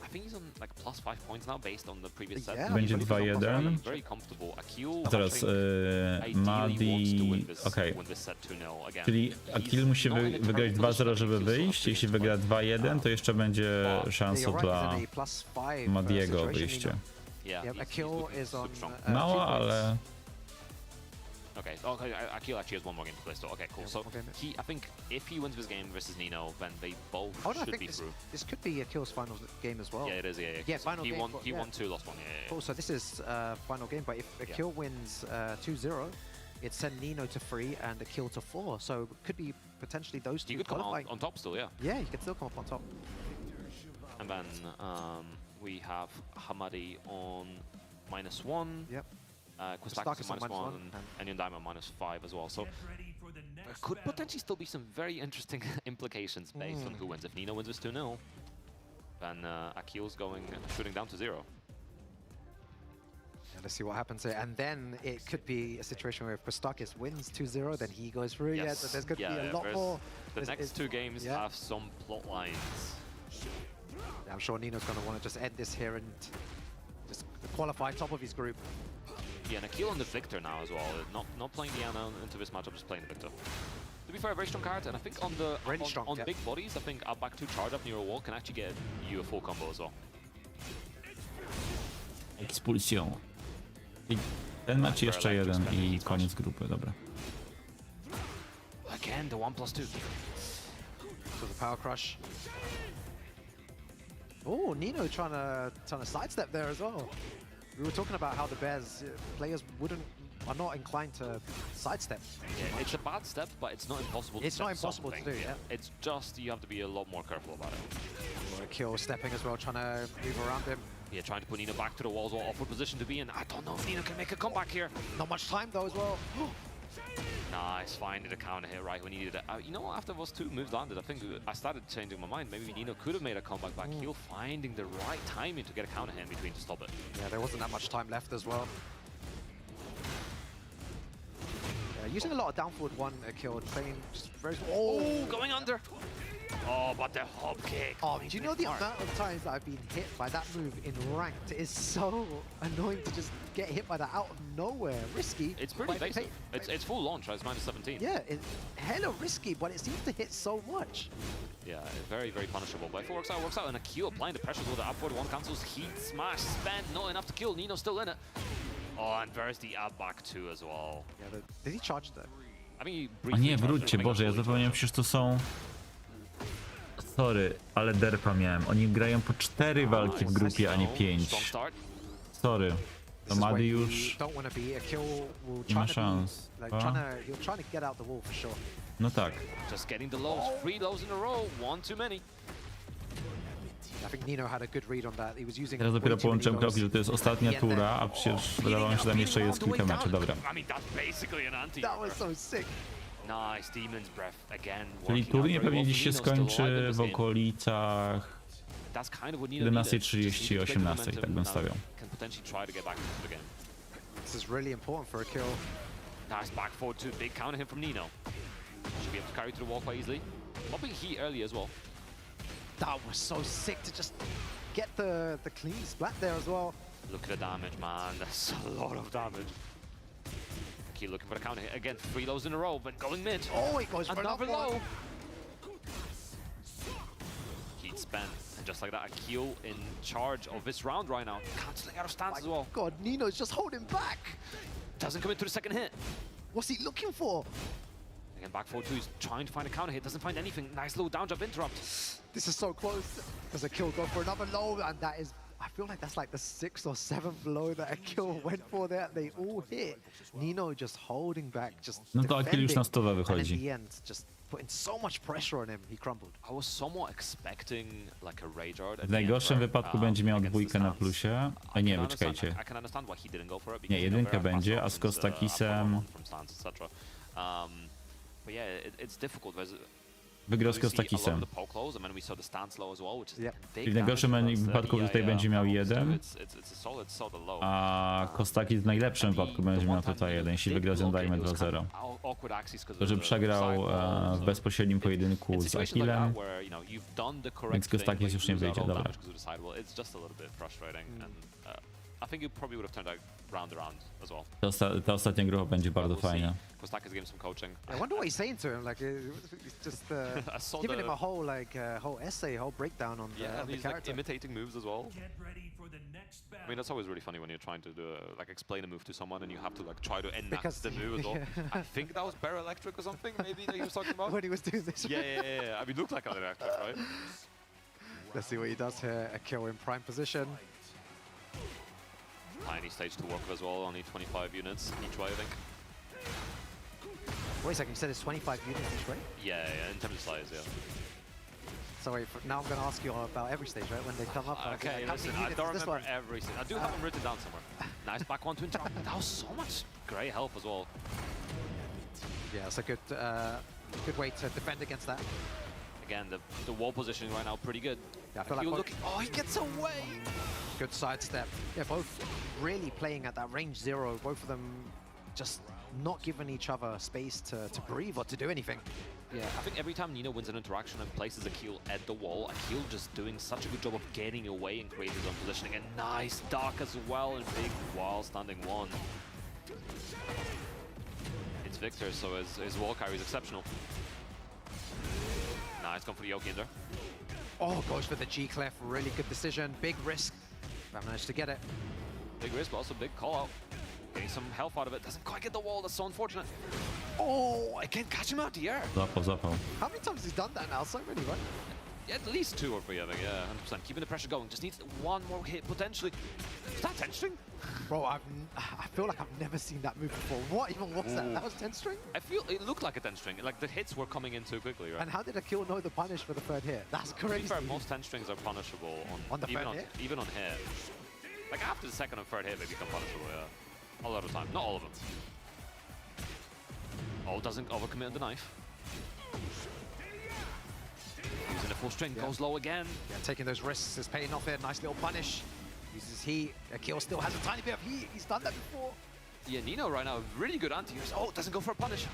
I think he's on like plus 5 points now based on the previous set. Yeah. Będzie But he's on plus 2-1. very, very comfortable. Akil, Teraz Madi... Okej. win this set 2-0 again. Czyli Akil musi wygrać 2-0, żeby wyjść. Jeśli wygra 2-1, to jeszcze będzie szansa You're right, dla he's in a +5 Madiego o situation, wyjście. Nino. Yeah, Yep, he's Akil looking is on super strong. 2 Mała, points. ale... Okay, Akil actually has one more game to play still. Okay, cool. Yeah, So one more game. I think if he wins this game versus Nino, then they both Oh, no, I should be think through. this could be Akil's final game as well. Yeah, it is. Yeah. Yeah, So final he game, won. but He yeah. won 2, lost 1. Yeah. Cool, so this is final game, but if Akil wins 2-0, it send Nino to 3 and Akil to 4. So it could be potentially those two He could come qualifying. out on top still. Yeah. Yeah, he could still come up on top. And then we have Hamadi on -1. Yep. Kwistakis on Kwistakis on -1 -1, and Yundima -5 as well. So there could potentially still be some very interesting implications based on who wins. If Nino wins this 2-0, then Akil's shooting down to 0. Yeah, let's see what happens here. And then it could be a situation where if Kwistakis wins 2-0, then he goes through. Yeah, so there's going to be a lot more. The There's- next 2 games yeah. have some plot lines. I'm sure Nino's going to want to just end this here and just qualify top of his group. Yeah, and Akil on the Victor now as well. Not playing Diana into this matchup, just playing the Victor. To be fair, very strong card, and I think on the Really strong, on yeah. big bodies, I think up back 2 charge up near a wall can actually get you a full combo as well. Ekspulsją. I ten mecz jeszcze jeden i koniec grupy, dobra. Again, the 1+2. So the power crush. Oh, Nino trying to sidestep there as well. We were talking about how the Bears players are not inclined to sidestep. Yeah, it's a bad step, but it's not impossible. It's to not step impossible to something. do, yeah. It's just you have to be a lot more careful about it. Kill stepping as well, trying to move around him. Yeah, trying to put Nino back to the walls, or awkward position to be in. I don't know if Nino can make a comeback here. Not much time though as well. Nice, finding a counter hit right when he needed it. You know, after those 2 moves landed, I think I started changing my mind. Maybe Nino could have made a comeback back heel, finding the right timing to get a counter hit in between to stop it. Yeah, there wasn't that much time left as well. Yeah, using a lot of down forward 1 kill, playing just very. Oh, going under. Oh, but the hop kick. Oh, do you know the amount of times that I've been hit by that move in ranked? It is so annoying to just get hit by that out of nowhere. Risky. It's pretty but basic. It's full launch, right? It's -17. Yeah, it's hella risky, but it seems to hit so much. Yeah, very, very punishable. But if it works out, and Akil applying the pressures with the upward 1 cancels, heat smash, spend, not enough to kill. Nino still in it. Oh, and there's the up back 2 as well. Yeah, did he charge that? I mean, he A briefly nie, charged wróćcie, it, Boże, ja fully zapomniałem, charged. przecież to są... Sorry, ale derpa miałem. Oni grają po 4 walki w grupie, a nie 5. Strong start. Sorry. To Madi już... Don't want to be. Akil will Nie ma try to szans. be, like, he'll try to get out the wall for sure. No tak. Just getting the lows, 3 lows in a row, 1 too many. I think Nino had a good read on that. He was using. Teraz dopiero połączyłem kropki, że to jest ostatnia tura, a przecież wydawało mi się, że tam jeszcze jest kilka meczy, dobra. I mean, that's basically an anti. That was so sick. Nice, Demon's Breath again. Czyli turniej pewnie dziś się skończy w okolicach That's kind of what 11:30, 18:00, tak bym stawiał. Can potentially try to get back into the game. This is really important for Akil. Nice back forward 2, big counter hit from Nino. Should be able to carry to the wall quite easily. Popping heat early as well. That was so sick to just get the clean splat there as well. Look at the damage, man. That's a lot of damage. Keep looking for the counter hit. Again, 3 lows in a row, but going mid. Oh, it goes for another another low. one. Heat spent. And just like that, Akil in charge of this round right now. Canceling out of stance as well. God, Nino's just holding back. Doesn't commit to the second hit. What's he looking for? Again, back forward 2, he's trying to find a counter hit, doesn't find anything. Nice little down jump interrupt. This is so close. Does Akil go for another low? And that is, I feel like that's like the 6th or 7th low that Akil went for there. They all hit. Nino just holding back, just No to Akil już na stówę and in wychodzi. the end, just putting so much pressure on him, he crumbled. I was somewhat expecting like a rage art. W najgorszym wypadku będzie miał dwójkę na plusie. A nie, czekajcie. I can understand why he didn't go for it. Nie, jedynkę będzie, a z Kostakisem But yeah, it's difficult. wygrał z Kostakisem. I w najgorszym wypadku tutaj będzie miał 1, a Kostakis w najlepszym wypadku będzie miał tutaj 1, jeśli wygra z Yondajmy 2-0. To, że przegrał w bezpośrednim pojedynku z Akilem, więc Kostakis już nie wyjdzie, dobra. I think it probably would have turned out round around as well. Ta ostatnia grupa będzie bardzo fajna. Kostakis gave him some coaching. I wonder what he's saying to him. Like, he's just giving him a whole whole essay, whole breakdown on the, yeah, the he's character. like imitating moves as well. I mean, that's always really funny when you're trying to do explain a move to someone and you have to like try to enact the move as well. I think that was Bear Electric or something, maybe that he was talking about. When he was doing this. Yeah. I mean, it looked like an electric, right? Let's see what he does here. Akil in prime position. Tiny stage to work with as well, only 25 units each way, I think. Wait a second, you said it's 25 units each way? Yeah, in terms of size, yeah. So wait, now I'm going to ask you about every stage, right? When they come up. Okay, how listen, many I units don't is this remember one? every single. I do have them written down somewhere. Nice back one to interrupt. That was so much great help as well. Yeah, it's a good way to defend against that. Again, the wall positioning right now pretty good. Yeah, I feel like oh, he gets away! Good sidestep. Yeah, both really playing at that range 0. Both of them just not giving each other space to breathe or to do anything. Yeah, I think every time Nino wins an interaction and places Akil at the wall, Akil just doing such a good job of getting away and creating his own positioning. And nice dark as well, and big while standing 1. It's Victor, so his wall carry is exceptional. Nice, gone for the Yoki in there. Oh, goes for the G-Clef. Really good decision. Big risk. But managed to get it. Big risk, but also big call out. Getting some health out of it. Doesn't quite get the wall. That's so unfortunate. Oh, I can't catch him out the air. Zapał. How many times has he done that now? So many, right? Yeah, at least 2 or 3, I think. Yeah, 100%. Keeping the pressure going. Just needs one more hit potentially. Is that 10 string? Bro, I feel like I've never seen that move before. What even was that? That was 10 string? I feel it looked like a 10 string. Like the hits were coming in too quickly, right? And how did Akil know the punish for the 3rd hit? That's crazy. To be fair, most 10 strings are punishable on the even 3rd hit? Even on hit. Like after the 2nd and 3rd hit, they become punishable, yeah. A lot of the time. Not all of them. Oh, doesn't overcommit on the knife. Using the full string, goes low again. Yeah, taking those risks is paying off here. Nice little punish. Uses heat. Akil still has a tiny bit of heat. He's done that before. Yeah, Nino right now, really good anti-use. Oh, doesn't go for a punish.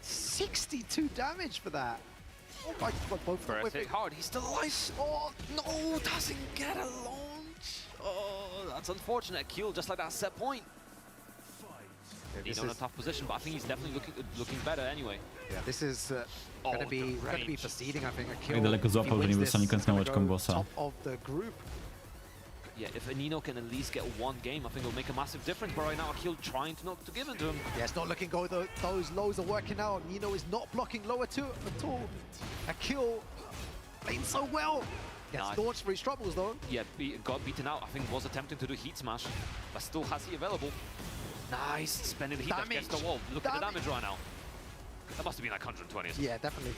62 damage for that. Oh my god, both First hit hard, he's still alive. Oh, no, doesn't get a launch. Oh, that's unfortunate. Akil just like that set point. Yeah, He's in a tough position, but I think he's definitely looking better anyway. Yeah, this is gonna be proceeding, I think. Akil, Jak daleko złapał, że nie dostanie kontynuaczką bossa. Top of the group. Yeah, if Nino can at least get one game, I think it'll make a massive difference. But right now, Akil trying to not to give it to him. Yeah, it's not looking good. Those lows are working out. Nino is not blocking lower two at all. Akil playing so well. Gets launched for his troubles though. Yeah, got beaten out. I think was attempting to do heat smash, but still has he available. Nice, spending the heat dash against the wall. Look at the damage right now. That must have been like 120. Yeah, definitely.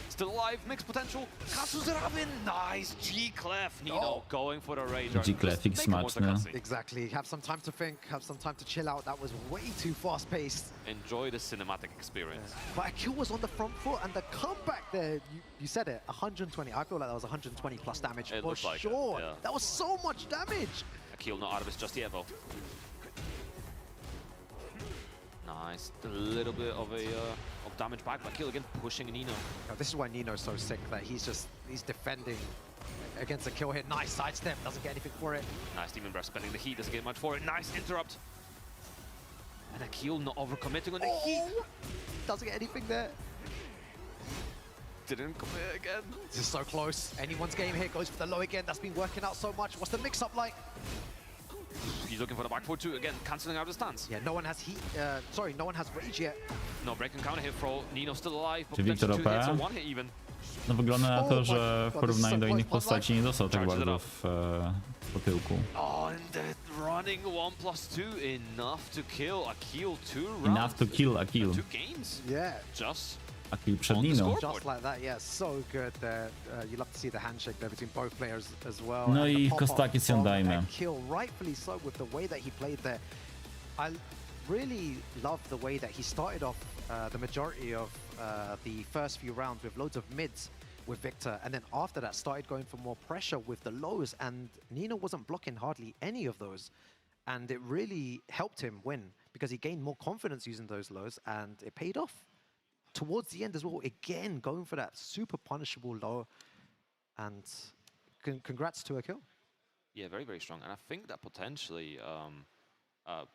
Still alive, mixed potential. Cancels it up in. Nice G-Clef. Nino going for the rage. G-Clefik smaczny. Exactly. Have some time to think, have some time to chill out. That was way too fast-paced. Enjoy the cinematic experience. Yeah. But Akil was on the front foot, and the comeback there, you said it, 120. I feel like that was 120 plus damage for sure. Yeah. That was so much damage. Akil not out of it just yet, though. Nice, a little bit of damage back, but Akil again pushing Nino. Now, this is why Nino's so sick, that he's defending against a kill hit. Nice sidestep, doesn't get anything for it. Nice Demon Breath spending the heat, doesn't get much for it. Nice interrupt. And Akil not overcommitting on the heat. Doesn't get anything there. Didn't commit again. This is so close. Anyone's game here goes for the low again. That's been working out so much. What's the mix-up like? He's looking for the back foot too, again, cancelling out the stance. Yeah, no one has heat. Sorry, no one has rage yet. No break and counter hit throw. Nino still alive, but Czy Victor potentially 2 OP? hits or 1 hit even. No wygląda na to, że w God, porównaniu do this is so innych close. postaci nie dostał tak Charges it bardzo up. po tyłku. Oh, and the running 1+2 enough to kill Akil 2 rounds. Enough to kill a kill. 2 games. Yeah, Just A kill przed On the Nino. score. just like that. Yeah, so good there. You love to see the handshake there between both players as well. No And the i pop-up Kostakis ją from dajmy. Kill, rightfully so, with the way that he played there. I really love the way that he started off the majority of the first few rounds with loads of mids with Victor, and then after that started going for more pressure with the lows, and Nino wasn't blocking hardly any of those, and it really helped him win because he gained more confidence using those lows, and it paid off towards the end as well. Again, going for that super punishable low, and congrats to Akil. yeah, very, very strong. And I think that potentially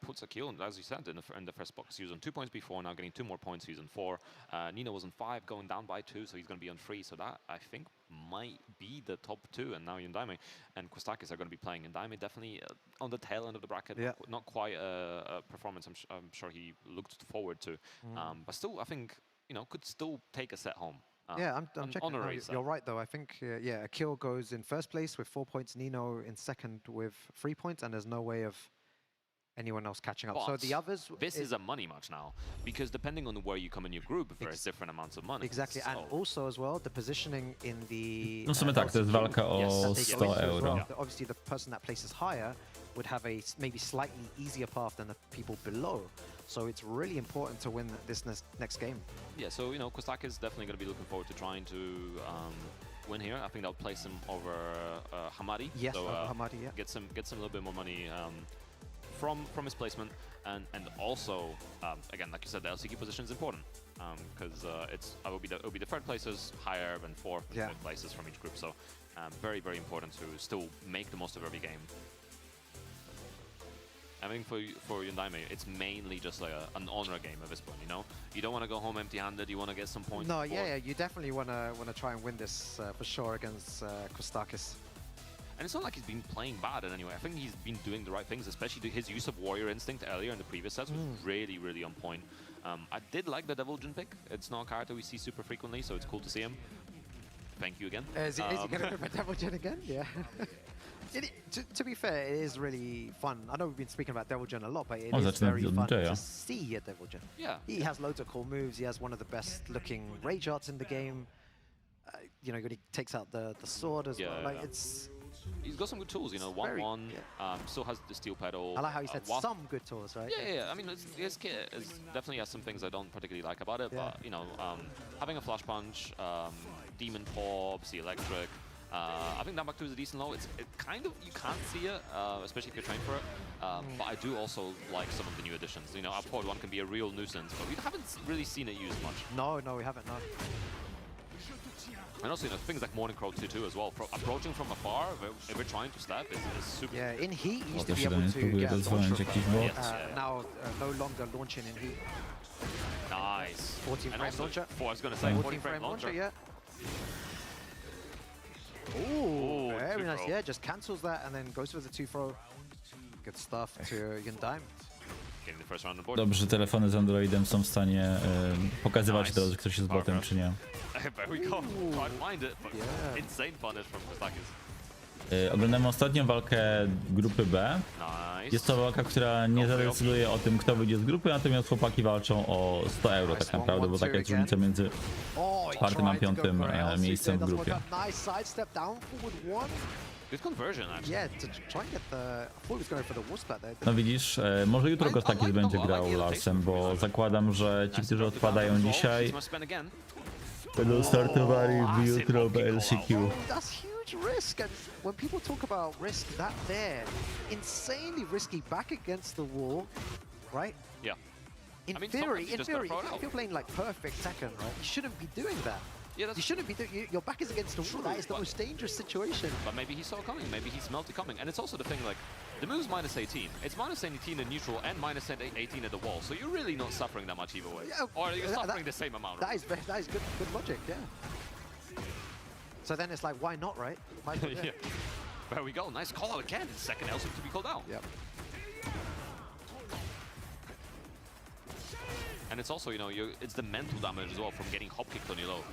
puts Akil, as you said, in the first box. He was on 2 points before, now getting 2 more points. He's on 4. Nino was on 5, going down by 2, so he's going to be on 3. So that, I think, might be the top 2. And now Yundaime and Kostakis are going to be playing. Yundaime definitely on the tail end of the bracket. Yeah. Not quite a performance I'm sure he looked forward to. But still, I think, you know, could still take a set home. Yeah, I'm an checking. No, honorary set. you're right, though. I think, yeah, Akil goes in first place with 4 points, Nino in second with 3 points, and there's no way of anyone else catching up. So But the others... this is a money match now, because depending on where you come in your group, there's different amounts of money. Exactly, and So- also as well, the positioning in the... No w sumie tak, to jest walka o that they go 100 into as euro. well. Obviously, the person that places higher would have a maybe slightly easier path than the people below. So it's really important to win this next game. Yeah, so, you know, Kostakis is definitely going to be looking forward to trying to win here. I think that'll place him over Hamadi. Yes, so, over Hamadi, yeah. Get some a little bit more money from his placement, and also again, like you said, the LCQ position is important because it'll be the third places higher than fourth and Yeah. fifth places from each group. So very, very important to still make the most of every game. I think for Yundaime, it's mainly just like an honor game at this point. You know, you don't want to go home empty-handed. You want to get some points. No, before. yeah, you definitely want to try and win this for sure against Kostakis. And it's not like he's been playing bad in any way. I think he's been doing the right things, especially his use of Warrior Instinct earlier in the previous sets was really, really on point. I did like the Devil Jin pick. It's not a character we see super frequently, so it's cool to see him. Thank you again. Is he going to go for Devil Jin again? Yeah. To be fair, it is really fun. I know we've been speaking about Devil Jin a lot, but it is zaczyna very od fun Jaya. to see a Devil Jin. Yeah. He has loads of cool moves. He has one of the best looking rage arts in the game. You know, when he takes out the sword as well. Like, it's... He's got some good tools, you know. Very- 1-1, yeah. still has the steel pedal. I like how he said while- some good tools, right? Yeah. I mean, his kit definitely has some things I don't particularly like about it, Yeah. but you know, having a flash punch, demon paw, obviously electric. I think that back 2 is a decent low. It kind of, you can't see it, especially if you're trained for it. But I do also like some of the new additions. You know, up forward 1 can be a real nuisance, but we haven't really seen it used much. No, we haven't, no. And also, you know, things like Morning Crow 2 as well. Approaching from afar, if we're trying to stab, is super. Yeah, in heat, he used To to be się do able mnie to spróbuję get a dodzwonić launch jakiś from bot. Yes. now no longer launching in heat. Nice. 14 And frame also, launcher. I was going to say, 14 frame launcher, yeah. Ooh, very two nice. throw. Yeah, just cancels that and then goes for the 2 throw. Good stuff to Yundaime. Getting the first round on board. Dobrze, że telefony z Androidem są w stanie pokazywać Nice. teraz, że ktoś jest botem, czy nie. There we go. Try to find it, but Yeah. insane punish from Kostakis. Oglądamy ostatnią walkę grupy B. Nice. Jest to walka, która nie zadecyduje o tym, kto wyjdzie z grupy, natomiast chłopaki walczą o 100 euro tak naprawdę, bo taka jest różnica między Oh, he czwartym a tried to go piątym for LC miejscem w there, doesn't grupie. work out. Nice sidestep down forward 1. Good conversion, actually. Yeah, to try and get the... I thought he was going for the wall splat there. No widzisz, może jutro Kostakis będzie grał Larsem, bo zakładam, że ci, którzy odpadają dzisiaj, będą startowali jutro w LCQ. That's huge risk, and when people talk about risk, that there, insanely risky back against the wall, right? Yeah. In I mean, theory, sometimes you just gotta throw it if out. you're playing like perfect Tekken, right, you shouldn't be doing that. Yeah, that's You shouldn't be doing. Your back is against the wall. That is the but- most dangerous situation. But maybe he saw it coming, maybe he smelt it coming. And it's also the thing, like, the move's minus 18. It's minus 18 in neutral and minus 18 at the wall, so you're really not suffering that much either way. Yeah, Or you're that- suffering the same amount. That is good logic, yeah. So then it's like, why not, right? Might as well, Yeah. There we go. Nice call out again. Second L to be called out. Yep. And it's also, you know, it's the mental damage as well from getting hop kicked on your low.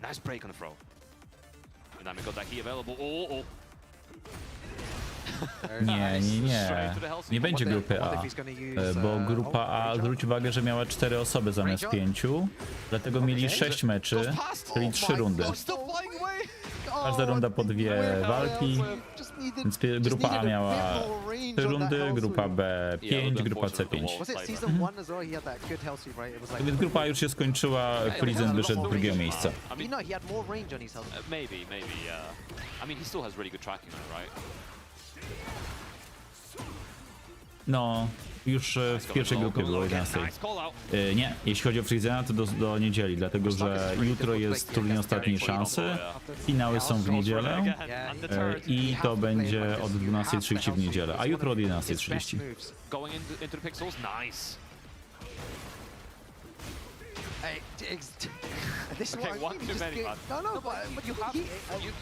Nice break on the throw. And then we got that key available. Oh. Nie. Nie będzie grupy A, bo grupa A, zwróć uwagę, że miała 4 osoby zamiast 5, dlatego mieli 6 meczy, czyli 3 rundy. Każda runda po 2 walki, więc grupa A miała 3 rundy, grupa B 5, grupa C 5. Więc grupa A już się skończyła, Frizen wyszedł z drugiego miejsca. Maybe, yeah. I mean, he still has really good tracking, right? No, już w pierwszej grupie było 11. Nie, jeśli chodzi o Frizena, to do niedzieli, dlatego że jutro jest turniej ostatniej szansy, finały są w niedzielę i to będzie od 12:30 w niedzielę, a jutro od 11:30. This is Okay, what I one mean, too just many, get- man. No, but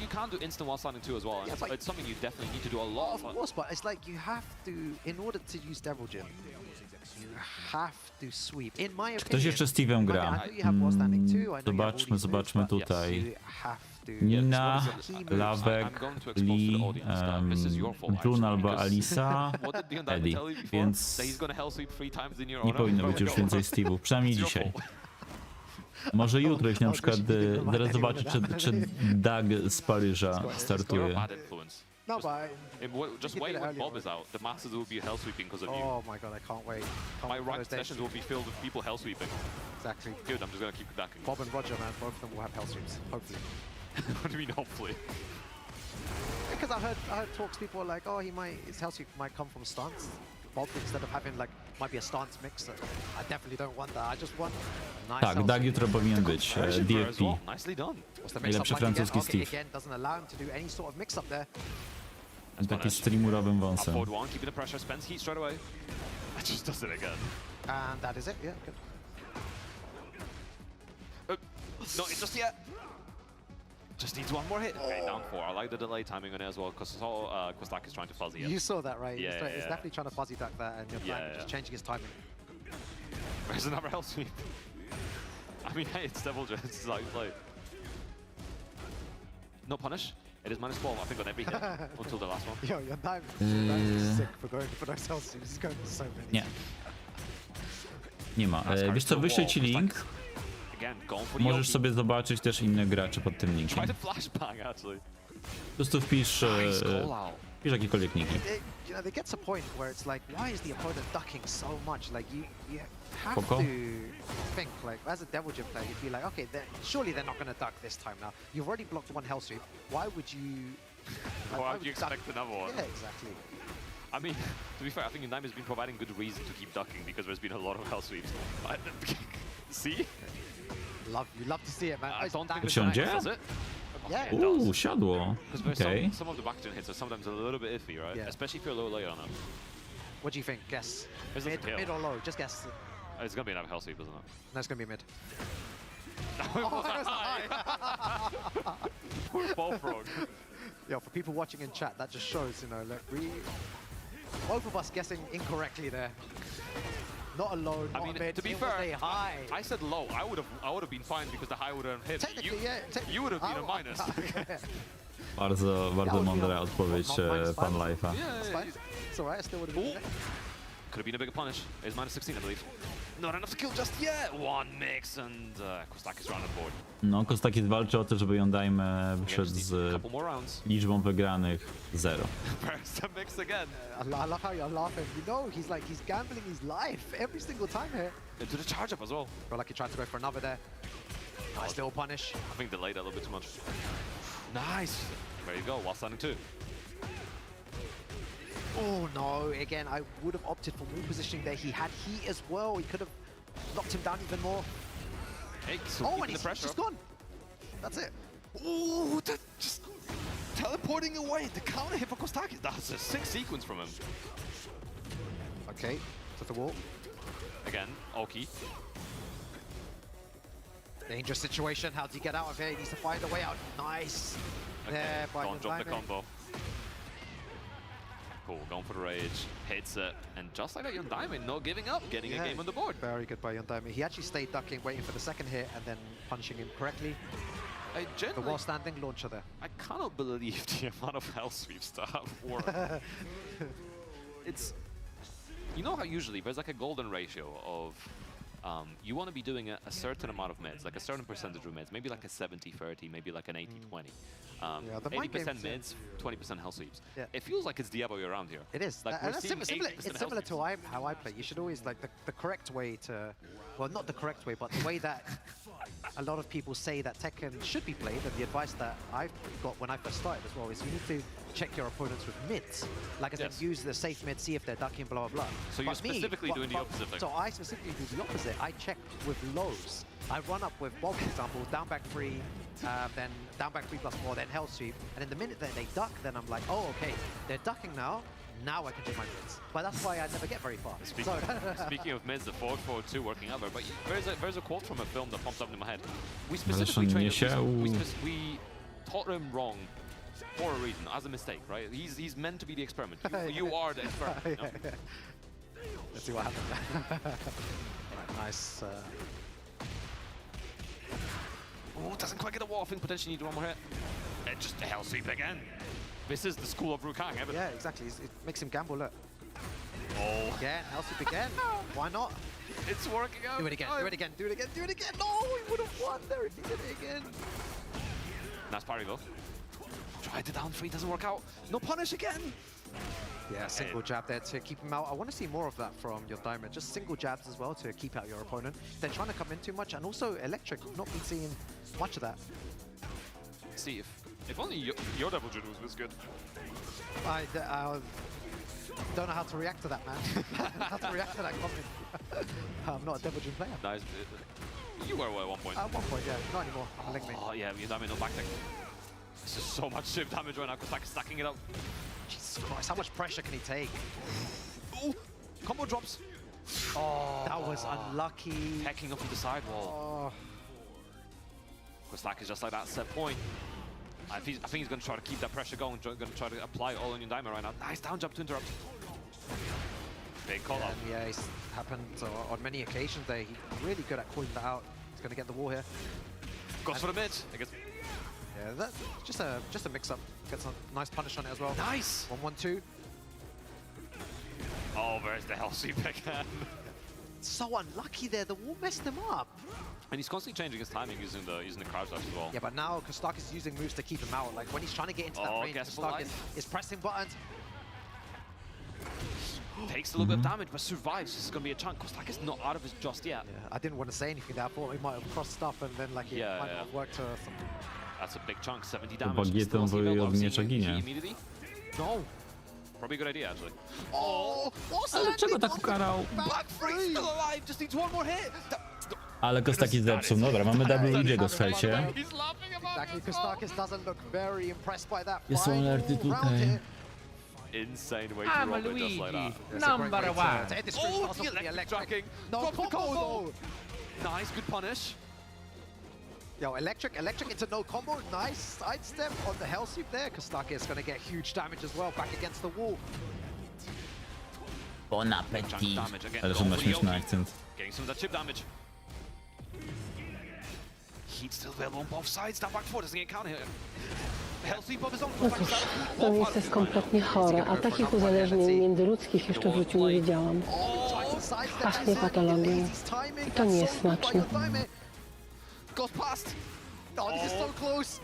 You can't do instant one sliding 2 as well. Yeah, And but- it's something you definitely need to do a lot. of course, but it's like you have to, in order to use Devil Gym, you have to sweep. In my opinion, Ktoś jeszcze Steve'em gra. Zobaczmy tutaj. you have to. Nina, I'm Lawek, going to expose to Lee, the audience that this is your fault, Jun actually, albo because Alisa, What did the Undyne Eddie, tell you before? więc That he's gonna hell sweep 3 times in your nie honor? powinno być już więcej Steve'ów, przynajmniej It's your dzisiaj. fault. Może jutro, jeśli na przykład zaraz zobaczę, czy Doug z Paryża You're a startuje. bad influence. No, but Just wait when Bob is out. The Masters will be hell sweeping because of you. oh my god, I can't wait. Can't My wait for ranked those days. sessions will be filled with people hell sweeping. Exactly. Good, I'm just gonna keep backing. Bob and Roger, man, both of them will have hell streams, hopefully. What do you mean, hopefully? Because I heard talks. People are like, oh, his hell sweep might come from stance. Bob, instead of having like, might be a stance mixer. I definitely don't want that. I just want nice. Tak, hell Doug sweep. jutro powinien być, As DFP. well. Nicely done. What's the Najlepszy mix-up like francuski again? Okay, Steve. again, doesn't allow him to do any sort of mix-up there. Taki z trimurowym Up wąsem. forward one, keeping the pressure. Spends heat straight away. That just does it again. And that is it, yeah, good. Not just yet. Just needs one more hit. Okay, down 4. I like the delay timing on it as well, because Kostak is trying to fuzzy it. You saw that, right? Yeah, He's yeah. definitely trying to fuzzy duck that, and you're Yeah, just changing his timing. There's another hell sweep. I mean, hey, it's Devil Jam. It's like, no punish. It is -12, I think, on every hit until the last one. Yo, your time is sick for going for those hell sweeps. He's going for so many. Nie. Nie ma. Wiesz co, wyślę ci link. Again, going for the Możesz Yogi. sobie zobaczyć też innych graczy pod tym Try linkiem. to flashbang, actually. Po prostu wpisz, Nice call out. wpisz jakikolwiek niki. You know, there gets a point where it's like, why is the opponent ducking so much? Like, you have Poco? to think, like, as a Devil Gym player, you'd be like, okay, surely they're not going to duck this time now. You've already blocked one hell sweep. Why would you... Why would you expect another one? Yeah, exactly. I mean, to be fair, I think Undyne has been providing good reason to keep ducking because there's been a lot of hell sweeps. See? You love to see it, man. I don't think Siądzie? does it. Yeah. It does. Siadło. Because Okej. some of the back hits are sometimes a little bit iffy, right? Yeah. Especially if you're low layer on them. What do you think? Guess. This doesn't kill. Mid or low? Just guess. It's gonna be another hell sweep, isn't it? No, it's going to be mid. We're both wrong. Yo, for people watching in chat, that just shows, you know, look, both of us guessing incorrectly there. Not a low, not I mean, a mid. to be it fair, was a high. I said low. I would have been fine because the high would have hit. Technically, yeah. You would have been a minus. Bardzo mądra odpowiedź pan Life'a. That's fine. It's alright, I still would have been there. Could have been a bigger punish. It's -16, I believe. Not enough to kill just yet. One mix and Kostak is running board. No, Kostakis walczy o to, żeby Undyne wyszedł A z couple more rounds. liczbą wygranych 0. There's the mix again. I love how you're laughing. You know, he's gambling his life every single time here. Into the charge up as well. Feel like he tried to go for another there. Nice little punish. I think delayed a little bit too much. Nice. There you go. While standing 2. Oh no, again, I would have opted for more positioning there. He had heat as well. He could have knocked him down even more. Hey, so Oh, and keeping he's the pressure just up. gone. That's it. Ooh, that just teleporting away. The counter hit for Kostakis. That's a sick sequence from him. Okay, to the wall. Again, Oki. Dangerous situation. How do you get out of here? He needs to find a way out. Nice. Okay, There by don't drop the Undyne. combo. Cool, going for the rage, hits it, and just like that, Yondaime not giving up, getting a game on the board. Very good by Yondaime. He actually stayed ducking, waiting for the second hit, and then punishing him correctly. The while standing launcher there. I cannot believe the amount of hell sweeps to have work. It's, you know how usually there's like a golden ratio of you want to be doing a certain amount of mids, like a certain percentage of mids, maybe like a 70-30, maybe like an 80-20. Yeah, the mind 80% games, mids, 20% hell sweeps. Yeah. It feels like it's the other way around here. It is. Like And we're it's seeing similar, 80% it's hell similar sweeps. to how I play. You should always, like, the correct way to... Well, not the correct way, but the way that a lot of people say that Tekken should be played, and the advice that I got when I first started as well, is you need to check your opponents with mids. Like I said, Yes. use the safe mid, see if they're ducking, blah, blah, blah. So you're specifically doing the opposite thing. So I specifically do the opposite. I check with lows. I run up with, well, for example, down back 3, then down back 3+4, then hell sweep. And in the minute that they duck, then I'm like, oh, okay, they're ducking now. Now I can do my mids. But that's why I never get very far. Speaking of mids, the 4-4-2 working over, but there's a quote from a film that pops up in my head. We specifically we taught him wrong for a reason, as a mistake, right? He's meant to be the experiment. You are the experiment. You know? Let's see what happens. Right, nice. Oh, doesn't quite get the wall. I think potentially need one more hit. And just the hell sweep again. This is the school of Rukang, evidently. Yeah, exactly. It makes him gamble, look. Oh. Again, hell sweep again. Why not? It's working out. Do it again, do it again, do it again, do it again. No, he would have won there if he did it again. Nice parry though. Tried the down 3, doesn't work out. No punish again. Yeah, single jab there to keep him out. I want to see more of that from Yondaime. Just single jabs as well to keep out your opponent. They're trying to come in too much, and also electric. We've not been seeing much of that. See, if only your double jump was this good. I don't know how to react to that, man. How to react to that comment. I'm not a double jump player. Nice. You were at one point. At one point, yeah. Not anymore. I'm a link mate. Oh yeah, Yondaime no back deck. This is so much chip damage right now. Kostaki stacking it up. Jesus Christ, how much pressure can he take? Oh, combo drops. Oh, that was unlucky. Pecking up with the sidewall. Oh. Kostaki is just like that set point. I think he's going to try to keep that pressure going, going to try to apply all on Yondaime right now. Nice down jump to interrupt. Big call out. Yeah, it's happened on many occasions there. He's really good at calling that out. He's going to get the wall here. Goes for the mid. Yeah, that's just a mix-up. Gets a nice punish on it as well. Nice. 1-1-2. Oh, there's the hell sweep again. So unlucky there. The wall messed him up. And he's constantly changing his timing using the crouch dash as well. Yeah, but now Kostaki is using moves to keep him out. Like when he's trying to get into that range, Kostaki is pressing buttons. Takes a little bit of damage, but survives. This is going to be a chunk. Kostaki's not out of his just yet. Yeah, I didn't want to say anything there. I thought he might have crossed stuff and then like it might not have worked or something. That's a big chunk, 70 damage. Bagietą wy od miecza ginie. No. Probably a good idea, actually. Oh, Ale dlaczego tak ukarał? Black Freeze still alive, just needs one more hit. Ale Kostaki zepsuł. Dobra, mamy double Luigi'ego, słuchajcie. Exactly, Kostakis doesn't look very impressed by that. Jest alerty tutaj. Insane way to roll it just like that. Number one. Oh, the electric tracking. No combo. Nice, good punish. Yo, electric into no combo. Nice sidestep on the hell sweep there. Kostaki is going to get huge damage as well back against the wall. Bon appetit. Ale że ma śmieszny akcent. Getting some of that chip damage. Heat still available on both sides. Down back 4 doesn't get counter here. Hell sweep of his own. No cóż, to miejsce jest kompletnie chore, a takich uzależnień międzyludzkich jeszcze w życiu nie widziałam. Pachnie patologią. I to nie jest smaczne. Goes past. Oh, this is so close.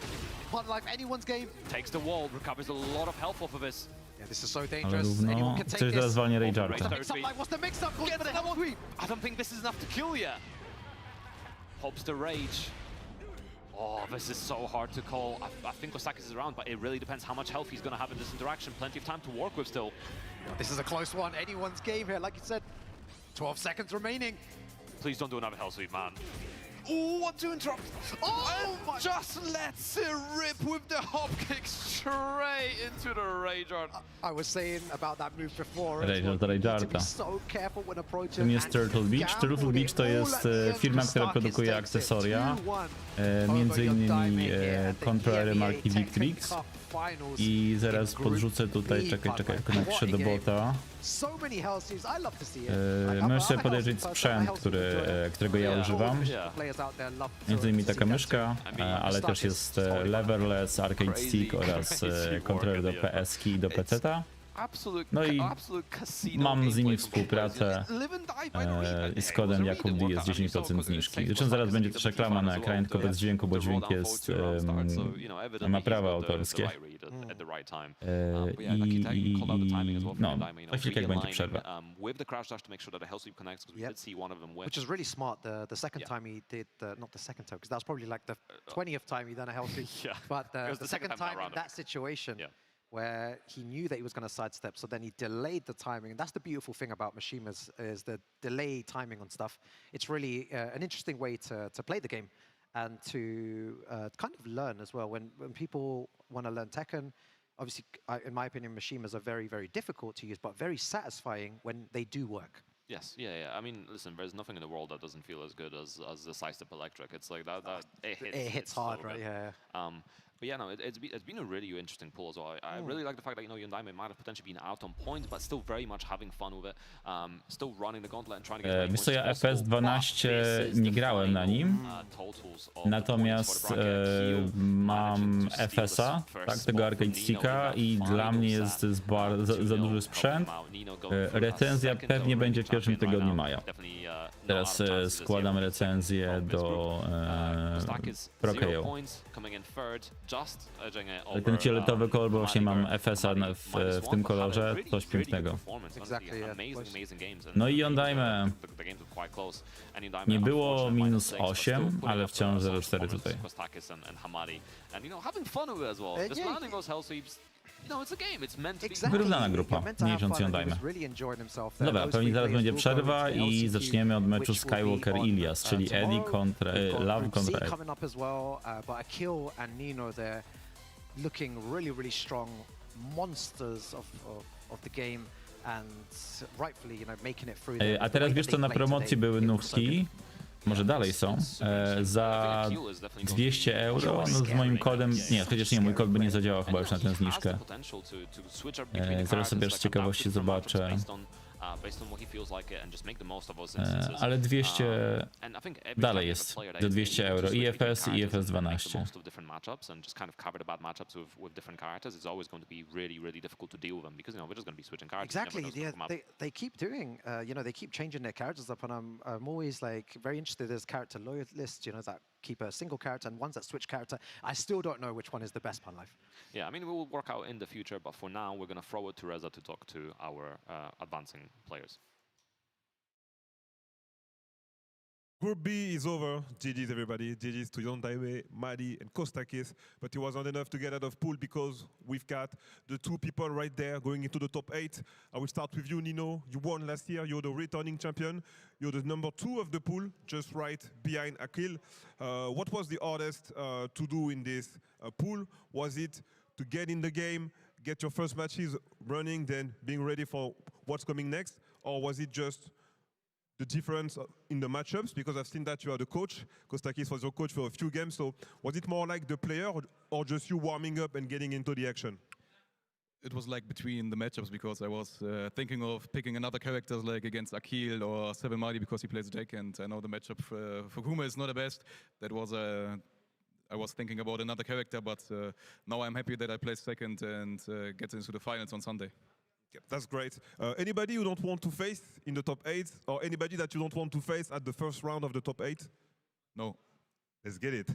Not like anyone's game. Takes the wall, recovers a lot of health off of this. Yeah, this is so Ale dangerous. równo. Anyone can take Coś teraz this. zwalnia Rage'arta. What's the mix-up? Goes for the hell sweep. I don't think this is enough to kill yet. Hopes to rage. Oh, this is so hard to call. I think Kostakis is around, but it really depends how much health he's going to have in this interaction. Plenty of time to work with still. This is a close one. Anyone's game here, like you said. 12 seconds remaining. Please don't do another hell sweep, man. Oh, what to interrupt? Oh, just lets it rip with the hop kick straight into the Rageart. I was saying about that move before. Rageart do Ragearta. So careful when approaching. Tym jest Turtle Beach. Turtle Beach to jest firma, która produkuje akcesoria, między innymi kontrolery marki Victrix. I zaraz podrzucę tutaj, czekaj, tylko napiszę do bota. Możesz sobie podejrzeć sprzęt, którego ja używam. Między innymi taka myszka, ale też jest leverless, arcade stick oraz kontroler do PS-ki i do PC-ta. No i mam z nimi współpracę i z kodem JakubDi jest 10% zniżki. Zresztą zaraz będzie też reklama na ekranie, tylko bez dźwięku, bo dźwięk jest, ma prawa autorskie. No, za chwilkę jak będzie przerwa. Which is really smart. The second time he did, not the second time, because that's probably like the 20th time he done a healthy. But the second time in that situation, where he knew that he was going to sidestep, so then he delayed the timing. And that's the beautiful thing about Mishima's, is the delay timing on stuff. It's really an interesting way to play the game and to kind of learn as well. When people want to learn Tekken, obviously, in my opinion, Mishimas are very, very difficult to use, but very satisfying when they do work. Yes, yeah. I mean, listen, there's nothing in the world that doesn't feel as good as the sidestep electric. It's like that it hits hard, right? Yeah. But yeah, no, it's been a really interesting pull as well. I really like the fact that, you know, Yondaime might have potentially been out on points, but still very much having fun with it. Still running the gauntlet and trying to get Wiesz co, ja FS 12 nie grałem na nim, natomiast mam FS-a, tak, tego arcade sticka i dla mnie jest za duży sprzęt. Recenzja pewnie będzie w pierwszym tygodniu maja. Teraz składam recenzję do ProKO. Ten fioletowy kolor, bo właśnie mam FS-a w tym kolorze, coś pięknego. No i Yondaime. Nie było minus 8, ale wciąż 0,4 tutaj. Wyrównana grupa, nie licząc Yondaime. Dobra, pewnie zaraz będzie przerwa i zaczniemy od meczu Skywalker Ilias, czyli Eddie kontra Love kontra Eddie. Looking really strong monsters of the game and rightfully, you know, making it through. A teraz wiesz co, na promocji były nówki, może dalej są, za 200 euro, no z moim kodem, nie, przecież nie, mój kod by nie zadziałał chyba już na tę zniżkę. Zaraz sobie z ciekawości zobaczę. Ale 200 dalej jest do 200 euro i FS i FS 12. Exactly, they keep doing, you know, they keep changing their characters up, and I'm always like very interested as character loyalists, you know, that keep a single character and ones that switch character. I still don't know which one is the best Pun Life. Yeah, I mean, we will work out in the future, but for now, we're going to throw it to Reza to talk to our advancing players. Group B is over. GG's everybody. GG's to Yondaime, Madi, and Kostakis. But it wasn't enough to get out of pool because we've got the two people right there going into the top 8. I will start with you, Nino. You won last year. You're the returning champion. You're the number 2 of the pool, just right behind Akil. What was the hardest to do in this pool? Was it to get in the game, get your first matches running, then being ready for what's coming next? Or was it just the difference in the matchups? Because I've seen that you are the coach. Kostakis was your coach for a few games. So was it more like the player or just you warming up and getting into the action? It was like between the matchups, because I was thinking of picking another characters like against Akil or Seven Madi because he plays Jack, and I know the matchup for Kuma is not the best. That was I was thinking about another character, but now I'm happy that I placed second and get into the finals on Sunday. Yeah, that's great. Anybody you don't want to face in the top 8, or anybody that you don't want to face at the first round of the top 8? No. Let's get it.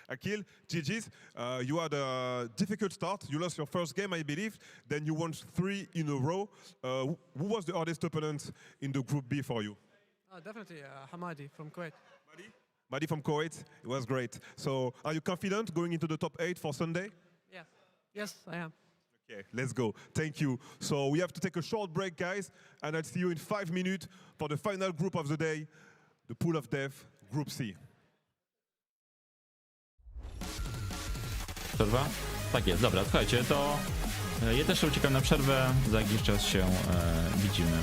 Akil, GG's, you had a difficult start. You lost your first game, I believe. Then you won 3 in a row. Who was the hardest opponent in the Group B for you? Definitely Hamadi from Kuwait. Madi from Kuwait. It was great. So are you confident going into the top 8 for Sunday? Yeah. Yes, I am. Okay, let's go. Thank you. So we have to take a short break, guys, and I'll see you in 5 minutes for the final group of the day, the Pool of Death, Group C. Przerwa? Tak jest, dobra, słuchajcie, to ja też uciekam na przerwę, za jakiś czas się widzimy.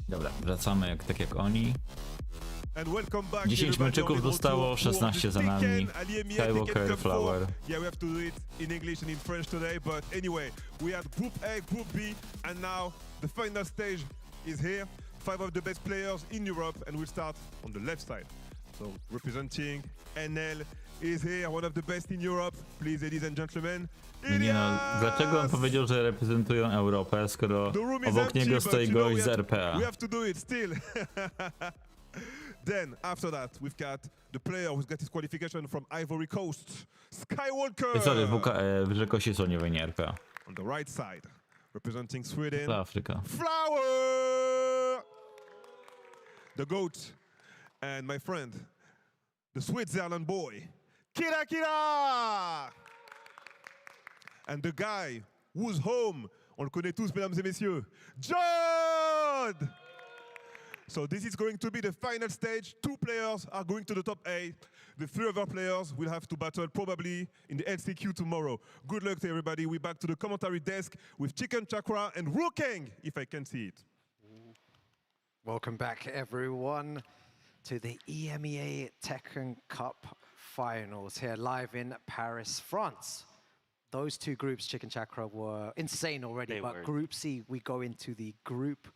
Dobra, wracamy tak jak oni. And welcome back 10 everybody meczyków on the zostało, World Tour 16 za Tekken, nami. EMEA Skywalker, Tekken Cup Flower. 4. Yeah, we have to do it in English and in French today, but anyway, we had Group A, Group B, and now the final stage is here. 5 of the best players in Europe, and we'll start on the left side. So representing NL is here, one of the best in Europe. Please, ladies and gentlemen. Nie no, dlaczego on powiedział, że reprezentują Europę, skoro The room is obok empty, niego but stoi you know, gość z RPA? we have to do it still. Then, after that, we've got the player who's got his qualification from Ivory Coast, Skywalker. Sorry, wysokości są nie wojnie RPA. On the right side, representing Sweden, To Afryka. Flower. The GOAT, and my friend, the Switzerland boy, Kira Kira. And the guy who's home, on le connaît tous, mesdames et messieurs, Jod! So this is going to be the final stage. 2 players are going to the top 8. The 3 other players will have to battle probably in the LCQ tomorrow. Good luck to everybody. We're back to the commentary desk with Chicken Chakra and Rukeng, if I can see it. Welcome back, everyone, to the EMEA Tekken Cup finals here live in Paris, France. Those 2 groups, Chicken Chakra, were insane already, They but were. Group C, we go into the group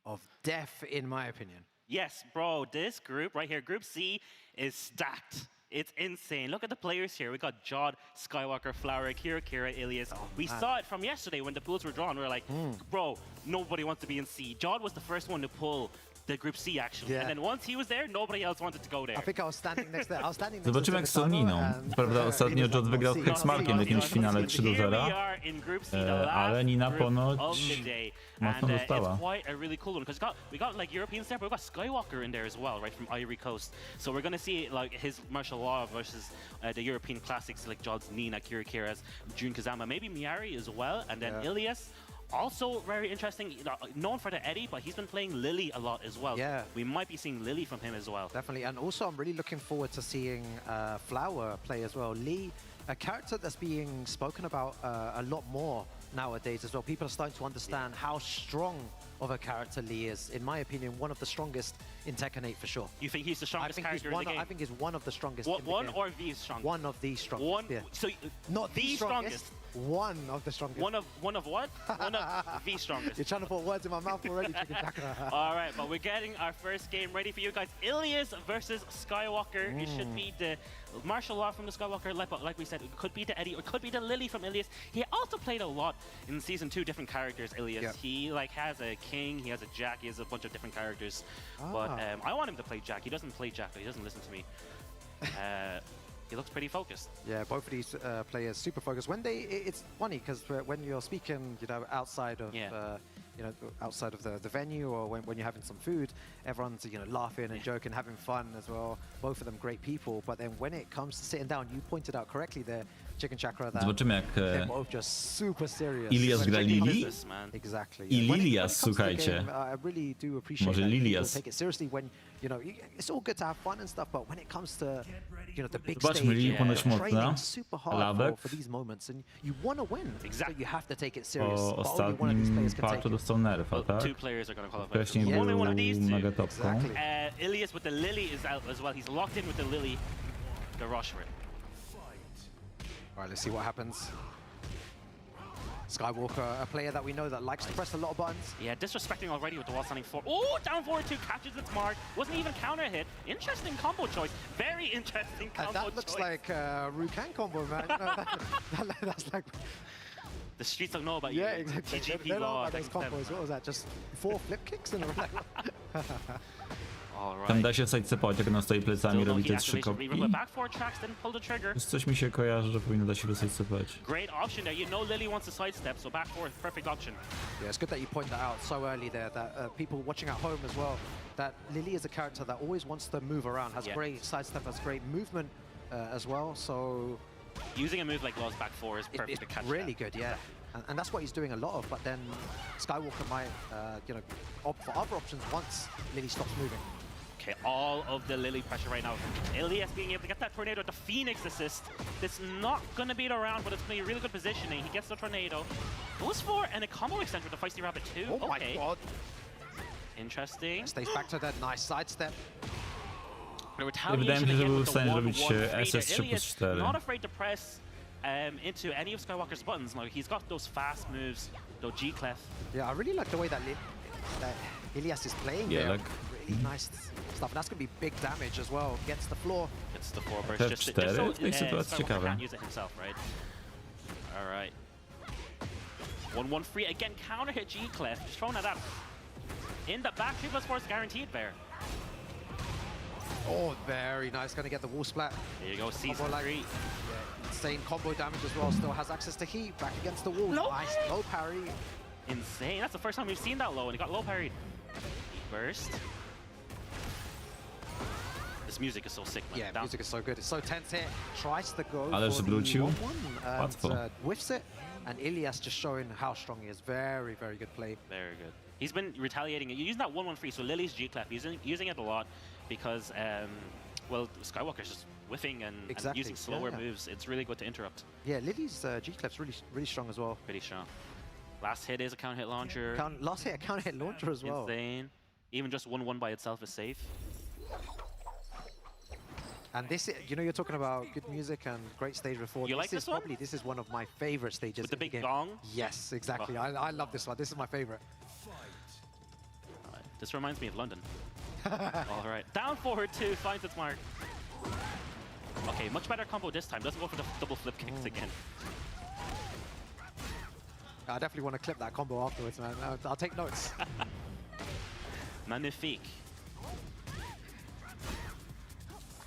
of death, in my opinion. Yes, bro, this group right here, Group C, is stacked. It's insane. Look at the players here. We got Jod, Skywalker, Flower, Kira, Ilias. We saw it from yesterday when the pools were drawn. We were like, bro, nobody wants to be in C. Jod was the first one to pull the Group C, actually. Yeah. And then once he was there, nobody else wanted to go there. I think I was standing next there. I was standing next Zobaczymy jak z Soniną. Prawda, ostatnio Jod wygrał z Hexmarkiem w jakimś finale 3-0. Ale Nina ponoć mocno dostała. It's quite a really cool one because we got like Europeans there, but we got Skywalker in there as well, right, from Ivory Coast. So we're gonna see like his martial law versus the European classics like Jod's Nina, Kira's, Jun Kazama, maybe Miari as well, and then Ilias. Also very interesting, known for the Eddie, but he's been playing Lily a lot as well. Yeah. We might be seeing Lily from him as well. Definitely, and also I'm really looking forward to seeing Flower play as well. Lee, a character that's being spoken about a lot more nowadays as well. People are starting to understand how strong of a character Lee is. In my opinion, one of the strongest in Tekken 8 for sure. You think he's the strongest character in the game? I think he's one of the strongest. One or the strongest? One of the strongest. One. Yeah. So not the strongest. One of the strongest. One of what? One of the strongest. You're trying to put words in my mouth already, Chicken Chakra. All right, but we're getting our first game ready for you guys. Ilias versus Skywalker. It should be the martial law from the Skywalker. Like we said, it could be the Eddie, or it could be the Lily from Ilias. He also played a lot in Season 2, different characters, Ilias. Yep. He like has a king, he has a Jack, he has a bunch of different characters. But I want him to play Jack. He doesn't play Jack, though. He doesn't listen to me. He looks pretty focused. Yeah, both of these players super focused. When it's funny because when you're speaking, you know, outside of outside of the venue, or when you're having some food, everyone's laughing and joking, having fun as well. Both of them great people. But then when it comes to sitting down, you pointed out correctly there, Chicken Chakra, that Zobaczymy jak they're both just super serious. Ilias gra Lili Exactly. i Lilias, słuchajcie. I really do appreciate Może that Lilias. people take it seriously when, it's all good to have fun and stuff, but when it comes to, the big Zobaczmy, stage, Lili ponoć mocna. training super hard Lawek. for these moments, and you want to win. Exactly. So you have to take it serious. Po But only one of these ostatnim players can take patchu it. dostał nerfa, tak? 2 players are going to qualify. Wcześniej Only był one of these two. mega topką. Ilias with the Lily is out as well. He's locked in with the Lily. The rush for it. All right, let's see what happens. Skywalker, a player that we know that likes to press a lot of buttons. Yeah, disrespecting already with the wall standing 4. Oh, down forward 2, catches its mark. Wasn't even counter hit. Interesting combo choice. Very interesting combo choice. That looks like Rukan combo, man. That's like... The streets don't know about you. Yeah, exactly. TGP They don't know law, about those combos. What was that? Just 4 flip kicks in a row? Tam da się sidestepować, jak ona stoi plecami, robi te 3 kopki. Back 4 tracks, didn't pull the trigger. Coś mi się kojarzy, że powinno da się go sidestepować. Great option there. You know Lily wants to sidestep, so back 4 is perfect option. Yeah, it's good that you point that out so early there, that people watching at home as well, that Lily is a character that always wants to move around, has great sidestep, has great movement as well, so... Using a move like Law's back 4 is perfect to catch really that. good, yeah. And that's what he's doing a lot of, but then Skywalker might, you know, opt for other options once Lily stops moving. Okay, all of the Lily pressure right now. Elias being able to get that tornado, the Phoenix assist. It's not going to beat around, but it's going to be really good positioning. He gets the tornado, goes for, and a combo extender with the Feisty Rabbit too. Oh my god. Interesting. Stays back to that nice sidestep. The Wydaje mi się, retaliation że again był w with the stanie 1-1 zrobić free SS there. 3+4. Elias not afraid to press into any of Skywalker's buttons. Like, he's got those fast moves, those G-clef. Yeah, I really like the way that Ilias is playing Yeah, there. like Really nice stuff. And that's going to be big damage as well. Gets the floor. It's the four burst. Te Just so cztery? W tej sytuacji Skywalker ciekawe. can't use it himself, right? All right. 1-1 free. Again, counter hit G-clef. Just throwing that out. In the back, 3+4 is guaranteed there. Oh, very nice. Going to get the wall splat. There you go, season Combo like- 3. Yeah, insane combo damage as well. Still has access to heat. Back against the wall. No Nice low parry. Insane. That's the first time we've seen that low, and he got low parried. Burst. This music is so sick, man. Yeah, Down. music is so good. It's so tense here. Tries to go Ależ for the wrócił. 1-1 Łatwo. and whiffs it. And Ilias just showing how strong he is. Very, very good play. Very good. He's been retaliating. You're using that 1-1 free, so Lily's G-clef, using it a lot because, well, Skywalker's just whiffing and Exactly, using slower yeah. moves. It's really good to interrupt. Yeah, Lily's G-clef's really strong as well. Pretty strong. Last hit is a counter hit launcher. Last hit, a counter hit launcher as well. Insane. Even just 1-1 by itself is safe. And this, you know, you're talking about good music and great stage before. You like this one? This is one of my favorite stages. With the in big game. gong? Yes, exactly. Oh. I love this one. This is my favorite. Alright, this reminds me of London. All right, down forward 2 finds its mark. Okay, much better combo this time. Doesn't go for the double flip kicks again. I definitely want to clip that combo afterwards, man. I'll take notes. Magnifique.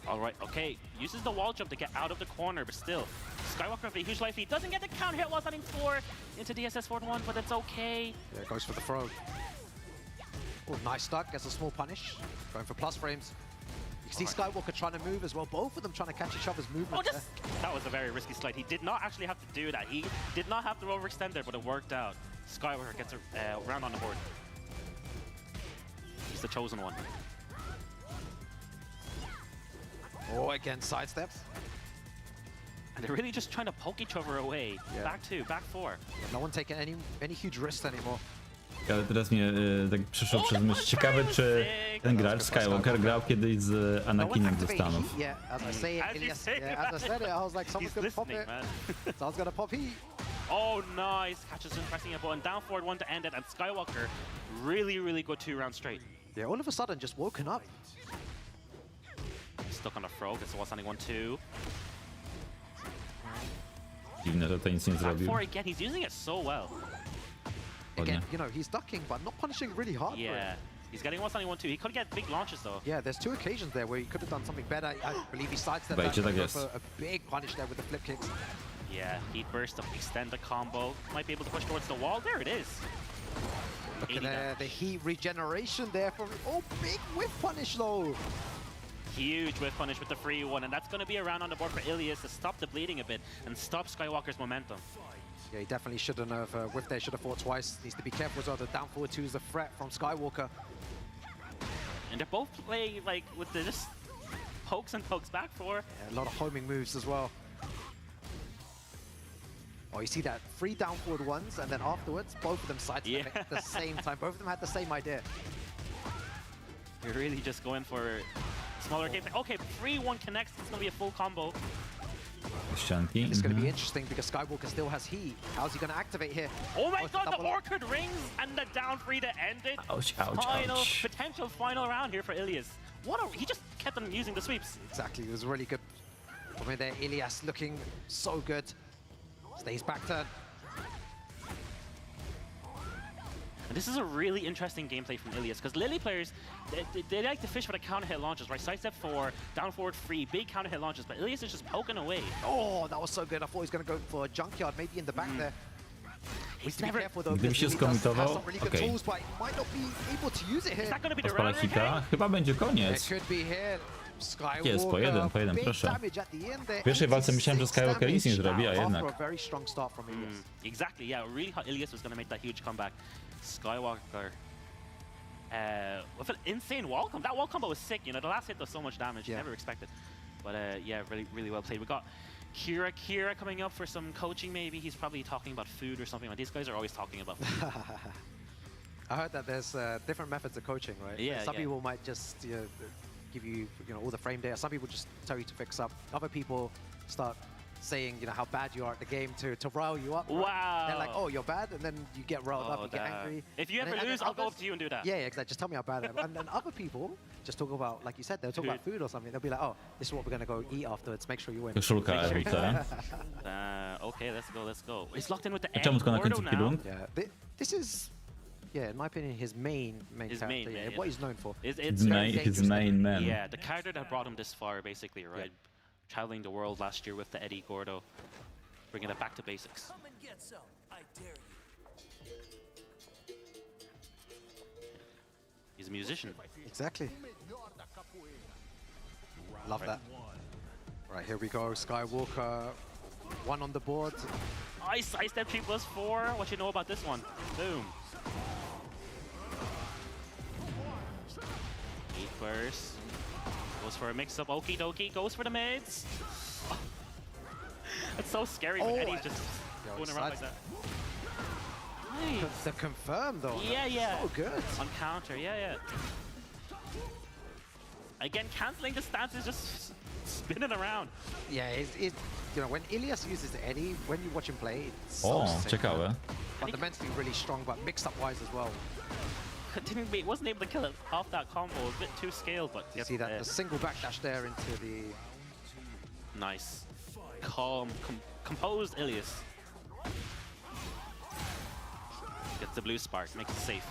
All right, okay. Uses the wall jump to get out of the corner, but still. Skywalker with a huge life lead. Doesn't get the counter hit while setting 4 into DSS 4-1, but it's okay. Yeah, goes for the throw. Oh, nice stuck. Gets a small punish. Going for plus frames. You can see Skywalker trying to move as well. Both of them trying to catch each other's movement. Oh, that was a very risky slide. He did not actually have to do that. He did not have to overextend there, but it worked out. Skywalker gets a round on the board. He's the chosen one. Oh, again, sidesteps. And they're really just trying to poke each other away. Yeah. Back 2, back 4. Yeah, no one taking any huge risks anymore. Ale teraz mnie tak przyszło przez myśl. Ciekawe, czy ten gracz Skywalker grał kiedyś z Anakinem ze Stanów. Yeah, as I say it, Ilias, yeah, as I said it, I was like, someone's gonna pop it. Someone's gonna pop heat. Oh, nice. Catches him pressing a button. Down forward 1 to end it. And Skywalker, really good 2 rounds straight. Yeah, all of a sudden just woken up. Stuck on the throw. Gets the wall standing 1-2. Dziwne, że to nic nie zrobił. 4 again. He's using it so well. Again, you know, he's ducking, but not punishing really hard for Yeah. it. He's getting wall standing 1-2. He could get big launches, though. Yeah, there's 2 occasions there where he could have done something better. I believe he sidestepped Wejdzie, tak go jest. for a big punish there with the flip kicks. Yeah, heat burst to extend the combo. Might be able to push towards the wall. There it is. Look at there, the heat regeneration there from... Oh, big whip punish though. Huge whiff punish with the free one, and that's going to be a round on the board for Ilias to stop the bleeding a bit and stop Skywalker's momentum. Yeah, he definitely shouldn't have whiffed there, should have fought twice. Needs to be careful as well. The down forward 2 is a threat from Skywalker. And they're both playing like with the just pokes and pokes back 4. Yeah, a lot of homing moves as well. Oh, you see that 3 down forward ones, and then afterwards, both of them sidestep at the same time. Both of them had the same idea. You're really just going for smaller games. Okay, 3-1 connects. It's going to be a full combo. Ścianki. It's going to be interesting because Skywalker still has heat. How's he going to activate here? Oh my it's god, the double up. Orchid rings and the down 3 to end it. Ouch, ouch, Final, ouch. potential final round here for Ilias. He just kept on using the sweeps. Exactly, it was really good. I mean, there, Ilias looking so good. Stays back turn. And this is a really interesting gameplay from Ilias because Lily players, they like to fish for the counter hit launches, right? Sidestep 4, down forward 3, big counter hit launches, but Ilias is just poking away. Oh, that was so good. I thought he was going to go for a junkyard, maybe in the back there. He's Be never... careful though, Gdyby because się Lily does have skomitował, some really good okej. tools, but he might not be able to use it here. Is that going to be the Odpala runner hita. again? Chyba będzie It koniec. could be here. Jest, po jeden, proszę. W pierwszej walce myślałem, że Skywalker nic nie zrobi, a jednak. Exactly, yeah, really thought Ilias was going to make that huge comeback. Skywalker with an insane wall combo. That wall combo was sick, you know, the last hit does so much damage, never expected. But yeah, really well played. We got Kira coming up for some coaching maybe. He's probably talking about food or something. Like, these guys are always talking about food. I heard that there's different methods of coaching, right? Yeah, Some people might just give you, all the frame data. Some people just tell you to fix up. Other people start saying, how bad you are at the game to rile you up. Right? Wow. They're like, oh, you're bad, and then you get riled up, you get angry. If you ever lose, I'll go up to you and do that. Yeah, exactly. Just tell me how bad I am. And then other people just talk about, like you said, they'll talk about food or something. They'll be like, oh, this is what we're going to go eat afterwards. Make sure you win. Koszulka Erwita. Okay, let's go. He's locked in with the Czemu tylko na końcu chwilą? Yeah, this is... Yeah, in my opinion, his main character. What he's known for. It's his main man. Yeah, the character that brought him this far, basically, right? Yeah. Traveling the world last year with the Eddie Gordo, bringing it back to basics. He's a musician. Exactly. Love that. Right, here we go. Skywalker, one on the board. Ice step 3+4. What you know about this one? Boom. 8 burst. Goes for a mix-up. Okie dokie. Goes for the mids. Oh. It's so scary when Eddie's just going around like that. Nice. The confirm though. Yeah. So good. On counter. Yeah. Again, canceling the stance is just spinning around. Yeah, when Ilias uses Eddie, when you watch him play, it's so sick. Ciekawe. Fundamentally really strong, but mixed up wise as well. Wasn't able to kill it off that combo. A bit too scaled, but you see that the single backdash there into the nice, composed Ilias. Gets the blue spark, makes it safe.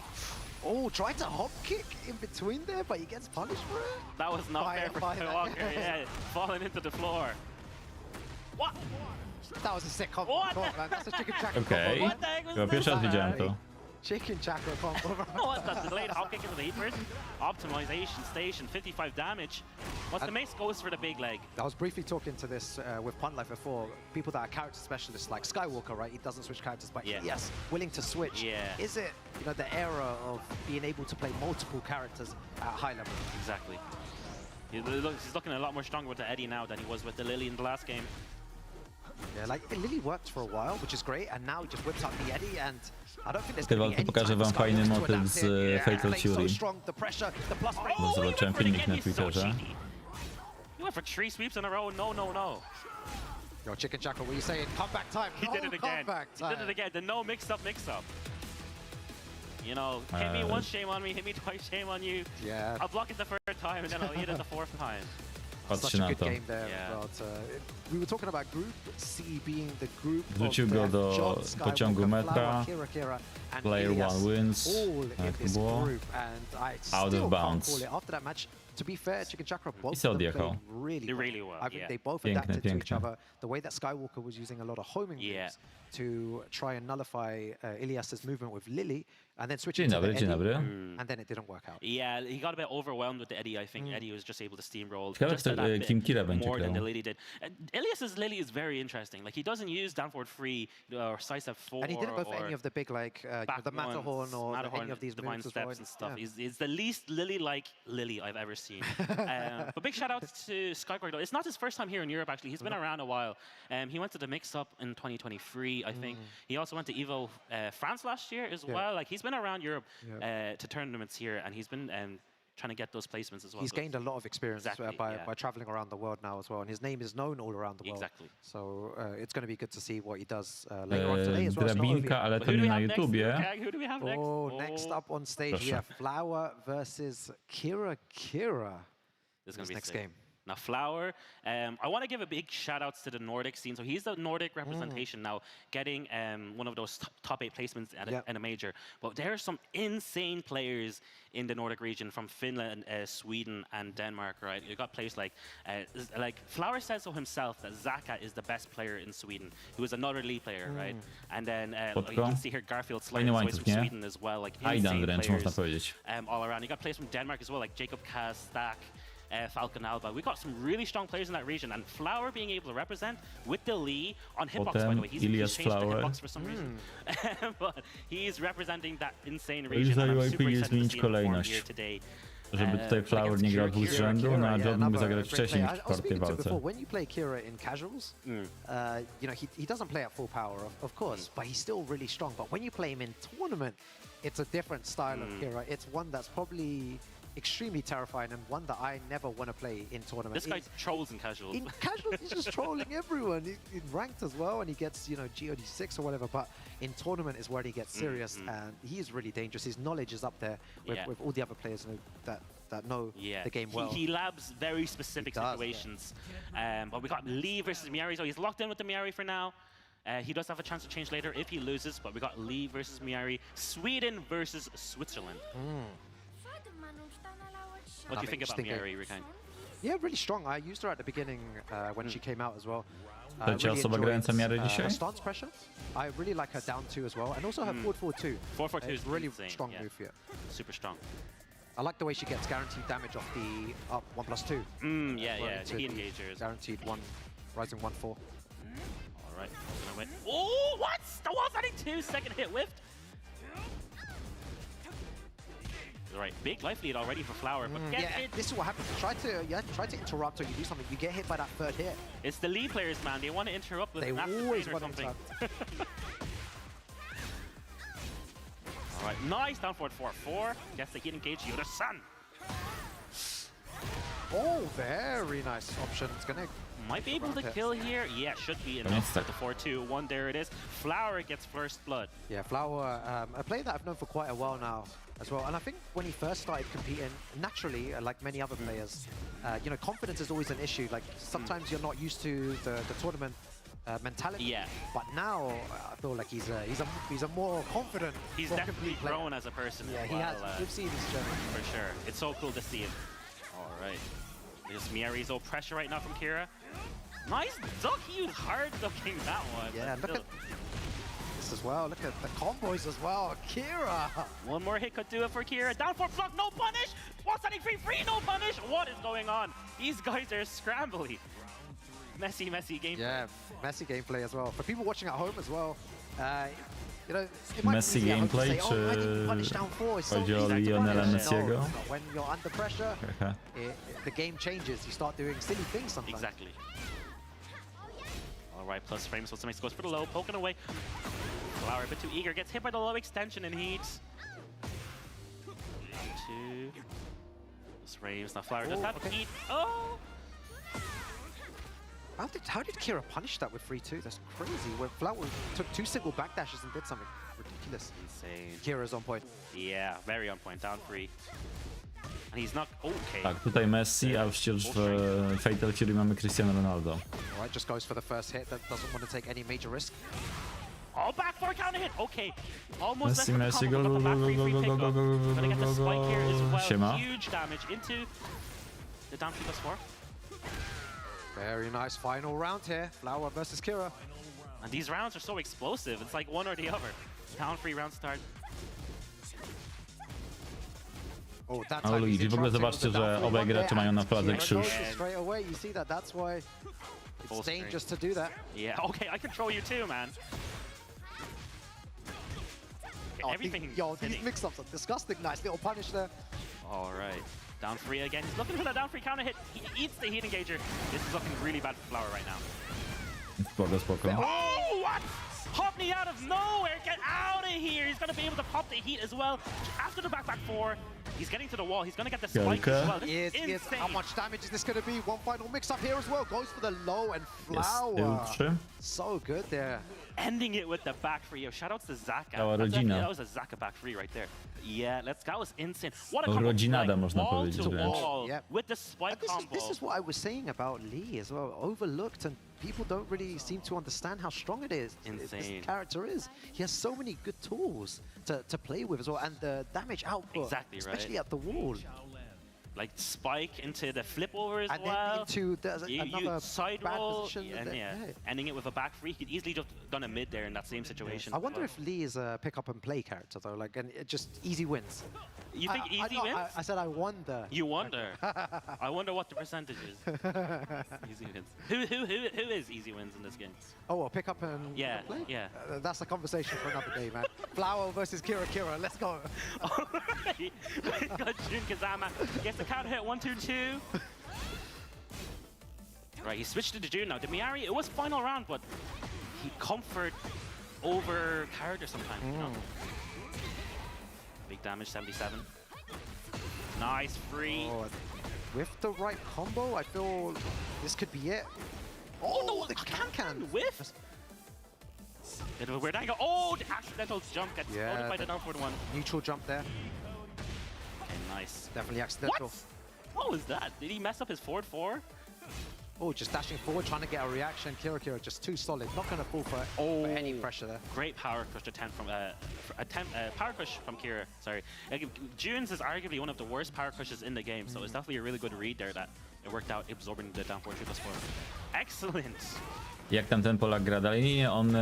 Oh, tried to hop kick in between there, but he gets punished for it. That was not fair for Skywalker. Yeah, falling into the floor. What? That was a sick combo. Man. That's a chicken chakra Okay. combo. What the heck was Chyba pierwszy raz widziałem to. Chicken chakra combo. What? That delayed hop kick into the heat burst? Optimization station, 55 damage. What's the mace goes for the big leg. I was briefly talking to this with Punt Life before. People that are character specialists like Skywalker, right? He doesn't switch characters, but yes, willing to switch. Yeah. Is it, the era of being able to play multiple characters at high level? Exactly. He's looking a lot more stronger with the Eddie now than he was with the Lily in the last game. Yeah, like Lily worked for a while, which is great, and now he just whips out the Eddie, and I don't think there's Tej walki pokażę wam fajny motyw z Fatal Fury. No, zobaczyłem filmik na Twitterze. You went for 3 sweeps in a row? No. Yo, Chicken Chakra, what are you saying? Comeback time. He did it again. He did it again. The no mix-up. Hit me once, shame on me. Hit me twice, shame on you. Yeah. I'll block it the 3rd time, and then I'll hit it the 4th time. Such a good game there. But, we were talking about Group C being the group Wrzucił go do pociągu metra. Player 1 wins. Tak to było. Out of bounds. After that match, to be fair, Chicken Chakra both odjechał. really well. I think they both adapted to each other. The way that Skywalker was using a lot of homing moves to try and nullify Ilias's movement with Lily, and then switch into the Eddie, and then it didn't work out. Yeah, he got a bit overwhelmed with the Eddie. I think Eddie was just able to steamroll Ciekawe, kim Kira będzie more than the grał. Lily did. Ilias's Lily is very interesting. Like, he doesn't use down forward 3 or side step 4. And he didn't go for any of the big, like, the Matterhorn or any of these divine moves steps and stuff. He's the least Lily-like Lily I've ever seen. But big shout out to Skywalker though. It's not his first time here in Europe actually. He's been around a while. He went to the mix-up in 2023, I think. He also went to Evo France last year as well. Like, he's been around Europe to tournaments here, and he's been trying to get those placements as well. He's gained a lot of experience by traveling around the world now as well, and his name is known all around the world. Exactly. So it's going to be good to see what he does later on today as well. Drabinka, ale to nie na YouTubie. Who do we have next? Next up on stage, Proszę. Flower versus Kira. This is going to be next sick. game. Now, Flower, I want to give a big shout outs to the Nordic scene. So he's the Nordic representation now, getting one of those top 8 placements at a major. But there are some insane players in the Nordic region from Finland, Sweden, and Denmark, right? You got players like Flower says so himself that Zaka is the best player in Sweden, who is another League player, right? And then you can see here Garfield Slayer is from Sweden as well, like insane players można powiedzieć. all around. You got players from Denmark as well, like Jacob Kaz, Stack. Falcon Alba. We got some really strong players in that region, and Flower being able to represent with the Lee on hitbox, by the Potem way. He's Ilias changed the Flower. hitbox for some reason. But he's representing that insane region, and Zajęło I'm super IP excited to zmienić see him perform kolejność. here today. Żeby tutaj Flower nie grał dwóch z rzędu, no a John mógł zagrać wcześniej w czwartej walce. When you play Kira in casuals, you know, he doesn't play at full power, of course, but he's still really strong. But when you play him in tournament, it's a different style of Kira. It's one that's probably extremely terrifying and one that I never want to play in tournament. This guy trolls in casuals. In casuals, he's just trolling everyone. In ranked as well, and he gets, you know, GOD6 or whatever. But in tournament is where he gets serious, and he is really dangerous. His knowledge is up there with all the other players that know the game well. He labs very specific situations. But we got Lee versus Miari, so he's locked in with the Miari for now. He does have a chance to change later if he loses, but we got Lee versus Miari. Sweden versus Switzerland. What do you think about Miari, Rikan? Yeah, really strong. I used her at the beginning when she came out as well. Leci osoba grająca Miarę dzisiaj? Her stance pressure. I really like her down 2 as well, and also her forward 4-2. 4-4-2 is really insane, strong move here. Super strong. I like the way she gets guaranteed damage off the up 1+2. Yeah, the heat engagers. Guaranteed 1, rising 1-4. All right, gonna win. Oh, what? The wall setting 2, second hit whiffed. All right, big life lead already for Flower, but get hit. This is what happens. Try to interrupt or you do something. You get hit by that third hit. It's the Lee players, man. They want to interrupt with an after always or want something. All right, nice down forward 4-4. Gets the heat engage. Yoda-san. Oh, very nice option. It's gonna might be able to kill here. Yeah, should be enough for the 4-2-1. There it is. Flower gets first blood. Yeah, Flower, a player that I've known for quite a while now as well. And I think when he first started competing, naturally, like many other players, you know, confidence is always an issue. Like sometimes you're not used to the tournament mentality. Yeah. But now I feel like he's a more confident. He's more definitely complete player. grown as a person. Yeah, as he well, has. We've seen his journey for sure. It's so cool to see him. All right. There's Miari's old pressure right now from Kira. Nice duck. He was hard ducking that one. Yeah, look at this as well. Look at the combos as well. Kira. One more hit could do it for Kira. Down for block, no punish. What's setting free? No punish. What is going on? These guys are scrambly. Messy gameplay. Yeah, messy gameplay as well. For people watching at home as well, you know, it might Messy be easy at home to gameplay, say, oh, I didn't punish down 4. It's so chodzi o easy to Lionela punish. Messiego? No, when you're under pressure, the game changes. You start doing silly things sometimes. Exactly. All right, plus frames. What's makes goes for the low, poking away. Flower a bit too eager, gets hit by the low extension and heat. 2. Plus frames. Now Flower does have heat. Oh! How did Kira punish that with 3-2? That's crazy. Where Flower took 2 single backdashes and did something ridiculous. Insane. Kira's on point. Yeah, very on point. Down 3. And he's not okay. Tak, tutaj Messi, a przecież w Fatal Fury mamy Cristiano Ronaldo. All right, just goes for the first hit. That doesn't want to take any major risk. Oh, back 4 counter hit. Okay. Almost Messi, go, go, go, go, go, go, go, go, Gonna get the spike here as well. Siema. Huge damage into the down 3+4. Very nice final round here. Flower versus Kira. And these rounds are so explosive. It's like one or the other. Down 3 round start. Oh, that O time he's Luigi, w ogóle zobaczcie, że obaj gracze mają na pladze krzyż. Straight away, you see that. That's why it's dangerous to do that. Yeah, okay, I control you too, man. Everything. These mix-ups are disgusting. Nice little punish there. All right. Down 3 again. He's looking for that down 3 counter hit. He eats the heat engager. This is looking really bad for Flower right now. Spoko. Oh, what? Hopney out of nowhere. Get out of here. He's going to be able to pop the heat as well. After the back 4, he's getting to the wall. He's going to get the spike as well. This is insane. How much damage is this going to be? One final mix-up here as well. Goes for the low and Flower. So good there. Ending it with the back 3. Yo, shoutouts to Zaka. That was a Zaka back 3 right there. Yeah, that was insane. What a combo. Rodzinada, można wall powiedzieć to wręcz. wall with the spike combo. This is what I was saying about Lee as well. Overlooked, and people don't really seem to understand how strong it is. Insane. This character is. He has so many good tools to play with as well, and the damage output, especially at the wall. Like spike into the flip over as and well. Then into another side bad roll, position. and ending it with a back 3. He could easily just done a mid there in that same situation. I wonder if Lee is a pick up and play character though, like, and just easy wins. You think easy wins? I said I wonder. You wonder. I wonder what the percentage is. Easy wins. Who is easy wins in this game? Oh, well, pick up and Yeah, play? yeah. That's a conversation for another day, man. Flower versus Kira Kira. Let's go. Alright. Got Jun Kazama. Gets the counter hit 1-2-2. Right, he switched to the Jun now. The Miari, it was final round, but he comfort over character sometimes, you know? Big damage, 77. Nice, free. Oh, with the right combo, I feel this could be it. Oh, no, the can. Whiff. Bit of a weird angle. Oh, the accidental jump gets floated by the downward one. Neutral jump there. Okay, nice. Definitely accidental. What was that? Did he mess up his forward 4? Oh, just dashing forward, trying to get a reaction. Kira Kira just too solid. Not going to fall for any pressure there. Great power crush attempt from power crush from Kira. Sorry, June's is arguably one of the worst power crushes in the game, so it's definitely a really good read there that it worked out absorbing the down 4-3+4. Excellent. Jak tam ten Polak gra dalej? Nie, on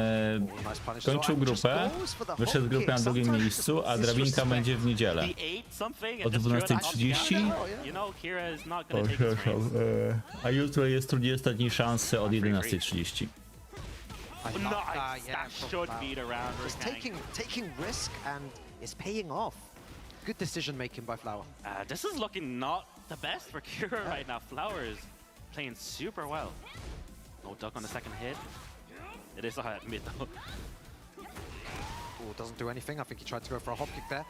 kończył grupę, wyszedł z grupy na drugim miejscu, a drabinka będzie w niedzielę. O 12:30. A jutro jest drugi ostatniej szansy od 11:30. Nice, that should beat around. Just taking risk and it's paying off. Good decision making by Flower. This is looking not the best for Kira right now. Flower is playing super well. No duck on the second hit. It is a mid though. Oh, doesn't do anything. I think he tried to go for a hop kick there.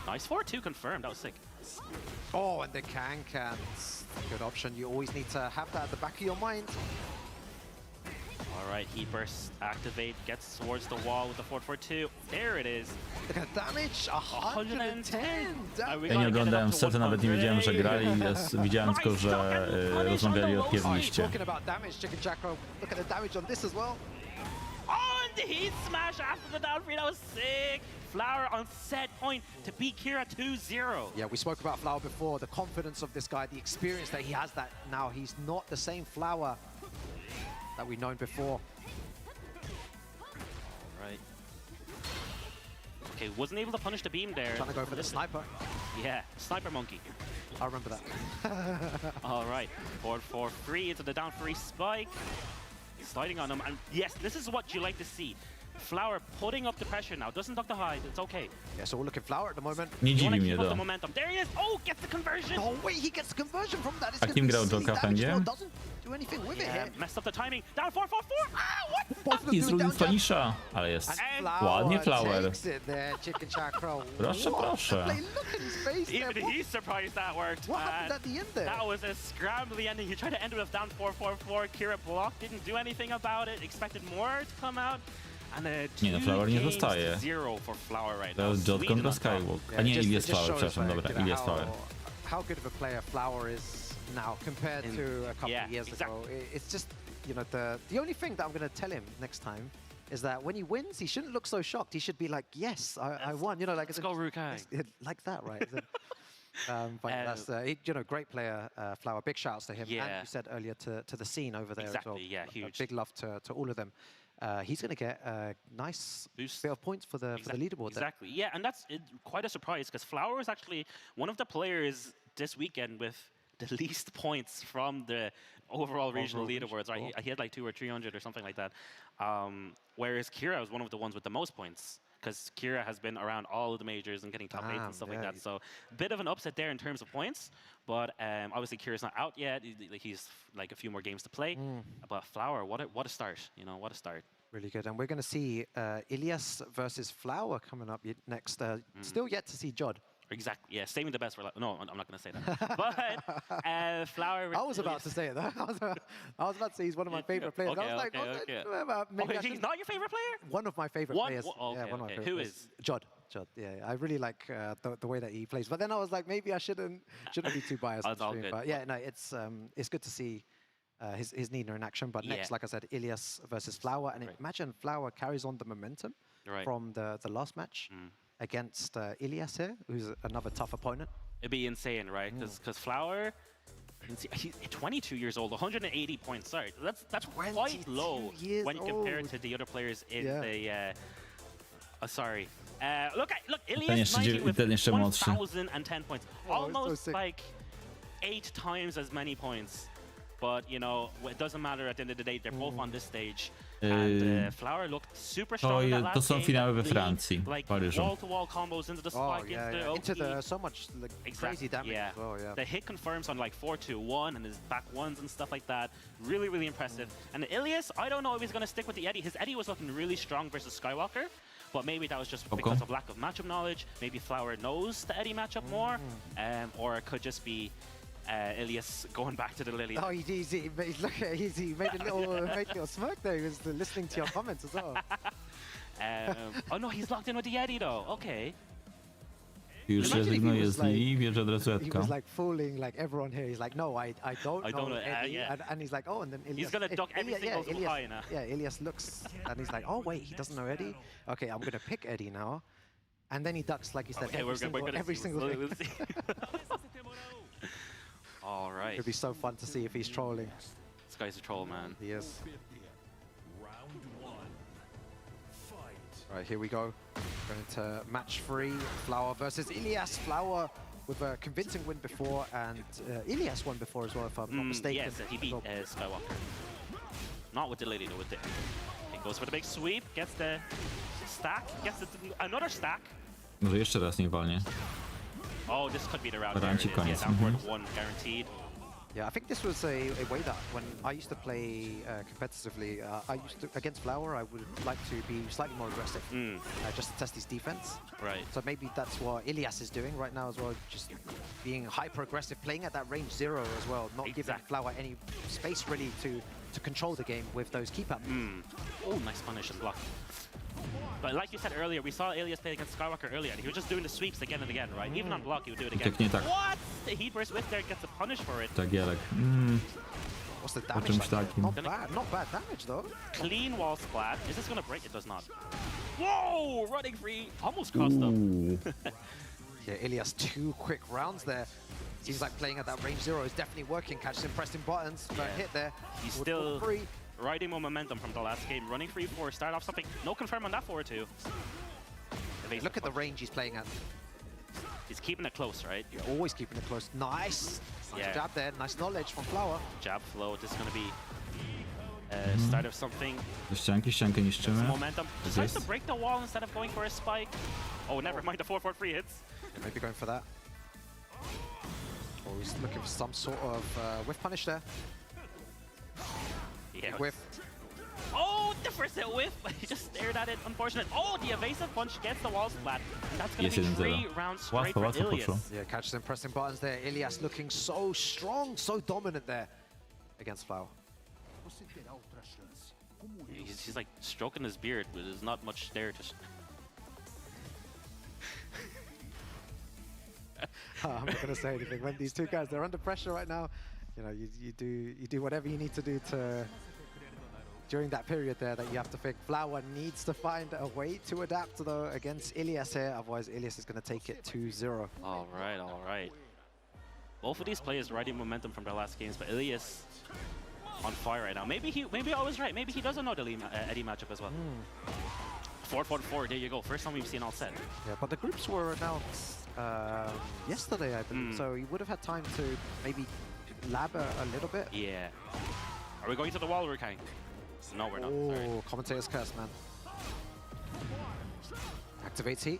Nice 4-2 confirmed. That was sick. Oh, and the can-cans. Good option. You always need to have that at the back of your mind. All right, heat burst activate, gets towards the wall with the 4-4-2. There it is. Look at the damage, 110. Ja nie oglądałem sceny, nawet nie wiedziałem, że grali. Widziałem tylko, że rozmawiali o pierniście. Talking about damage, Chicken Jacko. Look at the damage on this as well. Oh, and the heat smash after the down 3. That was sick. Flower on set point to beat Kira 2-0. Yeah, we spoke about Flower before. The confidence of this guy, the experience that he has that now. He's not the same Flower that we've known before. Right. Okay, wasn't able to punish the beam there. Trying to go for the sniper. Yeah, sniper monkey. I remember that. All right, forward 4-3 into the down 3 spike. Sliding on him, and yes, this is what you like to see. Flower putting up the pressure now. Doesn't duck the hide. It's okay. Yeah, so we're looking Flower at the moment. Nie dziwi mnie The to. momentum. There he is. Oh, gets the conversion. Oh wait, he gets the conversion from that. It's A kim grał Joka Fengie? Doesn't do anything with it Yeah, here. messed up the timing. Down 4-4-4. Ah, what? I zrobił Fanisza, ale jest ładnie Flower. Takes it there, Chicken Chakra. Proszę, proszę. Look at his face there. Even he's surprised that worked. What happened at the end there? That was a scrambly ending. He tried to end it with down 4-4-4. Kira blocked, didn't do anything about it. Expected more to come out. And Nie no, Flower nie dostaje. For Flower right To jest Jot kontra Skywalk. A nie, Ilias Flower, przepraszam, dobra, Ilias Flower. How good of a player Flower is now compared to a couple of years ago. It's just, you know, the only thing that I'm going to tell him next time is that when he wins, he shouldn't look so shocked. He should be like, yes, I won. You know, like, let's go Rukai. Like that, right? But that's, you know, great player, Flower. Big shout outs to him. Yeah. And you said earlier to the scene over there as well. Yeah, huge. Big love to all of them. He's going to get a nice bit of points for the leaderboard. Exactly, yeah, and that's quite a surprise because Flower is actually one of the players this weekend with the least points from the overall regional leaderboards. Right, he had like 200 or 300 or something like that. Whereas Kira was one of the ones with the most points, because Kira has been around all of the majors and getting top 8s and stuff like that. So a bit of an upset there in terms of points. But obviously Kira's not out yet. He's like a few more games to play. But Flower, what a start. You know, what a start. Really good. And we're going to see Ilias versus Flower coming up next. Still yet to see Jod. Exactly. Yeah, saving the best for no. I'm not going to say that. But Flower. I was about to say it. I was about to say he's one of my favorite players. Okay, I was like, maybe he's not your favorite player? One of my favorite players. Yeah, one of my favorite Who players. is? Jod. Yeah, I really like the way that he plays. But then I was like, maybe I shouldn't be too biased. But yeah, no, it's good to see his Nina in action. But next, like I said, Ilias versus Flower, and imagine Flower carries on the momentum from the last match against Ilias here, who's another tough opponent. It'd be insane, right? Because Flower, he's 22 years old, 180 points. Sorry, that's quite low when you compare it to the other players in Sorry. Look, Ten Ilias jeszcze 19 with ten jeszcze młodszy. 1,010 points. Oh, it's so Almost sick. like 8 times as many points. But, you know, it doesn't matter at the end of the day. They're both on this stage. And Flower looked super strong in that last To są game. finały we Lee, Francji, like Paryżu. wall-to-wall combos into the spike, Into OP. the so much like, crazy damage as well, yeah. The hit confirms on like 4-2-1 and his back ones and stuff like that. Really, really impressive. And Ilias, I don't know if he's going to stick with the Eddie. His Eddie was looking really strong versus Skywalker, but maybe that was just because of lack of matchup knowledge. Maybe Flower knows the Eddie matchup more, or it could just be Ilias going back to the Lily. Oh, he made a little smirk there. He was listening to your comments as well. Oh no, he's locked in with the Eddie though. Okay. Już rezygnuje z Lee, bierze od razu He Edka. was like fooling like everyone here. He's like, no, I don't know Eddie. yeah. And he's like, oh, and then Ilias. He's gonna duck everything else high now. Yeah, Ilias looks and he's like, oh wait, he doesn't know Eddie. Okay, I'm gonna pick Eddie now. And then he ducks like you said Okay, every single thing. We'll see. All right. It'd be so fun to see if he's trolling. This guy's a troll, man. He is. All right, here we go. Going to match 3, Flower versus Ilias. Flower with a convincing win before, and Ilias won before as well, if I'm not mistaken. Yes, he beat Skywalker. Not with the lady, no, with the... He goes for the big sweep, gets the stack, gets another stack. Może jeszcze raz nie walnie. Oh, this could be the route. Rancik Yeah, koniec. downward 1 guaranteed. Yeah, I think this was a way that when I used to play competitively, I used to, against Flower, I would like to be slightly more aggressive, just to test his defense. Right. So maybe that's what Ilias is doing right now as well, just being hyper-aggressive, playing at that range 0 as well, not giving Flower any space really to control the game with those keep-up. Oh, nice punish and block. But like you said earlier, we saw Ilias play against Skywalker earlier, and he was just doing the sweeps again and again, right? Even on block, he would do it again. Tak nie tak. What? The heat burst with there gets a punish for it. Tak, Jarek. What's the O damage czymś like? takim. Not bad damage though. Clean wall splat. Is this gonna break? It does not. Whoa! Running free. Almost cost him. Yeah, Ilias 2 quick rounds there. Seems like playing at that range 0 is definitely working. Catches him pressing buttons. But hit there. He's Would still fall free. riding more momentum from the last game. Running free 4, start off something. No confirm on that 4-2. Look at the range he's playing at. He's keeping it close, right? You're always keeping it close. Nice. Nice jab there. Nice knowledge from Flower. Jab flow. This is going to be start of something. Do ściankę Some niszczymy. momentum. Decides to break the wall instead of going for a spike. Oh, never mind. The 4-4-3 hits. Yeah, maybe going for that. Oh, he's looking for some sort of whiff punish there. Yeah. Whiff. Oh, the first hit whiff. He just stared at it. Unfortunate. Oh, the evasive punch gets the wall splat. That's going to be 3 rounds straight for Ilias. Yeah, catches him pressing buttons there. Ilias looking so strong, so dominant there against Flower. He's like stroking his beard, but there's not much there to... I'm not going to say anything. When these two guys, they're under pressure right now, you know, you do whatever you need to do to during that period there that you have to think. Flower needs to find a way to adapt though against Ilias here, otherwise Ilias is going to take it 2-0. All right. Both of these players riding momentum from their last games, but Ilias on fire right now. Maybe I was right. Maybe he doesn't know the Eddie matchup as well. 4-4-4, there you go. First time we've seen all set. Yeah, but the groups were announced yesterday, I believe, so he would have had time to maybe lab a little bit. Yeah. Are we going to the wall, Rukang? No, we're not. Sorry. Oh, commentator's curse, man. Activates heat.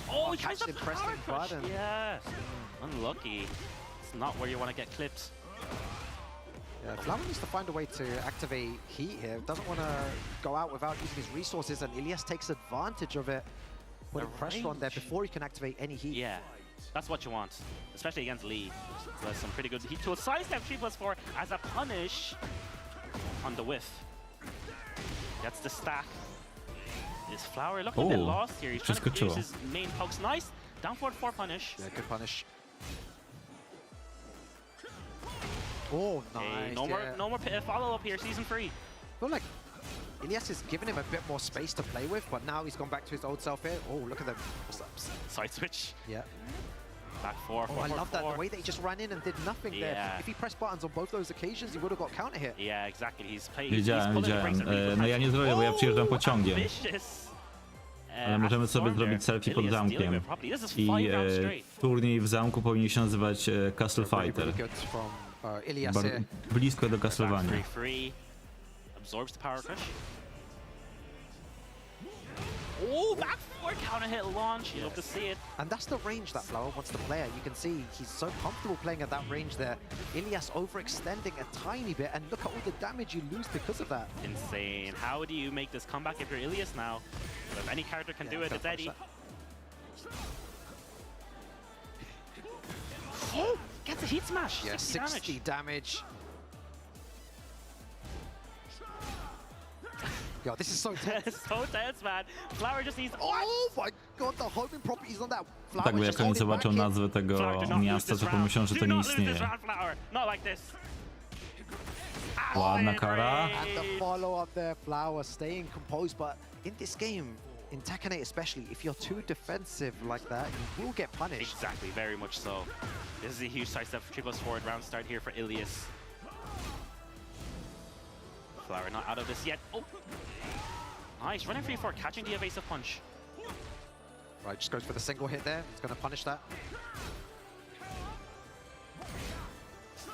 Oh, he catch tries to him pressing power crush. button. Yeah. Unlucky. It's not where you want to get clipped. Yeah, Flower needs to find a way to activate heat here. Doesn't want to go out without using his resources, and Ilias takes advantage of it. Putting pressure on there before he can activate any heat. Yeah, that's what you want, especially against Lee. So that's some pretty good heat to a sidestep 3+4 as a punish on the whiff. Gets the stack. Is Flower looking a bit lost here? He's trying to use his main pokes. Nice. Down forward 4 punish. Yeah, good punish. Oh, nice. Hey, no more follow-up here, season 3. I feel like Ilias is giving him a bit more space to play with, but now he's gone back to his old self here. Oh, look at them. Side switch. Yeah. Back four, Oh, I love that. The way that he just ran in and did nothing there. If he pressed buttons on both those occasions, he would have got counter hit. Yeah, exactly. He's Wiedziałem. No ja nie zrobię, bo ja przyjeżdżam pociągiem. Ale możemy sobie zrobić selfie pod zamkiem. I turniej w zamku powinien się nazywać Castle Fighter. Blisko do kaslowania. Absorbs the power crush. Oh, back four counter hit launch. You love to see it. And that's the range that Flower wants to play at. You can see he's so comfortable playing at that range there. Ilias overextending a tiny bit, and look at all the damage you lose because of that. Insane. How do you make this comeback if you're Ilias now? If any character can do it, it's Eddie. Oh, gets a heat smash. Yeah, 60 damage. Yo, this is so tense. So tense, man. Flower just needs... Oh my god, the homing properties on that. Flower Tak, bo jak oni zobaczą nazwę tego miasta, to pomyślą, że to nie istnieje. Ładna kara. And the follow-up there, Flower staying composed, but in this game, in Tekken 8 especially, if you're too defensive like that, you will get punished. Exactly, very much so. This is a huge sidestep forward round start here for Ilias. Flower not out of this yet. Oh, nice, running free for catching the evasive punch. Right, just goes for the single hit there. He's going to punish that.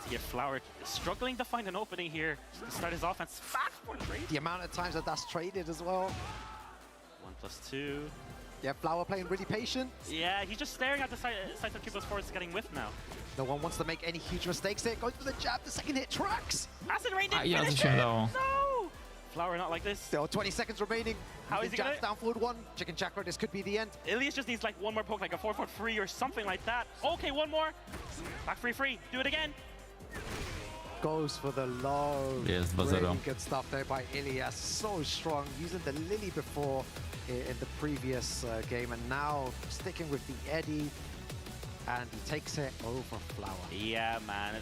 Yeah, Flower struggling to find an opening here to start his offense. Back for trade. The amount of times that that's traded as well. 1+2. Yeah, Flower playing really patient. Yeah, he's just staring at the side of 3+4. It's getting whiffed now. No one wants to make any huge mistakes there. Goes for the jab. The second hit tracks. Acid rain didn't Ja, finish się it. dało. No! Flower not like this. Still 20 seconds remaining. How is he jabs gonna... down forward one. Chicken chakra. This could be the end. Ilias just needs like one more poke, like a 4-4-3 or something like that. Okay, one more. Back free. Do it again. Goes for the low. Jest 2-0. Really good stuff there by Ilias. So strong. Using the Lily before in the previous game, and now sticking with the Eddie. And he takes it over Flower. Yeah, man.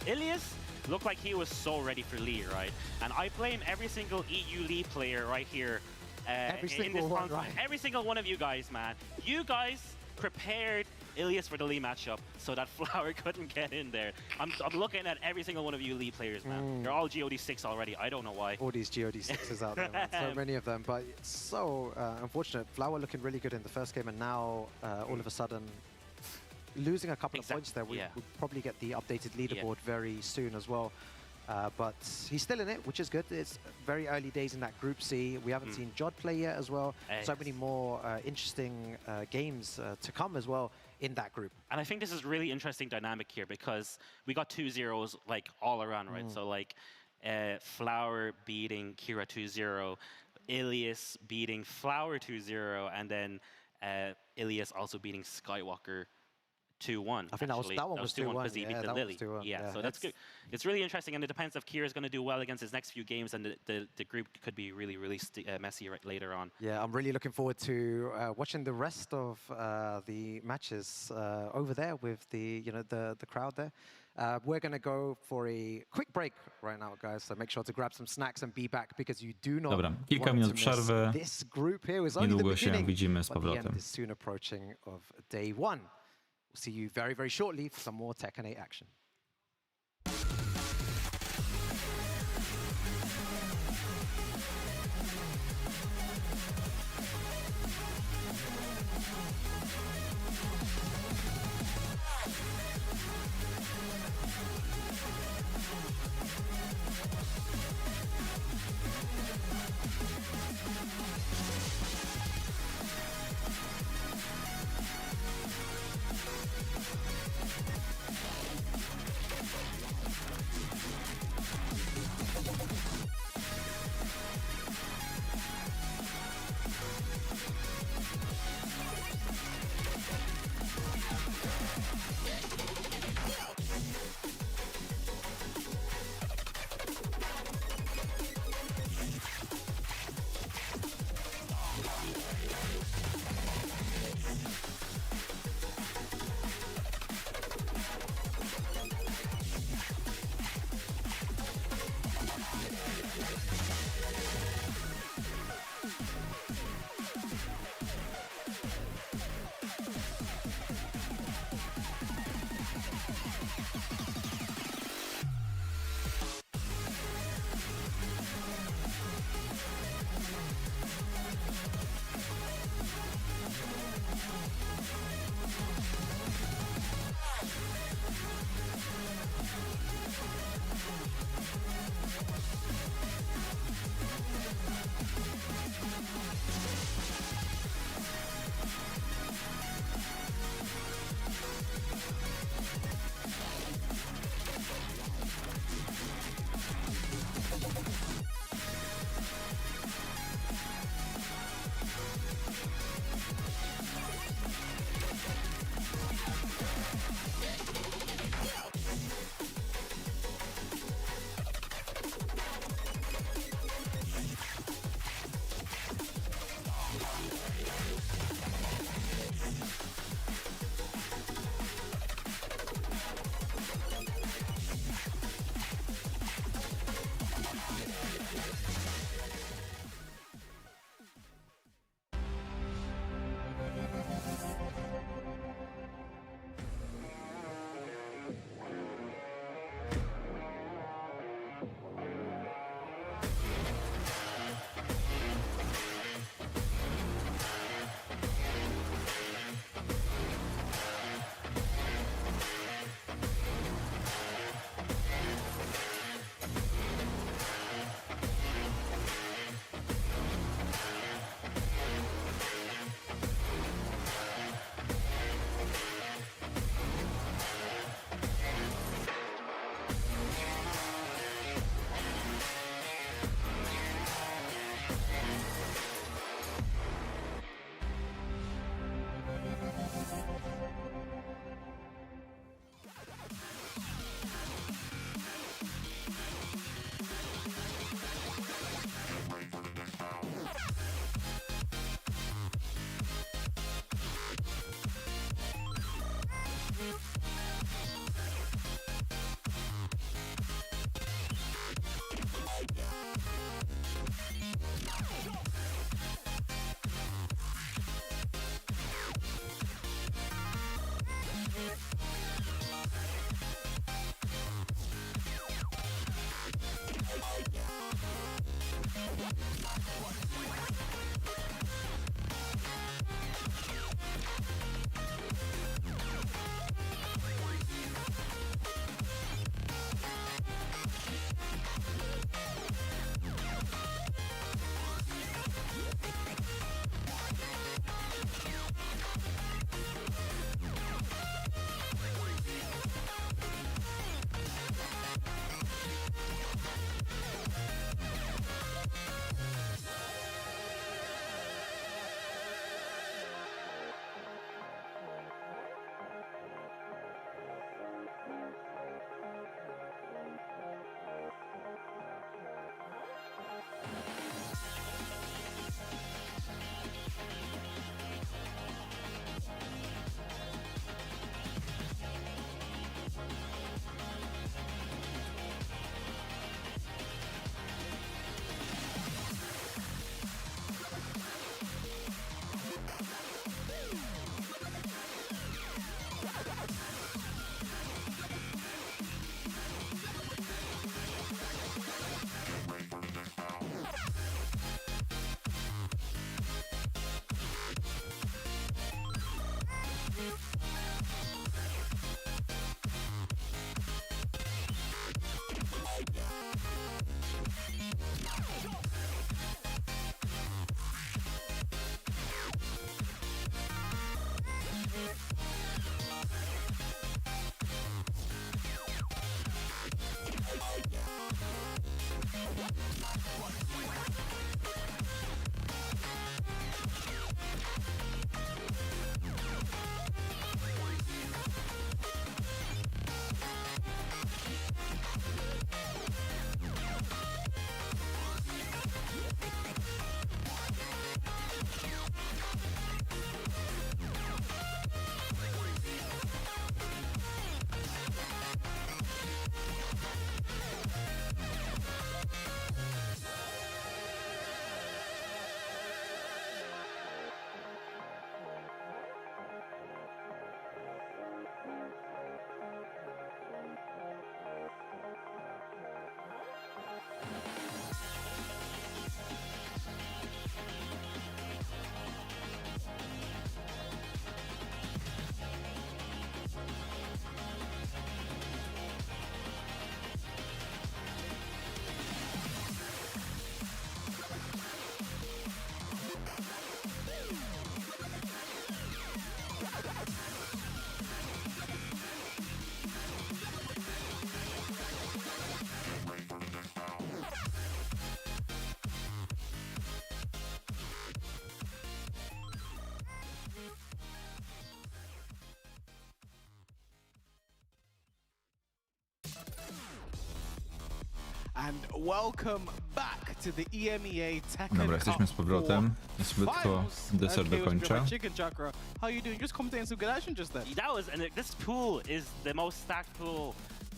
Ilias looked like he was so ready for Lee, right? And I blame every single EU Lee player right here. Every single one, right? Every single one of you guys, man. You guys prepared Ilias for the Lee matchup so that Flower couldn't get in there. I'm looking at every single one of you Lee players, man. They're all GOD6 already. I don't know why. All these GOD6s out there, man. So many of them. But it's so unfortunate. Flower looking really good in the first game, and now all of a sudden losing a couple of points there. We'll probably get the updated leaderboard very soon as well. But he's still in it, which is good. It's very early days in that Group C. We haven't seen Jod play yet as well. So many more interesting games to come as well in that group. And I think this is really interesting dynamic here because we got 2-0s like all around, right? So like Flower beating Kira 2-0, Ilias beating Flower 2-0, and then Ilias also beating Skywalker 2-1. I think that was 2-1 because he beat the Lily. Yeah, so that's good. It's really interesting, and it depends if Kira's going to do well against his next few games, and the group could be really, really messy later on. Yeah, I'm really looking forward to watching the rest of the matches over there with the the crowd there. We're going to go for a quick break right now, guys. So make sure to grab some snacks and be back because you do not Dobra, kilka minut przerwy. This group here was only the Niedługo się beginning, widzimy z but the end powrotem. is soon approaching of day one. We'll see you very, very shortly for some more Tekken 8 action. And welcome back to the EMEA Tekken Dobra, jesteśmy z Cup powrotem. Ja sobie tylko finals. deser dokończę. Chicken Chakra, how you doing? Just commentating some good action just then. That was, and this pool is the most stacked pool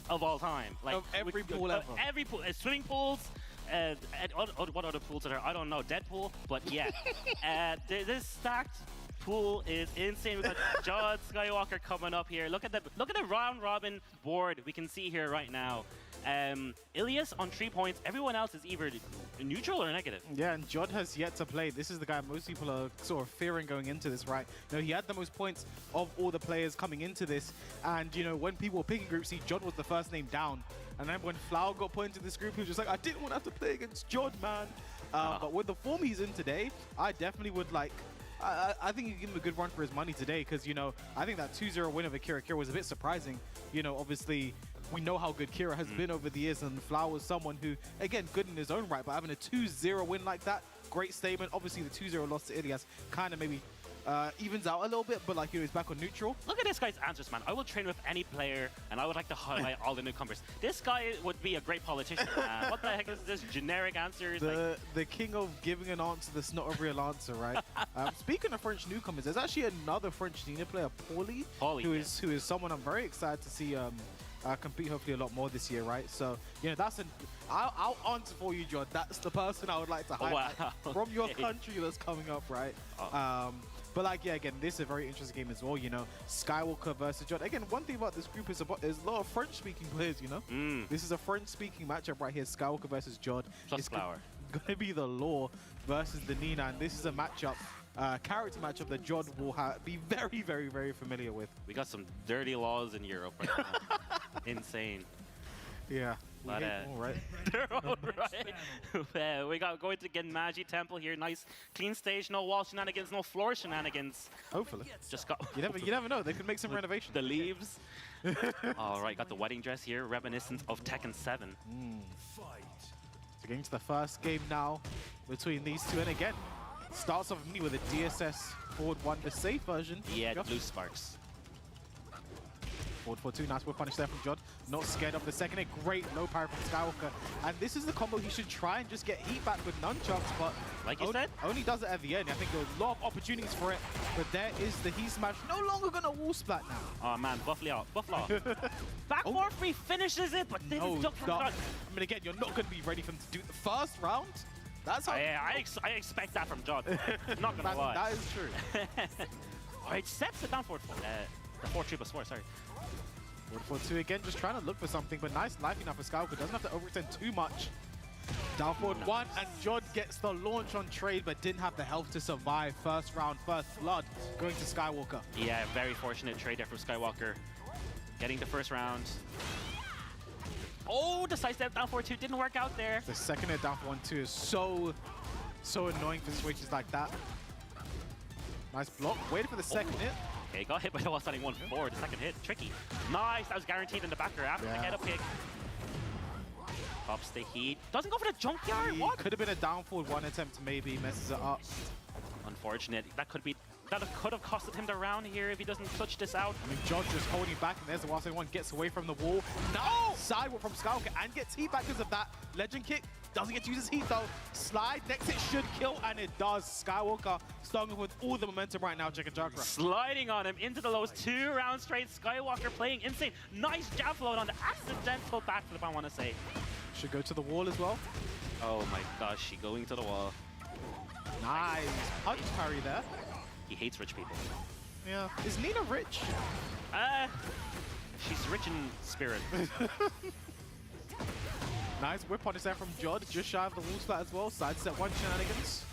of all time. Like Of every pool ever. Every pool, swimming pools. And what other pools are there? I don't know. Deadpool, but yeah, this stacked pool is insane. We've got Judd Skywalker coming up here. Look at the round robin board we can see here right now. Ilias on 3 points. Everyone else is either neutral or negative. Yeah, and Judd has yet to play. This is the guy most people are sort of fearing going into this, right? You know, he had the most points of all the players coming into this. And, you know, when people were picking groups, Judd was the first name down. And then when Flower got put into this group, he was just like, I didn't want to have to play against Judd, man. But with the form he's in today, I definitely would like... I think you give him a good run for his money today because, you know, I think that 2-0 win over Kira was a bit surprising. You know, obviously, we know how good Kira has been over the years, and Flower was someone who, again, good in his own right, but having a 2-0 win like that, great statement. Obviously, the 2-0 loss to Ilias kind of maybe evens out a little bit, but like, you know, he's back on neutral. Look at this guy's answers, man. I will train with any player, and I would like to highlight all the newcomers. This guy would be a great politician. What the heck is this generic answers? The king of giving an answer that's not a real answer, right? Speaking of French newcomers, there's actually another French senior player, Paulie, who is someone I'm very excited to see compete hopefully a lot more this year, right? So, you know, that's I'll answer for you, John. That's the person I would like to highlight from your country that's coming up, right? But like, yeah, again, this is a very interesting game as well, you know. Skywalker versus Judd. Again, one thing about this group is there's a lot of French-speaking players, you know. This is a French-speaking matchup right here, Skywalker versus Judd. Plus Flower. Going to be the Law versus the Nina, and this is a matchup, character matchup that Judd will be very, very, very familiar with. We got some dirty laws in Europe right now. Insane. Yeah. But, all right. they're all right. We got going to Genmaji Temple here. Nice clean stage, no wall shenanigans, no floor shenanigans. Hopefully. Just got. You never know. They could make some renovation. The leaves. All right, got the wedding dress here, reminiscent of Tekken 7. So getting to the first game now between these two, and again, starts off with me with a DSS forward 1, the safe version. Yeah, the blue sparks. Forward 4-2, nice whip punish there from Judd. Not scared of the second hit. Great low power from Skywalker. And this is the combo he should try and just get heat back with nunchucks, but like you said, only does it at the end. I think there was a lot of opportunities for it, but there is the heat smash. No longer gonna wall splat now. Oh man, Buffalo out. Back 4-3 finishes it, but this is took from Judd. I mean, again, you're not gonna be ready for him to do the first round. That's how. I expect that from Judd. Not gonna lie. That is true. All right, sets it down for the 4-2+4. Sorry. Forward 4-2 again, just trying to look for something, but nice life enough for Skywalker. Doesn't have to overextend too much. Down forward 1, and Judd gets the launch on trade, but didn't have the health to survive. First round, first blood, going to Skywalker. Yeah, very fortunate trade there from Skywalker. Getting the first round. Oh, the side step down 4-2 didn't work out there. The second hit down for 1-2 is so annoying for situations like that. Nice block, waited for the second hit. Okay, got hit by the wall standing 1-4, the second hit, tricky. Nice, that was guaranteed in the backer after the head up kick. Pops the heat, doesn't go for the junkyard, what? Could have been a down forward 1 attempt, maybe messes it up. Unfortunate, that could have costed him the round here if he doesn't clutch this out. I mean, Judd just holding back, and there's the wall standing 1, gets away from the wall. No! Sidewalk from Skywalker, and gets heat back because of that legend kick. Doesn't get to use his heat though. Slide, next hit should kill, and it does. Skywalker starting with all the momentum right now, Chicken Chakra. Sliding on him into the lows, 2 rounds straight. Skywalker playing insane. Nice jab float on the accidental backflip, I want to say. Should go to the wall as well. Oh my gosh, she going to the wall. Nice punch parry there. He hates rich people. Yeah. Is Nina rich? She's rich in spirit. Nice whip punish there from Judd, just shy of the wall splat as well. Side set 1 shenanigans.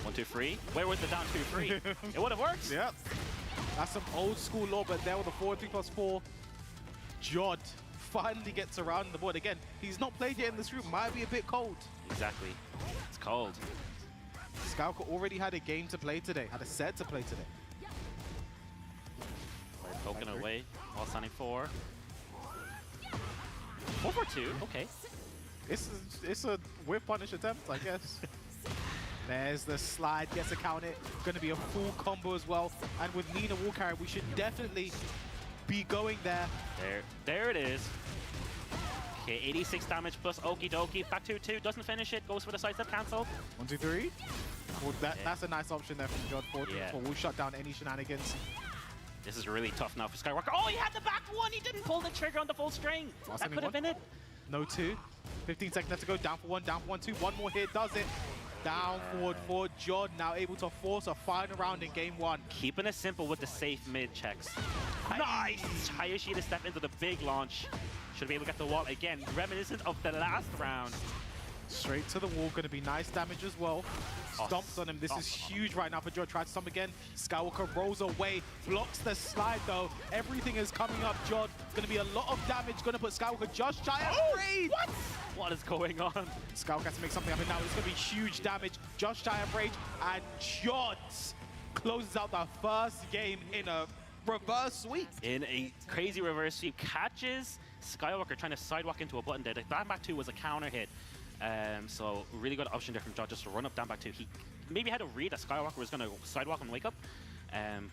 1-2-3. Where was the down 2-3? It would have worked. Yep. That's some old school law, but there with the 4-3+4. Judd finally gets around the board. Again, he's not played yet in this group. Might be a bit cold. Exactly. It's cold. Skywalker already had a game to play today, had a set to play today. Poking away while standing 4. 4-4-2, okay. It's a whip punish attempt, I guess. There's the slide, gets a count it. Going to be a full combo as well. And with Nina wall carry, we should definitely be going there. There it is. Okay, 86 damage plus Okie Dokie. Back 2-2, doesn't finish it, goes for the sidestep cancel. 1, 2, 3. Well, that's a nice option there from Jod for Yeah. we'll shut down any shenanigans. This is really tough now for Skywalker. Oh, he had the back one. He didn't pull the trigger on the full string. That could have been it. No 2. 15 seconds left to go. Down for 1, down for 1, 2. One more hit does it. Down forward for Jod, now able to force a final round in game 1. Keeping it simple with the safe mid checks. Nice! Hayashi to step into the big launch. Should be able to get the wall again. Reminiscent of the last round. Straight to the wall, going to be nice damage as well. Stomps on him. This is huge right now for Jod. Tries to stomp again. Skywalker rolls away, blocks the slide though. Everything is coming up. Jod, going to be a lot of damage. Going to put Skywalker just shy of rage. What? What is going on? Skywalker has to make something happen now. It's going to be huge damage. Just shy of rage. And Jod closes out the first game in a reverse sweep. In a crazy reverse sweep. Catches Skywalker trying to sidewalk into a button there. The down back 2 was a counter hit. So really good option there from Jod just to run up down back 2. He maybe had to read that Skywalker was going to sidewalk and wake up.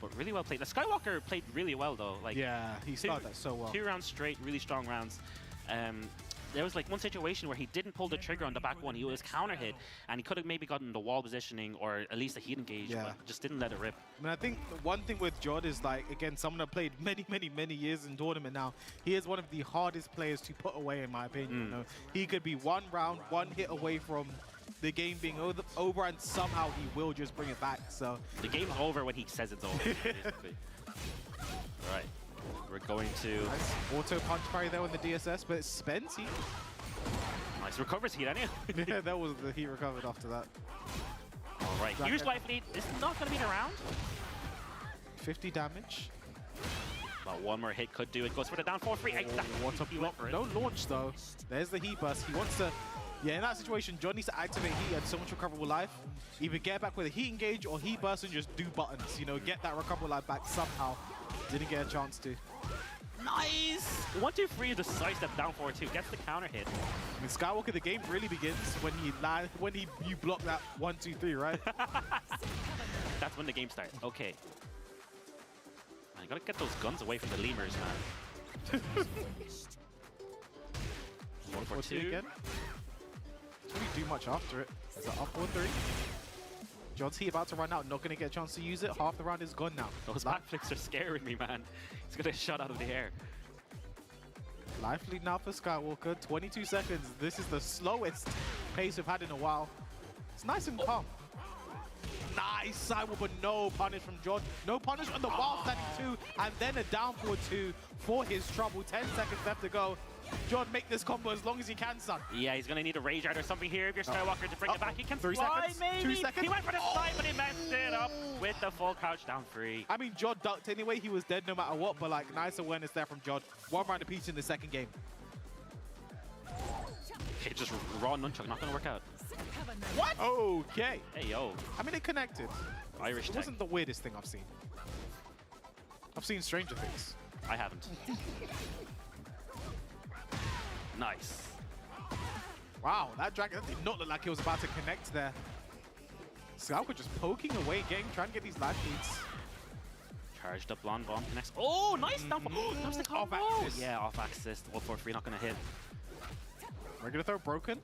But really well played. The Skywalker played really well though. Like yeah, he started that so well. 2 rounds straight, really strong rounds. There was like one situation where he didn't pull the trigger on the back 1. He was counter hit, and he could have maybe gotten the wall positioning or at least a heat engage, but just didn't let it rip. I mean, I think the one thing with Jod is like, again, someone that played many years in tournament now. He is one of the hardest players to put away, in my opinion. You know, he could be 1 round, 1 hit away from the game being over, and somehow he will just bring it back. So the game's over when he says it's over. Basically. Right. We're going to... Nice auto punch parry there on the DSS, but it's Spence. Nice recovers heat, anyway. Yeah, that was the heat recovered after that. All right, huge life lead. This is not going to be an round. 50 damage. But one more hit could do it. Goes for the down 4-3. What a block. No launch, though. There's the heat burst. He wants to... Yeah, in that situation, Jod needs to activate heat and so much recoverable life. Either get back with a heat engage or heat burst and just do buttons. You know, get that recoverable life back somehow. Didn't get a chance to. Nice! 1, 2, 3 the sidestep down 4-2. Gets the counter hit. I mean, Skywalker, the game really begins when you block that 1, 2, 3, right? That's when the game starts. Okay. Man, you gotta get those guns away from the lemurs, man. 1 for 2 again. Doesn't really do much after it. Is it up 4-3? Jod's heat about to run out, not going to get a chance to use it. Half the round is gone now. Those backflips are scaring me, man. He's going to shot out of the air. Life lead now for Skywalker. 22 seconds. This is the slowest pace we've had in a while. It's nice and calm. Nice sidewalk, but no punish from Jod. No punish on the wild standing 2, and then a down forward 2 for his trouble. 10 seconds left to go. Jod, make this combo as long as you can, son. Yeah, he's going to need a Rage Art or something here if you're Skywalker to bring it back. He can 3 fly, seconds. maybe. 2 seconds. He went for the slide, but he messed it up with the full crouch down 3. I mean, Jod ducked anyway. He was dead no matter what, but like nice awareness there from Jod. 1 round apiece in the second game. Okay, just raw nunchuck, not going to work out. What? Okay. Hey, yo. I mean, it connected. Irish It wasn't the weirdest thing I've seen. I've seen stranger things. I haven't. Nice. Wow, that dragon did not look like it was about to connect there. Skywalker just poking away, trying to get these life leads. Charged up blonde bomb connects. Oh, nice downfall. That was the combo. Off axis. Yeah, off axis. 1-4-3 not going to hit. Regular throw broken.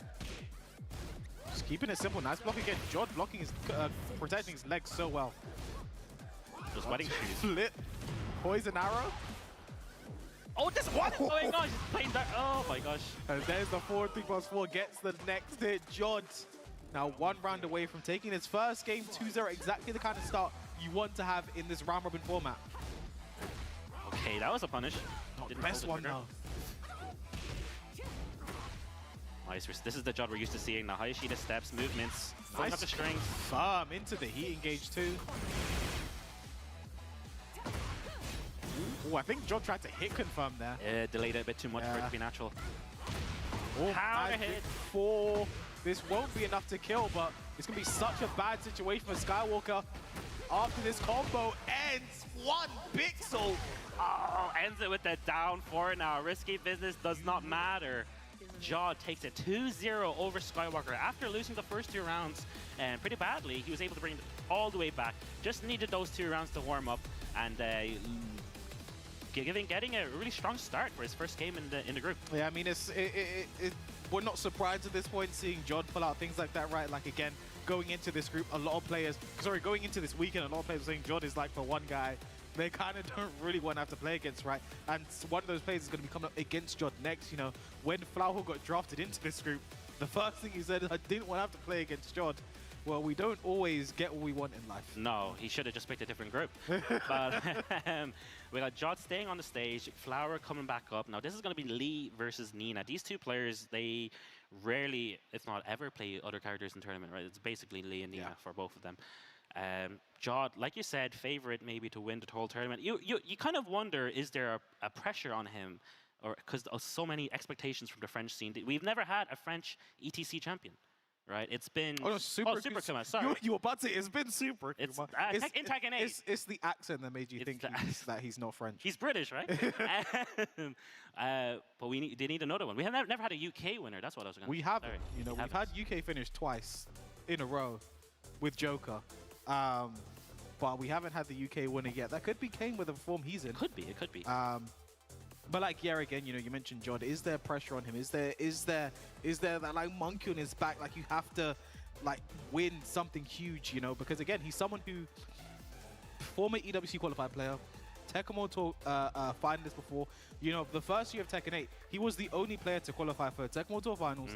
Just keeping it simple. Nice block again. Jod blocking his, protecting his legs so well. Those wedding shoes. Flip. Poison arrow. Oh, this what is going on? He's playing that. Oh my gosh. And there's the 4-3+4. Gets the next hit. Jod now 1 round away from taking his first game 2-0. Exactly the kind of start you want to have in this round robin format. Okay, that was a punish. Not the Didn't best hold the one trigger. though. Nice. This is the Jod we're used to seeing. The Hayashida steps, movements, pulling up the strings. Firm into the heat engage too. Oh, I think Jod tried to hit confirm there. Yeah, delayed it a bit too much for it to be natural. Oh, Counter I hit. think 4. This won't be enough to kill, but it's going to be such a bad situation for Skywalker. After this combo ends 1 pixel. Oh, ends it with the down 4 now. Risky business does not matter. Jod takes it 2-0 over Skywalker after losing the first 2 rounds and pretty badly. He was able to bring it all the way back. Just needed those 2 rounds to warm up, and getting a really strong start for his first game in the group. Yeah, I mean, we're not surprised at this point seeing Jod pull out things like that, right? Like, again, going into this group, going into this weekend, a lot of players are saying Jod is like the one guy they kind of don't really want to have to play against, right? And one of those players is going to be coming up against Jod next. You know, when Flower got drafted into this group, the first thing he said, I didn't want to have to play against Jod. Well, we don't always get what we want in life. No, he should have just picked a different group. But we got Jod staying on the stage, Flower coming back up. Now, this is going to be Lee versus Nina. These two players, they rarely, if not ever, play other characters in tournament, right? It's basically Lee and Nina for both of them. Jod, like you said, favorite maybe to win the whole tournament. You kind of wonder, is there a pressure on him? Or because of so many expectations from the French scene. We've never had a French ETC champion. Right, it's been Super Kuma. Sorry, you were about to say it's been Super. It's Kuma. in Tekken 8. It's the accent that made you think that he's not French. He's British, right? But they need another one. We have never had a UK winner. That's what I was going to say. We haven't. You know, we've had UK finish twice in a row with Joker, but we haven't had the UK winner yet. That could be Kane with the form he's in. It could be. But like again, you know, you mentioned Jod. Is there pressure on him? Is there that like monkey on his back? Like you have to like win something huge, you know? Because again, he's someone who former EWC qualified player, Tekken World Tour finalist before. You know, the first year of Tekken 8, he was the only player to qualify for Tekken World Tour finals,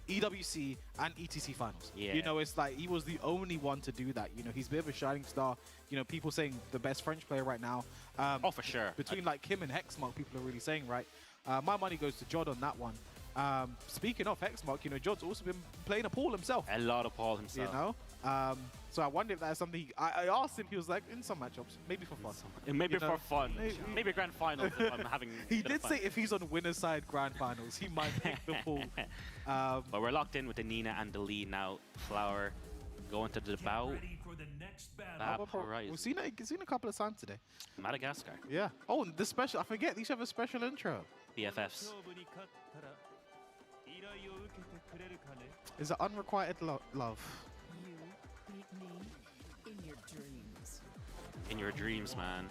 EWC and ETC finals. Yeah. You know, it's like he was the only one to do that. You know, he's a bit of a shining star. You know, people saying the best French player right now. Oh, for sure. Between like him and Hexmark, people are really saying, right? My money goes to Jod on that one. Speaking of Hexmark, you know, Jod's also been playing a Paul himself. A lot of Paul himself. You know? So I wonder if that's something... I asked him, he was like, in some matchups, maybe for fun. Maybe for fun. Maybe grand finals if I'm having He did say if he's on winner's side grand finals, he might pick the Paul. But we're locked in with the Nina and the Lee now. Flower going to the bow. We've seen it a couple of times today. Madagascar. Yeah. Oh, the special... I forget, these have a special intro. BFFs. Is it unrequited love? In your dreams, man.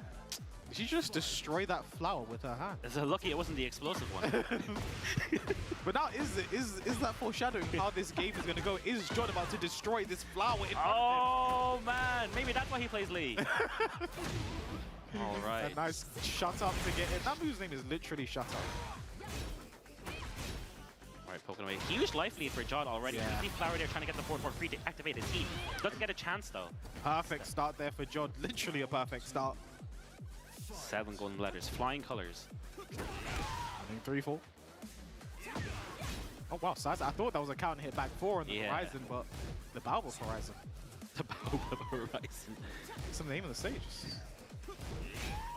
Did she just destroy that flower with her hand? It's lucky it wasn't the explosive one. But now is that foreshadowing how this game is going to go? Is Jod about to destroy this flower in front of him? Man, maybe that's why he plays Lee. All right. A nice shut up to get it. That move's name is literally shut up. All right, poking away. Huge life lead for Jod already. Yeah. You see Flower there trying to get the 4-4 free to activate his team. Doesn't get a chance though. Perfect start there for Jod. Literally a perfect start. 7 golden letters. Flying colors. I think 3-4. Oh wow, size. I thought that was a counter hit back 4 on the horizon, but the Baobab horizon. The Baobab horizon. That's the name of the stage.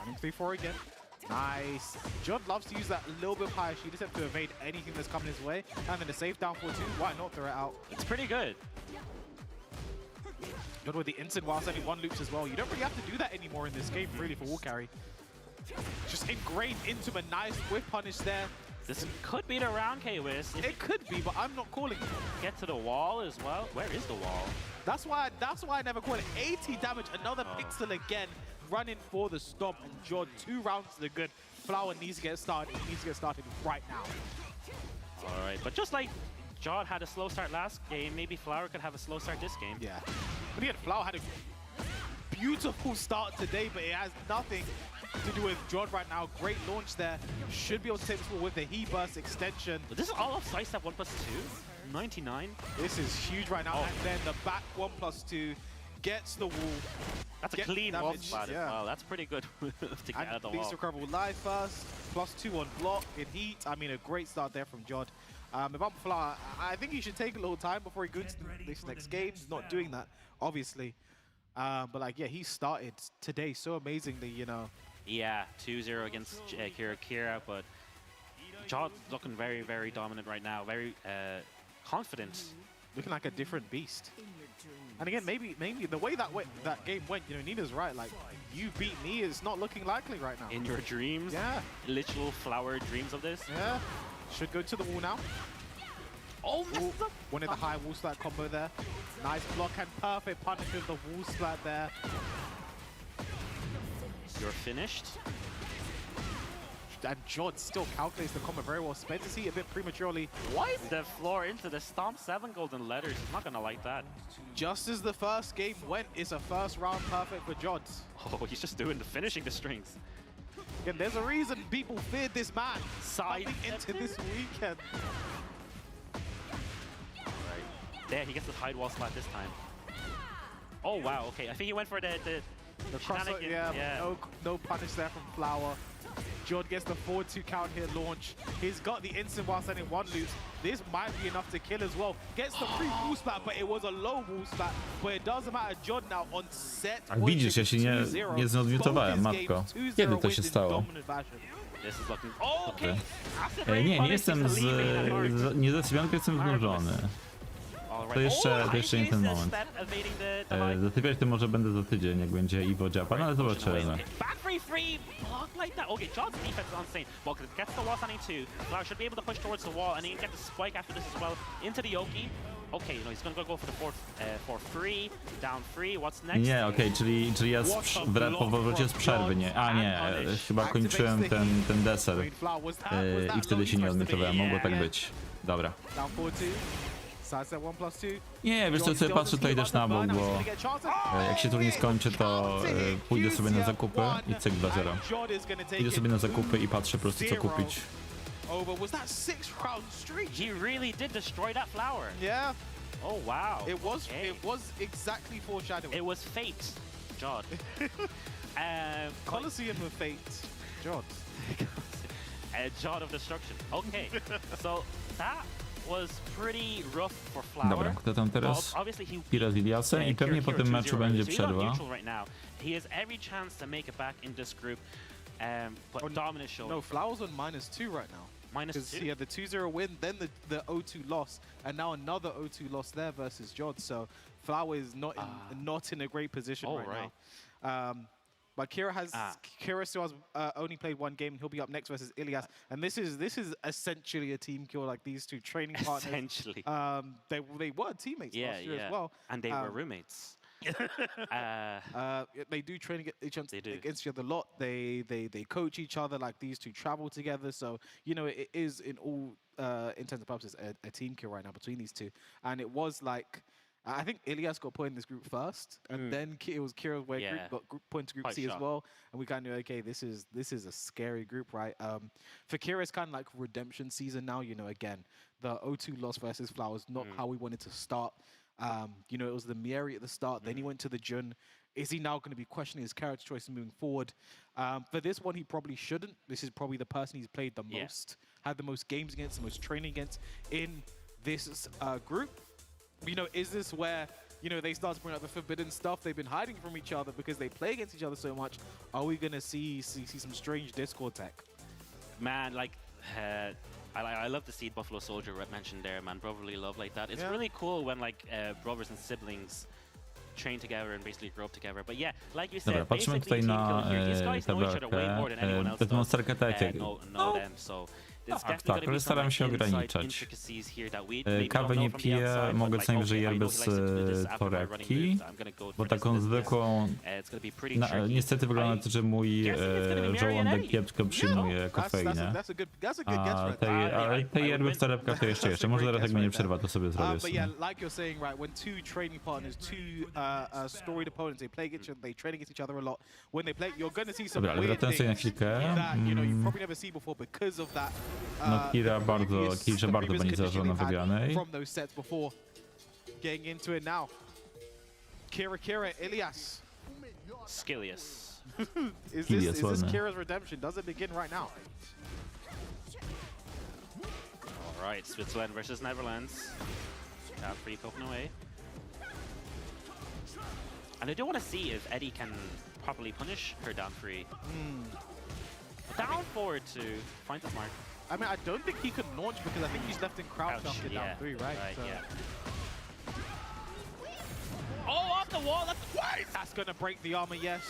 Running 3-4 again. Nice. Jod loves to use that a little bit higher shield attempt to evade anything that's coming his way. And then a safe down 4-2. Why not throw it out? It's pretty good. Jod with the instant while sending 1 loops as well. You don't really have to do that anymore in this game, really, for wall carry. Just ingrained into a nice whip punish there. This could be the round, K-Wiz. It could be, but I'm not calling it. Get to the wall as well. Where is the wall? That's why I never call it. 80 damage, another pixel again. Running for the stop, and Jod 2 rounds to the good. Flower needs to get started. He needs to get started right now. All right, but just like Jod had a slow start last game, maybe Flower could have a slow start this game. Yeah. But again, Flower had a beautiful start today, but it has nothing to do with Jod right now. Great launch there. Should be able to take this ball with the heat burst extension. But this is all off side step 1+2. 99. This is huge right now. And then the back 1+2 gets the wall. That's a clean wall spot as well. That's pretty good to get out of the wall. Least recoverable life first. +2 on block in heat. I mean, a great start there from Jod. If I'm Flower, I think he should take a little time before he goes to this next game. He's not doing that, obviously. But like, yeah, he started today so amazingly, you know. Yeah, 2-0 against Kira, but Jod looking very, very dominant right now. Very confident. Looking like a different beast. And again, maybe the way that game went, you know, Nina's right. Like, you beat me is not looking likely right now. In your dreams? Yeah. Literal Flower dreams of this? Yeah. Should go to the wall now. Oh, one of the high wall splat combo there. Nice block and perfect punish with the wall splat there. You're finished. and Jod still calculates the combo very well. Spent his heat a bit prematurely. What? The floor into the stomp 7 golden letters. He's not gonna like that. Just as the first game went, it's a first round perfect for Jod. Oh, he's just doing the finishing the strings. Again, there's a reason people feared this man Side coming into this weekend. Right. There, he gets the hide wall splat this time. Oh wow, okay. I think he went for the cross, yeah. No punish there from Flower. Jod gets the forward 2 count here launch. He's got the instant while sending 1 loops. This might be enough to kill as well. Gets the free wall splat, but it was a low wall splat. But it doesn't matter. Jod now on set. A widzisz, ja się nie zodmiutowałem, matko. Kiedy to się stało? This is looking... Oh, okay. Nie jestem nie zasypiankę, jestem znużony. To jeszcze nie ten moment. Zasypiać to może będę za tydzień, jak będzie Evo Japan, ale zobaczymy. Back free, block like that. Okay, Jod's defense is insane. Well, gets the wall standing 2. Flower should be able to push towards the wall, and he can get the spike after this as well into the Yoki. Okay, no, he's gonna go for the for free, down free. What's next? Nie, okej, czyli ja po powrocie z przerwy, nie. A nie, chyba kończyłem ten deser i wtedy się nie odmiotowałem, mogło tak być. Dobra. Nie, wiesz co, sobie patrzę tutaj też na bok, bo jak się turniej skończy, to pójdę sobie na zakupy i cyk 2-0. Idę sobie na zakupy i patrzę po prostu co kupić. Was that 6 round streak? He really did destroy that flower. Yeah. Oh wow. It was exactly foreshadowing. It was fate, Jod. Colosseum of fate, Jod. Jod of destruction. Okay, so that was pretty rough for Flower. Dobra, kto tam teraz? Pira z Iliasem i pewnie po tym meczu będzie przerwa. He has every chance to make it back in this group. But dominant show. No, Flower's on -2 right now. -2? He had the 2-0 win, then the 0-2 loss, and now another 0-2 loss there versus Jod. So Flower is not in a great position right now. But Kira still has only played 1 game. He'll be up next versus Ilias, and this is essentially a team kill. Like these 2 training partners. Essentially. They were teammates last year as well, and they were roommates. They do train against each other a lot. They coach each other. Like these 2 travel together. So you know it is in all intents and purposes a team kill right now between these 2. And it was like I think Ilias got put in this group first, and then it was Kira's way group got put into Group C as well. And we kind of knew, okay, this is a scary group, right? For Kira, it's kind of like redemption season now. You know, again, the 0-2 loss versus Flowers, not how we wanted to start. You know, it was the Mieri at the start. Then he went to the Jun. Is he now going to be questioning his character choices moving forward? For this one, he probably shouldn't. This is probably the person he's played the most, had the most games against, the most training against in this group. You know, is this where, you know, they start to bring up the forbidden stuff they've been hiding from each other because they play against each other so much? Are we going to see some strange Discord tech? Man, like, I love to see Buffalo Soldier mentioned there, man. Brotherly love like that. It's really cool when, like, brothers and siblings train together and basically grow up together. But yeah, like you said, dobra, patrzymy tutaj na tabelkę. Monsterkę Tekken. Tak, ale staram się ograniczać. Kawę nie piję, mogę co najwyżej jeść bez torebki, bo taką zwykłą... niestety wygląda to, że mój żołądek kiepsko przyjmuje kofeinę. A tej yerby w torebkach to jeszcze. Może zaraz jak mnie nie przerwa, to sobie zrobię. But yeah, like you're saying, right, when 2 training partners, 2 storied opponents, they play against each other, they train against each other a lot. When they play, you're going to see some weird things that, you know, you probably never see before because of that. No Kirze bardzo będzie zależona wygranej. From those sets before getting into it now. Kira, Ilias. Skillius. Is this Kira's redemption? Does it begin right now? All right, Switzerland versus Netherlands. Got free poking away. And I do want to see if Eddie can properly punish her down free. Down forward to find his mark. I mean, I don't think he can launch because I think he's left in crouch after down 3, right? Oh, off the wall! That's gonna break the armor, yes.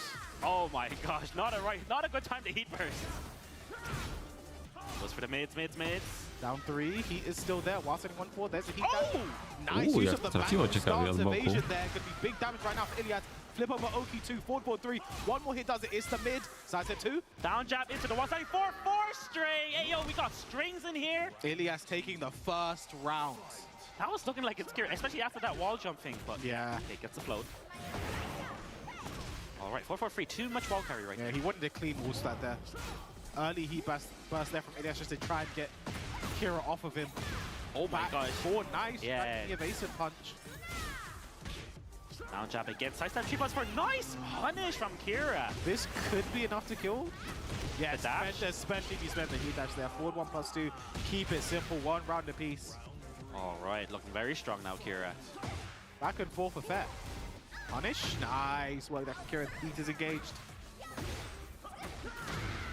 Oh my gosh, not a good time to heat burst. Goes for the mids. Down 3, he is still there. Whilst in 1-4, there's a heat. Nice use of the trafiło ciekawie od boku. There could be big damage right now for Ilias. Flip over Oki 2, forward 4-3. One more hit does it. It's the mid. Side set 2. Down jab into the 174, 4 string. Hey, yo, we got strings in here. Ilias taking the first round. That was looking like it's scary, especially after that wall jump thing. But yeah, it gets the float. All right, 4-4-3, too much wall carry right there. Yeah, he wanted a clean wall start there. Early heat burst there from Ilias just to try and get Kira off of him. Oh my gosh. 4, nice. Yeah. Evasive punch. Down jab again. Side step 3+4. Nice punish from Kira. This could be enough to kill. Yeah, the dash? especially if you spend the heat dash there. Forward 1+2. Keep it simple. 1 round apiece. All right, looking very strong now, Kira. Back and forth effect. Punish. Nice. Well, that Kira heat is engaged.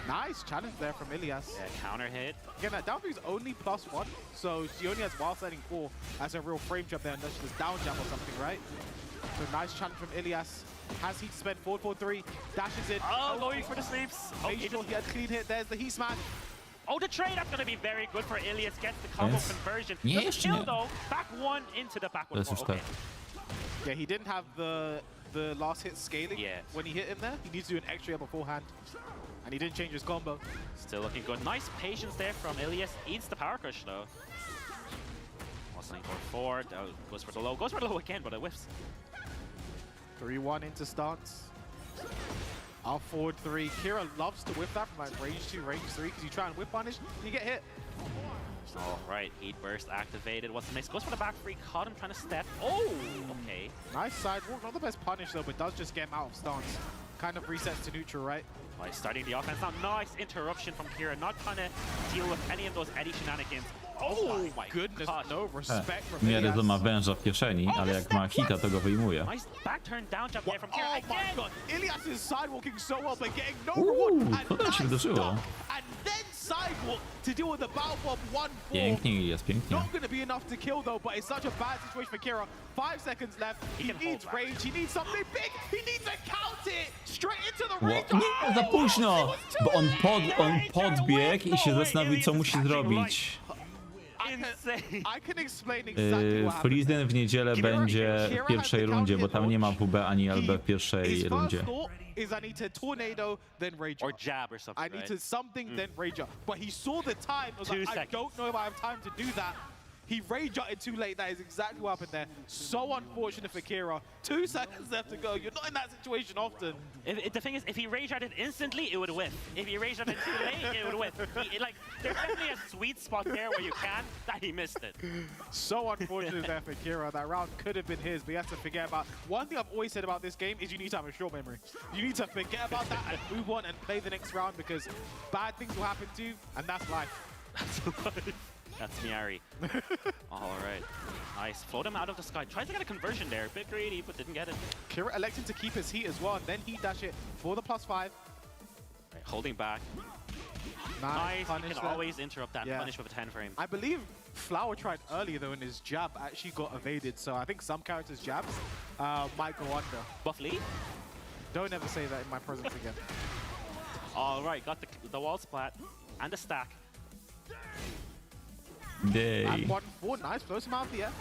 Nice challenge there from Ilias. Yeah, counter hit. Again, that down B is only +1, so she only has wild setting 4 as a real frame jump there, unless she does down jump or something, right? So nice challenge from Ilias. Has heat spent 4-4-3, dashes in. Oh, going for the sleeps. Made sure he had clean hit. There's the heat smash. Oh, the trade, that's going to be very good for Ilias. Gets the combo conversion. Nie, Doesn't kill though. Back 1 into the backward To jest four. już Okay. tak. Yeah, he didn't have the last hit scaling Yeah. when he hit him there. He needs to do an extra beforehand. And he didn't change his combo. Still looking good. Nice patience there from Ilias. Eats the power crush though. 174, goes for the low. Goes for the low again, but it whiffs. 3-1 into stance. Up forward 3. Kira loves to whip that from like range 2, range 3, because you try and whip punish, you get hit. All right, heat burst activated. What's the next? Goes for the back 3. Caught him trying to step. Oh, okay. Nice sidewalk. Not the best punish though, but does just get him out of stance. Kind of resets to neutral, right? Nice, starting the offense now. Nice interruption from Kira. Not trying to deal with any of those Eddie shenanigans. Oh my goodness, no respect from W miarę to Ilias. ma węża w kieszeni, ale jak ma hita, to go wyjmuje. Nice back turn down jump there from Kira. Oh my Again. god, Ilias is sidewalking so well, but getting no Uuu, reward. to tam się wydarzyło. And then sidewalk to deal with the battle bomb 1-4. Pięknie jest, pięknie. Not going to be enough to kill though, but it's such a bad situation for Kira. 5 seconds left. He needs range. He needs something big. He needs a count it straight into the range. Nie, za późno! Bo on podbiegł i się zastanowił, co musi zrobić. I can explain exactly what happened. Frizen w niedzielę będzie w pierwszej rundzie, bo tam nie ma WB ani LB w pierwszej rundzie. Is I need to tornado, then rage or jab or something. I need to something, then rage up. But he saw the time. Was 2 like, I seconds. don't know if I have time to do that. He rage it too late. That is exactly what happened there. So unfortunate for Kira. 2 seconds left to go. You're not in that situation often. The thing is, if he rage at it instantly, it would whiff. If he rage at it too late, it would whiff. Like, there's definitely a sweet spot there where you can, that he missed it. So unfortunate there for Kira. That round could have been his, but you have to forget about... One thing I've always said about this game is you need to have a short memory. You need to forget about that and move on and play the next round because bad things will happen to you, and that's life. That's Miari. All right. Nice. Float him out of the sky. Tries to get a conversion there. A bit greedy, but didn't get it. Kira electing to keep his heat as well, and then heat dash it for the +5. Right, holding back. Nice. You can always interrupt that punish with a 10 frame. I believe Flower tried earlier though, and his jab actually got evaded. So I think some characters' jabs might go under. Buff Lee? Don't ever say that in my presence again. All right. Got the wall splat and the stack. Day. And 1-4, nice, flows him out of the air.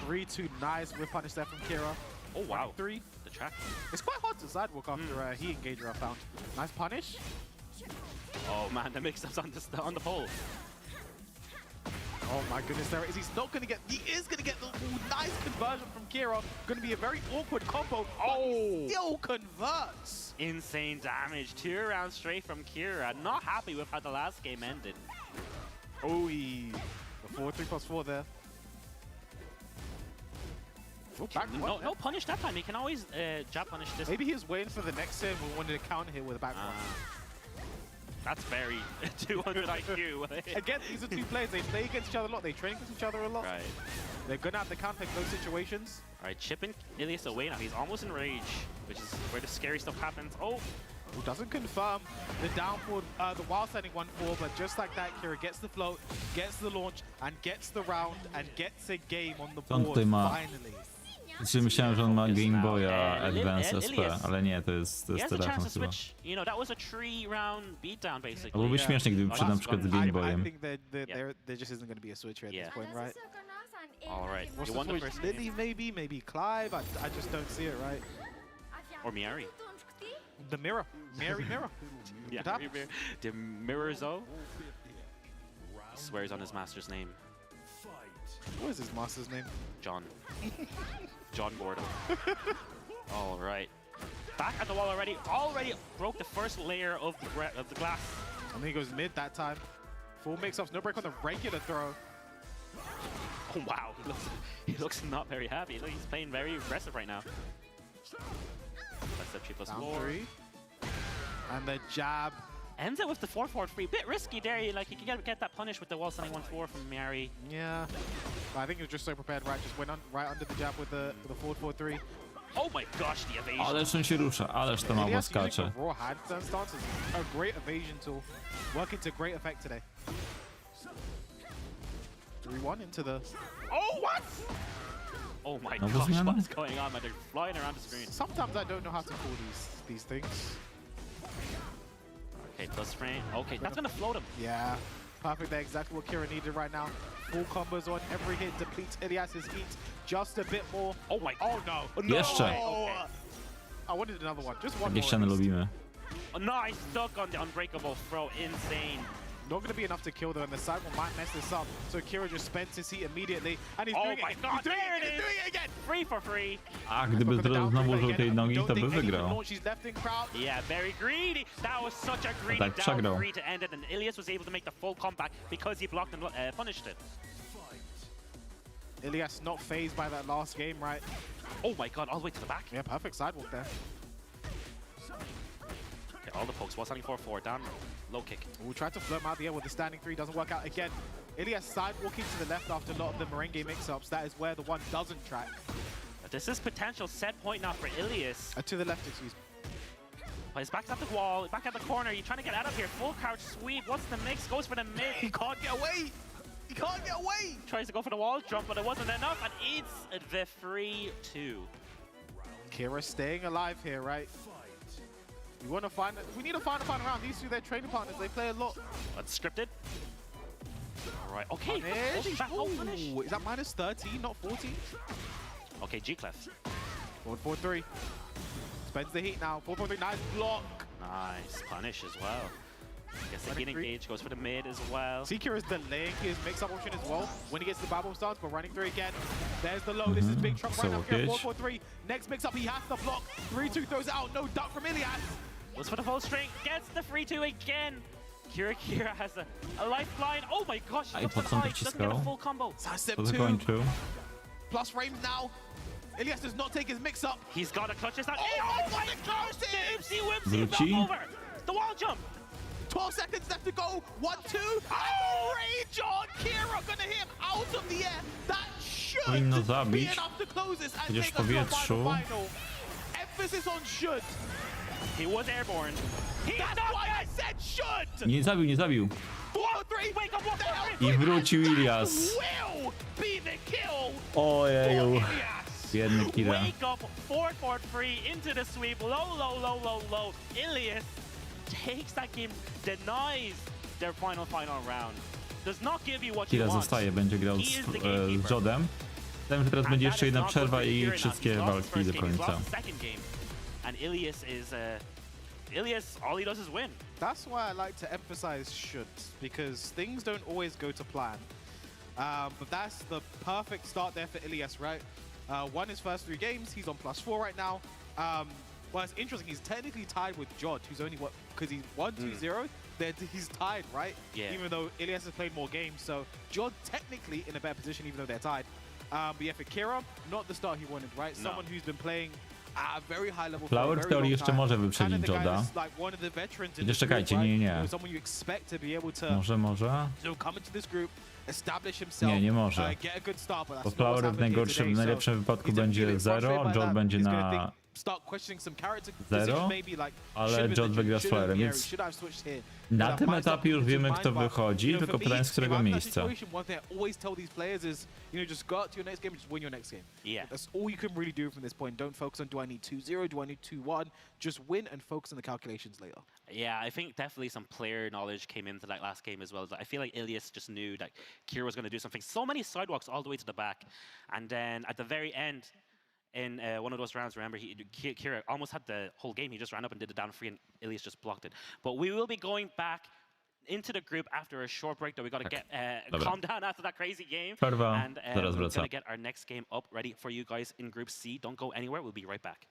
3-2, nice whip punish there from Kira. Oh wow. 3. The track. It's quite hard to sidewalk after he engager I found. Nice punish. Oh man, the mix-ups on the pole. Oh my goodness, there is. He's not going to get. He is going to get the nice conversion from Kira. Going to be a very awkward combo. Oh, still converts. Insane damage. 2 rounds straight from Kira. Not happy with how the last game ended. Oh, the 4-3+4 there. Oh, No punish that time. He can always jab punish this. Maybe he was waiting for the next save and wanted to counter hit with a back one. That's very 200 IQ. Again, these are 2 players. They play against each other a lot. They train against each other a lot. Right. They're going to have to counter those situations. All right, chipping Ilias away now. He's almost in rage, which is where the scary stuff happens. Oh. Who doesn't confirm the downfall, the wild setting 1-4, but just like that, Kira gets the float, gets the launch, and gets the round, and gets a game on the board finally. Znaczy myślałem, że on ma Game Boya Advance SP, ale nie, to jest He has a telefon chance to chyba. switch. You know, that was a 3-round beatdown basically. Byłoby śmiesznie, gdyby przyszedł na przykład z Game Boyem. I think there just isn't going to be a switch here at this point, right? All right. What's You the won the switch? first Lily maybe Clive? I just don't see it, right? Or Miari. The mirror. Mirror. Yeah, It happens. the Mirrorzo swears on his master's name. What is his master's name? John. John Gordon. All right. Back at the wall already. Already broke the first layer of the glass. And then he goes mid that time. Full mix-ups, no break on the regular throw. Oh, wow. He looks not very happy. Look, he's playing very aggressive right now. That's the triple Down score. 3. And the jab. Ends it with the 4-4-3. Bit risky there. Like, you can get that punish with the wall standing 1-4 from Miari. Yeah. But I think he was just so prepared, right? Just went on right under the jab with the 4-4-3. Oh my gosh, the evasion. Ależ on się rusza, ależ to mało Elias using skacze. the raw handstand stance is a great evasion tool. Working to great effect today. 3-1 into the... Oh, what? Oh my No, gosh, zmiana? what is going on, man? They're flying around the screen. Sometimes I don't know how to call these things. Okay, plus frame. Okay, that's gonna float him. Yeah. Perfect there, exactly what Kira needed right now. Full combos on every hit, depletes Elias's heat just a bit more. Oh my, oh no. Jeszcze. Okay. I wanted another one, just one Takie more. ściany at least. lubimy. Oh, nice duck on the unbreakable throw. Insane. Not going to be enough to kill though, and the sidewall might mess this up. So Kira just spends his heat immediately, and he's Oh doing my it. god, He's doing there it, it he's is. doing it again. 3 for 3. A gdyby znowu użył tej nogi, to by wygrał. Yeah, very greedy. That was such a greedy tak down przegrał. 3 to end it, and Ilias was able to make the full comeback because he blocked and punished it. Ilias not phased by that last game, right? Oh my god, all the way to the back. Yeah, perfect sidewalk there. Okay, all the pokes. Wall standing 4-4. Down. Low kick. We'll try to float him out the air with the standing 3. Doesn't work out again. Ilias sidewalking to the left after a lot of the merengue mix-ups. That is where the one doesn't track. But this is potential set point now for Ilias. To the left, excuse me. But he's back at the wall, back at the corner. You're trying to get out of here. Full crouch sweep. What's the mix? Goes for the mid. He can't get away. He can't get away. Tries to go for the wall jump, but it wasn't enough. And it's the 3-2. Kira staying alive here, right? We need to find a final round. These two, they're training partners. They play a lot. That's scripted. All right. Okay. Punish. Back, punish. Ooh, is that minus 13, not 14? Okay, G-Clef. 4-4-3. Spends the heat now. 4-4-3. Nice block. Nice punish as well. I guess the Running healing three. gauge goes for the mid as well. Seeker is delaying his mix-up option as well when he gets the Babel stance, but running through again. There's the low. This is big trunk right now. Kira 4-4-3. Next mix-up, he has to block. 3-2 throws it out. No duck from Ilias. Goes for the full string. Gets the 3-2 again. Kira has a lifeline. Oh my gosh. He looks at the height. Doesn't get a full combo. Sidestep To 2. zakończył. Plus frames now. Ilias does not take his mix-up. He's got a clutch this time. Oh Oh my gosh. The oopsie whoopsie Wróci. fell over. The wall jump. 12 seconds left to go. 1-2. Oh! Rage on Kira. Gonna hit him out of the air. That should Powinno be zabić. enough to close this and Chociaż w take us to a powietrzu. final. Emphasis on should. He was airborne. That's why I said should. Nie zabił, nie zabił. 4-3. Wake up, what I wrócił Ilias. Will be the kill. Ojeju. Biedny Kira. Wake up, 4-4-3 into the sweep. Low. Ilias takes that game, denies their final round. Does not give you what you Kira want. zostaje, będzie grał He is the z gatekeeper. Jodem. Wydaje mi się, że teraz And będzie that jeszcze is jedna not przerwa good for i Kira. wszystkie He's lost his walki first do game, he's końca. lost the second game. And Ilias is Ilias, all he does is win. That's why I like to emphasize shoulds, because things don't always go to plan. But that's the perfect start there for Ilias, right? Won his first 3 games. He's on +4 right now. Well, it's interesting. He's technically tied with Jod, who's only what, because he's 1-2-0. He's tied, right? Yeah. Even though Ilias has played more games, so Jod technically in a better position, even though they're tied. But yeah, for Kira, not the start he wanted, right? No. Someone who's been playing at a very high level. Flower w teorii jeszcze może wyprzedzić Joda. Like one of the veterans in Chociaż this group, czekajcie, right? nie. Someone you expect to be able to Może? come into this group, establish himself, Nie może. get a good start, but that's Bo not what's Flower w happened here today. najlepszym So wypadku he's gonna będzie get 0, frustrated by Jod that. będzie He's gonna na think, start questioning some character 0, decisions, maybe like ale Jod wygra z Flowerem, więc na tym etapie już wiemy, kto wychodzi, tylko pytanie z którego miejsca. One thing I always tell these players is, just go out to your next game, just win your next game. Yeah. That's all you can really do from this point. Don't focus on, do I need 2-0, do I need 2-1? Just win and focus on the calculations later. Yeah, I think definitely some player knowledge came into that last game as well. I feel like Ilias just knew that Kira was going to do something. So many sidewalks all the way to the back. And then at the very end, in one of those rounds. Remember, Kira almost had the whole game. He just ran up and did the down free, and Ilias just blocked it. But we will be going back into the group after a short break, though. We got to get calm down after that crazy game. And we're going to get our next game up ready for you guys in Group C. Don't go anywhere. We'll be right back.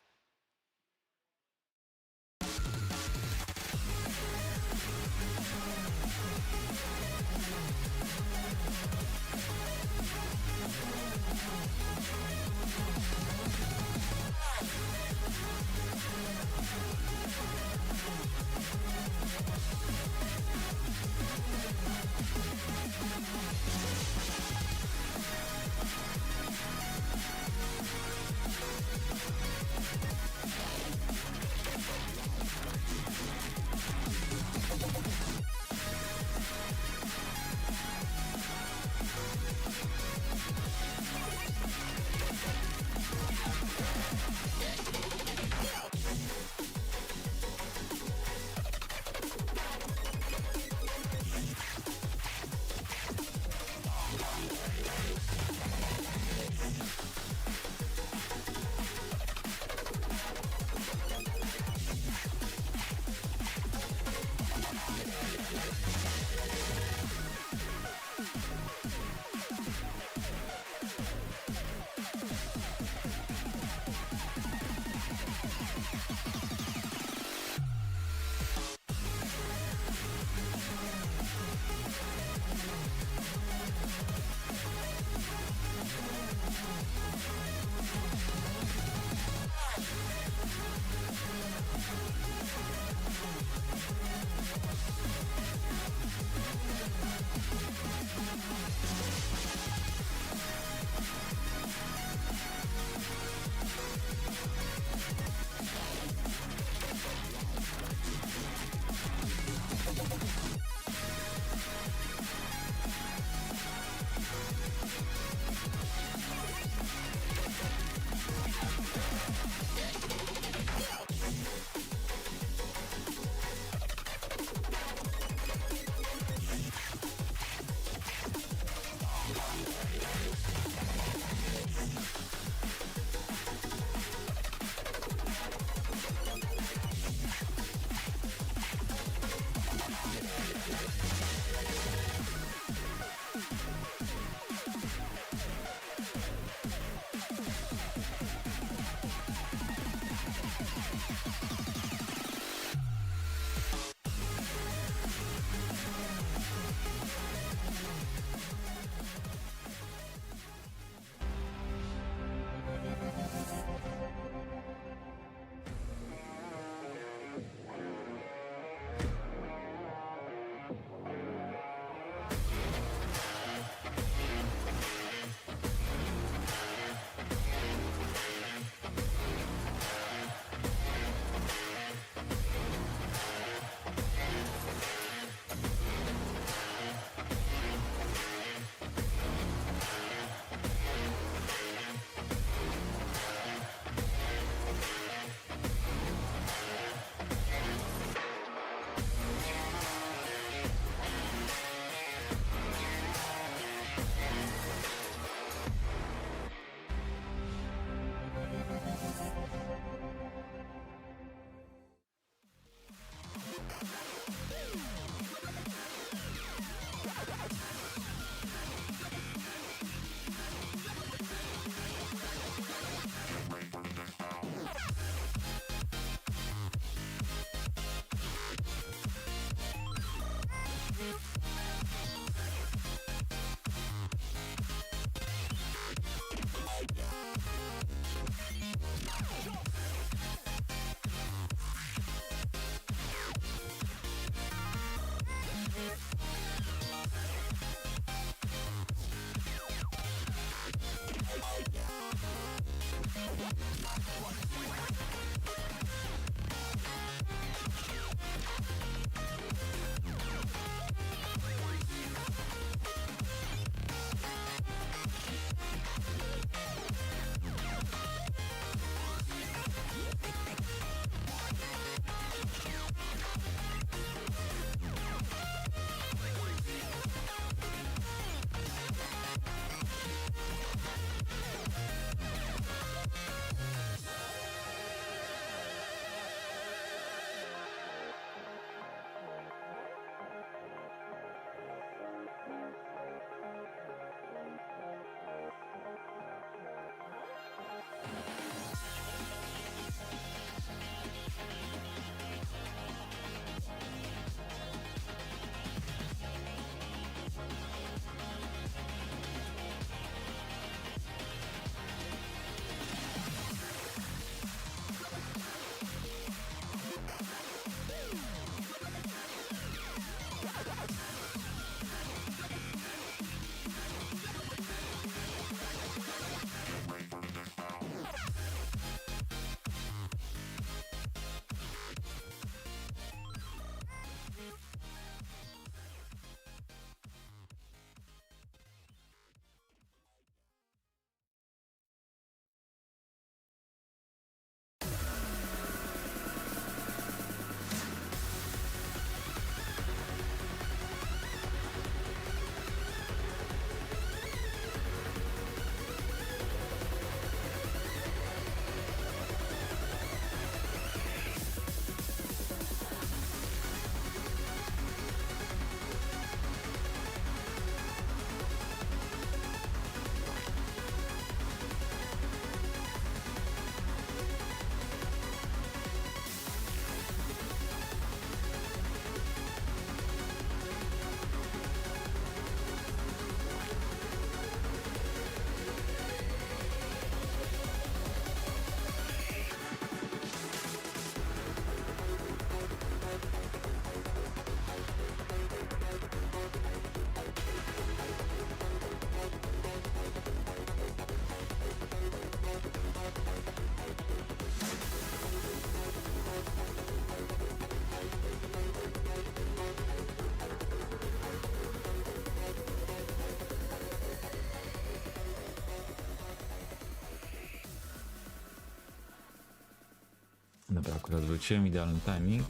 Dobra, akurat wróciłem, idealny timing.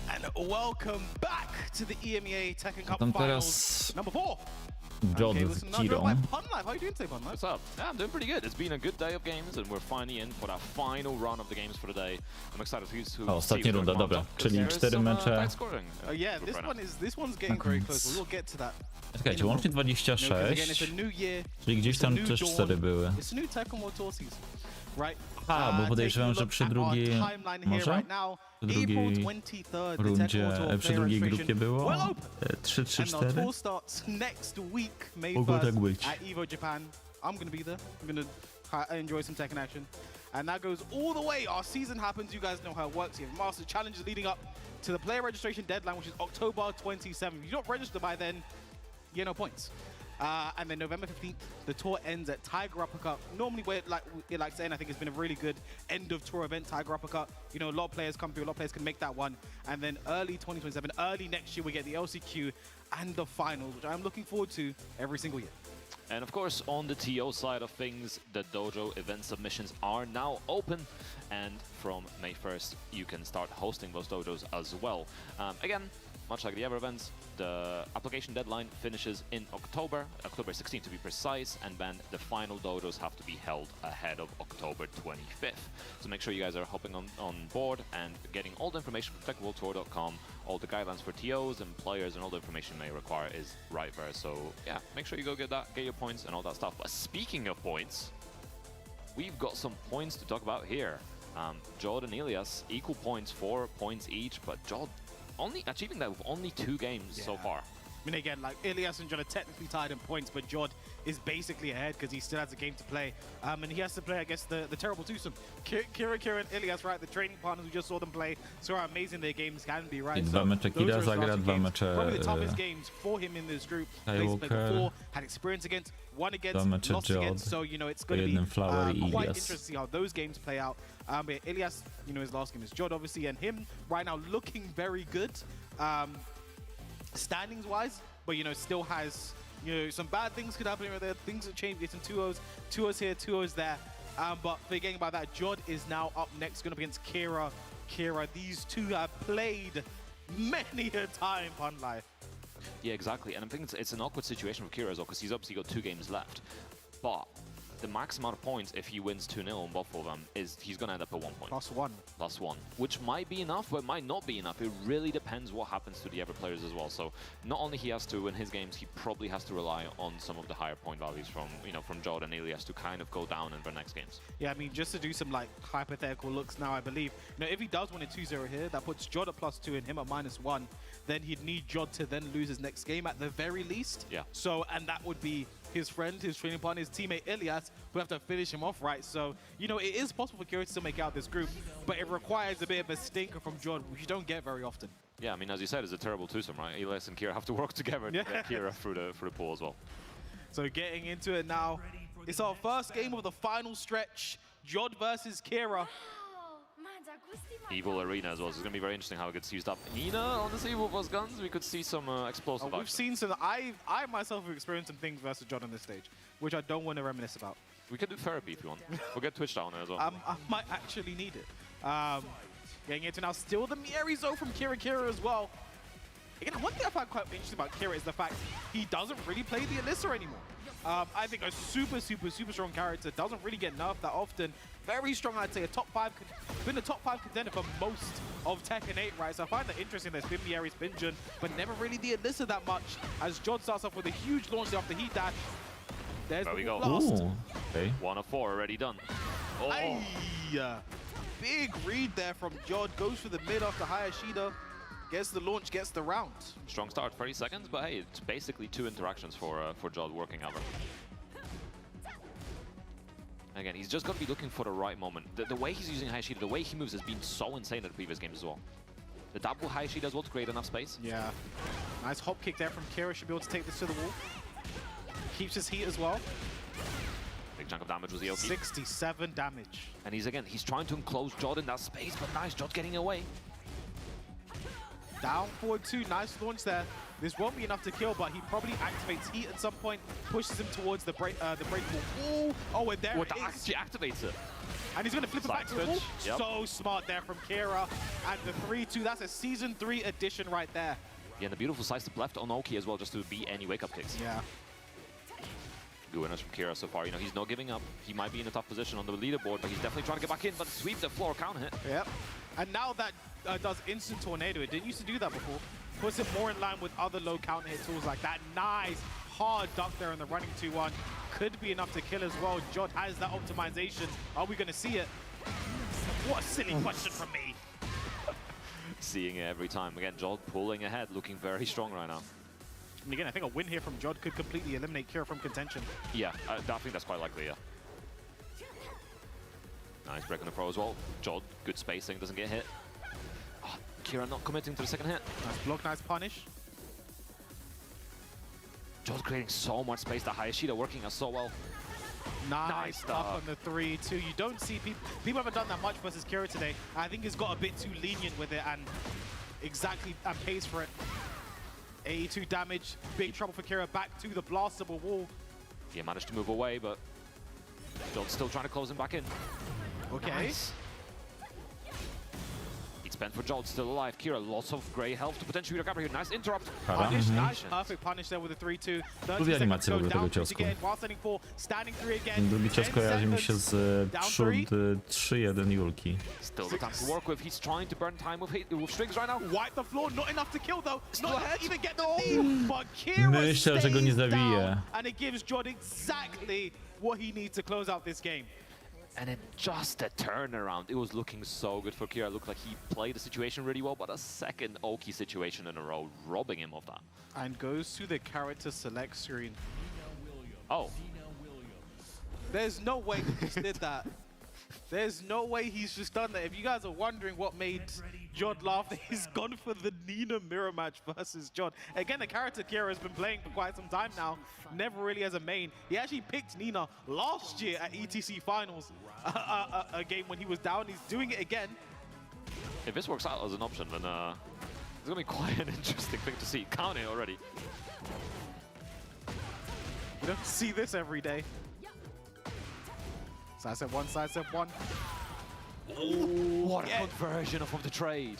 And welcome back to the EMEA Tekken Cup Tam Finals teraz number 4. Jod listen, z Kirą. my Pun Life. How you doing today, Pun Life? What's up? Yeah, I'm doing pretty good. It's been a good day of games, and we're finally in for that final run of the games for the day. I'm excited to O, ostatnia runda, dobra. Czyli 4 mecze. Yeah, this one's getting very close. We'll get to that. Czekajcie, łącznie 26, czyli gdzieś tam też 4 były. It's a new Tekken World Tour season, right? A, bo podejrzewam, że przy drugiej, może? Przy drugiej rundzie, przy drugiej grupie było 3-3-4. Tour starts next week, May Mogło tak 1st być. at EVO Japan. I'm gonna be there. I'm gonna enjoy some Tekken action. And that goes all the way. Our season happens. You guys know how it works. You have Master Challenges leading up to the player registration deadline, which is October 27th. If you don't register by then, you get no points. And then November 15th, the tour ends at Tiger Uppercut. Normally, where it likes to end, I think it's been a really good end of tour event, Tiger Uppercut. You know, a lot of players come through, a lot of players can make that one. And then early 2027, early next year, we get the LCQ and the finals, which I'm looking forward to every single year. And of course, on the TO side of things, the dojo event submissions are now open. And from May 1st, you can start hosting those dojos as well. Again, much like the other events, the application deadline finishes in October 16th to be precise, and then the final dojos have to be held ahead of October 25th. So make sure you guys are hopping on board and getting all the information from TekkenWorldTour.com. All the guidelines for TOs and players and all the information you may require is right there. So yeah, make sure you go get that, get your points and all that stuff. But speaking of points, we've got some points to talk about here. Jod and Elias, equal points, 4 points each, but Jod only achieving that with only 2 games so far. I mean, again, like, Elias and Jod are technically tied in points, but Jod is basically ahead because he still has a game to play. And he has to play, I guess, the terrible twosome. Kira and Elias, right? The training partners, we just saw them play. So how amazing their games can be, right? I 2 mecze Kira zagra, 2 mecze probably the toughest games for him in this group. He's played before, had experience against, won against, lost against. So, you know, it's going to be quite interesting to see how those games play out. But Elias, you know, his last game is Jod, obviously, and him right now looking very good. Standings wise, but you know, still has, you know, some bad things could happen right there. Things have changed. It's some 2-0s here, 2-0s there. But forgetting about that, Jod is now up next, going up against Kira. These two have played many a time on life. Yeah, exactly. And I think it's an awkward situation for Kira as well, because he's obviously got 2 games left. But the max amount of points, if he wins 2-0 on both of them, is he's going to end up at 1 point. +1. Which might be enough, but might not be enough. It really depends what happens to the other players as well. So not only he has to win his games, he probably has to rely on some of the higher point values from, you know, from Jod and Elias to kind of go down in their next games. Yeah, I mean, just to do some like hypothetical looks now, I believe, you know, if he does win a 2-0 here, that puts Jod at +2 and him at -1. Then he'd need Jod to then lose his next game at the very least. Yeah. So, and that would be his friend, his training partner, his teammate Elias, who have to finish him off, right? So, you know, it is possible for Kira to still make out this group, but it requires a bit of a stinker from Jod, which you don't get very often. Yeah, I mean, as you said, it's a terrible twosome, right? Elias and Kira have to work together to get Kira through the pool as well. So getting into it now, it's our first game of the final stretch, Jod versus Kira. Evil Arena as well, so it's going to be very interesting how it gets used up. Nina on this Evil Buzz guns, we could see some explosive We've seen some, I myself have experienced some things versus Jod on this stage, which I don't want to reminisce about. We could do therapy if you want. We'll get Twitch down there as well. I might actually need it. Getting into now, still the Mierizo from Kira as well. Again, one thing I find quite interesting about Kira is the fact he doesn't really play the Alyssa anymore. I think a super strong character, doesn't really get nerfed that often. Very strong, I'd say, been a top 5 contender for most of Tekken 8, right? So I find that interesting. There's been Mieri's been Jun, but never really the Alyssa that much, as Jod starts off with a huge launch after heat dash. There's there we go. Blast. Okay. 1 of 4 already done. Oh. Aye. Big read there from Jod, goes for the mid after Hayashida. Gets the launch, gets the round. Strong start, 30 seconds, but hey, it's basically 2 interactions for Jod working out. Again, he's just got to be looking for the right moment. The way he's using Hayashida, the way he moves has been so insane in the previous games as well. The double Hayashida as well to create enough space. Yeah. Nice hop kick there from Kira, should be able to take this to the wall. Keeps his heat as well. Big chunk of damage was the OP. 67 damage. And he's trying to enclose Jod in that space, but nice, Jod getting away. Down forward 2, nice launch there. This won't be enough to kill, but he probably activates heat at some point, pushes him towards the break pool. Ooh, oh, and there it is. Actually activates it. And he's going to flip it back to the wall. Yep. So smart there from Kira. And the 3-2, that's a Season 3 addition right there. Yeah, and the beautiful side step left on Oki as well, just to beat any wake-up kicks. Yeah. Good winners from Kira so far. You know, he's not giving up. He might be in a tough position on the leaderboard, but he's definitely trying to get back in. But sweep the floor counter hit. Yep. And now that does instant tornado. It didn't used to do that before. Puts it more in line with other low counter hit tools like that. Nice hard duck there in the running 2-1. Could be enough to kill as well. Jod has that optimization. Are we going to see it? What a silly question from me. Seeing it every time. Again, Jod pulling ahead, looking very strong right now. And again, I think a win here from Jod could completely eliminate Kira from contention. Yeah, I think that's quite likely, yeah. Nice break on the pro as well. Jod, good spacing, doesn't get hit. Oh, Kira not committing to the second hit. Nice block, nice punish. Jod creating so much space. The Hayashida working out so well. Nice stuff on the 3-2. You don't see people haven't done that much versus Kira today. I think he's got a bit too lenient with it and exactly pays for it. 82 damage, big trouble for Kira. Back to the blastable wall. He managed to move away, but Jod's still trying to close him back in. Okay. Nice. He'd spent for Jod, still alive. Kira, lots of grey health to potentially recover here. Nice interrupt. Punish, nice, perfect punish there with the 3-2. Lubię animację w ogóle tego ciosku. Drugi cios kojarzy mi się z przód 3-1 Julki. Still the time to work with. He's trying to burn time with strings right now. Wipe the floor, not enough to kill though. Not even get the knee, but Kira Myślę, że go nie zabije. And it gives Jod exactly what he needs to close out this game. And then just a turnaround. It was looking so good for Kira. It looked like he played the situation really well, but a second Oki situation in a row, robbing him of that. And goes to the character select screen. Oh. There's no way he just did that. There's no way he's just done that. If you guys are wondering what made Jod laugh, he's gone for the Nina mirror match versus Jod. Again, the character Kira has been playing for quite some time now, never really as a main. He actually picked Nina last year at ETC Finals, a game when he was down. He's doing it again. If this works out as an option, then it's going to be quite an interesting thing to see. Count it already. You don't see this every day. Side step one, side step one. Ooh, what a conversion off of the trade.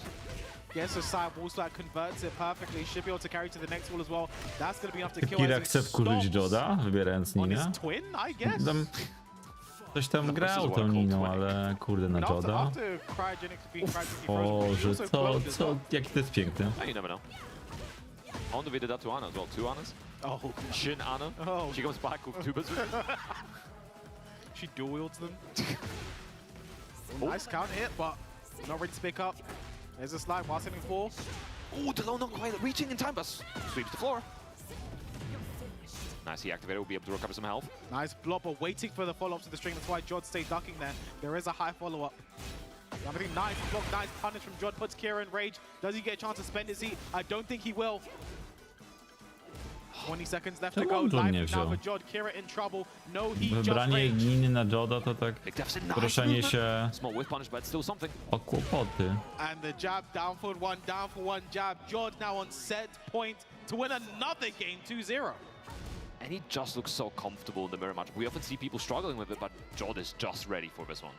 Yeah, so side wall slide converts it perfectly. Should be able to carry to the next wall as well. That's going to be enough to kill. Kira chce wkurzyć Joda, wybierając Ninę. Twin, I guess. Coś tam grał tą Niną, ale kurde na Joda. Boże, jaki to jest piękny. You never know. I wonder if he did that to Anna as well. Two Annas? Oh. Shin Anna. Oh. She comes back with two bazookas. She dual wields them. Nice counter hit, but not ready to pick up. There's a slide while sitting 4. Oh, Delon not quite reaching in time, but sweeps the floor. Nice, he activated, will be able to recover some health. Nice block, but waiting for the follow-up to the string. That's why Jod stayed ducking there. There is a high follow-up. Nice block, nice punish from Jod, puts Kira in rage. Does he get a chance to spend his heat? I don't think he will. 20 seconds left to go. Live now for Jod. Kira in trouble. No heat, just Wybranie rage. Niny na Joda to tak proszenie się Small whiff punish, but still something. o kłopoty. And the jab, down for one jab. Jod now on set point to win another game, 2-0. And he just looks so comfortable in the mirror match. We often see people struggling with it, but Jod is just ready for this one.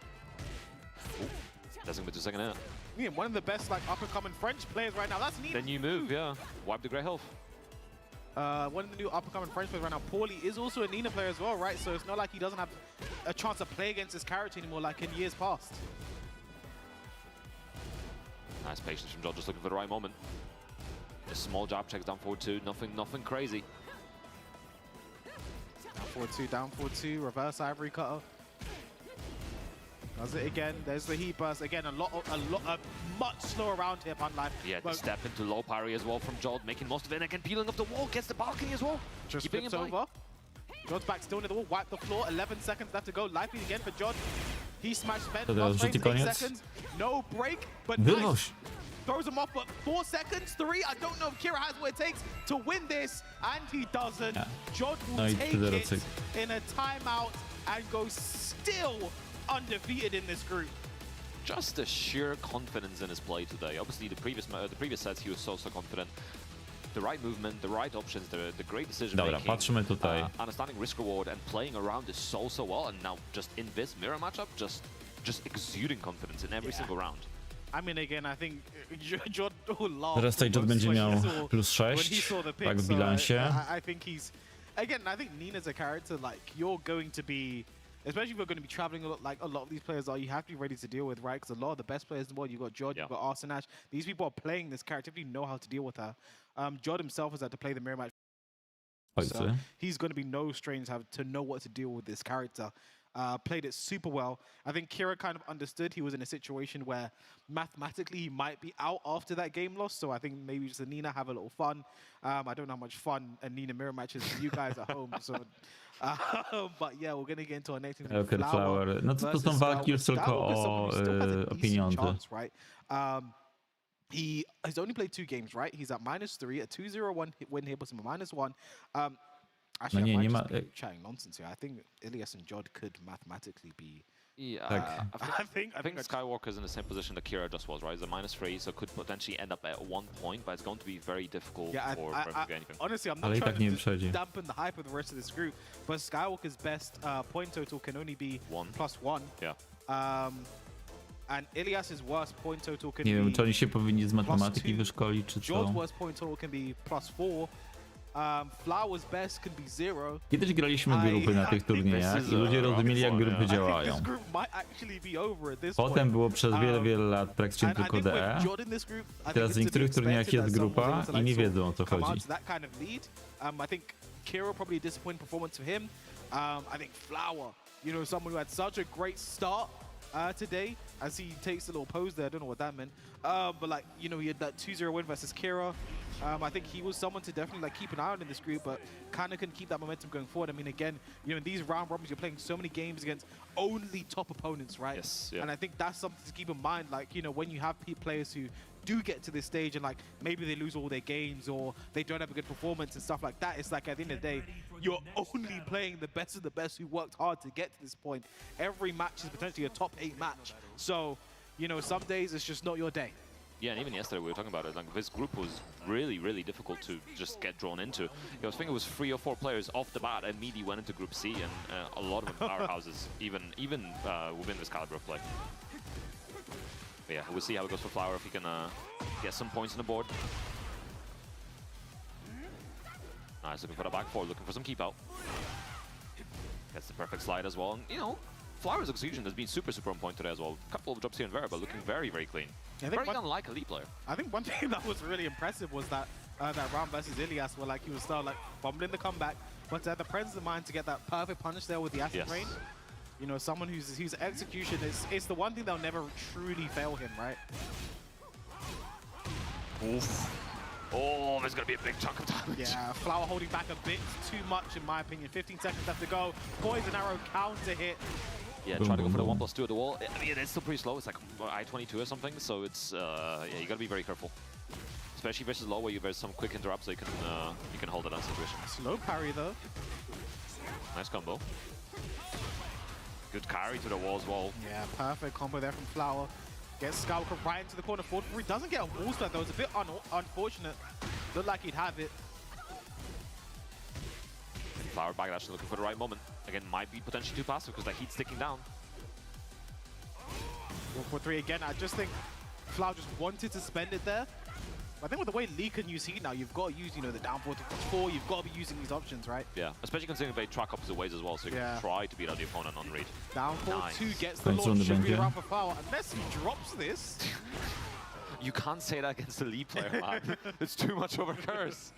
Ooh, doesn't get to second hit. Yeah, one of the best up-and-coming French players right now. That's neat. The new move, yeah. Wipe the grey health. One of the new up-and-coming French players right now, Paulie, is also a Nina player as well, right? So it's not like he doesn't have a chance to play against this character anymore like in years past. Nice patience from Jod, just looking for the right moment. A small jab checks down forward 2, nothing crazy. Down forward 2, reverse ivory cutter. Does it again. There's the heat burst. Again, a much slower round here, Punlife. Yeah, the step into low parry as well from Jod, making most of it. And again, peeling off the wall, gets the balcony as well. Just flips over. Jod's back still near the wall, wipe the floor. 11 seconds left to go. Lively again for Jod. He smashed Fed. Teraz rzuci 8 koniec. seconds. No break, but Wynoś. nice. Throws him off, but 4 seconds, 3. I don't know if Kira has what it takes to win this, and he doesn't. Yeah. Jod will take it in a timeout and go still undefeated in this group. Just the sheer confidence in his play today. Obviously, the previous sets he was so confident. The right movement, the right options, the great decision Dobra, making. patrzymy tutaj. Understanding risk reward and playing around is so well. And now just in this mirror matchup, just just exuding confidence in every single round. I mean, again, I think Jordan will laugh Teraz tutaj Jod będzie miał plus 6, tak w bilansie. I think he's, again, I think Nina's a character, like, you're going to be, especially if you're going to be traveling a lot, like a lot of these players are, you have to be ready to deal with, right? Because a lot of the best players in the world, you've got Jod, you've got Arsene Ash, these people are playing this character if you know how to deal with her. Jod himself has had to play the mirror match. So he's going to be no stranger to know what to deal with this character. Played it super well. I think Kira kind of understood he was in a situation where mathematically he might be out after that game loss. So I think maybe just Nina have a little fun. I don't know how much fun a Nina mirror match is for you guys at home. So, but yeah, we're going to get into our next thing. Flower. No to są walki już tylko o pieniądze. Right? He's only played 2 games, right? He's at -3, a 2-0-1 win here, but some -1. Actually, I might just be chatting nonsense here. I think Ilias and Jod could mathematically be. Yeah, I think Skywalker's in the same position that Kira just was, right? He's a -3, so could potentially end up at 1 point, but it's going to be very difficult for him to get anything. Honestly, I'm not trying to dampen the hype of the rest of this group, but Skywalker's best point total can only be +1. Yeah. And Ilias's worst point total can Nie be. wiem, czy oni się powinni z matematyki wyszkolić, czy co? Jod's worst point total can be +4. Flower's best can be 0. Kiedyś graliśmy grupy na tych turniejach i ludzie rozumieli, jak grupy działają. Potem było przez wiele lat praktycznie tylko DE. Teraz w niektórych turniejach jest grupa i nie wiedzą, o co chodzi. I think Kira probably a disappointing performance for him. I think Flower, you know, someone who had such a great start today, as he takes a little pose there. I don't know what that meant. But like, you know, he had that 2-0 win versus Kira. I think he was someone to definitely like keep an eye on in this group, but kind of can keep that momentum going forward. I mean, again, you know, in these round robins, you're playing so many games against only top opponents, right? Yes. Yeah. And I think that's something to keep in mind. Like, you know, when you have players who do get to this stage and like maybe they lose all their games or they don't have a good performance and stuff like that, it's like at the end of the day, you're only playing the best of the best who worked hard to get to this point. Every match is potentially a top 8 match. So, you know, some days it's just not your day. Yeah, and even yesterday we were talking about it. Like this group was really difficult to just get drawn into. I think it was 3 or 4 players off the bat immediately went into Group C, and a lot of them powerhouses, even within this caliber of play. But yeah, we'll see how it goes for Flower if he can get some points on the board. Nice, looking for the back 4, looking for some keep out. Gets the perfect slide as well, and you know, Flower's execution has been super on point today as well. A couple of drops here and there, but looking very clean. Very unlike a Elite player. I think one thing that was really impressive was that that round versus Ilias, where like he was still like fumbling the comeback, but the presence of mind to get that perfect punish there with the acid rain. You know, someone whose execution is the one thing that'll never truly fail him, right? Oof. Oh, there's gonna be a big chunk of damage. Yeah, Flower holding back a bit too much in my opinion. 15 seconds left to go. Poison arrow counter hit. Yeah, trying to go for the 1+2 at the wall. I mean, it's still pretty slow. It's like I-22 or something, so it's yeah, you gotta be very careful. Especially versus low, where there's some quick interrupts, so you can hold it on situation. Slow parry though. Nice combo. Good carry to the wall as well. Yeah, perfect combo there from Flower. Gets Skywalker right into the corner. 4-3 doesn't get a wall start though. It's a bit unfortunate. Looked like he'd have it. Flower backdash looking for the right moment. Again, might be potentially too passive because that heat's sticking down. 4-3 again. I just think Flower just wanted to spend it there. But I think with the way Lee can use heat now, you've got to use, you know, the down 4-4. You've got to be using these options, right? Yeah, especially considering they track opposite ways as well, so you can try to beat out the opponent on read. Down 4-2 gets the launch. Should be around for Flower. Unless he drops this. You can't say that against a Lee player, man. It's too much of a curse.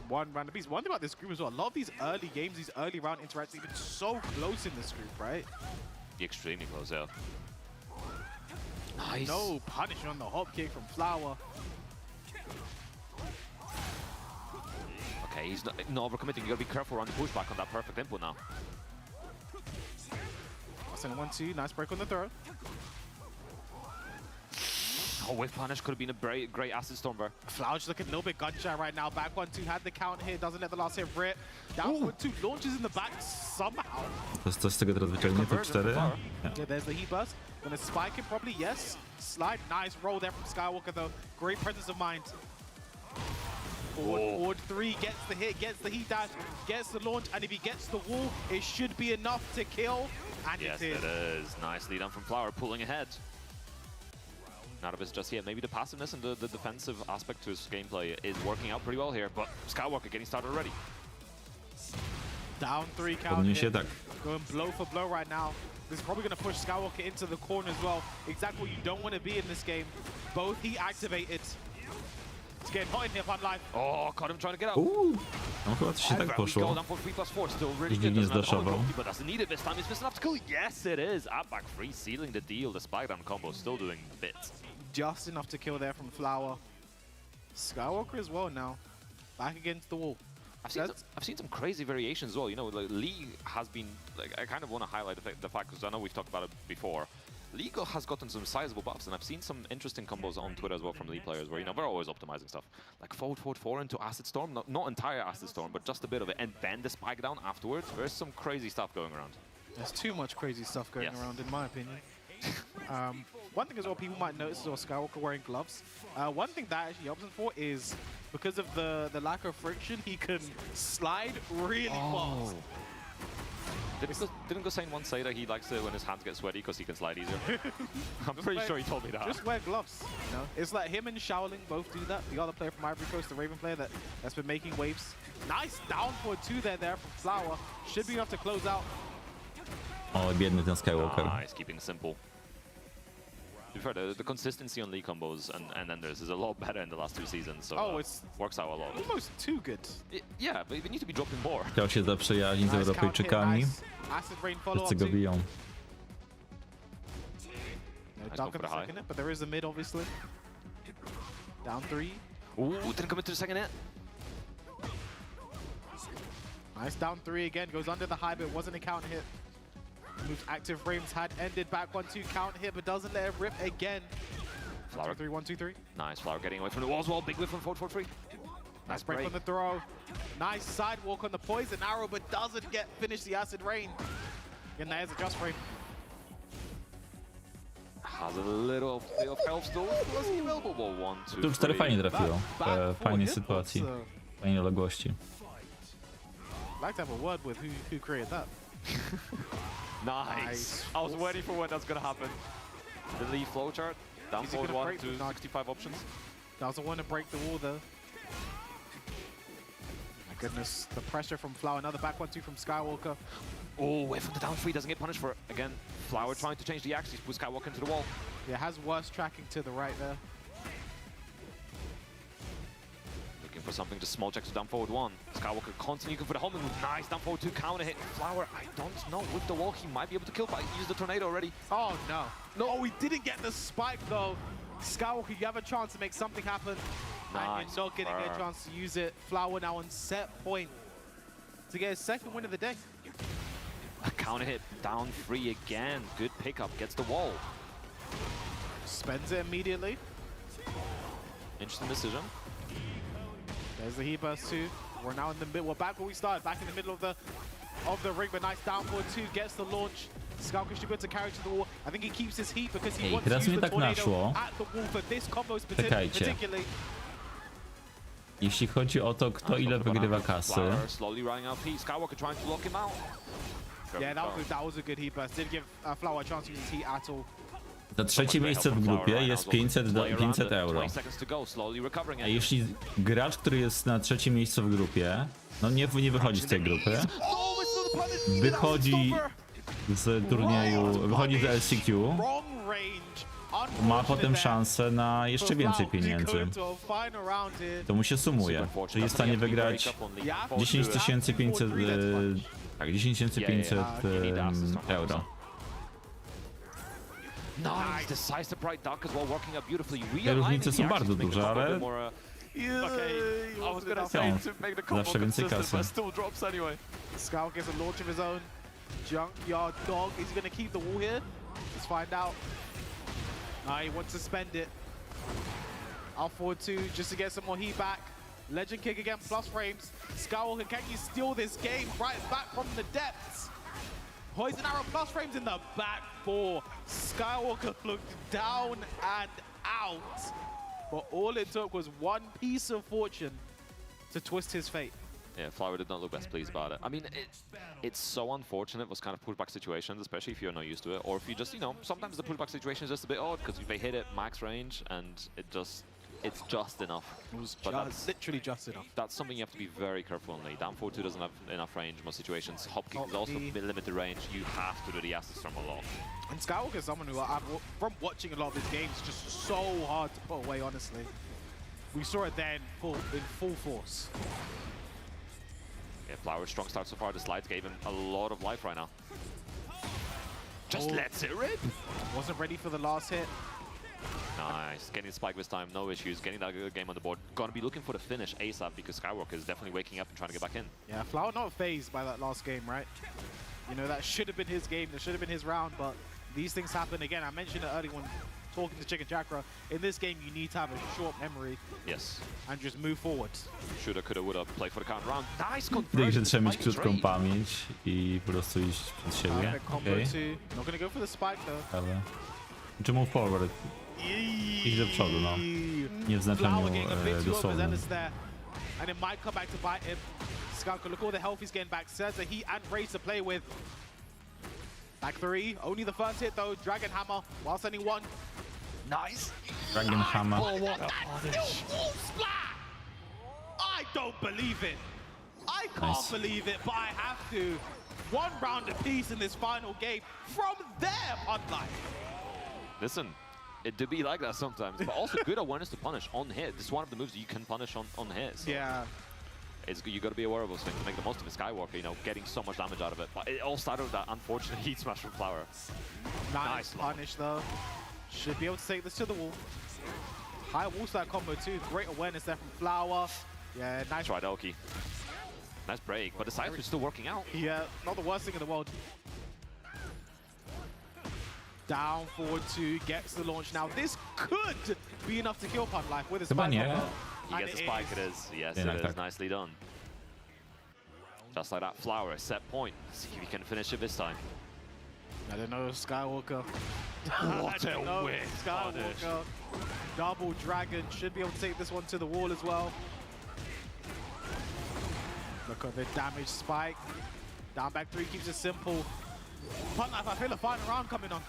One random piece. One thing about this group as well, a lot of these early games, these early round interactions, even so close in this group, right? Extremely close, yeah. Nice. No punish on the hop kick from Flower. Okay, he's not overcommitting. You gotta be careful around the pushback on that perfect input now. Second 1-2, nice break on the throw. Oh, with punish could have been a great acid storm there. Flower's looking a little bit gun-shy right now. Back 1-2 had the count here, doesn't let the last hit rip. Down 1-2 launches in the back somehow. To jest coś z tego teraz wyciągnie, to 4. Yeah, there's the heat burst. Gonna spike it probably, yes. Slide, nice roll there from Skywalker though. Great presence of mind. Forward 3 gets the hit, gets the heat dash, gets the launch, and if he gets the wall, it should be enough to kill. And Yes, it it is. is. Nicely done from Flower, pulling ahead. None of it's just here. Maybe the passiveness and the defensive aspect to his gameplay is working out pretty well here, but Skywalker getting started already. Down 3 count Powinien się hit. tak. Going blow for blow right now. This is probably going to push Skywalker into the corner as well. Exactly what you don't want to be in this game. Both heat activated. It's getting hot in here, Fun Life. Oh, caught him trying to get out. No chyba coś się tak We go poszło. down for 3+4, still really Dźwignię good. Doesn't have zdaszował. the but doesn't need it this time. Is this enough to kill? Yes, it is. Up back free, sealing the deal. The spike down combo still doing bits. Just enough to kill there from Flower. Skywalker as well now. Back against the wall. I've seen some crazy variations as well. You know, like Lee has been, like, I kind of want to highlight the fact, because I know we've talked about it before. Lee has gotten some sizable buffs, and I've seen some interesting combos on Twitter as well from Lee players where, you know, they're always optimizing stuff. Like forward, 4 into Acid Storm, not entire Acid Storm, but just a bit of it, and then the spike down afterwards. There's some crazy stuff going around. There's too much crazy stuff going around, in my opinion. One thing as well people might notice is Skywalker wearing gloves. One thing that actually helps him for is because of the lack of friction, he can slide really fast. Didn't Gosain once say that he likes it when his hands get sweaty because he can slide easier? I'm pretty sure he told me that. Just wear gloves. You know? It's like him and Shaolin both do that. The other player from Ivory Coast, the Raven player that's been making waves. Nice down for 2 there from Flower. Should be enough to close out. O, biedny ten Skywalker. Nice, keeping it simple. To be fair, the consistency on Lee combos and enders is a lot better in the last 2 seasons, so it's works out a lot. Almost too good. Yeah, but we need to be dropping more. Chciał się zaprzyjaźnić z Europejczykami. Acid Rain follow Wszyscy go biją. Dark in the second hit, but there is a mid, obviously. Down 3. Ooh, didn't commit to the second hit. Nice down 3 again, goes under the high, but it wasn't a count hit. Moves active frames, had ended back 1-2 count hit, but doesn't let it rip again. Flower. 1-2-3. Nice, Flower getting away from the walls well. Big whiff on 4-4-3. Nice break on the throw. Nice sidewalk on the poison arrow, but doesn't finish the acid rain. And there's a just frame. Has a little bit of health still. Was he available? 1, 2, Tu 4 fajnie trafiło. W fajnej hit, sytuacji. but, Fajnej odległości. I'd like to have a word with who created that. Nice. I was waiting for when that's gonna happen. The Lee flowchart. Down forward 1 to 65 options. Doesn't want to break the wall though. My goodness, the pressure from Flower. Another back 1-2 from Skywalker. Oh, away from the down 3, doesn't get punished for it. Again, Flower trying to change the axis, push Skywalker into the wall. Yeah, has worse tracking to the right there. Looking for something, just small checks to down forward 1. Skywalker constantly looking for the home move. Nice down forward 2 counter hit. Flower, I don't know, with the wall he might be able to kill, but he used the tornado already. Oh no. No, we didn't get the spike though. Skywalker, you have a chance to make something happen. Nice. And you're not getting a chance to use it. Flower now on set point to get his second win of the day. A counter hit, down 3 again. Good pickup, gets the wall. Spends it immediately. Interesting decision. There's the heat burst 2. We're now in the middle. We're back where we started, back in the middle of the ring, but nice down forward 2 gets the launch. Skywalker should be able to carry to the wall. I think he keeps his heat because he wants to use the tornado at the wall for this combo particularly. Jeśli chodzi o to, kto ile wygrywa kasy. Slowly running out P. Skywalker trying to lock him out. Yeah, that was a good heat burst. Didn't give Flower a chance to use his heat at all. Za trzecie miejsce w grupie jest 500 euro. A jeśli gracz, który jest na trzecim miejscu w grupie, no nie wychodzi z tej grupy, wychodzi z turnieju, wychodzi z LCQ, ma potem szansę na jeszcze więcej pieniędzy. To mu się sumuje, czyli jest w stanie wygrać 10 500 euro. Te różnice są bardzo duże, ale zawsze więcej kasy. Scout gets a launch of his own. Junkyard Dog, is he going to keep the wall here? Let's find out. He wants to spend it. Out forward 2 just to get some more heat back. Legend kick again, plus frames. Skywalker, can you steal this game right back from the depths? Poison arrow plus frames in the back 4. Skywalker looked down and out. But all it took was one piece of fortune to twist his fate. Yeah, Flower did not look best pleased about it. I mean, it's so unfortunate, those kind of pushback situations, especially if you're not used to it, or if you just, you know, sometimes the pushback situation is just a bit odd because they hit it max range and it's just enough. It was But literally just enough. That's something you have to be very careful on late. Down 4-2 doesn't have enough range in most situations. Hop kick is also limited range. You have to do the assist from a lot. And Skywalker is someone who, from watching a lot of his games, just so hard to put away, honestly. We saw it then in full force. Yeah, Flower's strong start so far. The slides gave him a lot of life right now. Just lets it rip. Wasn't ready for the last hit. Nice. Getting the spike this time, no issues. Getting that good game on the board. Gonna be looking for the finish ASAP because Skywalker is definitely waking up and trying to get back in. Yeah, Flower not phased by that last game, right? You know, that should have been his game. That should have been his round, but these things happen again. I mentioned it earlier when talking to Chicken Chakra. In this game, you need to have a short memory. Yes. And just move forward. Shoulda, coulda, woulda. Play for the count round. Nice Także conversion. trzeba mieć krótką pamięć i po prostu iść przed siebie. Combo two. Not gonna go for the spike though. Dobra. Czy move forward? Idź do przodu, no. Nie w znaczeniu dosłownym. And it might come back to bite him. Skywalker, look at all the health he's getting back. Says that he and Raze to play with. Back three. Only the first hit though. Dragon Hammer. While sending one. Nice. Dragon Hammer. Oh, what a punish. I don't believe it. I can't believe it, but I have to. One round apiece in this final game from their Podlife. Listen, it do be like that sometimes, but also good awareness to punish on hit. This is one of the moves that you can punish on hit. So yeah. You got to be aware of those things to make the most of it. Skywalker, you know, getting so much damage out of it. But it all started with that unfortunate heat smash from Flower. Nice punish though. Should be able to take this to the wall. High wall start combo too. Great awareness there from Flower. Yeah, nice. Tried Elki. Nice break, but the side is still working out. Yeah, not the worst thing in the world. Down forward two, gets the launch. Now this could be enough to kill Podlife with a spike. He gets the spike, it is. Yes, it is. Nicely done. Just like that, Flower, set point. See if he can finish it this time. I don't know, Skywalker. What a win. Skywalker. Double Dragon. Should be able to take this one to the wall as well. Look at the damage spike. Down back three keeps it simple. Podlife, I feel a final round coming on.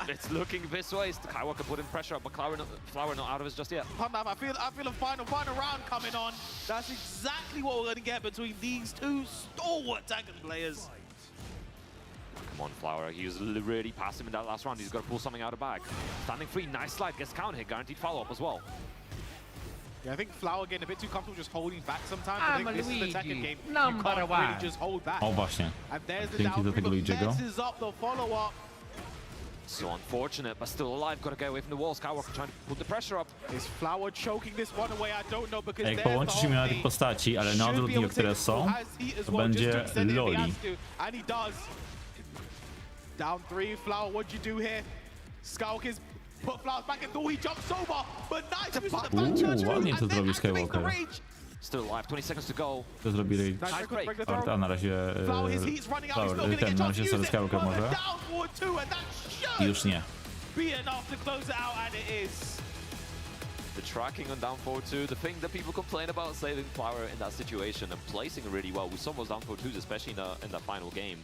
It's looking this way. Skywalker putting pressure up, but Flower not out of it just yet. Podlife, I feel a final round coming on. That's exactly what we're going to get between these two stalwart Tekken players. Come on, Flower. He was really passive in that last round. He's got to pull something out of bag. Standing free, nice slide. Gets counter hit, guaranteed follow-up as well. Yeah, I think Flower getting a bit too comfortable just holding back sometimes. I think this is the Tekken game. You Number can't one. really just hold back. O właśnie. And there's the Dzięki down za tego three, but Luigi'ego. messes up the follow-up. So unfortunate, but still alive. Got to get away from the wall. Skywalker trying to put the pressure up. Is Flower choking this one away? I don't know because Jak połączyć imiona tych postaci, ale na odwrót niż które są, to będzie Loli. And he does. Down three, Flower, what'd you do here? Skywalker's put Flowers back in. He jumps over, but nice use of the back church ładnie to zrobił activates the Skywalker. rage. Still alive, 20 seconds to go. To zrobi Nice break. a na razie Flower, his heat's running out. He's not Flower, gonna ten, get na chance to razie use sobie it. Skywalker But może. down forward two, and that I już should nie. be enough to close it out, and it is. The tracking on down 4-2, the thing that people complain about saving Flower in that situation and placing really well. We saw those down 4-2s, especially in the final game,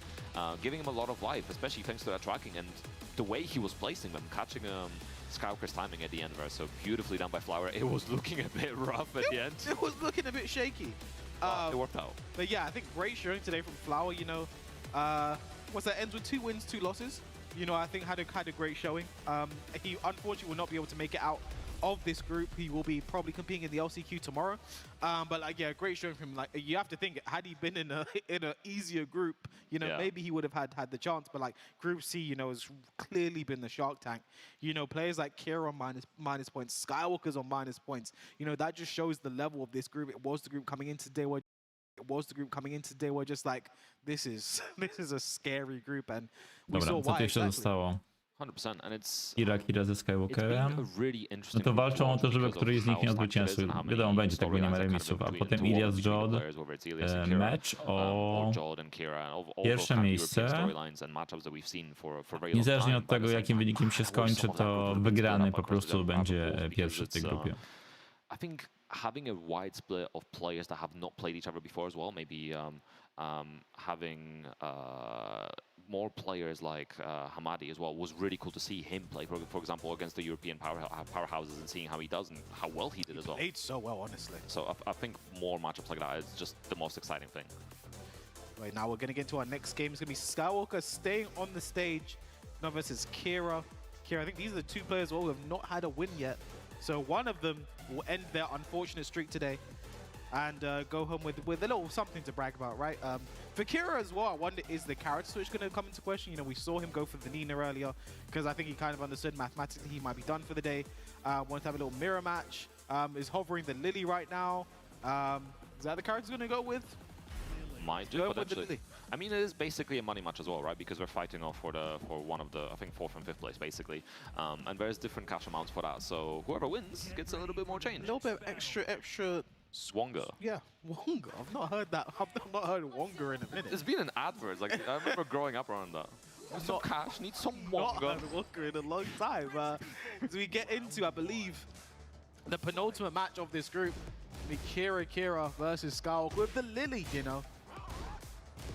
giving him a lot of life, especially thanks to that tracking and the way he was placing them, catching Skywalker's timing at the end there. So beautifully done by Flower. It was looking a bit rough at the end. It was looking a bit shaky. It worked out. But yeah, I think great showing today from Flower. You know, what's that? Ends with 2 wins, 2 losses. You know, I think had a great showing. He unfortunately will not be able to make it out of this group. He will be probably competing in the LCQ tomorrow. But like, yeah, great showing from him. Like, you have to think, had he been in a easier group, you know, maybe he would have had the chance. But like Group C, you know, has clearly been the shark tank. You know, players like Kira on minus points, Skywalker's on minus points. You know, that just shows the level of this group. It was the group coming in today where just like this is a scary group, and we Dobra, saw co why tu jeszcze exactly. zostało? 100%, and it's Kira ze Skywalkerem. been a really No interesting to walczą o to, żeby because of któryś z nich nie how odwrócił. stacked it is and how Wiadomo, many będzie tak, bo nie ma storylines are remisów. A kind of potem between Ilias the two Jod, players, whether it's Ilias and Kira, mecz or o Jod and Kira, all pierwsze those kind of miejsce. European storylines and matchups that we've seen for very long Niezależnie time, od but at tego, the same jakim time, wynikiem się wish skończy, some of that to could have been split wygrany up po across the prostu other będzie pools pierwszy w tej because grupie. I think having a wide split of players that have not played each other before as well, maybe having more players like Hamadi as well was really cool to see him play, for example, against the European powerhouses and seeing how he does and how well he did as well. Played so well, honestly. So I think more matchups like that is just the most exciting thing. Right, now we're going to get into our next game. It's going to be Skywalker staying on the stage. Now versus Kira. Kira, I think these are the two players who have not had a win yet. So one of them will end their unfortunate streak today and go home with a little something to brag about, right? For Kira as well, I wonder, is the character switch going to come into question? You know, we saw him go for the Nina earlier because I think he kind of understood mathematically he might be done for the day. Wanted to have a little mirror match. Is hovering the Lily right now. Is that the character going to go with? Might do, potentially. I mean, it is basically a money match as well, right? Because we're fighting off for one of the, I think, 4th and 5th place, basically. And there's different cash amounts for that. So whoever wins gets a little bit more change. A little bit of extra. Swonga. Yeah, Wonga. I've not heard that. I've not heard Wonga in a minute. It's been an advert. Like I remember growing up around that. Need some cash, need some Wonga. Not heard Wonga in a long time. As we get into, I believe, the penultimate match of this group, Kira versus Skywalker with the Lily, you know.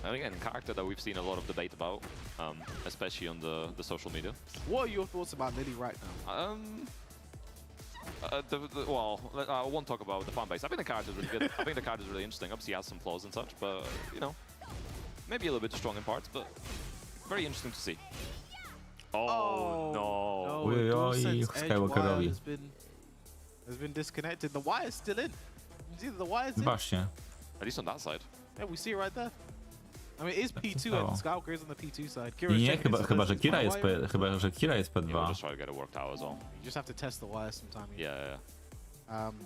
And again, character that we've seen a lot of debate about, especially on the social media. What are your thoughts about Lily right now? Well, I won't talk about the fan base. I think the character's really good. I think the character's really interesting. Obviously, he has some flaws and such, but you know, maybe a little bit strong in parts, but very interesting to see. Oh no! Dawson's edge wire has been disconnected. The wire's still in. You see the wire's in. Właśnie. At least on that side. Yeah, we see it right there. I mean, it is P2 and Skywalker is on the P2 side. Nie, chyba że Kira jest P2. Yeah, we'll just try to get it worked out as well. You just have to test the wire sometime. Yeah.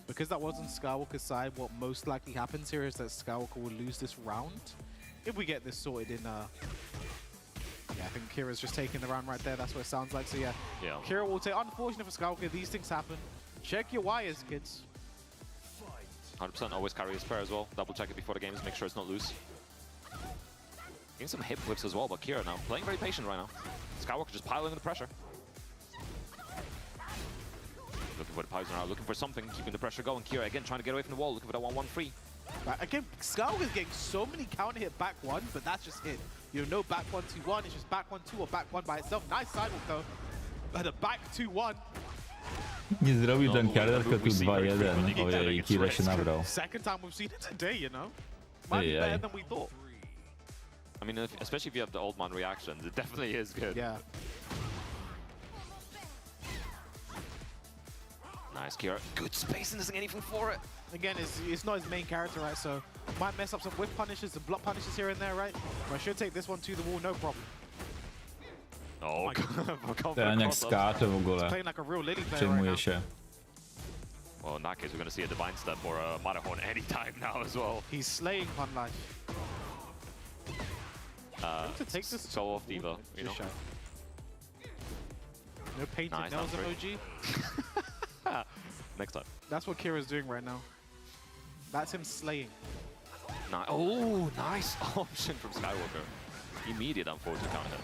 Because that was on Skywalker's side, what most likely happens here is that Skywalker will lose this round. If we get this sorted in, yeah, I think Kira's just taking the round right there. That's what it sounds like. So yeah, Kira will take. Unfortunate for Skywalker, these things happen. Check your wires, kids. 100% always carry a spare as well. Double check it before the games, make sure it's not loose. Getting some hip whips as well, but Kira now playing very patient right now. Skywalker just piling the pressure. Looking for the poison now, looking for something, keeping the pressure going. Kira again trying to get away from the wall, looking for that 1-1 free. Right, again, Skywalker's getting so many counter hit back one, but that's just it. You know, no back 1-2-1, it's just back 1-2 or back 1 by itself. Nice sidewalk though, but a back 2-1. Nie zrobił Junkarda, tylko tu 2-1. Ojej, Kira się nabrał. Second time we've seen it today, you know. Might be better than we thought. I mean, especially if you have the old man reactions, it definitely is good. Yeah. Nice, Kira. Good space and isn't anything for it. Again, it's not his main character, right? So might mess up some whip punishes and block punishes here and there, right? But I should take this one to the wall, no problem. Oh, Ten jak skacze w ogóle. Playing like a real Lily player Przejmuje right się. Well, in that case, we're going to see a Divine Step or a Matterhorn anytime now as well. He's slaying Pun Life. To take this show off Diva, you know. No painted nails emoji. Next time. That's what Kira's doing right now. That's him slaying. Oh, nice option from Skywalker. Immediate unfortunate counter hit.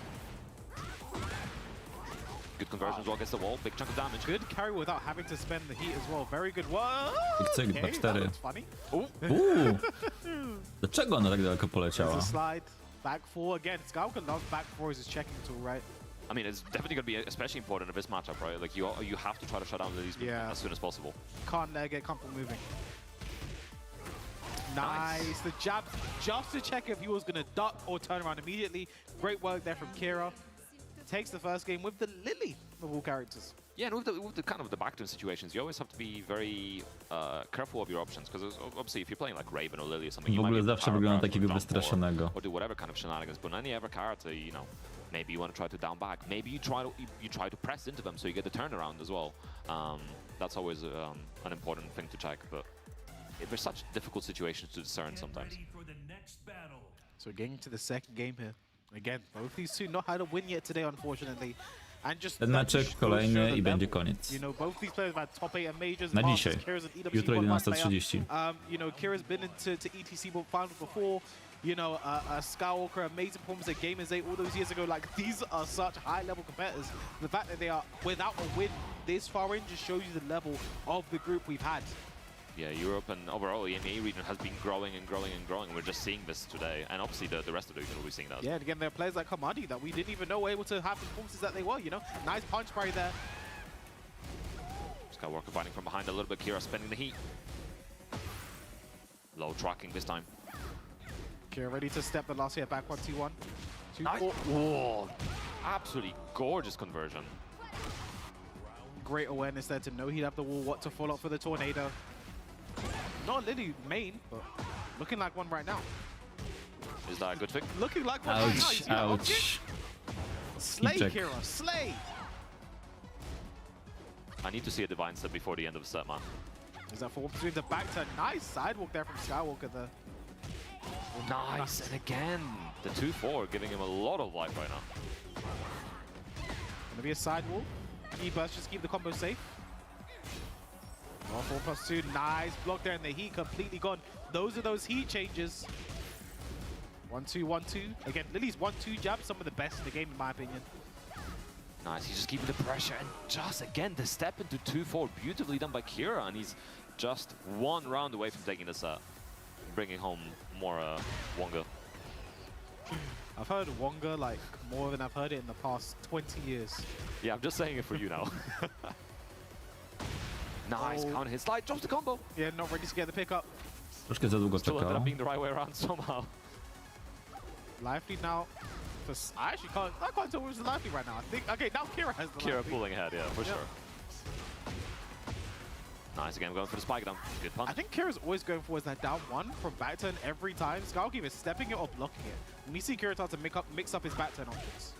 Good conversion as well against the wall. Big chunk of damage. Good carry without having to spend the heat as well. Very good. Whoa! Cyk, Okay, that looks funny. Dlaczego ona tak daleko poleciała? It's a slide. Back 4 again. Skywalker loves back 4 as his checking tool, right? I mean, it's definitely going to be especially important in this matchup, right? Like, you have to try to shut down Lily's movement as soon as possible. Can't let her get comfortable moving. Nice. The jab just to check if he was going to duck or turn around immediately. Great work there from Kira. Takes the first game with the Lily of all characters. Yeah, and with the kind of the backdoor situations, you always have to be very careful of your options, because obviously if you're playing like Raven or Lily or something, W ogóle zawsze wygląda takiego wystraszonego. Or do whatever kind of shenanigans. But any other character, you know, maybe you want to try to down back, maybe you try to press into them so you get the turnaround as well. That's always an important thing to check. But there's such difficult situations to discern sometimes. So getting to the second game here. Again, both these two not had a win yet today, unfortunately. And just ten meczek kolejny i będzie koniec. You know, both these players have had top 8 majors. Na dzisiaj. Jutro 11:30. You know, Kira's been into ETC finals before. You know, Skywalker, amazing performance at Gamers 8 all those years ago. Like, these are such high-level competitors. The fact that they are without a win this far in just shows you the level of the group we've had. Yeah, Europe and overall EMEA region has been growing and growing and growing. We're just seeing this today, and obviously the rest of the region will be seeing that. Yeah, and again, there are players like Hamadi that we didn't even know were able to have the performances that they were, you know? Nice punch parry there. Skywalker fighting from behind a little bit. Kira spending the heat. Low tracking this time. Kira ready to step the last hit back 1-2-1. Nice. Whoa. Absolutely gorgeous conversion. Great awareness there to know he'd have the wall, what to follow up for the tornado. Not Lily main, but looking like one right now. Is that a good thing? Looking like one right now. You see that object? Slay, Check. Kira, slay! I need to see a divine step before the end of the set, man. Is that forward between the back to nice sidewalk there from Skywalker there. Nice, and again, the 2-4 giving him a lot of life right now. Gonna be a sidewalk. E-burst, just keep the combo safe. 4+2, nice block there in the heat, completely gone. Those are those heat changes. 1-2, 1-2. Again, Lily's 1-2 jab, some of the best in the game in my opinion. Nice, he's just keeping the pressure, and just again, the step into 2-4, beautifully done by Kira, and he's just one round away from taking the set, bringing home more Wonga. I've heard Wonga like more than I've heard it in the past 20 years. Yeah, I'm just saying it for you now. Nice counter hit slide, drops the combo. Yeah, not ready to get the pickup. Troszkę za długo Still ended czekał. up being the right way around somehow. Lively now. I actually can't tell who's lively right now. I think, okay, now Kira has the Kira lively. pulling ahead, yeah, for sure. Nice, again, going for the spike down. Good punch. I think Kira's always going for that down one from back turn every time. Skywalker either stepping it or blocking it. And we see Kira start to mix up his back turn options.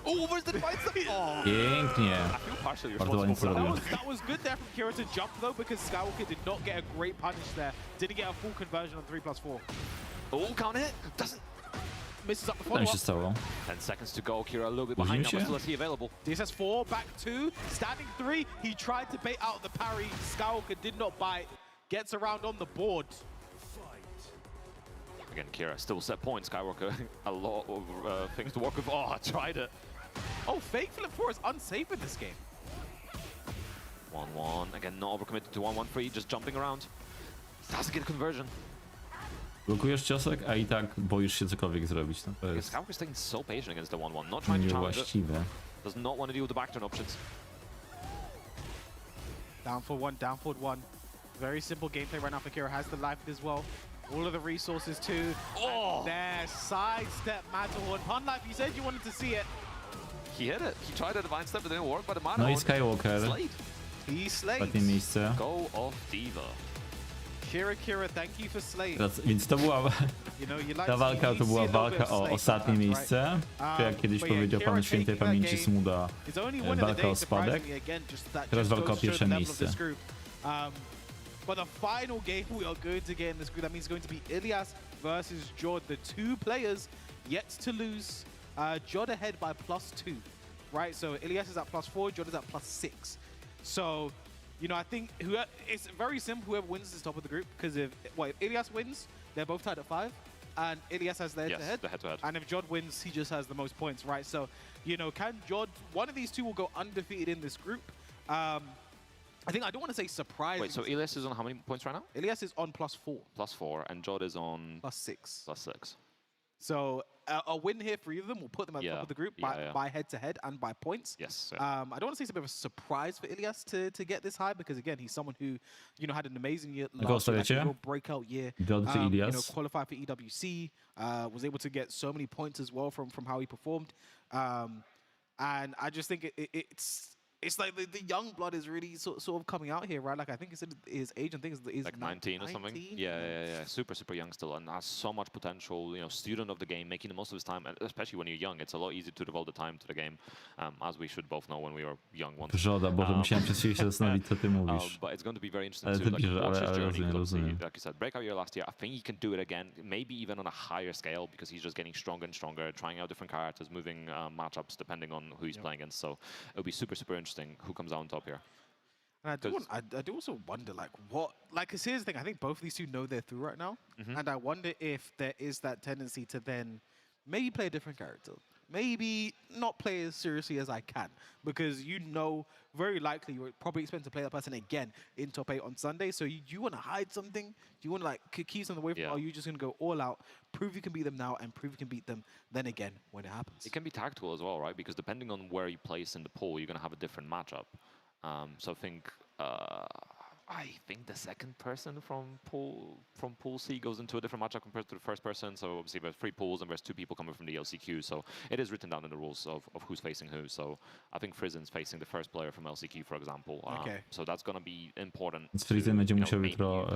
Oh, where's the divine step? Oh. Pięknie. I feel partially Bardzo ładnie responsible co for robił. That was good there from Kira to jump though, because Skywalker did not get a great punish there. Didn't get a full conversion on 3+4. Oh, counter hit. Doesn't. Misses up the Co tam się follow-up. stało? 10 seconds to go. Kira a little bit behind now, but still has he available. DSS 4, back 2, standing 3. He tried to bait out the parry. Skywalker did not bite. Gets around on the board. Again, Kira still set points. Skywalker, a lot of things to work with. Oh, I tried it. Oh, fake flip 4 is unsafe in this game. 1-1. Again, not overcommitted to 1-1-3, just jumping around. Doesn't get a conversion. Blokujesz ciosek, a i tak boisz się cokolwiek zrobić. No to Because jest Skywalker's staying so patient against the 1-1, not trying to challenge it. niewłaściwe. Does not want to deal with the back turn options. Down for 1, down for 1. Very simple gameplay right now for Kira. Has the life as well. All of the resources too. Oh! And there, sidestep Matterhorn. Pun Life, you said you wanted to see it. He hit it. He tried a divine step, it didn't work, but the No i Matterhorn Skywalker. slayed. He slayed. Ostatnie miejsce. Go of Diva. Kira, thank you for slaying. Więc to była... You know, you like Ta walka to była walka o ostatnie miejsce. Czy jak kiedyś powiedział pan świętej pamięci Smuda, walka o spadek. Teraz walka o pierwsze miejsce. But the final game we are going to get in this group, that means it's going to be Ilias versus Jod, the two players yet to lose. Jod ahead by +2, right? So Ilias is at +4, Jod is at +6. So, you know, I think it's very simple. Whoever wins is top of the group, because if Ilias wins, they're both tied at 5, and Ilias has the head-to-head. The head-to-head. And if Jod wins, he just has the most points, right? So, you know, can Jod, one of these two will go undefeated in this group. I think I don't want to say surprise. Wait, so Ilias is on how many points right now? Ilias is on +4. +4, and Jod is on +6. +6. So a win here for either of them will put them at the top of the group by head-to-head and by points. Yes. I don't want to say it's a bit of a surprise for Ilias to get this high, because again, he's someone who, you know, had an amazing year last year, like a real breakout year. Jod czy You know, Ilias? qualified for EWC, was able to get so many points as well from how he performed. And I just think it's like the young blood is really sort of coming out here, right? Like I think his age, I think is like 19 or something. Yeah. Super young still, and has so much potential. You know, student of the game, making the most of his time, and especially when you're young, it's a lot easier to devote the time to the game, as we should both know when we were young once. Brzoda, bo musiałem przez chwilę się zastanowić, co ty mówisz. But it's going to be very interesting to watch his journey. Like you said, breakout year last year. I think he can do it again, maybe even on a higher scale, because he's just getting stronger and stronger, trying out different characters, moving matchups depending on who he's playing against. So it'll be super interesting who comes out on top here. And I do also wonder, like, because here's the thing, I think both of these two know they're through right now, and I wonder if there is that tendency to then maybe play a different character. maybe not play as seriously as I can, because you know very likely you're probably expecting to play that person again in top 8 on Sunday. So you want to hide something? Do you want to like keep something away from? Or are you just going to go all out, prove you can beat them now, and prove you can beat them then again when it happens? It can be tactical as well, right? Because depending on where you place in the pool, you're going to have a different matchup. So I think the second person from pool C goes into a different matchup compared to the first person. So obviously there's 3 pools and there's 2 people coming from the LCQ. So it is written down in the rules of who's facing who. So I think Frizen's facing the first player from LCQ, for example. So that's going to be important. Więc Frizen będzie musiał jutro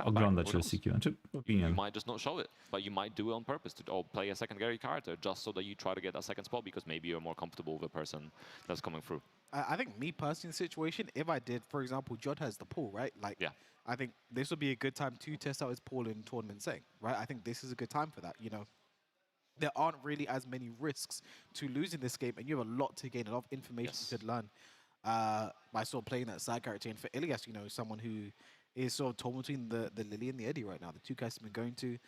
oglądać LCQ. Znaczy, You powinien. might just not show it, but you might do it on purpose to play a secondary character just so that you try to get that second spot because maybe you're more comfortable with the person that's coming through. I think me personally in the situation, if I did, for example, Jod has the pool, right? Like, I think this would be a good time to test out his pool in tournament setting, right? I think this is a good time for that, you know. There aren't really as many risks to losing this game, and you have a lot to gain, a lot of information you could learn by sort of playing that side character. And for Ilias, you know, someone who is sort of torn between the Lily and the Eddie right now. The 2 guys he's been going to.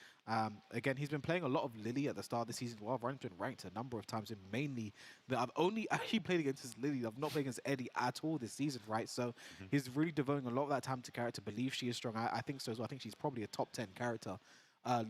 Again, he's been playing a lot of Lily at the start of the season. Well, I've been ranked a number of times, and mainly that I've only actually played against his Lily. I've not played against Eddie at all this season, right? So he's really devoting a lot of that time to character. Believe she is strong. I think so as well. I think she's probably a top 10 character.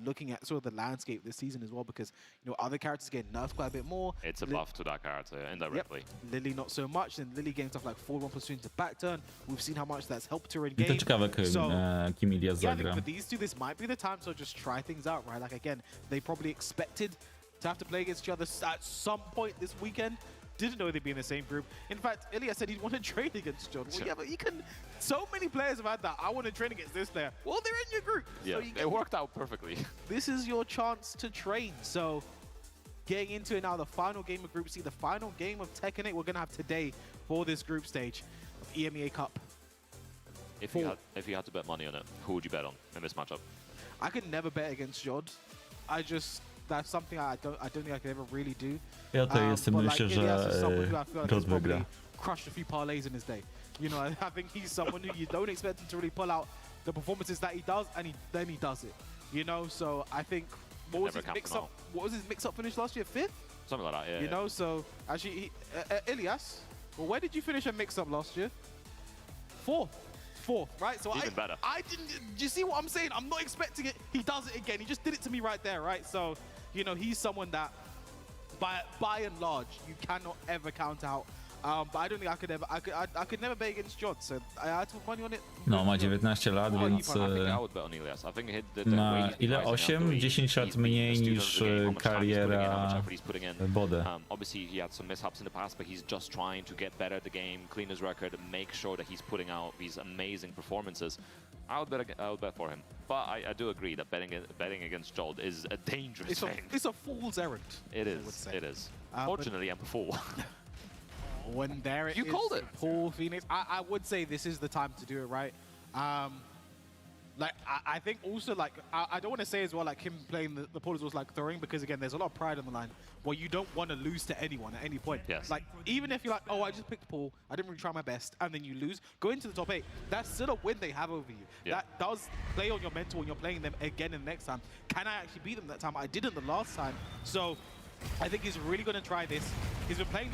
Looking at sort of the landscape this season as well, because you know other characters get nerfed quite a bit more. It's a buff to that character indirectly. Yep. Lily not so much, and Lily getting stuff like forward 1 plus 2 into back turn. We've seen how much that's helped her in I to game. ciekawe, kim Ilias I think zagra. for these two, this might be the time to just try things out, right? Like again, they probably expected to have to play against each other at some point this weekend. Didn't know they'd be in the same group. In fact, Ilias said he'd want to trade against John. Well, yeah, but you can. So many players have had that. I want to train against this player. Well, they're in your group. Yeah, so it worked out perfectly. This is your chance to train. So, getting into it now, the final game of Group C, the final game of Tekken 8 we're going to have today for this group stage of EMEA Cup. If you had to bet money on it, who would you bet on in this matchup? I could never bet against Jod. That's something I don't think I could ever really do. Ja to jestem, myślę, że Jod wygra. Crushed a few parlays in his day. You know, I think he's someone who you don't expect him to really pull out the performances that he does, and then he does it. You know, so I think what was his mix-up finish last year? 5th? Something like that, yeah. You know, so actually, Ilias, well, where did you finish a mix-up last year? 4th, right? So Even better. I didn't. Do you see what I'm saying? I'm not expecting it. He does it again. He just did it to me right there, right? So, you know, he's someone that, by and large, you cannot ever count out. But I don't think I could ever. I could never bet against Jod, so I had to put money on it. No, ma 19 lat, więc ma ile? 8? 10 lat mniej niż kariera Bode. Obviously, he had some mishaps in the past, but he's just trying to get better at the game, clean his record, and make sure that he's putting out these amazing performances. I would bet for him, but I do agree that betting against Jod is a dangerous thing. It's a fool's errand. It is. It is. Fortunately, I'm a fool. When there it is, you called it, Paul Phoenix. I would say this is the time to do it, right? Like I think also like I don't want to say as well like him playing the Paul was like throwing, because again there's a lot of pride on the line where you don't want to lose to anyone at any point. Yes. Like even if you're like, oh, I just picked Paul, I didn't really try my best, and then you lose, go into the top 8. That's still a win they have over you. Yeah. That does play on your mental when you're playing them again in the next time. Can I actually beat them that time? I didn't the last time, so. I think he's really going to try this. He's been playing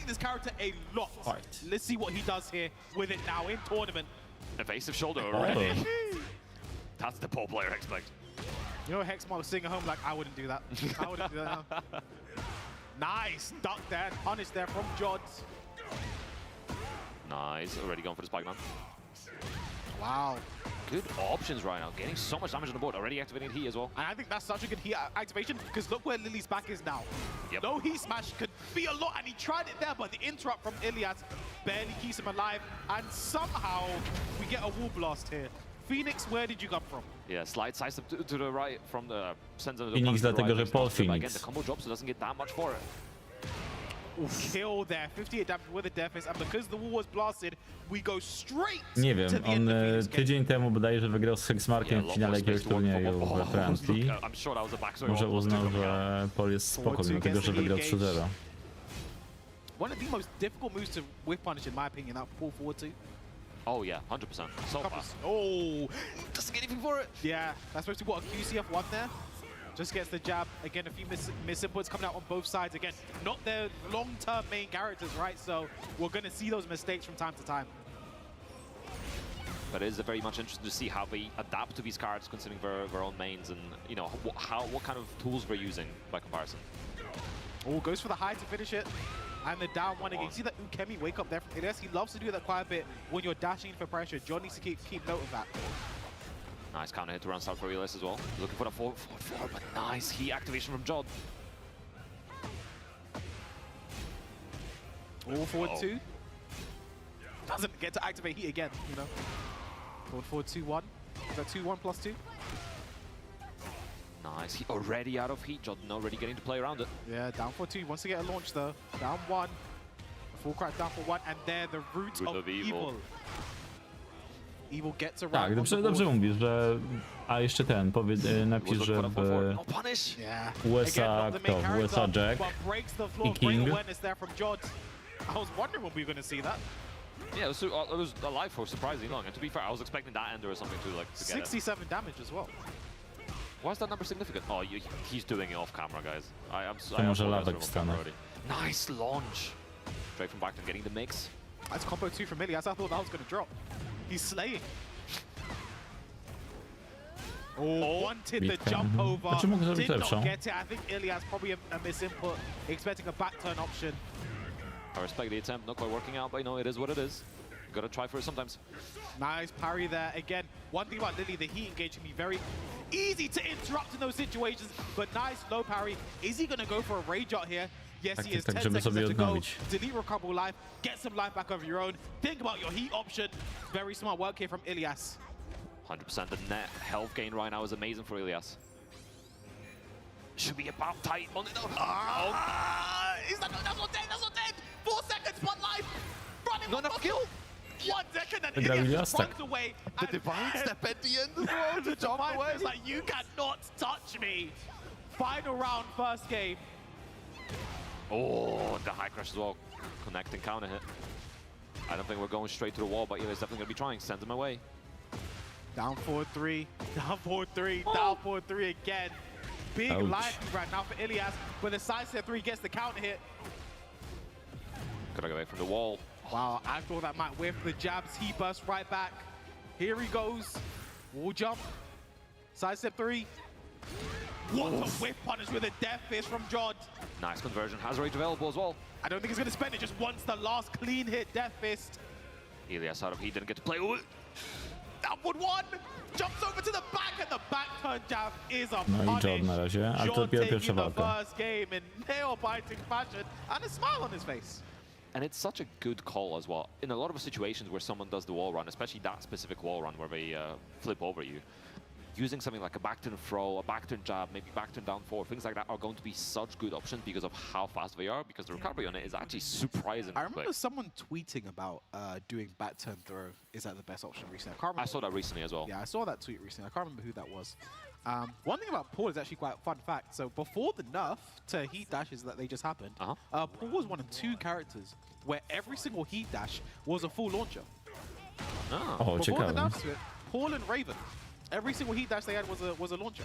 this character a lot. Right. Let's see what he does here with it now in tournament. Evasive shoulder already. That's the Paul player expect. You know, Hexmar was sitting at home like, I wouldn't do that. I wouldn't do that now. Nice duck there, punish there from Jod. Nice, already going for the spike man. Wow. Good options right now, getting so much damage on the board, already activating heat as well. And I think that's such a good heat activation, because look where Lily's back is now. Yep. No heat smash could be a lot, and he tried it there, but the interrupt from Ilias barely keeps him alive, and somehow we get a wall blast here. Phoenix, where did you come from? Yeah, slide sidestep to the right from the center of the Phoenix dlatego, że Paul Again, Phoenix. the combo drops, so doesn't get that much for it. Kill there, 58 damage with a death miss, and because the wall was blasted, we go straight Nie to wiem, the end on of Phoenix game. tydzień temu bodajże wygrał z Hexmarkiem w finale jakiegoś turnieju we Francji. I'm sure that was a backstory. Może uznał, że Paul jest spoko, dlatego że wygrał 3-0. One of the most difficult moves to whiff punish, in my opinion, that pull forward to. Oh yeah, 100%. So fast. Oh, Doesn't get anything for it. Yeah, that's supposed to be what, a QCF1 there? just gets the jab. Again, a few miss inputs coming out on both sides. Again, not their long-term main characters, right? So we're going to see those mistakes from time to time. But it is very much interesting to see how they adapt to these cards, considering their own mains, and you know what kind of tools they're using by comparison. Oh, goes for the high to finish it, and the down one again. You see that Ukemi wake up there from Elias. He loves to do that quite a bit when you're dashing for pressure. John needs to keep note of that. Nice counter hit to run start for Elias as well. Looking for the 4-4-4, but nice heat activation from Jod. All forward 2. Doesn't get to activate heat again, you know. Forward 2-1. Is that 2-1 plus 2? Nice. He already out of heat. Jod already getting to play around it. Yeah, down for 2. Wants to get a launch though. Down 1. Full crack down for 1. And there, the root of evil. Evil gets around. Tak, dobrze mówisz, że... A jeszcze ten, napisz, że w USA kto? W USA Jack i King. I was wondering when we were going to see that. Yeah, it was alive for surprisingly long, and to be fair, I was expecting that ender or something to like to get 67 damage as well. Why is that number significant? Oh, he's doing it off camera, guys. To może lawek wstanę. Nice launch. Straight from Backton getting the mix. That's combo 2 from Ilias. I thought that was going to drop. He's slaying. Oh, wanted the jump over. Did not get it. I think Ilias probably a miss input, expecting a back turn option. I respect the attempt, not quite working out, but you know, it is what it is. Gotta try for it sometimes. Nice parry there. Again, one thing about Lily, the heat engage can be very easy to interrupt in those situations, but nice low parry. Is he gonna go for a rage out here? Yes, he is. 10 seconds left to go. Delete recoverable life, get some life back over your own. Think about your heat option. Very smart work here from Ilias. 100%. The net health gain right now is amazing for Ilias. Should be about tight on it. Is that that's not dead? That's not dead. 4 seconds, 1 life. Running. Not enough kill. 1 second and Ilias runs away. The divine step at the end as well to jump away. It's like, you cannot touch me. Final round, first game. Oh, the high crash as well. Connecting counter hit. I don't think we're going straight to the wall, but Ilias definitely going to be trying. Sends him away. Down 4-3. Down 4-3. Down 4-3 again. Big life right now for Ilias, but the side step 3 gets the counter hit. Gotta go away from the wall. Wow, I thought that might whiff the jabs. He bursts right back. Here he goes. Wall jump. Side step 3. What a whiff punish with a death fist from Jod. Nice conversion. Has rage available as well. I don't think he's going to spend it. Just wants the last clean hit death fist. Ilias out of heat, didn't get to play. Downward 1. Jumps over to the back, and the back turn jab is a No i Jod na razie, ale to dopiero pierwsza walka. First game in nail-biting fashion and a smile on his face. And it's such a good call as well. In a lot of situations where someone does the wall run, especially that specific wall run where they flip over you, using something like a back turn throw, a back turn jab, maybe back turn down 4, things like that are going to be such good options because of how fast they are, because the recovery on it is actually surprisingly I remember quick. someone tweeting about doing back turn throw. Is that the best option recently? I can't remember. I saw that recently as well. Yeah, I saw that tweet recently. I can't remember who that was. One thing about Paul is actually quite a fun fact. So before the nerf to heat dashes that they just happened, Paul was one of 2 characters where every single heat dash was a full launcher. Oh, before the ciekawe. nerfs to it, Paul and Raven, every single heat dash they had was a launcher.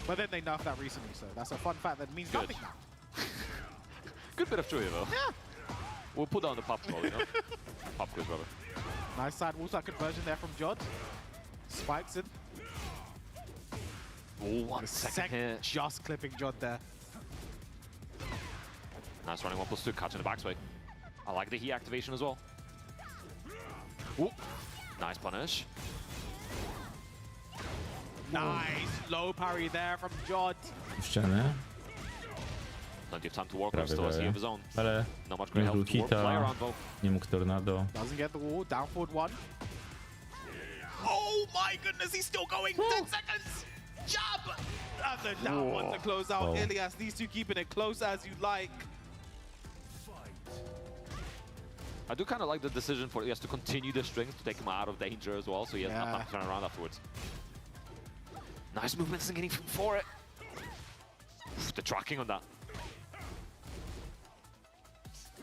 But then they nerfed that recently, so that's a fun fact that means nothing now. Good bit of trivia though. Yeah. We'll put down the pop call, you know? Pop quiz, brother. Nice side wall start conversion there from Jod. Spikes it. Oh, 1 second hit. Just clipping Jod there. Nice running 1+2, catching the backsway. I like the heat activation as well. Ooh. Nice punish. Nice low parry there from Jod. Ścianę. Plenty of time to work with, still has he of his own. Ale Not much nie great był help to work. Play hita, around though. nie mógł tornado. Doesn't get the wall, down forward 1. Oh my goodness, he's still going. 10 seconds. Jab. And then down one to close out. Ilias, these 2 keeping it close as you like. I do kind of like the decision for Ilias to continue the strings to take him out of danger as well, so he has not time to turn around afterwards. Nice movements and getting for it. The tracking on that.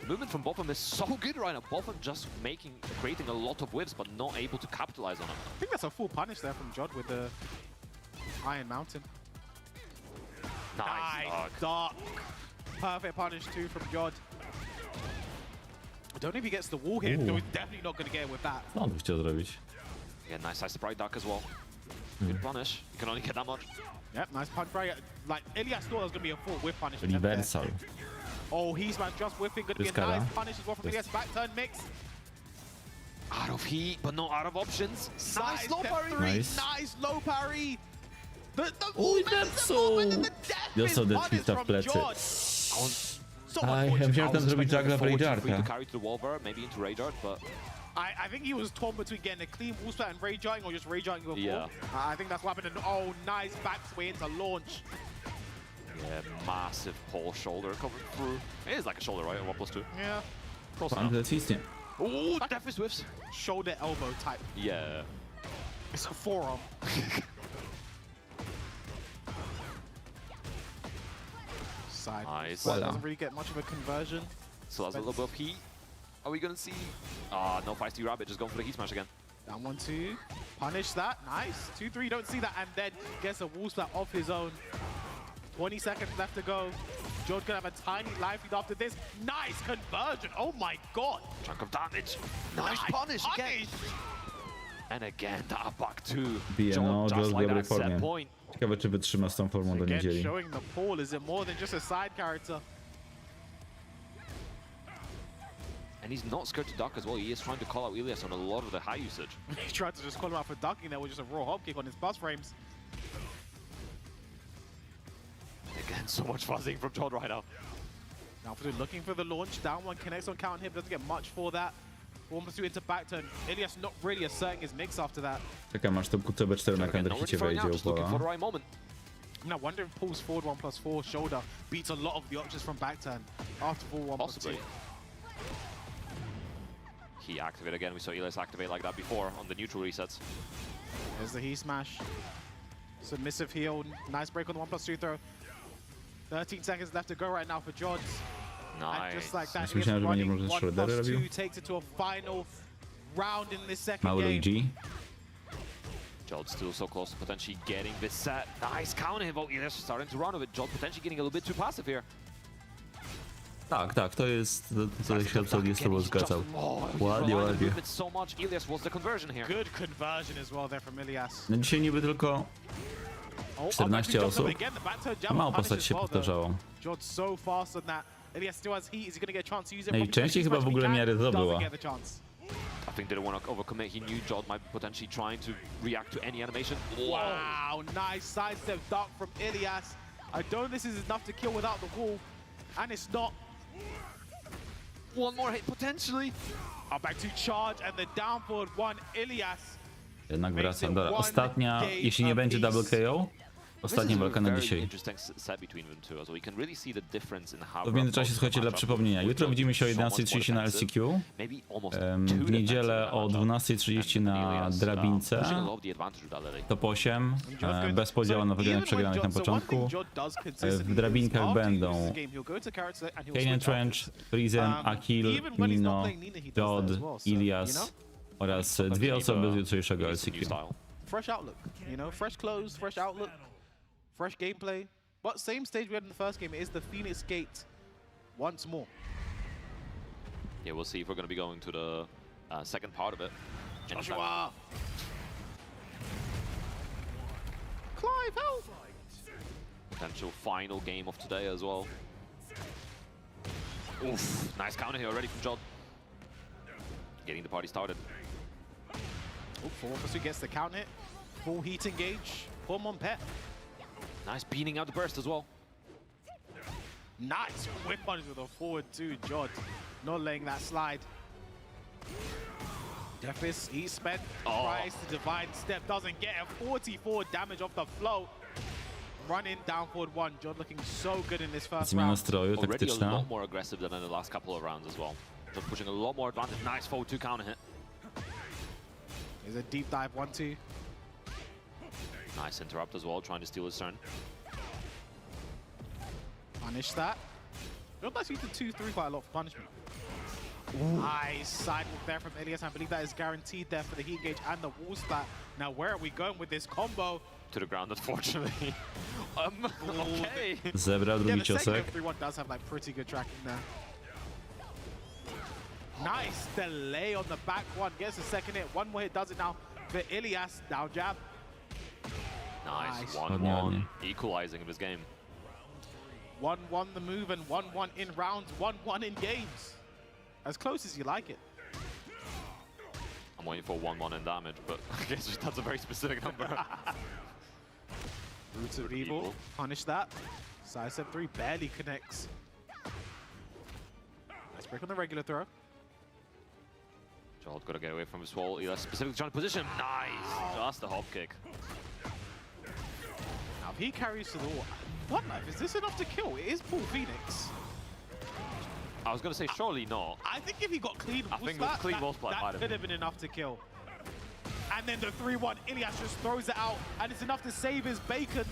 The movement from both of them is so good right now. Both of them just creating a lot of whiffs, but not able to capitalize on them. I think that's a full punish there from Jod with the Iron Mountain. Nice duck. Perfect punish too from Jod. I don't know if he gets the wall here. No, he's definitely not going to get it with that. Co on by chciał zrobić? Yeah, nice side sprite duck as well. Good punish. You can only get that much. Yep, nice punch right. Like, Ilias thought it was going to be a full whiff punish. attempt there. Universal. Oh, he's man just whiffing. Going to be a Dyskara. nice punish as well from Ilias. Back turn mix. Out of heat, but not out of options. Nice low parry. Nice. Nice low parry. The Uj, zepsuł! Dostał deadlifta w plecy. Aj, ja chciałem tam zrobić juggla w Free to Rage'arka. carry to the wall bar, maybe into Rage'art, but I think he was torn between getting a clean wall splat and rage jarring or just rage jarring before. Yeah. I think that's what happened. And, oh, nice backsway into launch. yeah, massive pole shoulder coming through. It is like a shoulder, right? 1+2. Yeah. Close Pan enough. zacisnie. Ooh, definitely swifts. Shoulder elbow type. Yeah. It's a forearm. Side. Nice. Well, doesn't really get much of a conversion. So that's a little bit of heat. Are we gonna see? Ah, no feisty rabbit, just going for the heat smash again. Down 1-2. Punish that. Nice. 2-3. Don't see that. And then gets a wall splat off his own. 20 seconds left to go. George gonna have a tiny life lead after this. Nice conversion. Oh my god. Chunk of damage. Nice punish again. And again, that up back two. Bije, no, Just Joe w like dobrej that set formie. point. Ciekawe, czy wytrzyma z tą formą do Again, niedzieli. showing the pool. Is it more than just a side character? And he's not scared to duck as well. He is trying to call out Ilias on a lot of the high usage. He tried to just call him out for ducking there with just a raw hop kick on his bus frames. Again, so much fuzzing from John right now. Now for looking for the launch. Down one connects on counter hit. Doesn't get much for that. 1+2 into back turn. Ilias not really asserting his mix after that. Czekam aż to QTB4 na Again, not kanderhicie really throwing wejdzie out, just looking for the upola. right moment. Now wonder if pulls forward 1+4 shoulder beats a lot of the options from back turn after full 1+2. Possibly. He activated again. We saw Ilias activate like that before on the neutral resets. There's the he smash. Submissive heel. Nice break on the 1+2 throw. 13 seconds left to go right now for Jods. And Nice. just like that, Już he is myślałem, że będzie running może shreddery robił. 1+2 takes it to a final round in this second Mały game. Luigi. Jod still so close to potentially getting this set. Nice counter hit. Ilias starting to run with it. Jod potentially getting a little bit too passive here. Tak, tak, to jest, to się absolutnie z tobą zgadzał. Ładnie, ładnie. So much. Ilias was the conversion here. Good conversion as well there from Ilias. No dzisiaj niby tylko 14 osób, a mało postaci się powtarzało. Jod so fast on that. Ilias still has heat. Is he going to get a chance to use it? No i częściej chyba w ogóle miarę zdobyła. I think they didn't want to overcommit. He knew Jod might be potentially trying to react to any animation. Wow, nice sidestep duck from Ilias. I don't think this is enough to kill without the wall. And it's not. One more hit potentially. Back to charge and the down forward one. Ilias. Jednak wracam. Dobra, ostatnia, jeśli nie będzie double KO, ostatnia walka na dzisiaj. W międzyczasie, słuchajcie, dla przypomnienia, jutro widzimy się o 11:30 na LCQ, w niedzielę o 12:30 na drabince, top 8, bez podziału na wygranych przegranych na początku. W drabinkach będą Kane Trench, Frizen, Akil, Nino, Jod, Ilias oraz dwie osoby z jutrzejszego LCQ. Fresh outlook, you know, fresh clothes, fresh outlook. Fresh gameplay, but same stage we had in the first game. It is the Phoenix Gate once more. Yeah, we'll see if we're going to be going to the second part of it. Joshua! Clive, help! Potential final game of today as well. Oof, nice counter here already from Jod. Getting the party started. Oh, 4+2 gets the count hit. Full heat engage. Form on pet. Nice beating out the burst as well. Nice whip punch with a forward two, Jod. Not letting that slide. Defis, he spent, tries to divine step, doesn't get a 44 damage off the flow. Running down forward one, Jod looking so good in this first Zmiana round. stroju Already a taktyczna. lot more aggressive than in the last couple of rounds as well. Just pushing a lot more advantage. Nice forward two counter hit. There's a deep dive 1-2. Nice interrupt as well, trying to steal his turn. Punish that. Jod actually did 2-3 quite a lot for punishment. Nice sidewalk there from Elias. I believe that is guaranteed there for the heat gauge and the wall splat. Now, where are we going with this combo? To the ground, unfortunately. Okay. Zebrał Yeah, drugi the second ciosek. 3-1 does have like pretty good tracking there. Nice delay on the back one. Gets a second hit. One more hit does it now for Elias. Down jab. Nice. Nice. 1-1. Equalizing of his game. 1-1 the move and 1-1 in rounds, 1-1 in games. As close as you like it. I'm waiting for 1-1 in damage, but I guess that's a very specific number. Roots of Evil, punish that. Side step 3 barely connects. Nice break on the regular throw. Joel's got to get away from his wall. He's specifically trying to position. Nice! Just a hop kick. Now if he carries to the wall, what life? Is this enough to kill? It is Paul Phoenix. I was going to say, surely not. I think if he got clean I wall think splat, clean wall splat might that have could been. have been enough to kill. And then the 3-1, Ilias just throws it out, and it's enough to save his bacon.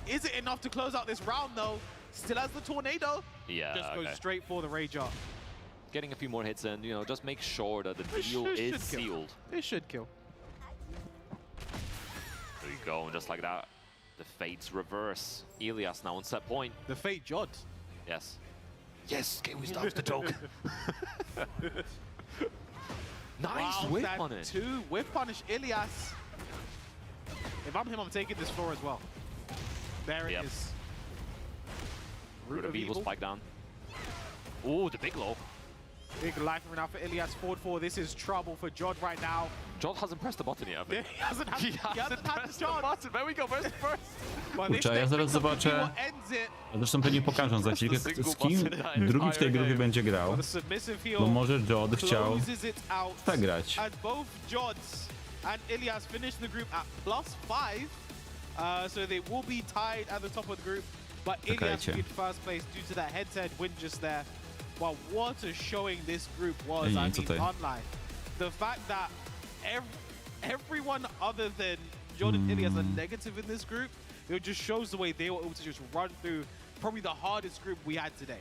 Is it enough to close out this round, though? Still has the tornado. Yeah, Just goes okay. straight for the Rager. Getting a few more hits in, you know, just make sure that the deal This is should kill. sealed. It should kill. There you go, and just like that, the fates reverse. Elias now on set point. The fate Jod. Yes. Yes, can we stop the joke? Nice Wow, whip that on it. 2 whip punish Ilias. If I'm him, I'm taking this floor as well. There Yep. it is. Root of Evil spike down. Ooh, the big low. Big life right now for Ilias. Forward 4. This is trouble for Jod right now. Jod hasn't pressed the button yet, I think. He hasn't had, He he hasn't hasn't had pressed the the chance. button. There we go, first. But this Kurczę, a ja next zaraz pick of the zobaczę. duo ends it. A zresztą pewnie pokażą za chwilkę, z kim drugi w tej grupie będzie grał. But the submissive heel Bo może Jod chciał closes it out. przegrać. And both Jods and Ilias finish the group at +5. So they will be tied at the top of the group. But Ilias Czekajcie. will be in first place due to that head-to-head win just there. Well, what a showing this group was. Ej, I co mean, tutaj? online. The fact that everyone other than Jod and Ilias are negative in this group, it just shows the way they were able to just run through probably the hardest group we had today.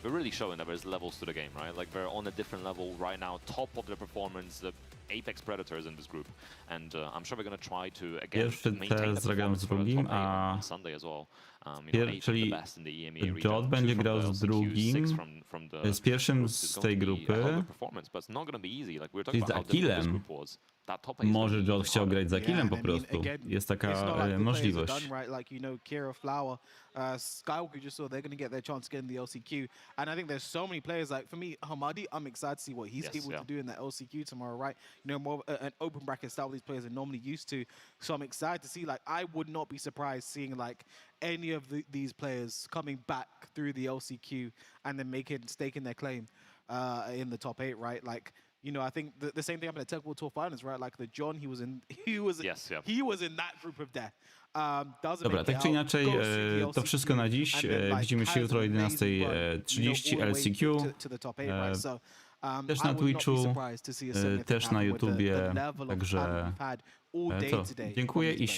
We're really showing that there's levels to the game, right? Like, they're on a different level right now, top of their performance, the apex predators in this group. And I'm sure we're going to try to, again, Pierwszy maintain test the zagrałem z performance for the drugim, top 8 a on Sunday as well. You know, 8 of the czyli best in the EMEA region, Jod 2 będzie from grał the z LCQ, drugim, 6 from the z pierwszym groups. It's z going tej to be a hell of a grupy. performance, but it's not going to be easy. Like, we were Czyli talking z about how difficult this Akilem. group was. That top 8 is Może gonna be Jod chciał harder. grać za Akilem Yeah, po and I mean, prostu. again, Jest it's taka not like the players are możliwość. done, right? Like, you know, Kira Flower, Skywalker just saw they're going to get their chance to get in the LCQ. And I think there's so many players, like, for me, Hamadi, I'm excited to see what he's able to do in that LCQ tomorrow, right? You know, more of an open bracket style these players are normally used to. So I'm excited to see, like, I would not be surprised seeing, like, any of these players coming back through the LCQ and then staking their claim in the top 8, right? Like, you know, I think the same thing happened at Tekken Tour Finals, right? Like the John, he was in that group of death. Dobra, tak czy inaczej, to wszystko na dziś. Widzimy się jutro o 11:30 LCQ. Też na Twitchu, też na YouTubie. Także dziękuję i się